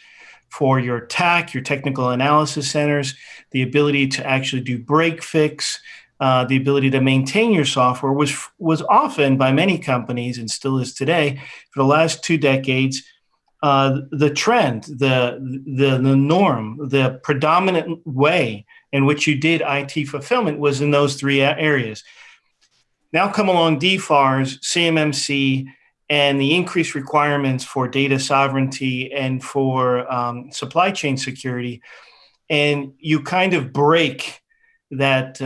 for your TAC, your technical analysis centers, the ability to actually do break fix, the ability to maintain your software, which was often by many companies and still is today for the last 2 decades, the trend, the norm, the predominant way in which you did IT fulfillment was in those 3 areas. Now come along DFARS, CMMC, and the increased requirements for data sovereignty and for supply chain security, and you kind of break that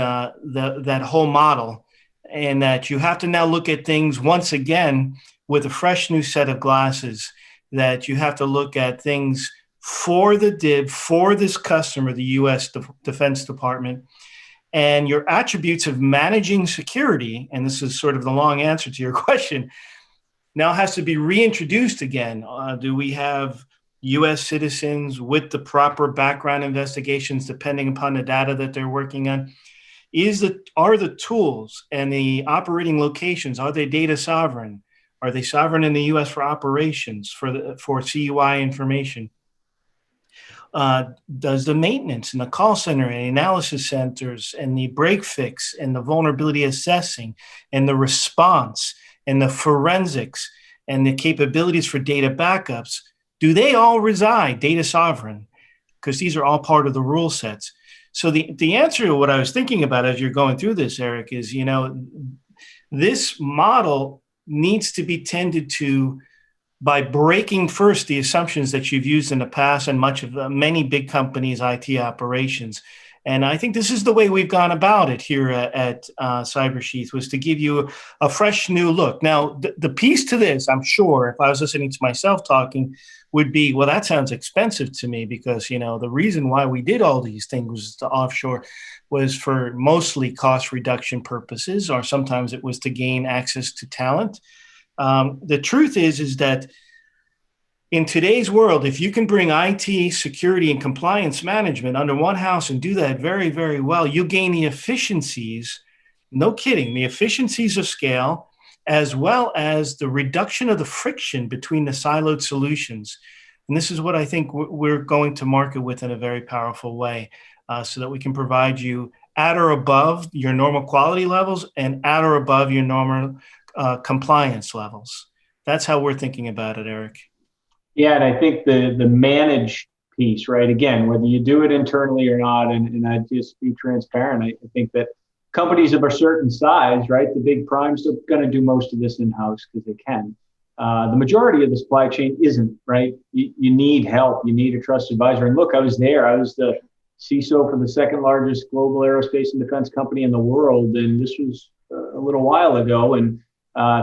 whole model, and that you have to now look at things once again with a fresh new set of glasses. That you have to look at things for the DIB, for this customer, the U.S. Defense Department, and your attributes of managing security. And this is sort of the long answer to your question. Now has to be reintroduced again. Do we have U.S. citizens with the proper background investigations, depending upon the data that they're working on? Are the tools and the operating locations, are they data sovereign? Are they sovereign in the U.S. for operations, for CUI information? Does the maintenance and the call center and analysis centers and the break fix and the vulnerability assessing and the response and the forensics and the capabilities for data backups, do they all reside data sovereign? Because these are all part of the rule sets. So the answer to what I was thinking about as you're going through this, Eric, is, this model needs to be tended to by breaking first the assumptions that you've used in the past and much of many big companies' IT operations, And I think this is the way we've gone about it here at Cybersheath, was to give you a fresh new look. Now, the piece to this, I'm sure, if I was listening to myself talking, would be, well, that sounds expensive to me, because, you know, the reason why we did all these things was to offshore was for mostly cost reduction purposes, or sometimes it was to gain access to talent. The truth is that in today's world, if you can bring IT, security, and compliance management under one house and do that very, very well, you gain the efficiencies, no kidding, the efficiencies of scale, as well as the reduction of the friction between the siloed solutions. And this is what I think we're going to market with in a very powerful way, so that we can provide you at or above your normal quality levels and at or above your normal compliance levels. That's how we're thinking about it, Eric. Yeah, and I think the manage piece, right? Again, whether you do it internally or not, and I just be transparent. I think that companies of a certain size, right, the big primes, are going to do most of this in-house because they can. The majority of the supply chain isn't, right? You need help. You need a trusted advisor. And look, I was there. I was the CISO for the second largest global aerospace and defense company in the world, and this was a little while ago. And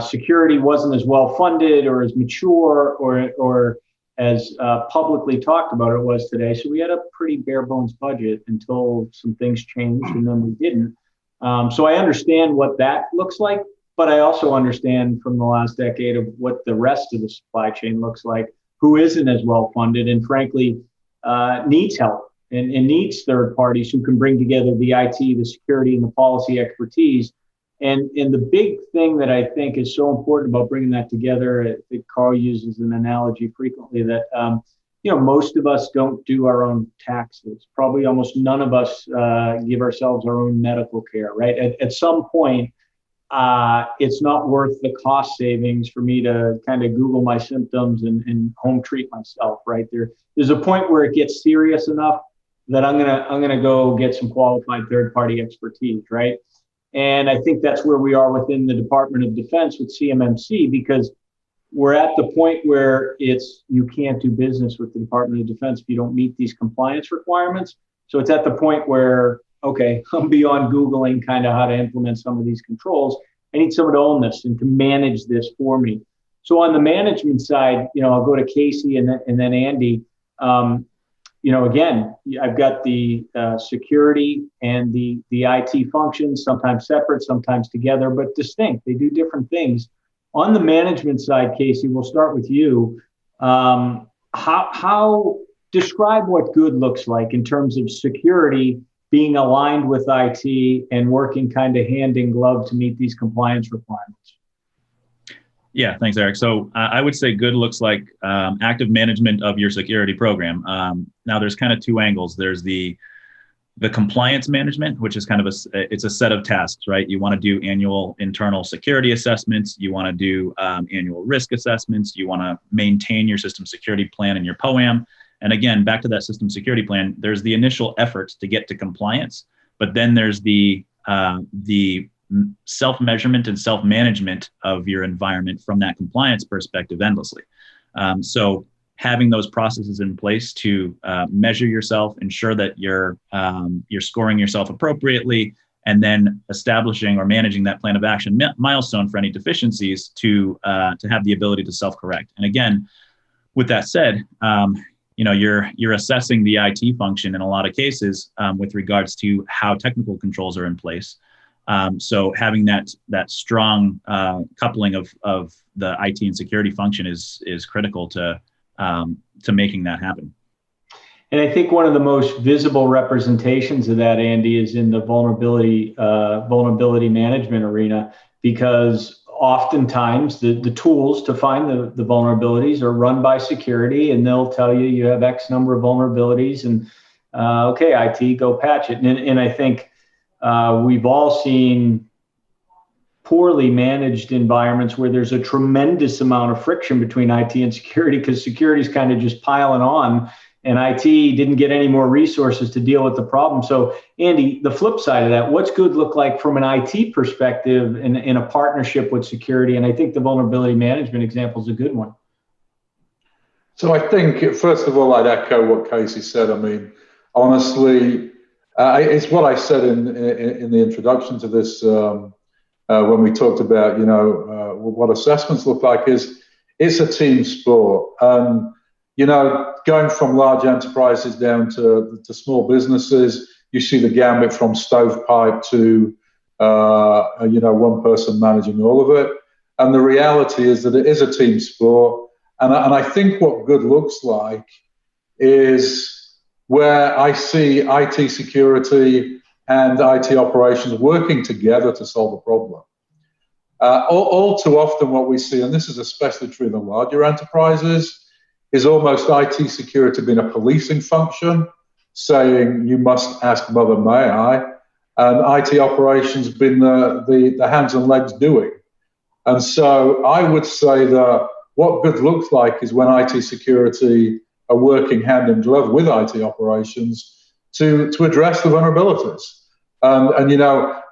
security wasn't as well funded or as mature or as publicly talked about it was today. So we had a pretty bare bones budget until some things changed, and then we didn't. So I understand what that looks like, but I also understand from the last decade of what the rest of the supply chain looks like, who isn't as well funded and frankly needs help and needs third parties who can bring together the IT, the security, and the policy expertise. And the big thing that I think is so important about bringing that together, I think Carl uses an analogy frequently that, most of us don't do our own taxes. Probably almost none of us give ourselves our own medical care, right? At some point, it's not worth the cost savings for me to kind of Google my symptoms and home treat myself, right? There's a point where it gets serious enough that I'm gonna go get some qualified third-party expertise, right? And I think that's where we are within the Department of Defense with CMMC, because we're at the point where you can't do business with the Department of Defense if you don't meet these compliance requirements. So it's at the point where, okay, I'm beyond Googling kind of how to implement some of these controls. I need someone to own this and to manage this for me. So on the management side, I'll go to Casey and then Andy. Again, I've got the security and the IT functions, sometimes separate, sometimes together, but distinct. They do different things. On the management side, Casey, we'll start with you. How describe what good looks like in terms of security being aligned with IT and working kind of hand in glove to meet these compliance requirements? Yeah, thanks, Eric. So I would say good looks like active management of your security program. Now, there's kind of two angles. There's the compliance management, which is kind of it's a set of tasks, right? You want to do annual internal security assessments. You want to do annual risk assessments. You want to maintain your system security plan and your POAM. And again, back to that system security plan, there's the initial efforts to get to compliance, but then there's the self-measurement and self-management of your environment from that compliance perspective endlessly. So having those processes in place to measure yourself, ensure that you're scoring yourself appropriately, and then establishing or managing that plan of action milestone for any deficiencies to have the ability to self-correct. And again, with that said, you're assessing the IT function in a lot of cases with regards to how technical controls are in place. So having that strong coupling of the IT and security function is critical to making that happen. And I think one of the most visible representations of that, Andy, is in the vulnerability management arena, because oftentimes the tools to find the vulnerabilities are run by security, and they'll tell you have X number of vulnerabilities, and okay, IT, go patch it. And I think we've all seen poorly managed environments where there's a tremendous amount of friction between IT and security, because security is kind of just piling on, and IT didn't get any more resources to deal with the problem. So, Andy, the flip side of that, what's good look like from an IT perspective in a partnership with security? And I think the vulnerability management example is a good one. So I think, first of all, I'd echo what Casey said. I mean, honestly, It's what I said in the introduction to this when we talked about, what assessments look like. Is it's a team sport. And, going from large enterprises down to small businesses, you see the gambit from stovepipe to, one person managing all of it. And the reality is that it is a team sport. And I think what good looks like is where I see IT security and IT operations working together to solve a problem. All too often what we see, and this is especially true in the larger enterprises, is almost IT security being a policing function, saying you must ask Mother May I, and IT operations been the hands and legs doing. And so I would say that what good looks like is when IT security are working hand in glove with IT operations to address the vulnerabilities. And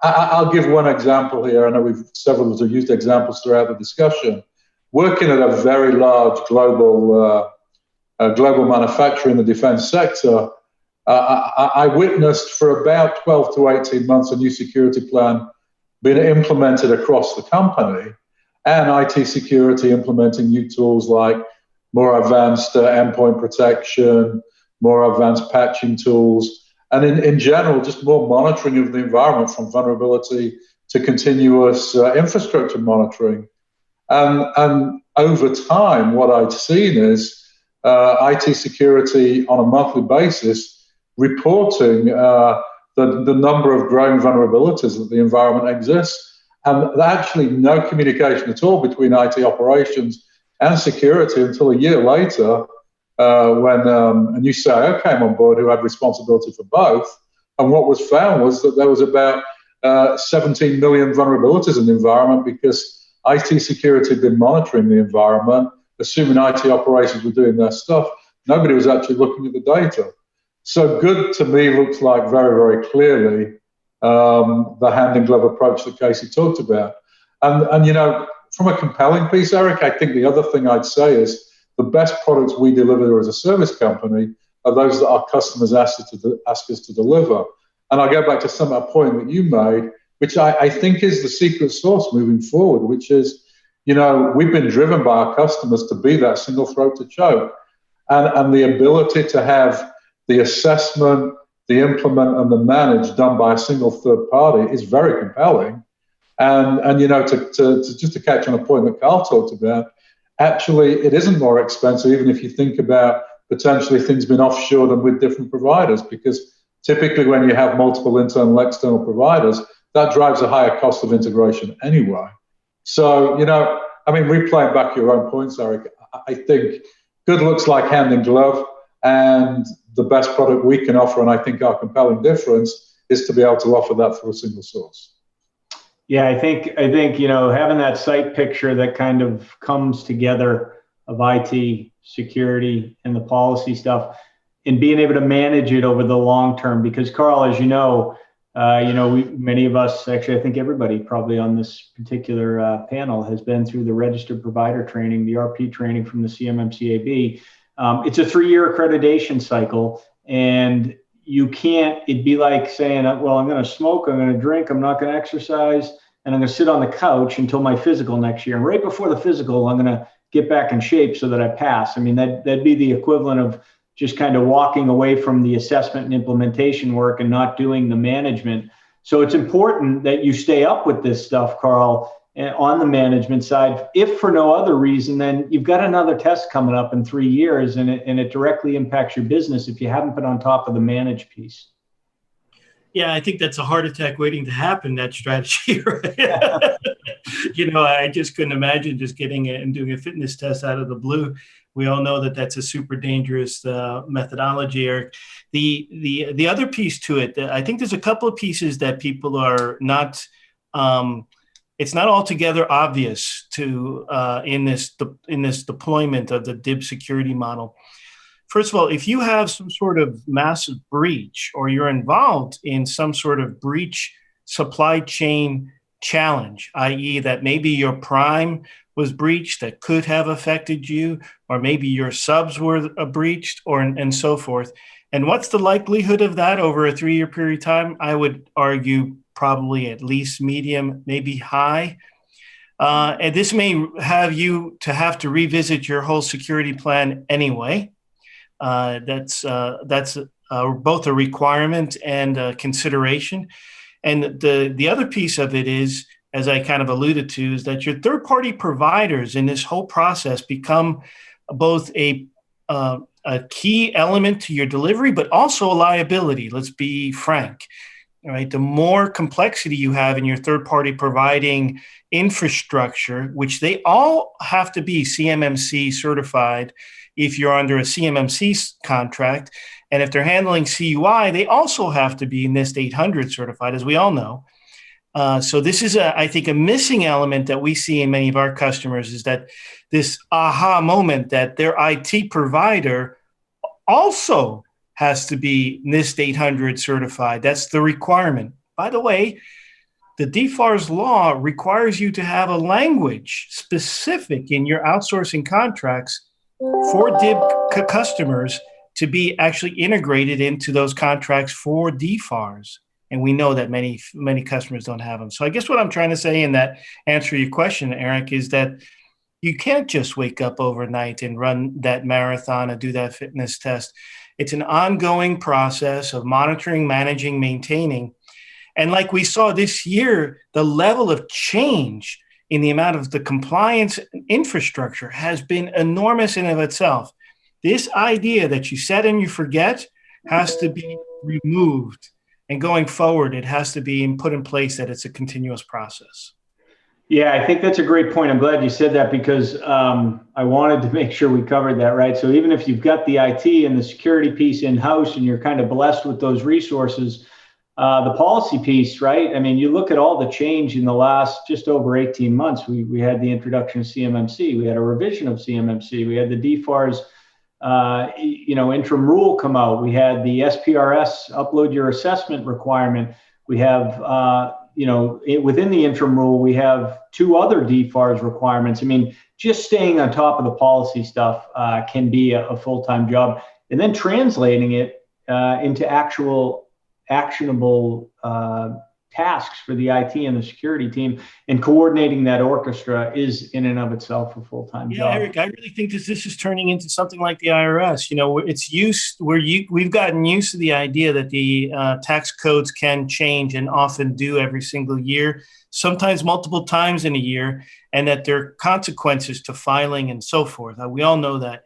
I'll give one example here. I know several of us have used examples throughout the discussion. Working at a very large global manufacturer in the defense sector, I witnessed for about 12 to 18 months a new security plan being implemented across the company, and IT security implementing new tools like more advanced endpoint protection, more advanced patching tools, and in general, just more monitoring of the environment, from vulnerability to continuous infrastructure monitoring. And over time, what I've seen is IT security on a monthly basis reporting the number of growing vulnerabilities that the environment exists, and actually no communication at all between IT operations and security until a year later, when a new CIO came on board who had responsibility for both. And what was found was that there was about 17 million vulnerabilities in the environment because IT security had been monitoring the environment, assuming IT operations were doing their stuff. Nobody was actually looking at the data. So good to me looks like very, very clearly the hand-in-glove approach that Casey talked about. And from a compelling piece, Eric, I think the other thing I'd say is the best products we deliver as a service company are those that our customers ask us to deliver. And I'll go back to a point that you made, which I think is the secret sauce moving forward, which is, we've been driven by our customers to be that single throat to choke. And the ability to have the assessment, the implement, and the manage done by a single third party is very compelling. And to catch on a point that Carl talked about, actually, it isn't more expensive, even if you think about potentially things being offshored and with different providers, because typically when you have multiple internal and external providers, that drives a higher cost of integration anyway. So, replaying back your own points, Eric, I think good looks like hand in glove, and the best product we can offer, and I think our compelling difference, is to be able to offer that through a single source. Yeah, I think having that site picture that kind of comes together of IT security and the policy stuff, and being able to manage it over the long term. Because Carl, as many of us, actually, I think everybody probably on this particular panel has been through the registered provider training, the RP training from the CMMCAB. It's a 3-year accreditation cycle, and it'd be like saying, well, I'm going to smoke, I'm going to drink, I'm not going to exercise, and I'm going to sit on the couch until my physical next year. And right before the physical, I'm going to get back in shape so that I pass. I mean, that'd be the equivalent of just kind of walking away from the assessment and implementation work and not doing the management. So it's important that you stay up with this stuff, Carl, on the management side. If for no other reason, then you've got another test coming up in 3 years, and it directly impacts your business if you haven't been on top of the manage piece. Yeah, I think that's a heart attack waiting to happen, that strategy, right? I just couldn't imagine just getting it and doing a fitness test out of the blue. We all know that that's a super dangerous methodology, Eric. The other piece to it, I think there's a couple of pieces that people are not, it's not altogether obvious to in this deployment of the DIB security model. First of all, if you have some sort of massive breach, or you're involved in some sort of breach supply chain challenge, i.e. that maybe your prime was breached that could have affected you, or maybe your subs were breached, and so forth, And what's the likelihood of that over a 3-year period of time? I would argue probably at least medium, maybe high. And this may have you to have to revisit your whole security plan anyway. That's both a requirement and a consideration. And the other piece of it is, as I kind of alluded to, is that your third-party providers in this whole process become both a key element to your delivery, but also a liability. Let's be frank. All right, the more complexity you have in your third-party providing infrastructure, which they all have to be CMMC certified if you're under a CMMC contract, and if they're handling CUI, they also have to be NIST 800 certified, as we all know. So this is, I think, a missing element that we see in many of our customers, is that this aha moment that their IT provider also has to be NIST 800 certified. That's the requirement. By the way, the DFARS law requires you to have a language specific in your outsourcing contracts for DIB customers to be actually integrated into those contracts for DFARS. And we know that many customers don't have them. So I guess what I'm trying to say in that answer to your question, Eric, is that you can't just wake up overnight and run that marathon and do that fitness test. It's an ongoing process of monitoring, managing, maintaining. And like we saw this year, the level of change in the amount of the compliance infrastructure has been enormous in and of itself. This idea that you set and you forget has to be removed. And going forward, it has to be put in place that it's a continuous process. Yeah, I think that's a great point. I'm glad you said that, because I wanted to make sure we covered that, right? So even if you've got the IT and the security piece in-house and you're kind of blessed with those resources, the policy piece, right? I mean, you look at all the change in the last just over 18 months. We had the introduction of CMMC. We had a revision of CMMC. We had the DFARS interim rule come out. We had the SPRS upload your assessment requirement. We have, within the interim rule, we have 2 other DFARS requirements. I mean, just staying on top of the policy stuff can be a full-time job, and then translating it into actual actionable tasks for the IT and the security team, and coordinating that orchestra is in and of itself a full-time job. Eric, I really think this is turning into something like the IRS. We've gotten used to the idea that the tax codes can change, and often do every single year, sometimes multiple times in a year, and that there are consequences to filing and so forth. We all know that.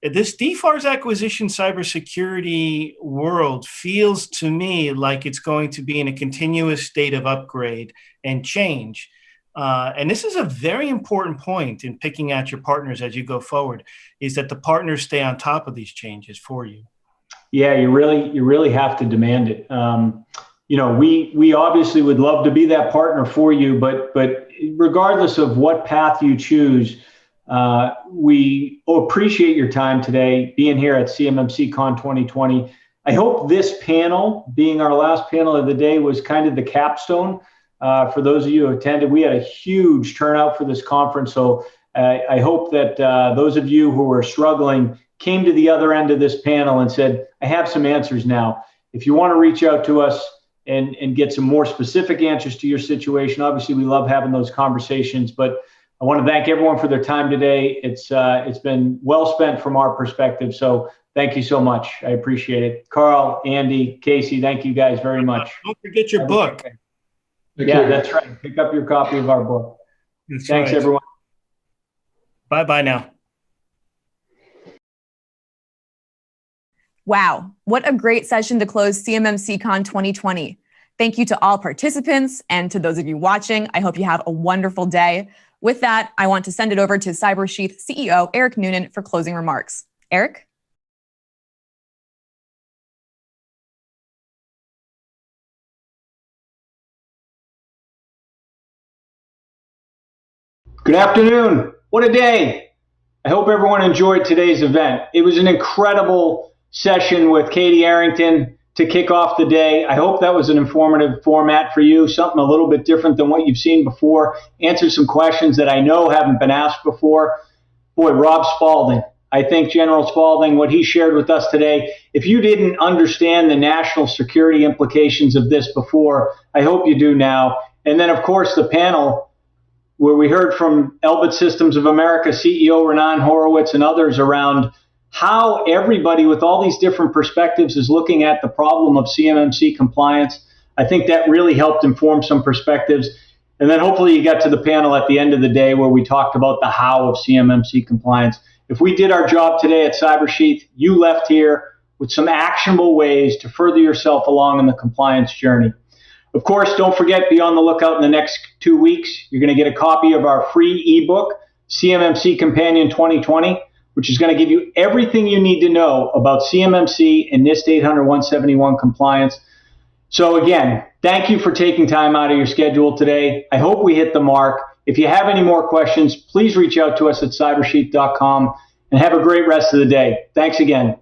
This DFARS acquisition cybersecurity world feels to me like it's going to be in a continuous state of upgrade and change. And this is a very important point in picking out your partners as you go forward, is that the partners stay on top of these changes for you. Yeah, you really have to demand it. We obviously would love to be that partner for you, but regardless of what path you choose, we appreciate your time today being here at CMMC Con 2020. I hope this panel, being our last panel of the day, was kind of the capstone for those of you who attended. We had a huge turnout for this conference, so I hope that those of you who were struggling came to the other end of this panel and said, I have some answers now. If you want to reach out to us and get some more specific answers to your situation, obviously we love having those conversations, but I want to thank everyone for their time today. It's been well spent from our perspective. So thank you so much. I appreciate it. Carl, Andy, Casey, thank you guys very much. Don't forget your book. That's right. Pick up your copy of our book. Thanks, everyone. Bye-bye now. Wow, what a great session to close CMMC Con 2020. Thank you to all participants, and to those of you watching, I hope you have a wonderful day. With that, I want to send it over to Cybersheath CEO Eric Noonan for closing remarks. Eric? Good afternoon. What a day. I hope everyone enjoyed today's event. It was an incredible session with Katie Arrington to kick off the day. I hope that was an informative format for you, something a little bit different than what you've seen before. Answered some questions that I know haven't been asked before. Boy, Rob Spalding, I think General Spalding, what he shared with us today, if you didn't understand the national security implications of this before, I hope you do now. And then, of course, the panel where we heard from Elbit Systems of America CEO Renan Horowitz and others around how everybody with all these different perspectives is looking at the problem of CMMC compliance. I think that really helped inform some perspectives. And then hopefully you got to the panel at the end of the day where we talked about the how of CMMC compliance. If we did our job today at CyberSheath, you left here with some actionable ways to further yourself along in the compliance journey. Of course, don't forget, be on the lookout in the next 2 weeks. You're going to get a copy of our free ebook, CMMC Companion 2020, which is going to give you everything you need to know about CMMC and NIST 800-171 compliance. So again, thank you for taking time out of your schedule today. I hope we hit the mark. If you have any more questions, please reach out to us at cybersheath.com and have a great rest of the day. Thanks again.